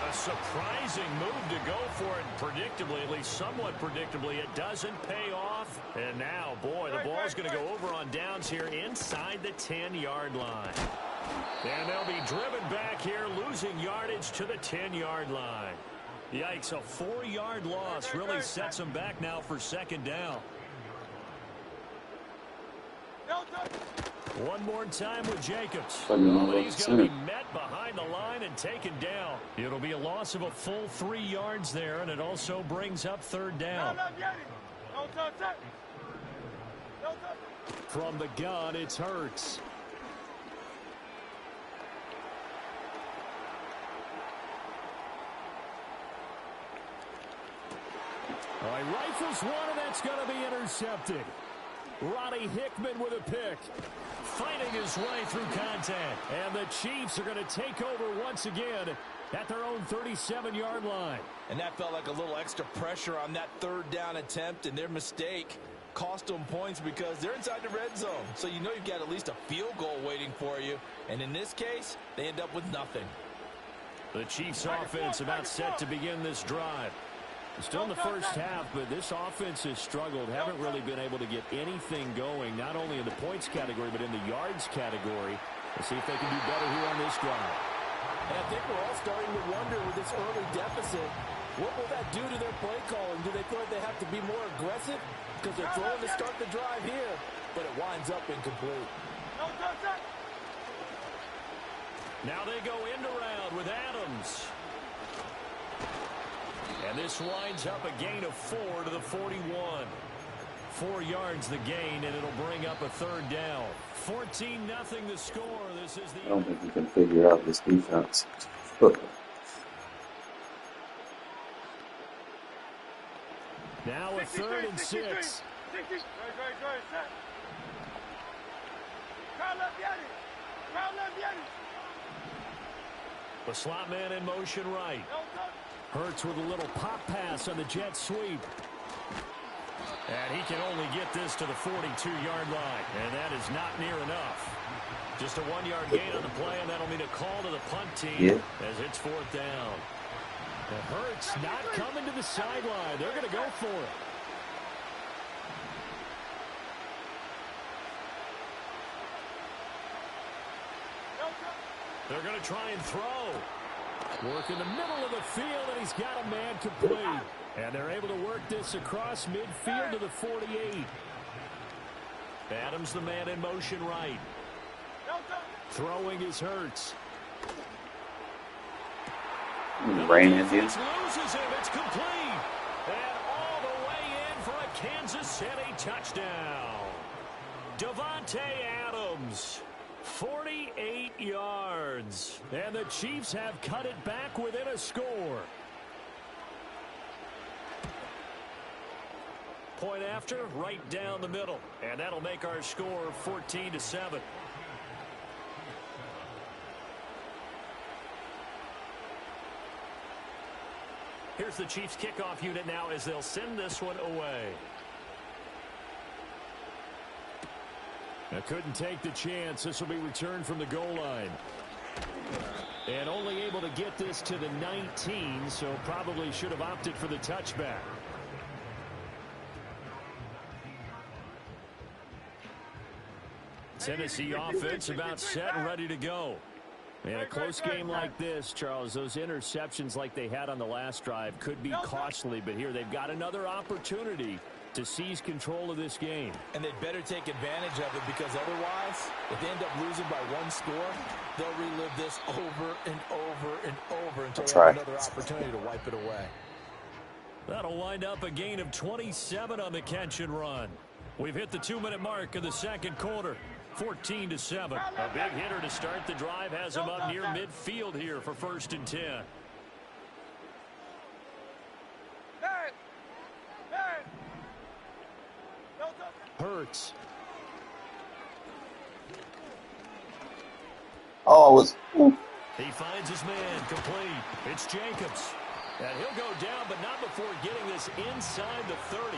A surprising move to go for it. Predictably, at least somewhat predictably, it doesn't pay off. And now, boy, the ball's going to go over on downs here inside the 10-yard line. And they'll be driven back here, losing yardage to the 10-yard line. Yikes, a 4-yard loss really sets him back now for second down. One more time with Jacobs. Oh, he's going to be met behind the line and taken down. It'll be a loss of a full 3 yards there, and it also brings up third down. From the gun, it's Hurts. Oh, he rifles one, and that's going to be intercepted. Ronnie Hickman with a pick. Fighting his way through contact. And the Chiefs are going to take over once again at their own 37-yard line. And that felt like a little extra pressure on that third down attempt, and their mistake cost them points because they're inside the red zone. So you know you've got at least a field goal waiting for you. And in this case, they end up with nothing. The Chiefs offense about set to begin this drive. Still in the first half, but this offense has struggled. Haven't really been able to get anything going, not only in the points category, but in the yards category. We'll see if they can do better here on this drive. And I think we're all starting to wonder with this early deficit, what will that do to their play calling? Do they feel like they have to be more aggressive? Because they're throwing to start the drive here, but it winds up incomplete. Now they go end around with Adams. And this winds up a gain of 4 to the 41. 4 yards the gain, and it'll bring up a third down. 14-0 the score. This is the... I don't think you can figure out this defense. Now a 3rd and 6. The slot man in motion right. Hurts with a little pop pass on the jet sweep. And he can only get this to the 42-yard line. And that is not near enough. Just a 1-yard gain on the play, and that'll mean a call to the punt team as it's 4th down. And Hurts not coming to the sideline. They're going to go for it. They're going to try and throw. Work in the middle of the field, and he's got a man complete. And they're able to work this across midfield to the 48. Adams, the man in motion right. Throwing is Hurts. Rain at you. Loses him. It's complete. And all the way in for a Kansas City touchdown. Davante Adams. 48 yards. And the Chiefs have cut it back within a score. Point after, right down the middle. And that'll make our score 14-7. Here's the Chiefs kickoff unit now as they'll send this one away. Now couldn't take the chance. This will be returned from the goal line. And only able to get this to the 19, so probably should have opted for the touchback. Tennessee offense about set and ready to go. In a close game like this, Charles, those interceptions like they had on the last drive could be costly, but here they've got another opportunity to seize control of this game. And they'd better take advantage of it, because otherwise, if they end up losing by 1 score, they'll relive this over and over and over until they have another opportunity to wipe it away. That'll wind up a gain of 27 on the catch and run. We've hit the 2-minute mark of the second quarter. 14-7. A big hitter to start the drive has him up near midfield here for 1st and 10. Hurts. Oh, I was... He finds his man complete. It's Jacobs. And he'll go down, but not before getting this inside the 30.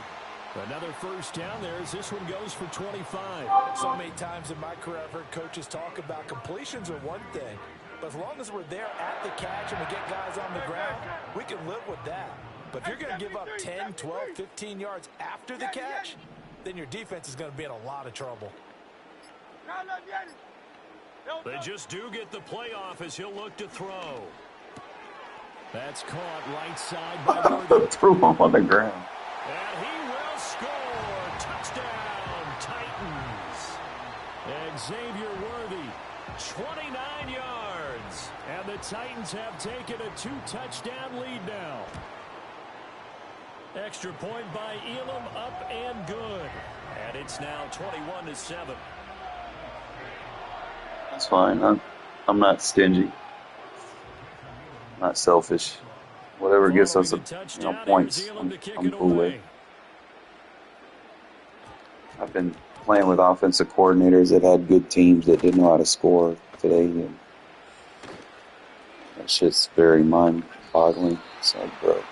Another first down there as this one goes for 25. So many times in my career I've heard coaches talk about completions are one thing, but as long as we're there at the catch and we get guys on the ground, we can live with that. But if you're going to give up 10, 12, 15 yards after the catch, then your defense is going to be in a lot of trouble. They just do get the playoff as he'll look to throw. That's caught right side by Worthy. Threw him on the ground. And he will score. Touchdown, Titans. Xavier Worthy, 29 yards. And the Titans have taken a 2-touchdown lead now. Extra point by Elam, up and good. And it's now 21-7. That's fine. I'm not stingy. Not selfish. Whatever gets us points, I'm cool with. I've been playing with offensive coordinators that had good teams that didn't know how to score today, and that shit's very mind-boggling. It's like, bro.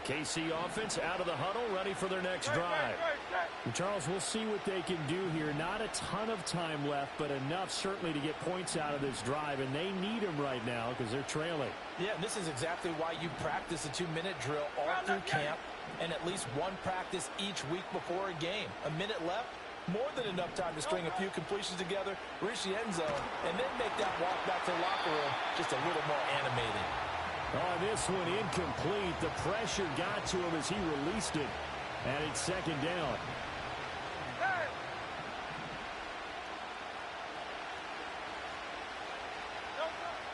KC offense out of the huddle, ready for their next drive. And Charles, we'll see what they can do here. Not a ton of time left, but enough certainly to get points out of this drive, and they need them right now because they're trailing. Yeah, and this is exactly why you practice a 2-minute drill all through camp and at least one practice each week before a game. A minute left, more than enough time to string a few completions together, reach the end zone, and then make that walk back to the locker room just a little more animated. Oh, this one incomplete. The pressure got to him as he released it. And it's second down.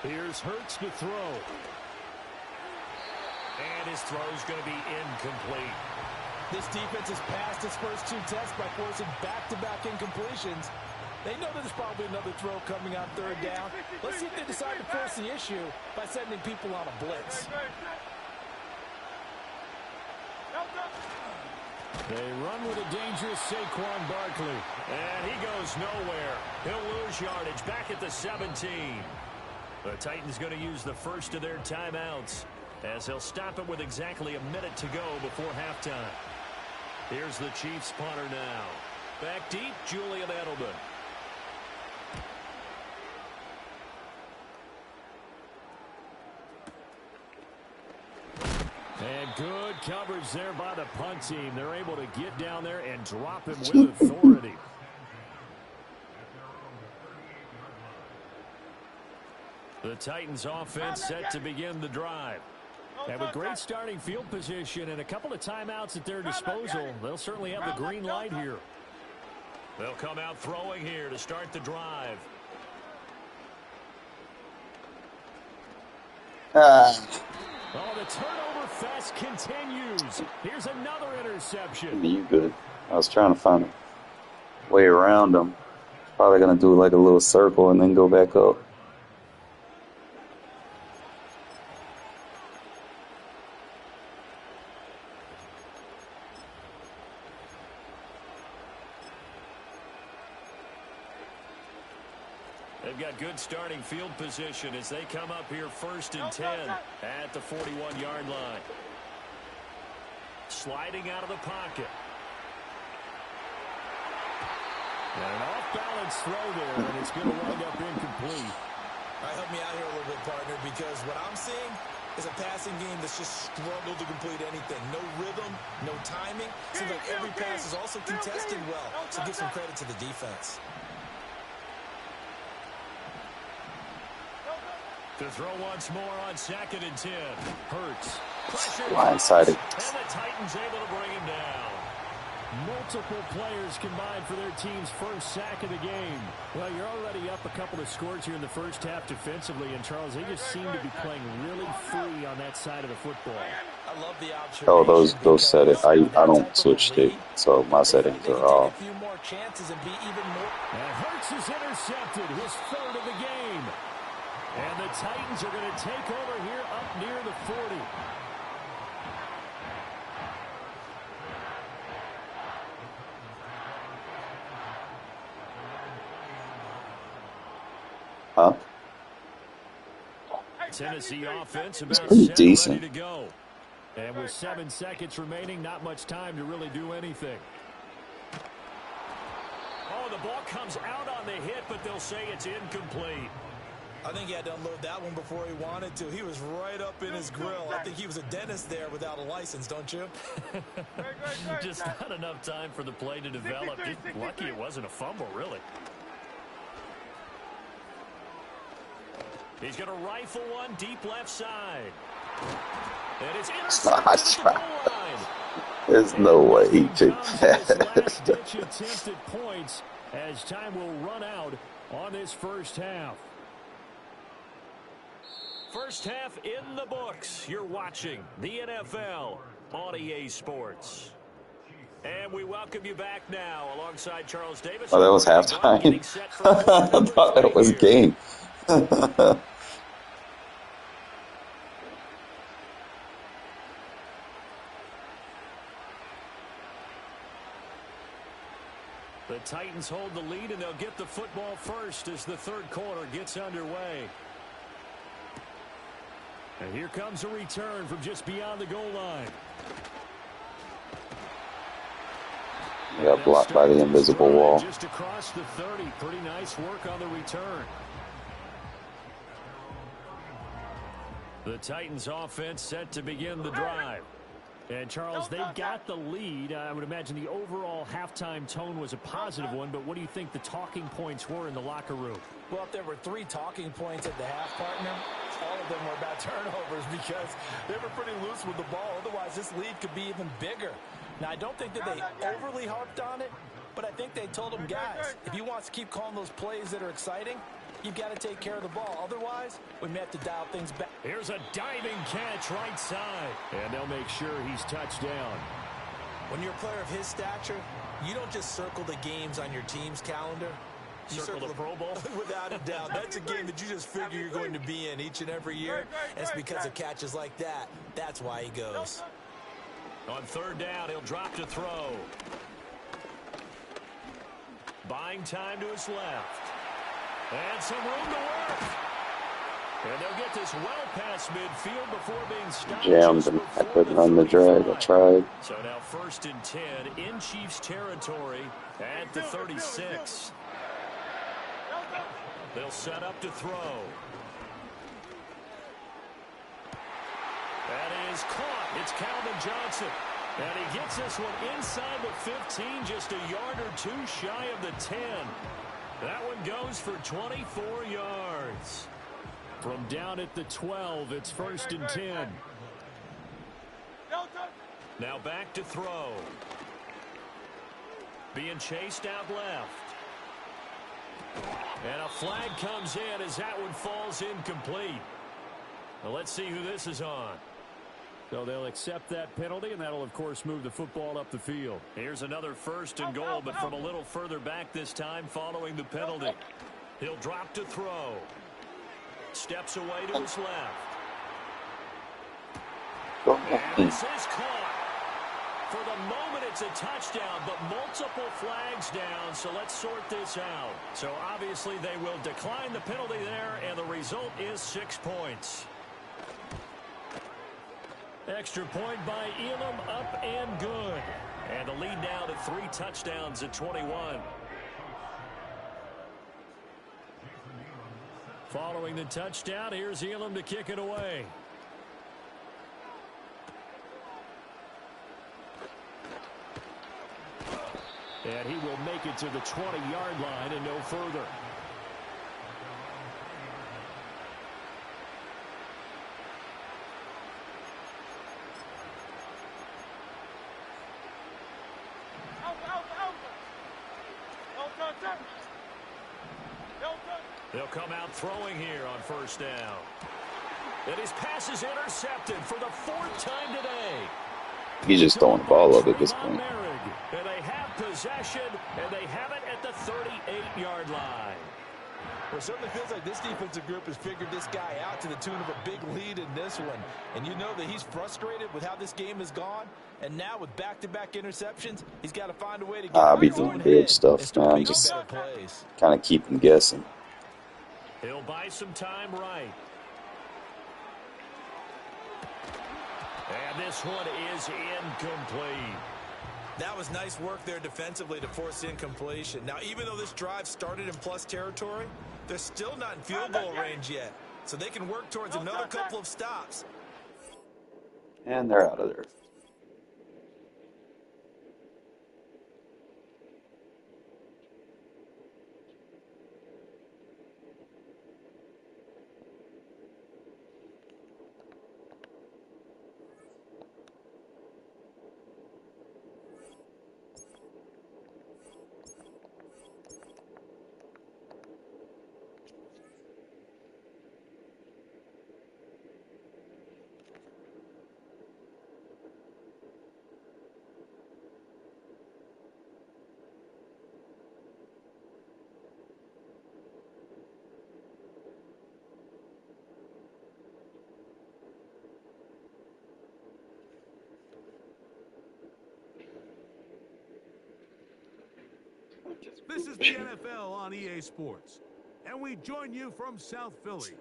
Here's Hurts to throw. And his throw's going to be incomplete. This defense has passed its first 2 tests by forcing back-to-back incompletions. They know there's probably another throw coming on 3rd down. Let's see if they decide to force the issue by sending people on a blitz. They run with a dangerous Saquon Barkley. And he goes nowhere. He'll lose yardage back at the 17. The Titans going to use the first of their timeouts as they'll stop it with exactly a minute to go before halftime. Here's the Chiefs punter now. Back deep, Julian Edelman. And good coverage there by the punt team. They're able to get down there and drop him with authority. The Titans offense set to begin the drive. And with great starting field position and a couple of timeouts at their disposal, they'll certainly have the green light here. They'll come out throwing here to start the drive. Oh, the turnover fest continues. Here's another interception. You good. I was trying to find a way around them. Probably going to do like a little circle and then go back up. They've got good starting field position as they come up here 1st and 10 at the 41-yard line. Sliding out of the pocket. And an off-balance throw there, and it's going to wind up incomplete. All right, help me out here a little bit, partner, because what I'm seeing is a passing game that's just struggled to complete anything. No rhythm, no timing. Seems like every pass is also contested well, so give some credit to the defense. To throw once more on 2nd and 10. Hurts. Blindsided. And the Titans able to bring him down. Multiple players combined for their team's first sack of the game. Well, you're already up a couple of scores here in the first half defensively, and Charles, they just seem to be playing really free on that side of the football. I love the observation. Oh, those settings. I don't switch stick, so my settings are off. A few more chances and be even more. And Hurts is intercepted, his 3rd of the game. And the Titans are going to take over here up near the 40. Huh? Tennessee offense about decent. ready to go. And with 7 seconds remaining, not much time to really do anything. Oh, the ball comes out on the hit, but they'll say it's incomplete. I think he had to unload that one before he wanted to. He was right up in his grill. I think he was a dentist there without a license, don't you? Just not enough time for the play to develop. Just lucky it wasn't a fumble, really. He's going to rifle one deep left side. And it's intercepted at the goal line. There's no way he took that. Last-ditch attempt at points as time will run out on this first half. First half in the books. You're watching the NFL on EA Sports. And we welcome you back now alongside Charles Davis. Oh, that was halftime. I thought that was game. The Titans hold the lead, and they'll get the football first as the third quarter gets underway. And here comes a return from just beyond the goal line. He got blocked by the invisible wall. Just across the 30. Pretty nice work on the return. The Titans offense set to begin the drive. And, Charles, they got the lead. I would imagine the overall halftime tone was a positive one, but what do you think the talking points were in the locker room? Well, if there were 3 talking points at the half, partner, all of them were about turnovers because they were pretty loose with the ball. Otherwise, this lead could be even bigger. Now, I don't think that they overly harped on it, but I think they told them, guys, if you want to keep calling those plays that are exciting, you've got to take care of the ball. Otherwise, we may have to dial things back. Here's a diving catch right side. And they'll make sure he's touched down. When you're a player of his stature, you don't just circle the games on your team's calendar. You circle the Pro Bowl? Without a doubt. That's a game that you just figure you're going to be in each and every year. And it's because of catches like that. That's why he goes. On third down, he'll drop to throw. Buying time to his left. And some room to work. And they'll get this well past midfield before being stopped. Jammed him. I couldn't run the drag. I tried. So now 1st and 10 in Chiefs territory at the 36. They'll set up to throw. That is caught. It's Calvin Johnson. And he gets this one inside the 15, just a yard or 2 shy of the 10. That one goes for 24 yards. From down at the 12, it's 1st and 10. Now back to throw. Being chased out left. And a flag comes in as that one falls incomplete. Well, let's see who this is on. So they'll accept that penalty, and that'll, of course, move the football up the field. Here's another 1st and goal, but from a little further back this time following the penalty. He'll drop to throw. Steps away to his left. And this is caught. For the moment, it's a touchdown, but multiple flags down, so let's sort this out. So obviously they will decline the penalty there, and the result is 6 points. Extra point by Elam, up and good. And the lead now to 3 touchdowns at 21. Following the touchdown, here's Elam to kick it away. And he will make it to the 20-yard line and no further. They'll come out throwing here on 1st down. And his pass is intercepted for the 4th time today. He's just throwing the ball up at this point. And they have possession, and they have it at the 38-yard line. Well, it certainly feels like this defensive group has figured this guy out to the tune of a big lead in this one. And you know that he's frustrated with how this game has gone. And now with back-to-back interceptions, he's got to find a way to get I'll be doing weird stuff, man. Just kind of keep him guessing. He'll buy some time right. And this one is incomplete. That was nice work there defensively to force the incompletion. Now, even though this drive started in plus territory, they're still not in field goal range yet. So they can work towards another couple of stops. And they're out of there. This is the NFL on EA Sports, and we join you from South Philly,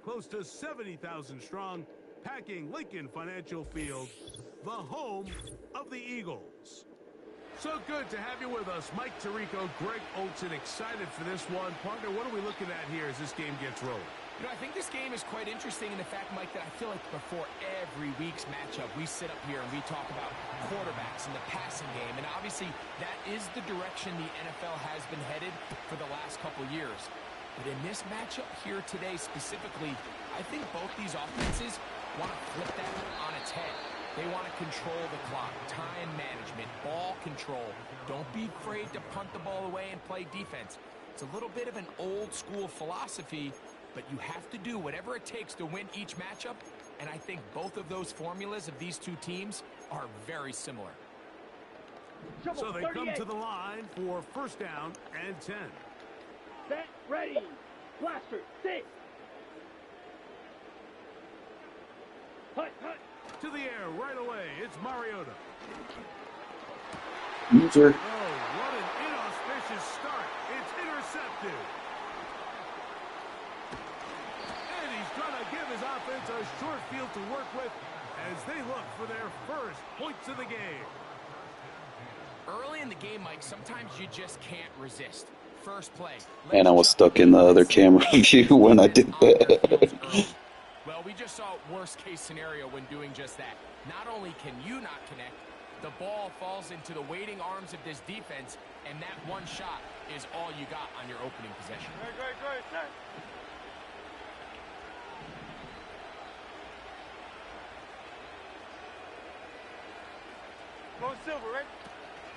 close to 70,000 strong, packing Lincoln Financial Field, the home of the Eagles. So good to have you with us, Mike Tirico, Greg Olson, excited for this one. Partner, what are we looking at here as this game gets rolling? You know, I think this game is quite interesting in the fact, Mike, that I feel like before every week's matchup, we sit up here and we talk about quarterbacks and the passing game. And obviously, that is the direction the NFL has been headed for the last couple years. But in this matchup here today specifically, I think both these offenses want to flip that on its head. They want to control the clock, time management, ball control. Don't be afraid to punt the ball away and play defense. It's a little bit of an old school philosophy, but you have to do whatever it takes to win each matchup, and I think both of those formulas of these two teams are very similar. So they come to the line for first down and 10. Set, ready. Blaster, sit. Hut, hut. To the air right away, it's Mariota. User. Oh, what an inauspicious start. It's intercepted. And he's going to give his offense a short field to work with as they look for their first points of the game. Early in the game, Mike, sometimes you just can't resist. First play. And I was stuck in the other camera view when I did that. Well, we just saw worst case scenario when doing just that. Not only can you not connect, the ball falls into the waiting arms of this defense, and that one shot is all you got on your opening possession. Great, sir. Go silver, right?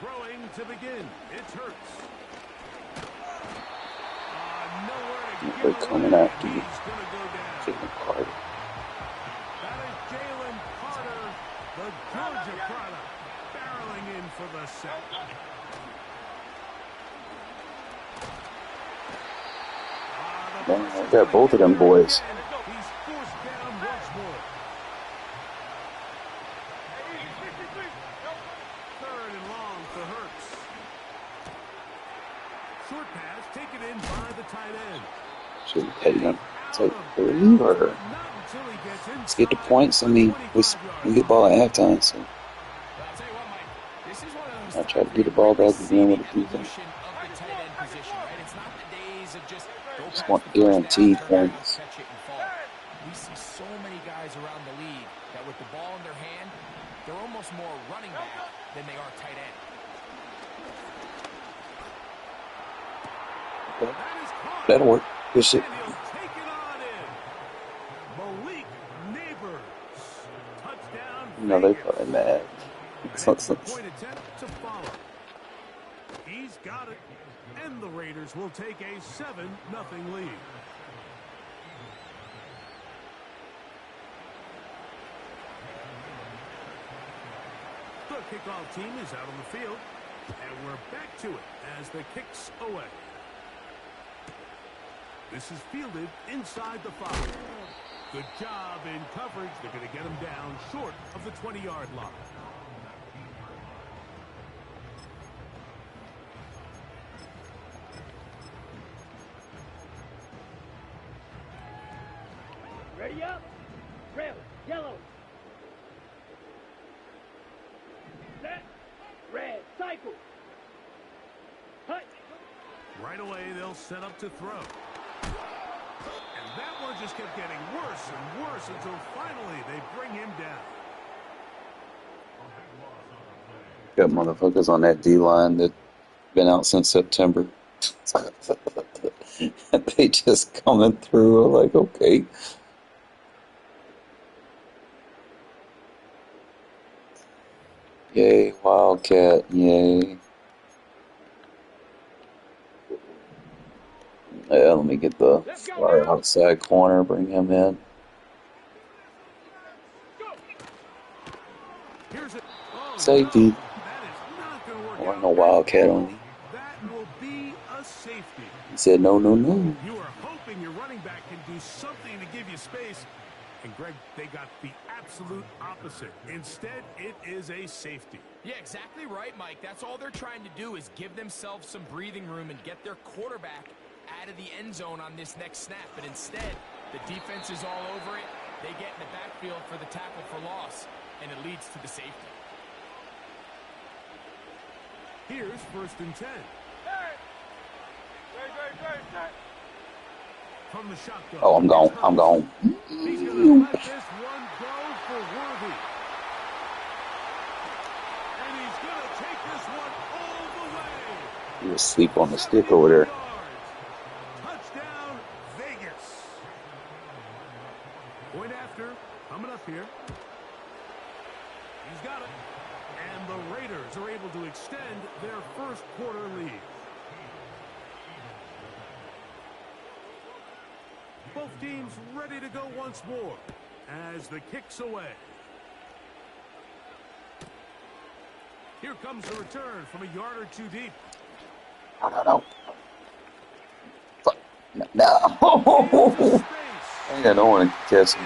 Throwing to begin. It's Hurts. Nowhere to They're give coming away. after you. He's going to go down. Jalen Carter. That is Jalen Carter, the Georgia product, barreling in for the sack. I got both of them boys. He's forced down once more. Third and long for Hurts. Short pass taken in by the tight end. Should we pay them? Take 3 or let's get the points. I mean, we get the ball at halftime, so I try to get the ball back again with the defense. Just want guaranteed points. We see so many guys around the league that with the ball in their hand, they're almost more running back than they are tight end. Okay. That'll work. Good shit. You know, they probably mad. He's got it, and the Raiders will take a 7-0 lead. The kickoff team is out on the field, and we're back to it as the kick's away. This is fielded inside the 5. Good job in coverage. They're going to get him down short of the 20-yard line. Ready up. Red, yellow. Set. Red. Right away, they'll set up to throw. And that one just kept getting worse and worse until finally they bring him down. Got motherfuckers on that D-line that been out since September. They just coming through. I'm like, okay. Yay, Wildcat, yay. Yeah, let me get the far outside corner, bring him in. Safety. Or no Wildcat on me. That will be a safety. He said no, no, no. You are hoping your running back can do something to give you space. And Greg, they got the absolute opposite. Instead, it is a safety. Yeah, exactly right, Mike. That's all they're trying to do is give themselves some breathing room and get their quarterback out of the end zone on this next snap. But instead, the defense is all over it. They get in the backfield for the tackle for loss, and it leads to the safety. Here's 1st and 10. From the shotgun. Oh, I'm gone. I'm gone. He's going to let this one go for Worthy. And he's going to take this one all the way. He was asleep on the stick over there. Touchdown, Vegas. Point after, coming up here. He's got it. And the Raiders are able to extend their first quarter lead. Both teams ready to go once more as the kick's away. Here comes the return from a yard or two deep. No. Fuck. No. I don't want to catch him.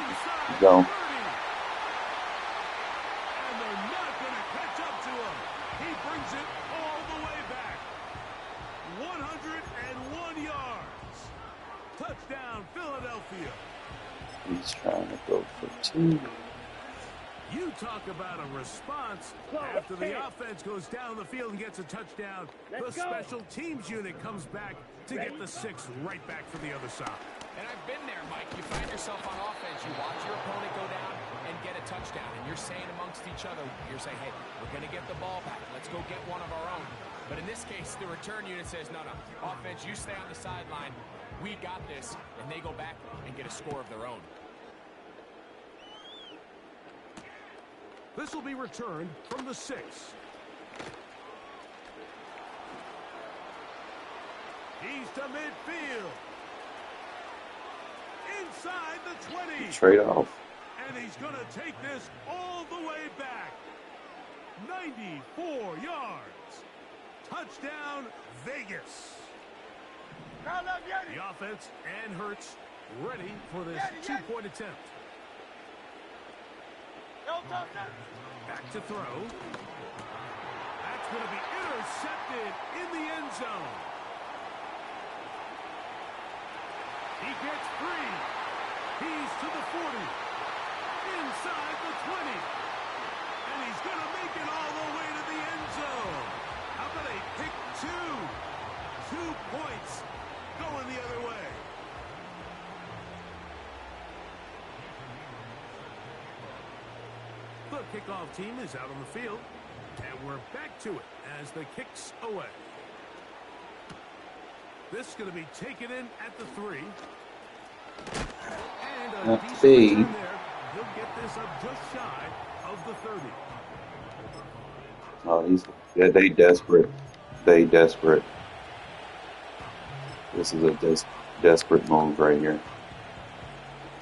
Go. And they're not going to catch up to him. He brings it all the way back. 101 yards. Touchdown, Philadelphia. He's trying to go for 2. You talk about a response. After the offense goes down the field and gets a touchdown, the special teams unit comes back to get the 6 right back from the other side. And I've been there, Mike. You find yourself on offense. You watch your opponent go down and get a touchdown. And you're saying amongst each other, you're saying, hey, we're going to get the ball back. Let's go get one of our own. But in this case, the return unit says, no. Offense, you stay on the sideline. We got this. And they go back and get a score of their own. This will be returned from the 6. He's to midfield. Inside the 20. Trade off. And he's going to take this all the way back. 94 yards. Touchdown, Vegas. The offense and Hurts ready for this 2-point attempt. Back to throw. That's going to be intercepted in the end zone. He gets free. He's to the 40. Inside the 20. And he's going to make it all the way to the end zone. How about a pick 2? 2 points going the other way. The kickoff team is out on the field, and we're back to it as the kick's away. This is going to be taken in at the 3. And a decent return there. He'll get this up just shy of the 30. Oh, they desperate. They desperate. This is a desperate move right here.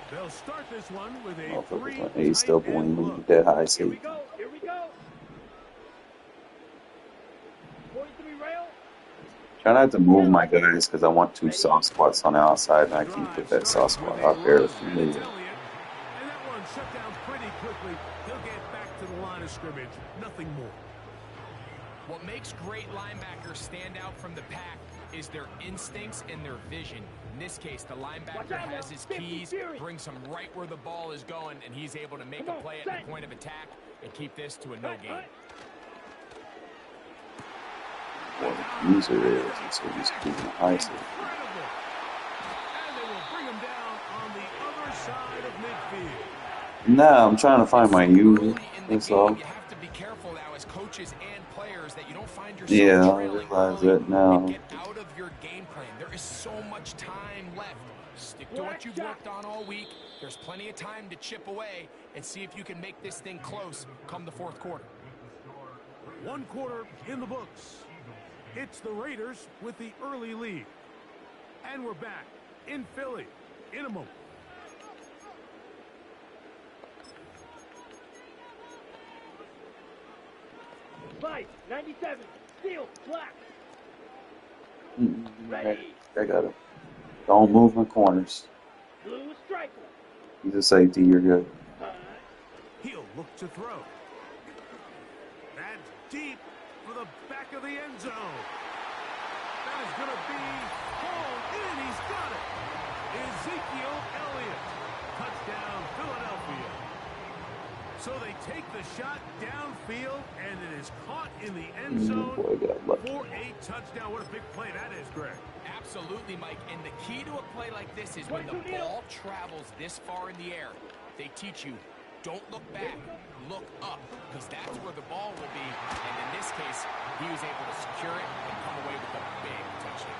They'll start this one with a 3 He's still going that high safety. Here we go. 43 rail. Try not to move my guys because I want 2 soft spots on the outside, and I can put that soft spot out there if you need it. And that one shut down pretty quickly. He'll get back to the line of scrimmage. Nothing more. What makes great linebackers stand out from the pack is their instincts and their vision. In this case, the linebacker has his keys, brings him right where the ball is going, and he's able to make a play at the point of attack and keep this to a no gain. what the user is, and so he's keeping the high safety. Incredible. And they will bring him down on the other side of midfield. Nah, I'm trying to find my user. Early in the That's game, all. you have to be careful now as coaches and players that you don't find yourself Yeah, I trailing realize early that now. and get out of your game plan. There is so much time left. Stick to what you've worked on all week. There's plenty of time to chip away and see if you can make this thing close come the fourth quarter. 1 quarter in the books. It's the Raiders with the early lead. And we're back in Philly in a moment. Fight, 97, steel, black. I got it. Don't move my corners. Blue striker. He's a safety. You're good. He'll look to throw. That's deep for the back of the end zone. That is going to be hauled in. He's got it. Ezekiel Elliott. Touchdown, Philadelphia. So they take the shot downfield, and it is caught in the end zone for a touchdown. What a big play that is, Greg. Absolutely, Mike. And the key to a play like this is when the ball travels this far in the air, they teach you, don't look back, look up, because that's where the ball will be. And in this case, he was able to secure it and come away with a big touchdown.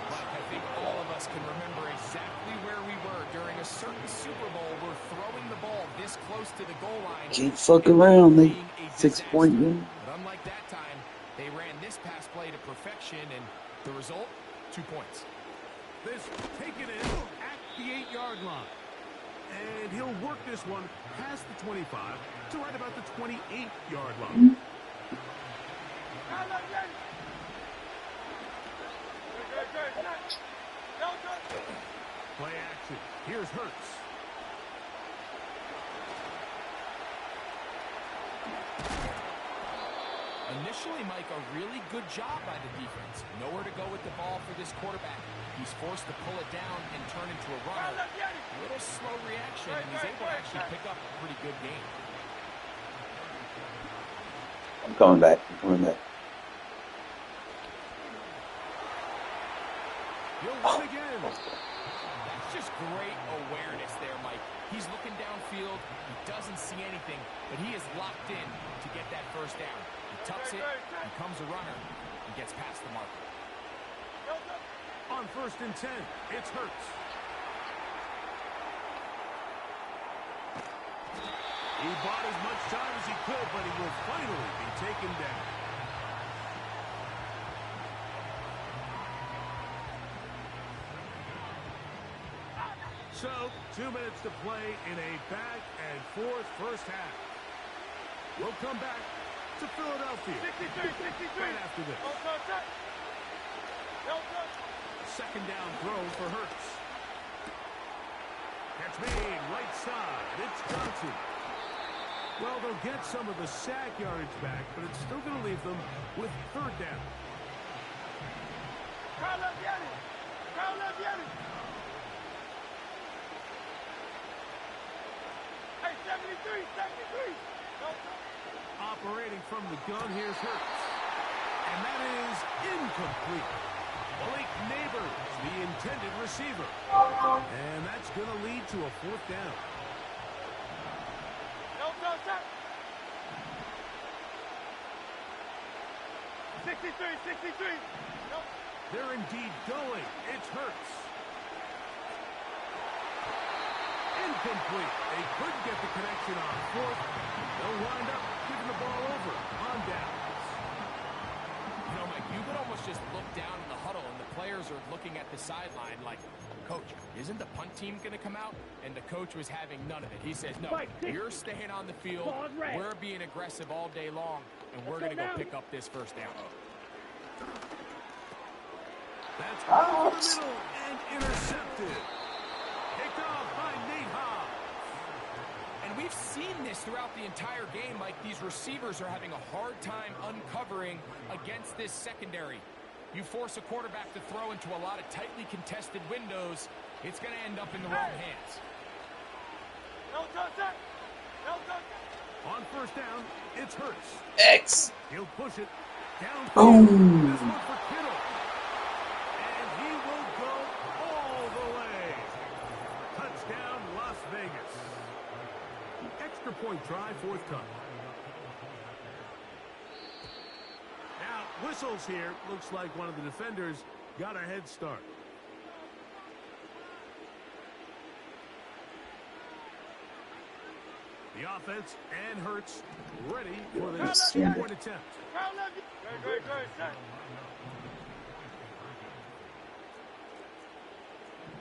Mike, I think all of us can remember exactly where we were during a certain Super Bowl. We're throwing the ball this close to the goal line. Can't fuck around. They 6-point win. But unlike that time, they ran this pass play to perfection, and the result, 2 points. This taken in at the 8-yard line. And he'll work this one past the 25 to right about the 28-yard line. Play action. Here's Hurts. Initially, Mike, a really good job by the defense. Nowhere to go with the ball for this quarterback. He's forced to pull it down and turn into a runner. A little slow reaction, and he's able to actually pick up a pretty good game. I'm coming back. He'll run again. That's just great awareness there, Mike. He's looking downfield. He doesn't see anything, but he is locked in to get that first down. He tucks it, becomes a runner, and gets past the marker. On 1st and 10, it's Hurts. He bought as much time as he could, but he will finally be taken down. So, 2 minutes to play in a back-and-forth first half. We'll come back to Philadelphia 63. right after this. Second down throw for Hurts. Catch made, right side. It's Johnson. Well, they'll get some of the sack yardage back, but it's still going to leave them with 3rd down. Hey, 73. Operating from the gun, here's Hurts. And that is incomplete. Malik Neighbors, the intended receiver. And that's going to lead to a 4th down. 63. They're indeed going. It's Hurts. Incomplete. They couldn't get the connection on 4th. They'll wind up giving the ball over on downs. You know, Mike, you could almost just look down in the huddle, and the players are looking at the sideline like, Coach, isn't the punt team going to come out? And the coach was having none of it. He says, no, you're staying on the field. We're being aggressive all day long, and we're going to go pick up this first down. That's over the middle and intercepted. Picked off by Nate Hobbs. And we've seen this throughout the entire game. Like, these receivers are having a hard time uncovering against this secondary. You force a quarterback to throw into a lot of tightly contested windows, it's going to end up in the wrong hands. On 1st down, it's Hurts. X. He'll push it. Downfield. This one for Kittle. And he will go all the way. Touchdown, Las Vegas. Extra point try, fourth cut. Now, whistles here. Looks like one of the defenders got a head start. The offense and Hurts ready for this two-point attempt. Great, set.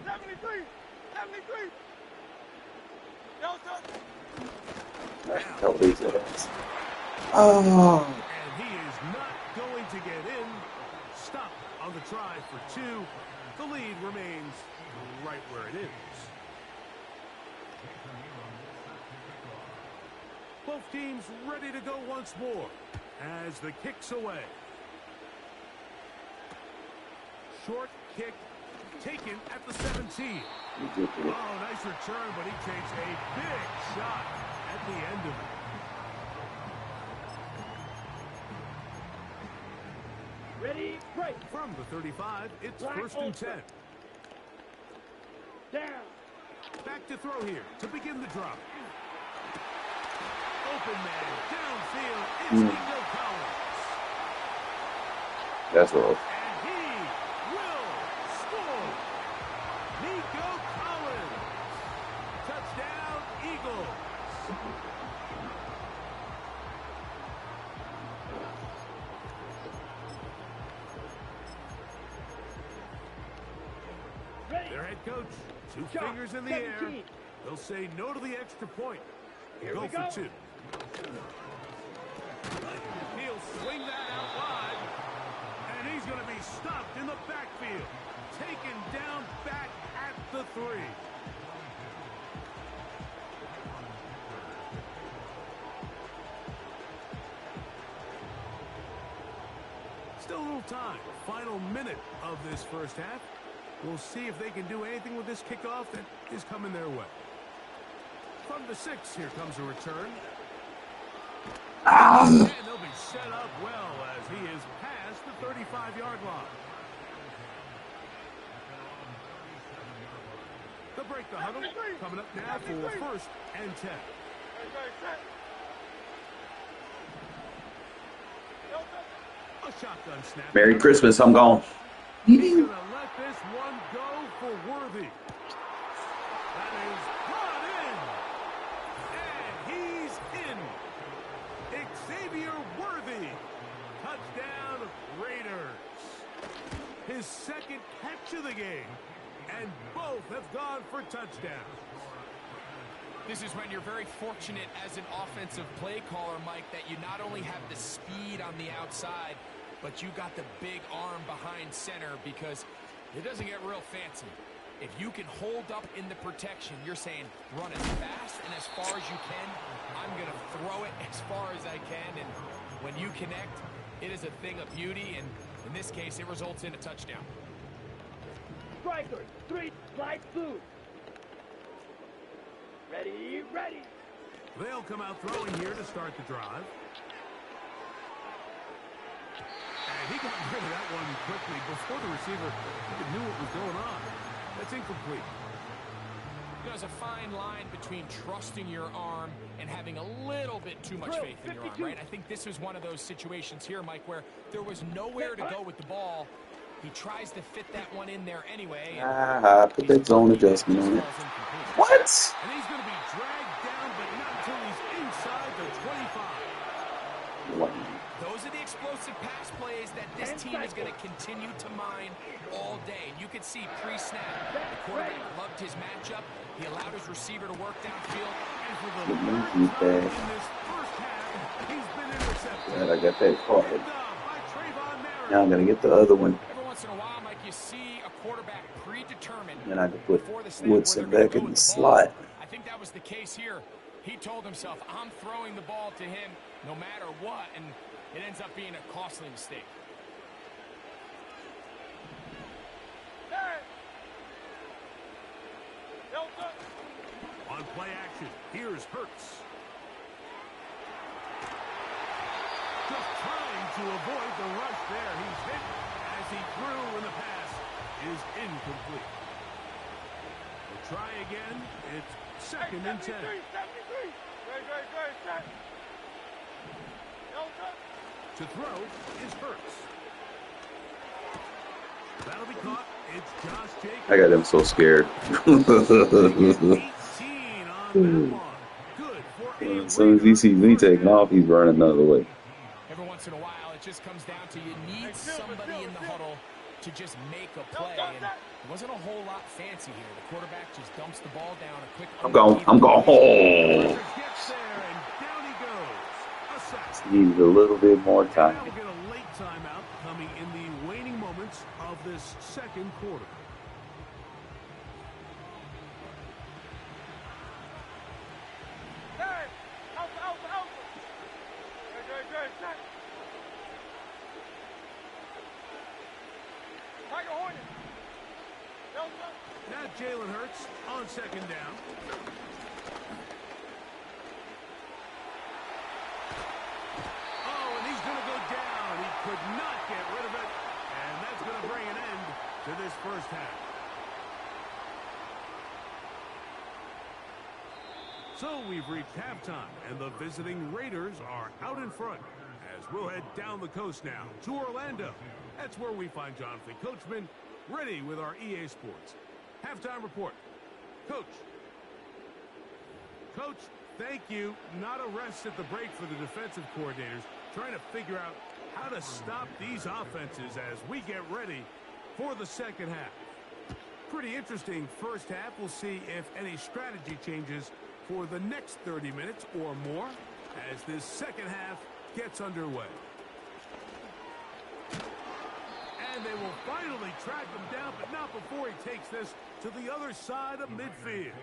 73. Help these guys. Oh. And he is not going to get in. Stop on the try for two. The lead remains right where it is. Both teams ready to go once more as the kick's away. Short kick taken at the 17. Oh, nice return, but he takes a big shot at the end of it. Ready, break. From the 35, it's first and 10. Down. Back to throw here to begin the drop. Open man, downfield, it's Nico Collins. That's rough. And he will score. Nico Collins. Touchdown, Eagles. Their head coach, two fingers in the air. They'll say no to the extra point. Go for two. He'll swing that out wide, and he's going to be stopped in the backfield. Taken down back at the 3. Still a little time. Final minute of this first half. We'll see if they can do anything with this kickoff that is coming their way. From the 6, here comes a return. And they'll be set up well as he is past the 35-yard line. They'll break the huddle. Coming up now for first and 10. A shotgun snap. Merry Christmas, I'm gone. He's going to let this one go for Worthy. That is brought in. And he's in. Xavier Worthy. Touchdown, Raiders. His second catch of the game. And both have gone for touchdowns. This is when you're very fortunate as an offensive play caller, Mike, that you not only have the speed on the outside, but you got the big arm behind center, because it doesn't get real fancy. If you can hold up in the protection, you're saying run as fast and as far as you can. I'm going to throw it as far as I can, and when you connect, it is a thing of beauty, and in this case, it results in a touchdown. Strikers, 3, light blue. Ready. They'll come out throwing here to start the drive. And he got rid of that one quickly before the receiver even knew what was going on. That's incomplete. There's a fine line between trusting your arm and having a little bit too much faith in your arm, right? I think this was one of those situations here, Mike, where there was nowhere to go with the ball. He tries to fit that one in there anyway. Put that zone adjustment on it. What? And he's going to be dragged down, but not until he's inside the 25. What? Those are the explosive pass plays that this team is going to continue to mine all day. And you could see pre-snap, the quarterback loved his matchup. He allowed his receiver to work downfield. And for the third time in this first half, he's been intercepted. Glad I got that card. Picked up by Trayvon Merritt. Now I'm going to get the other one. Every once in a while, Mike, you see a quarterback predetermined. And I can put before the snap Woodson where they're back gonna in go the with the ball. slot. I think that was the case here. He told himself, I'm throwing the ball to him no matter what, and it ends up being a costly mistake. On play action, here's Hurts. Just trying to avoid the rush there. He's hit as he threw, and the pass is incomplete. We'll try again. It's 2nd and 10. 73. Good. Set. To throw is Hurts. That'll be caught. It's Josh Jacobs. I got him so scared. 18 on that one. Good for a As soon as he sees me taking off, he's running another way. Every once in a while, it just comes down to you need somebody in the huddle to just make a play. And it wasn't a whole lot fancy here. The quarterback just dumps the ball down a quick. I'm gone. Oh. Gets there, and down he goes. A sack. Needs a little bit more time. Now we'll get a late timeout coming in the waning moments of this 2nd quarter. Hey, Alpha. Good. Set. Tiger Hornet. Now Jalen Hurts on 2nd down. Oh, and he's going to go down. He could not get rid of it. And that's going to bring an end to this first half. So we've reached halftime, and the visiting Raiders are out in front. As we'll head down the coast now to Orlando. That's where we find Jonathan Coachman ready with our EA Sports halftime report. Coach, thank you. Not a rest at the break for the defensive coordinators, trying to figure out how to stop these offenses as we get ready for the 2nd half. Pretty interesting first half. We'll see if any strategy changes for the next 30 minutes or more as this 2nd half gets underway. And they will finally track him down, but not before he takes this to the other side of midfield.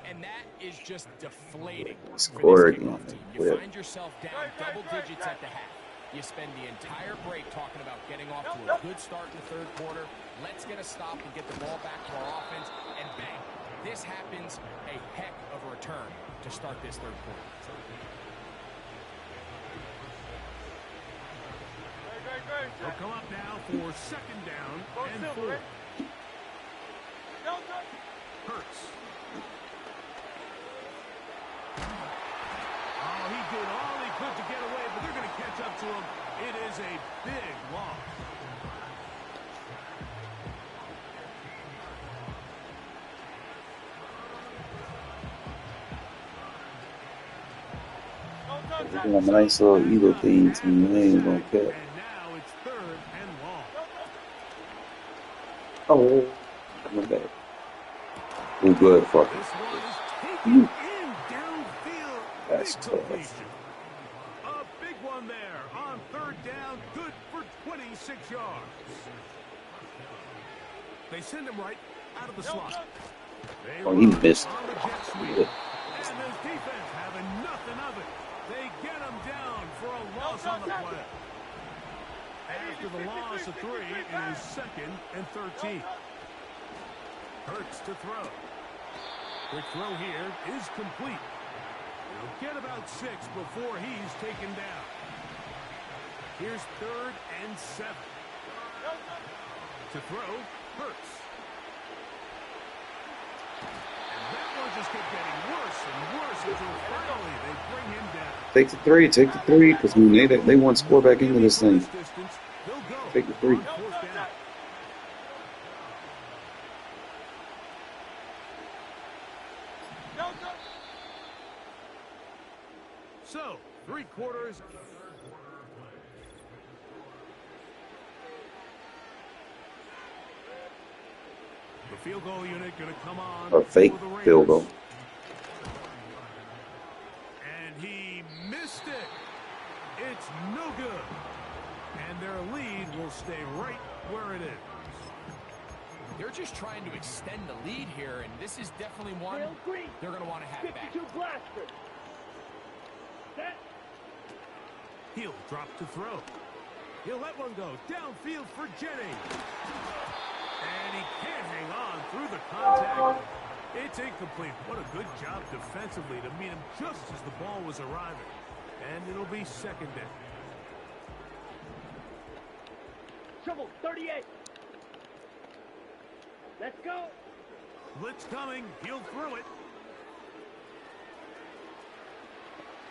And that is just deflating Score for this kickoff team. You again. find yourself down double digits at the half. You spend the entire break talking about getting off to a good start in the 3rd quarter. Let's get a stop and get the ball back to our offense, and bang. This happens a heck of a return to start this 3rd quarter. They'll come up now for 2nd down and 4. Hurts. Oh, he did all he could to get away, but they're going to catch up to him. It is a big loss. A nice little eagle thing to me. They ain't gonna catch. And now it's 3rd and long. Oh, coming back. Too good for This him. one is taken in downfield. That's Big tough. completion. A big one there on 3rd down. Good for 26 yards. They send him right out of the slot. They Oh, he run missed. on the jet sweep. Yeah. And this defense having nothing of it. They get him down for a loss on the play. After the loss of 3, it is 2nd and 13. Hurts to throw. Quick throw here is complete. He'll get about 6 before he's taken down. Here's 3rd and 7. To throw, Hurts. And that one just kept getting worse and worse until finally they bring him down. Take the 3, because they want to score back into this thing. Take the 3. So, 3 quarters. The field goal unit going to come on. Or fake for the Raiders. field goal. And he missed it. It's no good. And their lead will stay right where it is. They're just trying to extend the lead here, and this is definitely one they're going to want to have back. He'll drop to throw. He'll let one go downfield for Jennings. And he can't hang on through the contact. It's incomplete. What a good job defensively to meet him just as the ball was arriving. And it'll be 2nd down. 38. Let's go. Blitz coming. He'll throw it.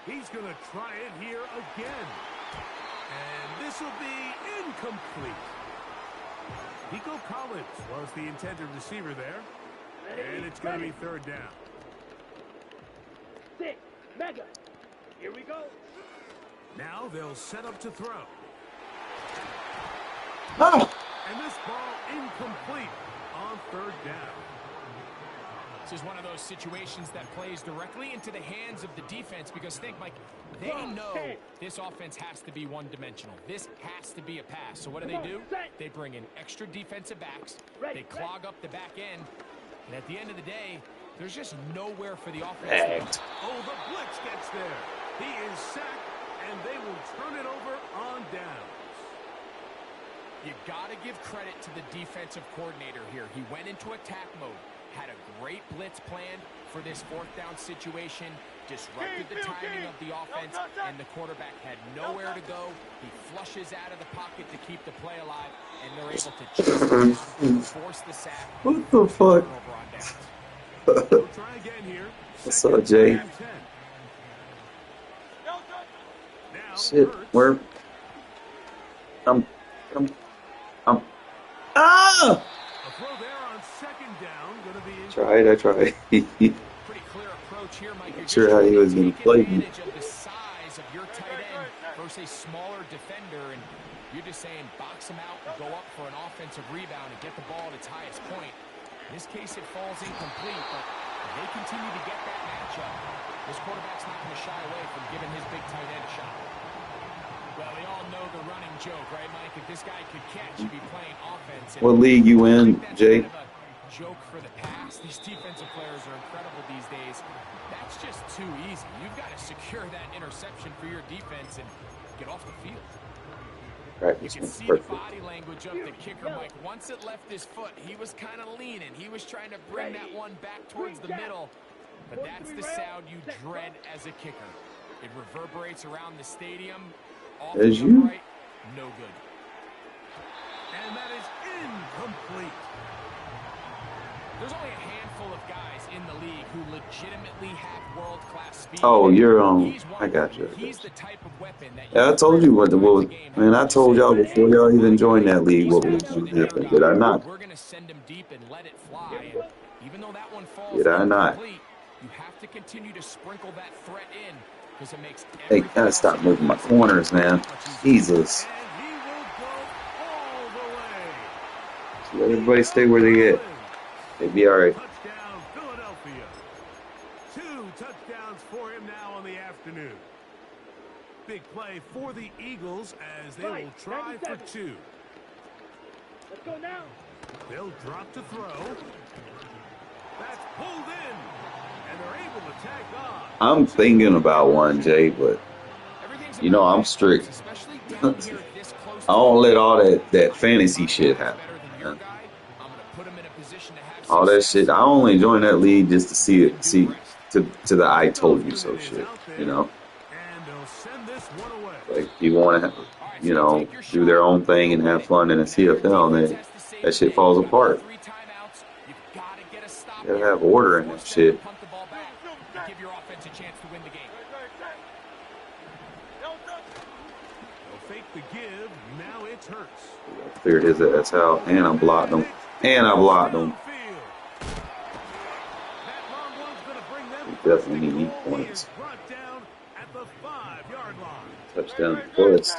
He's going to try it here again. And this will be incomplete. Nico Collins was the intended receiver there. And it's going to be third down. 6. Mega. Here we go. Now they'll set up to throw. Ah! And this ball incomplete on third down. This is one of those situations that plays directly into the hands of the defense because think, Mike, they know this offense has to be one-dimensional. This has to be a pass. So what do? They bring in extra defensive backs. They clog up the back end. And at the end of the day, there's just nowhere for the offense. Oh, the blitz gets there. He is sacked, and they will turn it over on downs. You got to give credit to the defensive coordinator here. He went into attack mode. Had a great blitz plan for this fourth down situation, disrupted the timing of the offense, and the quarterback had nowhere to go. He flushes out of the pocket to keep the play alive, and they're able to just force the sack. What the fuck? We'll try again here. What's up, Jay? Shit, where? Ah! A throw there on second down, gonna be I tried. Pretty clear approach here, Mike. Not sure how he was going to play me. Of the size of your tight end versus a smaller defender, and you're just saying box him out and go up for an offensive rebound and get the ball at its highest point. In this case, it falls incomplete, but if they continue to get that matchup, this quarterback's not going to shy away from giving his big tight end a shot. Well, we all know the running joke, right, Mike? If this guy could catch, he'd be playing offense. What league you in, Jay? Joke for the pass. These defensive players are incredible these days. That's just too easy. You've got to secure that interception for your defense and get off the field. You can see the body language of the kicker, Mike. Once it left his foot, he was kind of leaning. He was trying to bring that one back towards the middle. But that's the sound you dread as a kicker. It reverberates around the stadium. Off to the right, no good. And that is incomplete. There's only a handful of guys in the league who legitimately have world-class speed. Oh, you're I got you. He's the type of weapon that I told you what man, I told y'all before y'all even joined that league what was going to happen. Did I not? We're going to send him deep and let it fly. And even though that one falls Did I not? You have to continue to sprinkle that threat in because it makes Hey, gotta stop moving my corners, man. Jesus. Let everybody stay where they at. They'd be all right. Touchdown, Philadelphia. 2 touchdowns for him now on the afternoon. Big play for the Eagles as they will try for 2. Let's go now. They'll drop to throw. That's pulled in, and they're able to tag on. I'm thinking about one, Jay, but you know I'm strict. I don't let all that fantasy shit happen. All that shit. I only joined that league just to see it, to the I told you so shit, you know. Like people want to, you know, do their own thing and have fun in the CFL, and then that shit falls apart. You gotta have order in that shit. I figured his ass out, and I blocked him, We definitely need points. Touchdown first.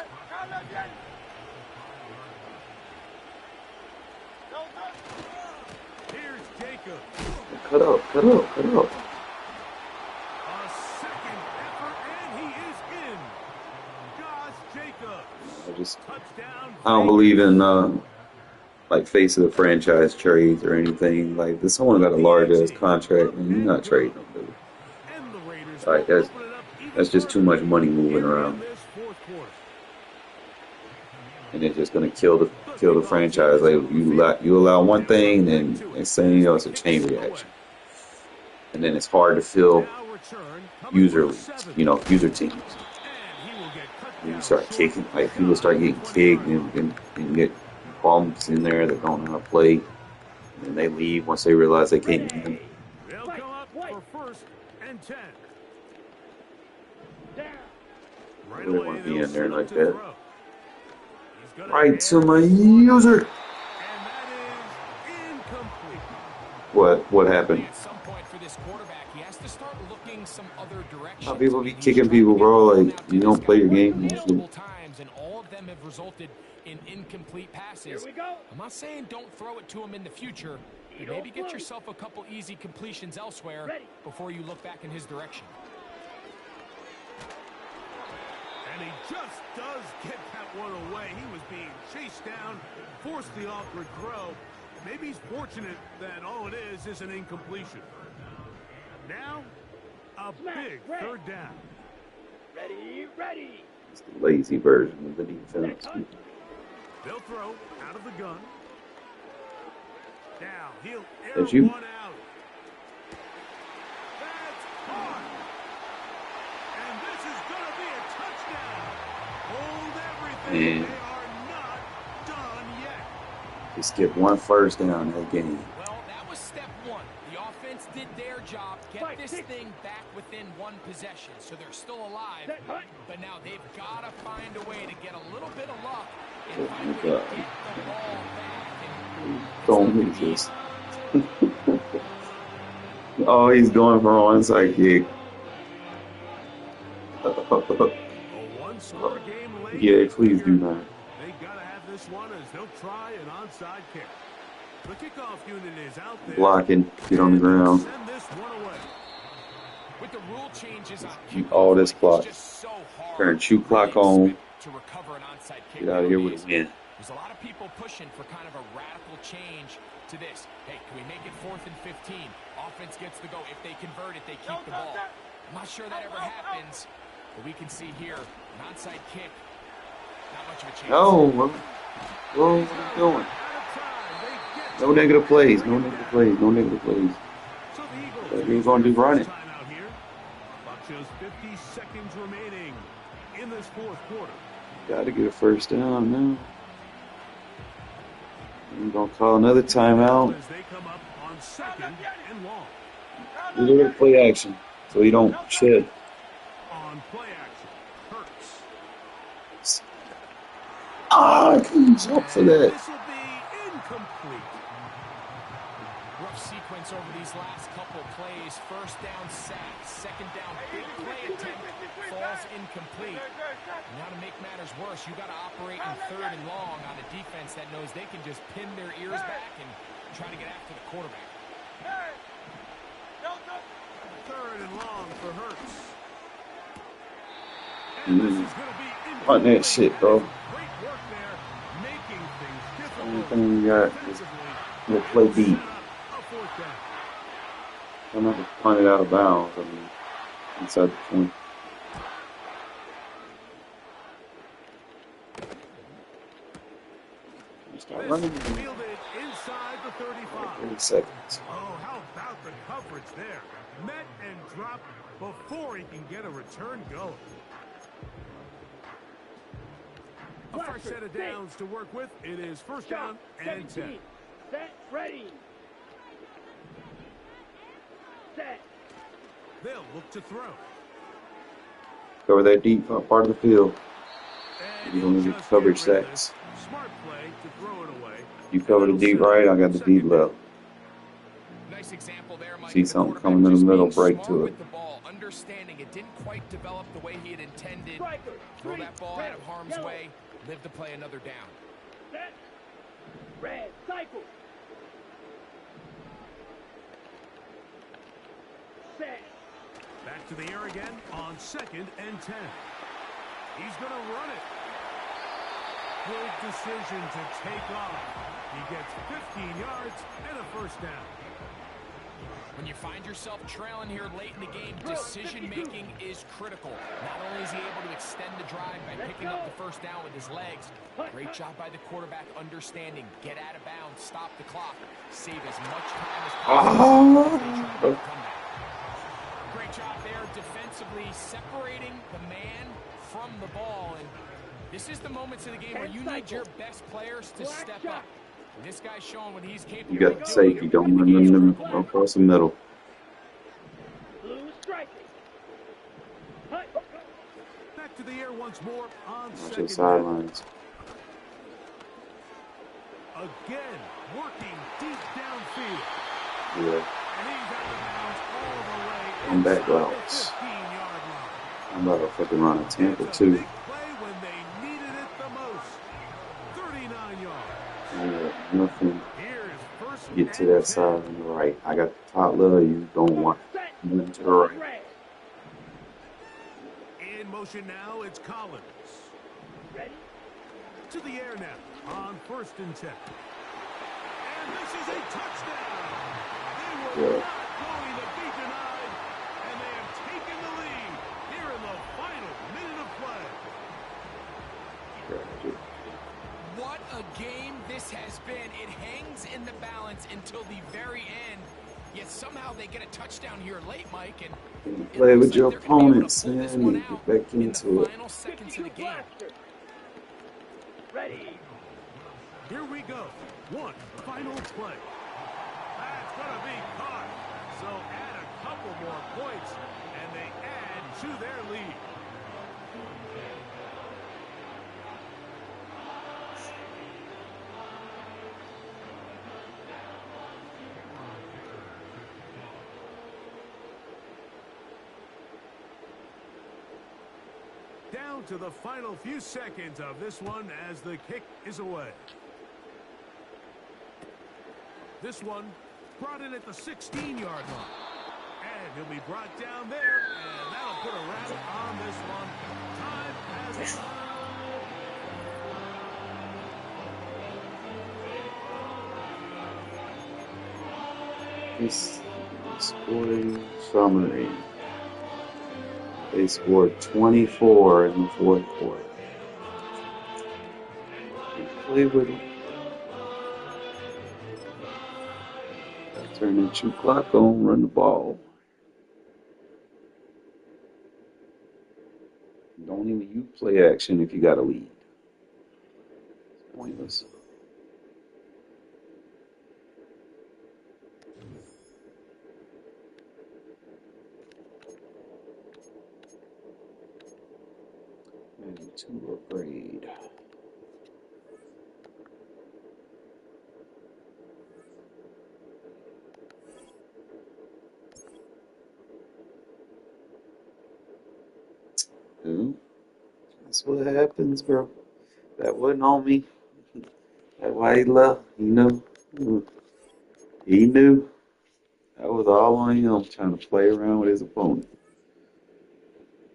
Cut up. I don't believe in like face of the franchise trades or anything. Like this someone got a large ass contract and you're not trading them, dude. Like that's just too much money moving around. And it's just gonna kill the franchise. Like you allow one thing, then it's saying it's a chain reaction. And then it's hard to fill user leagues, user teams. You start kicking, like people start getting kicked and get bums in there that don't know how to play, and then they leave once they realize they can't win. They'll come up for 1st and 10. I really want to be in there like that. Right Right to my user. And that is incomplete. What happened? At some point for this quarterback, he has to start looking some other directions. How people be kicking people, bro? Like, you don't play your game usually. Multiple times, and all of them have resulted in incomplete passes. I'm not saying don't throw it to him in the future, but maybe get yourself a couple easy completions elsewhere before you look back in his direction. And he just does get that one away. He was being chased down, forced the awkward throw. Maybe he's fortunate that all it is an incompletion. Now, a big 3rd down. Ready. It's the lazy version of the defense. They'll throw out of the gun. Now, he'll air That's you. one out. That's hard. And this is going to be a touchdown. Hold everything. Man. They are not done yet. Just get 1 first down that game. Well, that was step 1. The offense did their job, get this thing back within 1 possession, so they're still alive. But now they've got to find a way to get a little bit of luck and find a way to get the ball back. And Don't miss this. Oh, he's going for an onside kick. A one-score game late. Yeah, please do not. They gotta have this one as they'll try an onside kick. The kickoff unit is out there. Blocking, get on the ground. Send this one away. with the rule changes on Keep all this clock. it's just so hard Turn shoot clock on. to recover an onside kick. Get out of here with a win. There's a lot of people pushing for kind of a radical change to this. Hey, can we make it 4th and 15? Offense gets the go. If they convert it, they keep the ball. I'm not sure that ever happens, but we can see here an onside kick. Not much of a chance. No, what are you doing? No negative plays. No negative plays. No negative plays. What are you going to do running? Just 50 seconds remaining in this 4th quarter. Got to get a first down now. We're going to call another timeout. As they come up on 2nd and long. A little play action so you don't shed. On play action, Hurts. I couldn't jump for that. This will be incomplete. Rough sequence over these last couple plays. 1st down sack, 2nd down big play attempt falls incomplete. Now to make matters worse, you got to operate in 3rd and long on a defense that knows they can just pin their ears back and try to get after the quarterback. 3rd and long for Hurts. Run that shit, bro. Great work there, making things difficult. Only thing we got is we'll play deep. I'm not going to punt it out of bounds. I mean, inside the 20. Start running. Fielded inside the 35. 30 seconds. Oh, how about the coverage there? Met and dropped before he can get a return going. A fresh set of downs to work with. It is 1st down and 10. Set, ready. Set. They'll look to throw. Cover that deep part of the field. And You don't need just coverage get rid of sacks. this. Smart play to throw it away. You cover the deep right, I got the deep left. Nice example there, Mike. See The something quarterback coming in the just middle, being break smart to it. with the ball, understanding it didn't quite develop the way he had intended. Throw that ball out of harm's way, live to play another down. Set. Red. Cycle. Set. Back to the air again on 2nd and 10. He's going to run it. Good decision to take off. He gets 15 yards and a 1st down. When you find yourself trailing here late in the game, decision-making is critical. Not only is he able to extend the drive by picking up the 1st down with his legs, great job by the quarterback understanding, get out of bounds, stop the clock, save as much time as possible. As they try to make a comeback. Great job there defensively separating the man from the ball, and This is the moments of the game where you need your best players to step up. And this guy's showing what he's capable You got of the doing. safety. Don't run them across the middle. Blue striking. Back to the air once more on Watch your second. sidelines. Again, working deep downfield. Yeah. And he's out of bounds all the way Come back inside the routes. 15-yard line. I'm about to fucking run a Tampa It's a too. big play when they needed it the most. 39 yards. Yeah, nothing. Here's first Get to and that 10. side on the right. I got the top level. You don't want moving to the right. In motion now, it's Collins. Ready? To the air now on 1st and 10. And this is a touchdown. They were Yeah. not going to be denied, and they have taken the lead here in the final minute of play. Tragic. What a game this has been. It hangs in the balance until the very end. Yet somehow they get a touchdown here late, Mike. And it Play looks with your like they're gonna be able opponents, to pull this man. one And out get back in the into it. final seconds of the game. Blaster. Ready. Here we go. One final play. That's going to be caught. So add a couple more points, and they add to their lead. Down to the final few seconds of this one as the kick is away. This one brought in at the 16-yard line. And he'll be brought down there, and that'll put a wrap on this one. Time has This scoring summary. They scored 24 in the fourth quarter. Play with them. Turn that shoe clock on, run the ball. Don't even use play action if you got a lead. It's pointless. Maybe 2 upgrade. Ooh, that's what happens, bro. That wasn't on me. That's why he left. He knew. He knew. That was all on him, trying to play around with his opponent.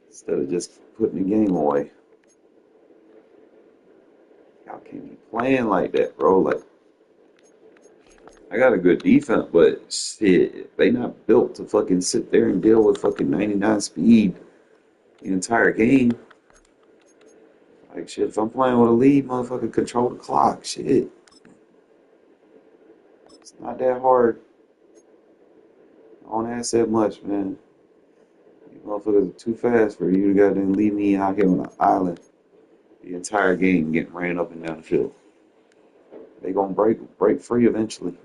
Instead of just putting the game away. Y'all can't be playing like that, bro. Like, I got a good defense, but shit, they not built to fucking sit there and deal with fucking 99 speed the entire game. Like, shit, if I'm playing with a lead, motherfucker, control the clock. Shit. It's not that hard. I don't ask that much, man. You motherfuckers are too fast for you to goddamn leave me out here on an island the entire game getting ran up and down the field. They gonna break free eventually.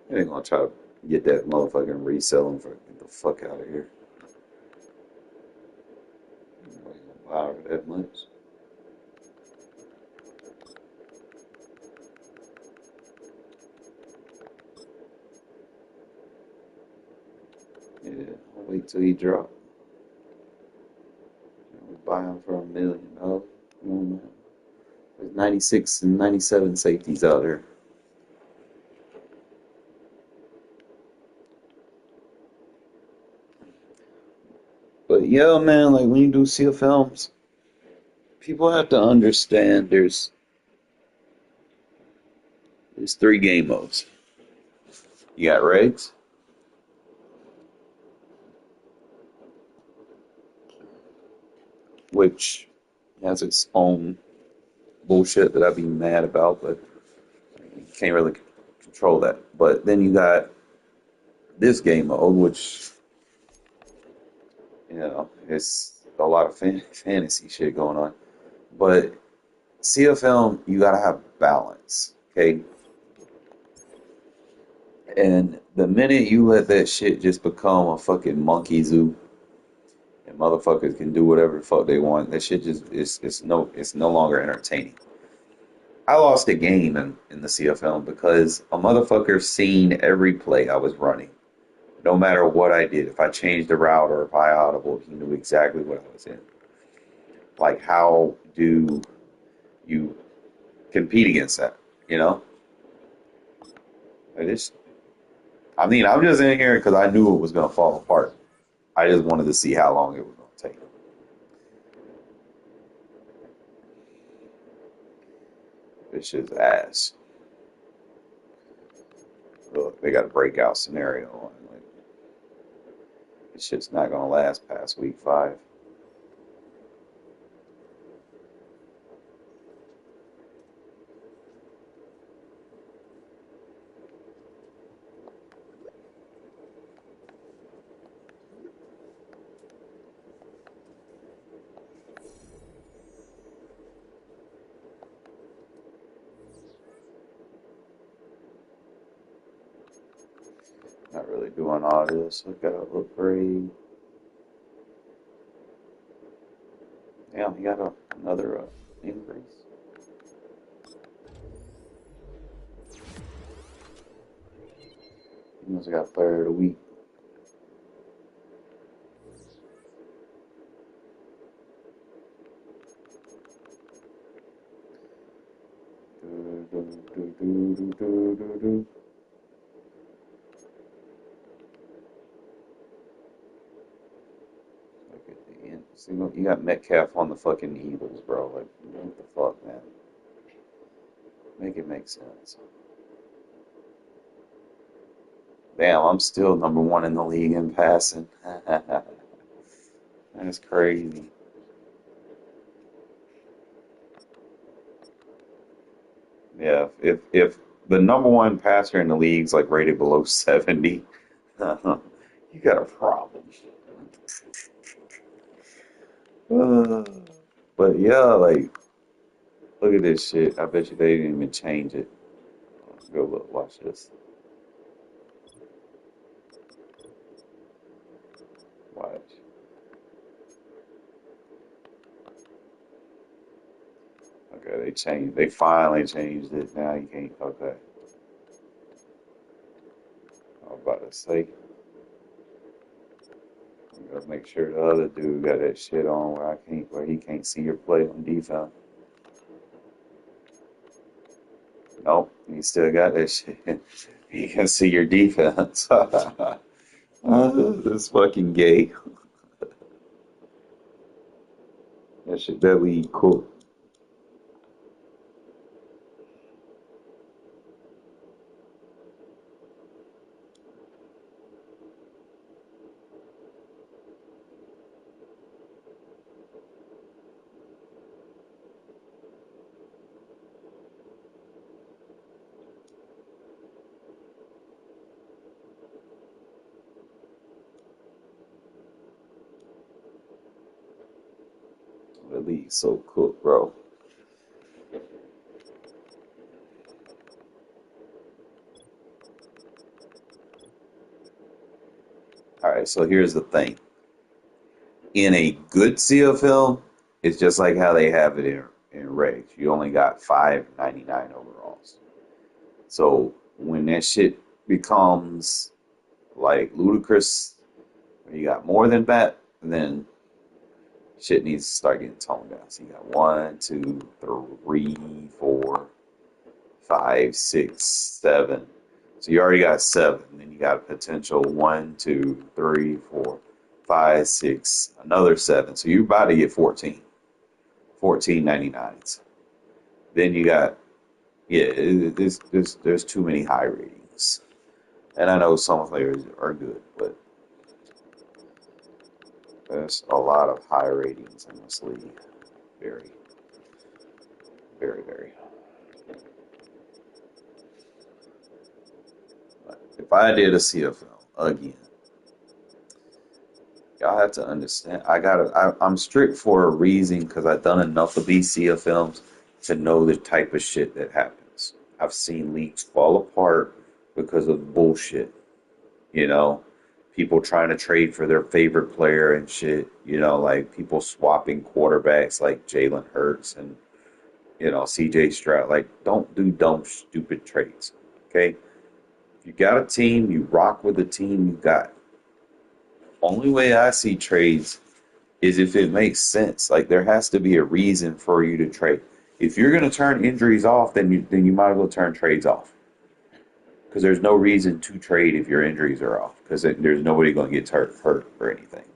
They ain't gonna try to get that motherfucker and resell him for get the fuck out of here. Nobody gonna buy her that much. Yeah, I'll wait till he drop. I'll buy him for $1 million. There's 96 and 97 safeties out there. But yeah, man, like when you do see films, people have to understand there's 3 game modes. You got regs, which has its own bullshit that I'd be mad about, but can't really control that. But then you got this game mode, which it's a lot of fantasy shit going on. But CFL, you gotta have balance, okay? And the minute you let that shit just become a fucking monkey zoo, and motherfuckers can do whatever the fuck they want, that shit just it's no longer entertaining. I lost a game in the CFL because a motherfucker seen every play I was running. No matter what I did, if I changed the route or if I audible, he knew exactly what I was in. Like, how do you compete against that? You know? I mean, I'm just in here because I knew it was going to fall apart. I just wanted to see how long it was going to take. This shit's ass. Look, they got a breakout scenario on. Like, this shit's not going to last past week 5. Not really doing all this. We got to upgrade. Yeah, we got another increase. He must have got player of the week. Look at the end. See, look, you got Metcalf on the fucking Eagles, bro. Like, what the fuck, man? Make it make sense. Damn, I'm still number 1 in the league in passing. That's crazy. Yeah, if the number 1 passer in the league's like rated below 70, you got a problem. Uh, but yeah, like, look at this shit. I bet you they didn't even change it. Go look, watch this. Watch. Okay, they changed. They finally changed it. Now you can't. Okay. I was about to say. Gotta make sure the other dude got that shit on where he can't see your play on defense. Nope, he still got that shit. He can see your defense. This fucking gay. That shit deadly cool. The league's so cool, bro. All right, so here's the thing. In a good CFL, it's just like how they have it in regs. You only got 5.99 overalls. So when that shit becomes like ludicrous, when you got more than that, then shit needs to start getting toned down. So you got 1, 2, 3, 4, 5, 6, 7. So you already got 7. Then you got a potential 1, 2, 3, 4, 5, 6, another 7. So you're about to get 14. 14.99s. Then you got, yeah, there's too many high ratings. And I know some players are good, but there's a lot of high ratings in this league. Very, very, very. if I did a CFL again, y'all have to understand. I'm strict for a reason because I've done enough of these CFLs to know the type of shit that happens. I've seen leagues fall apart because of bullshit. You know, people trying to trade for their favorite player and shit. You know, like people swapping quarterbacks like Jalen Hurts and CJ Stroud. Like, don't do dumb, stupid trades. Okay, if you got a team, you rock with the team you got. Only way I see trades is if it makes sense. Like there has to be a reason for you to trade. If you're going to turn injuries off, then you might as well turn trades off. Because there's no reason to trade if your injuries are off. Because there's nobody going to get hurt or anything.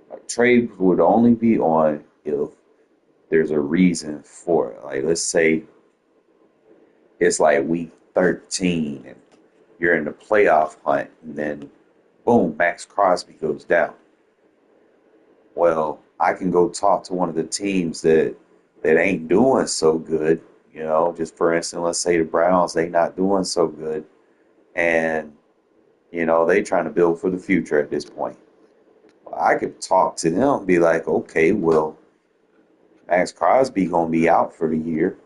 Like, trades would only be on if there's a reason for it. Like let's say it's like week 13 and you're in the playoff hunt, and then boom, Max Crosby goes down. Well, I can go talk to one of the teams that ain't doing so good. Just for instance, let's say the Browns, they not doing so good, and they trying to build for the future at this point. Well, I could talk to them and be like, okay, well, Max Crosby gonna be out for the year.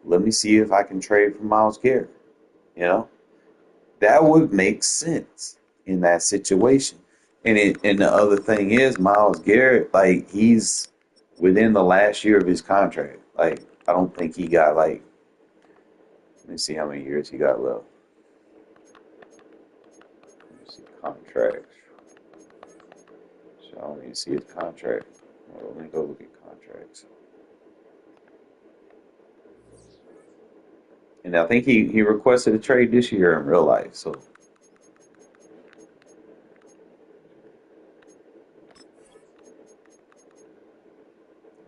Let me see if I can trade for Myles Garrett. That would make sense in that situation. And the other thing is, Myles Garrett, like, he's within the last year of his contract. Like, I don't think he got, like, let me see how many years he got left. Let me see contracts. So I don't even see his contract. Well, let me go look at contracts. And I think he requested a trade this year in real life. So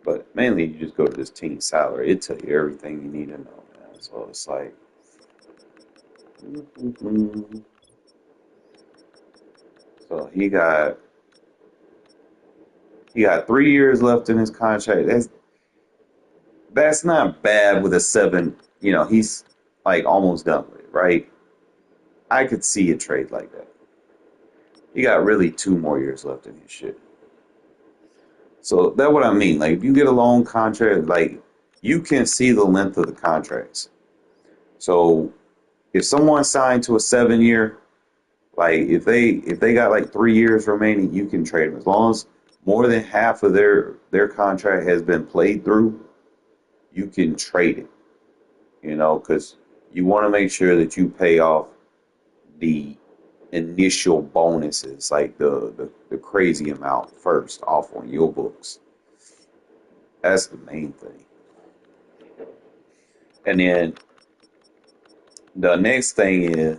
but mainly you just go to this team salary. It tell you everything you need to know, man. So it's like so he got 3 years left in his contract. That's not bad with a 7. He's like almost done with it, right? I could see a trade like that. He got really 2 more years left in his shit. So that's what I mean. Like if you get a long contract, like you can see the length of the contracts. So if someone signed to a 7-year, like if they got like 3 years remaining, you can trade them as long as more than half of their contract has been played through. You can trade it, because you want to make sure that you pay off the initial bonuses, like the crazy amount first off on your books. That's the main thing. And then the next thing is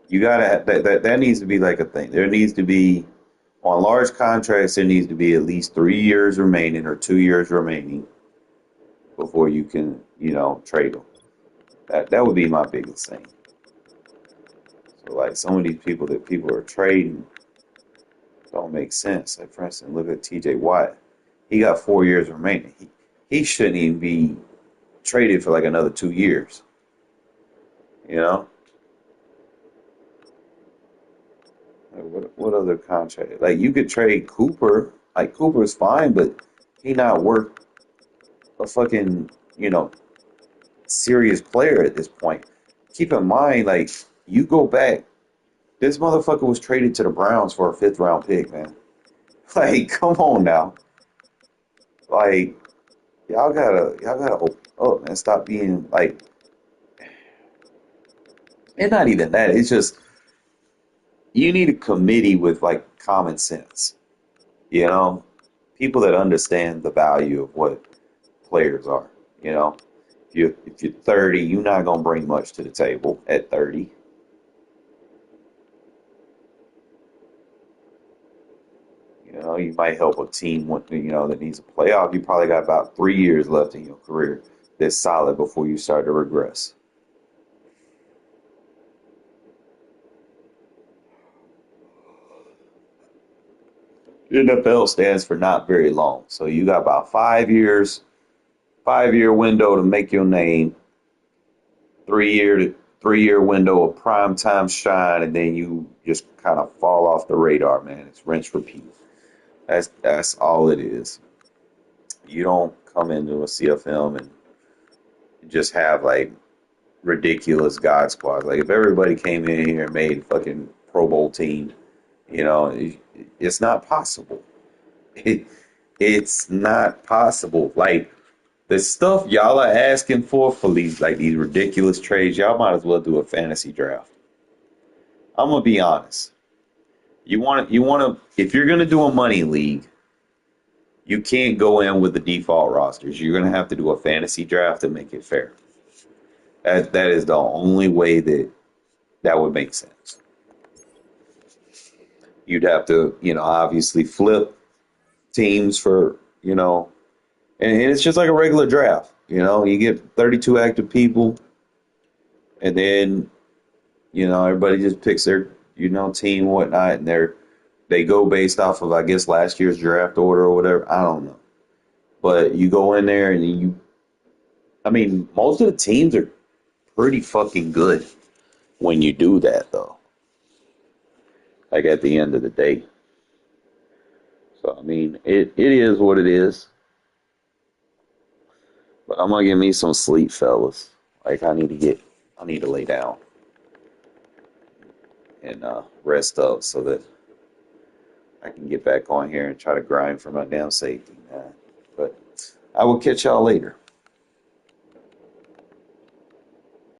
you gotta have, that needs to be like a thing. There needs to be on large contracts. There needs to be at least 3 years remaining or 2 years remaining before you can trade them. That would be my biggest thing. So like some of these people that people are trading don't make sense. Like for instance, look at TJ Watt. He got 4 years remaining. He shouldn't even be traded for like another 2 years. Like what other contract? Like you could trade Cooper. Like Cooper's fine, but he not worth a fucking serious player at this point. Keep in mind, like you go back, this motherfucker was traded to the Browns for a 5th round pick, man. Like, come on now. Like, y'all gotta open up and stop being like, and not even that. It's just you need a committee with like common sense. People that understand the value of what players are. If you're 30, you're not gonna bring much to the table at 30. You might help a team that needs a playoff. You probably got about 3 years left in your career that's solid before you start to regress. The NFL stands for not very long. So you got about 5 years, 5-year window to make your name. 3 year window of prime time shine, and then you just kind of fall off the radar, man. It's rinse repeat. That's all it is. You don't come into a CFM and just have like ridiculous God squads. Like if everybody came in here and made fucking Pro Bowl team, it's not possible. It's not possible. Like the stuff y'all are asking for these ridiculous trades, y'all might as well do a fantasy draft. I'm gonna be honest. You want to if you're gonna do a money league, you can't go in with the default rosters. You're gonna have to do a fantasy draft to make it fair. That is the only way that would make sense. You'd have to, obviously flip teams for, and it's just like a regular draft. You get 32 active people, and then, everybody just picks their, team and whatnot, and they go based off of, I guess, last year's draft order or whatever. I don't know. But you go in there and most of the teams are pretty fucking good when you do that, though. Like at the end of the day. So, it is what it is. But I'm gonna give me some sleep, fellas. Like I need to lay down and rest up so that I can get back on here and try to grind for my damn safety, man. But I will catch y'all later.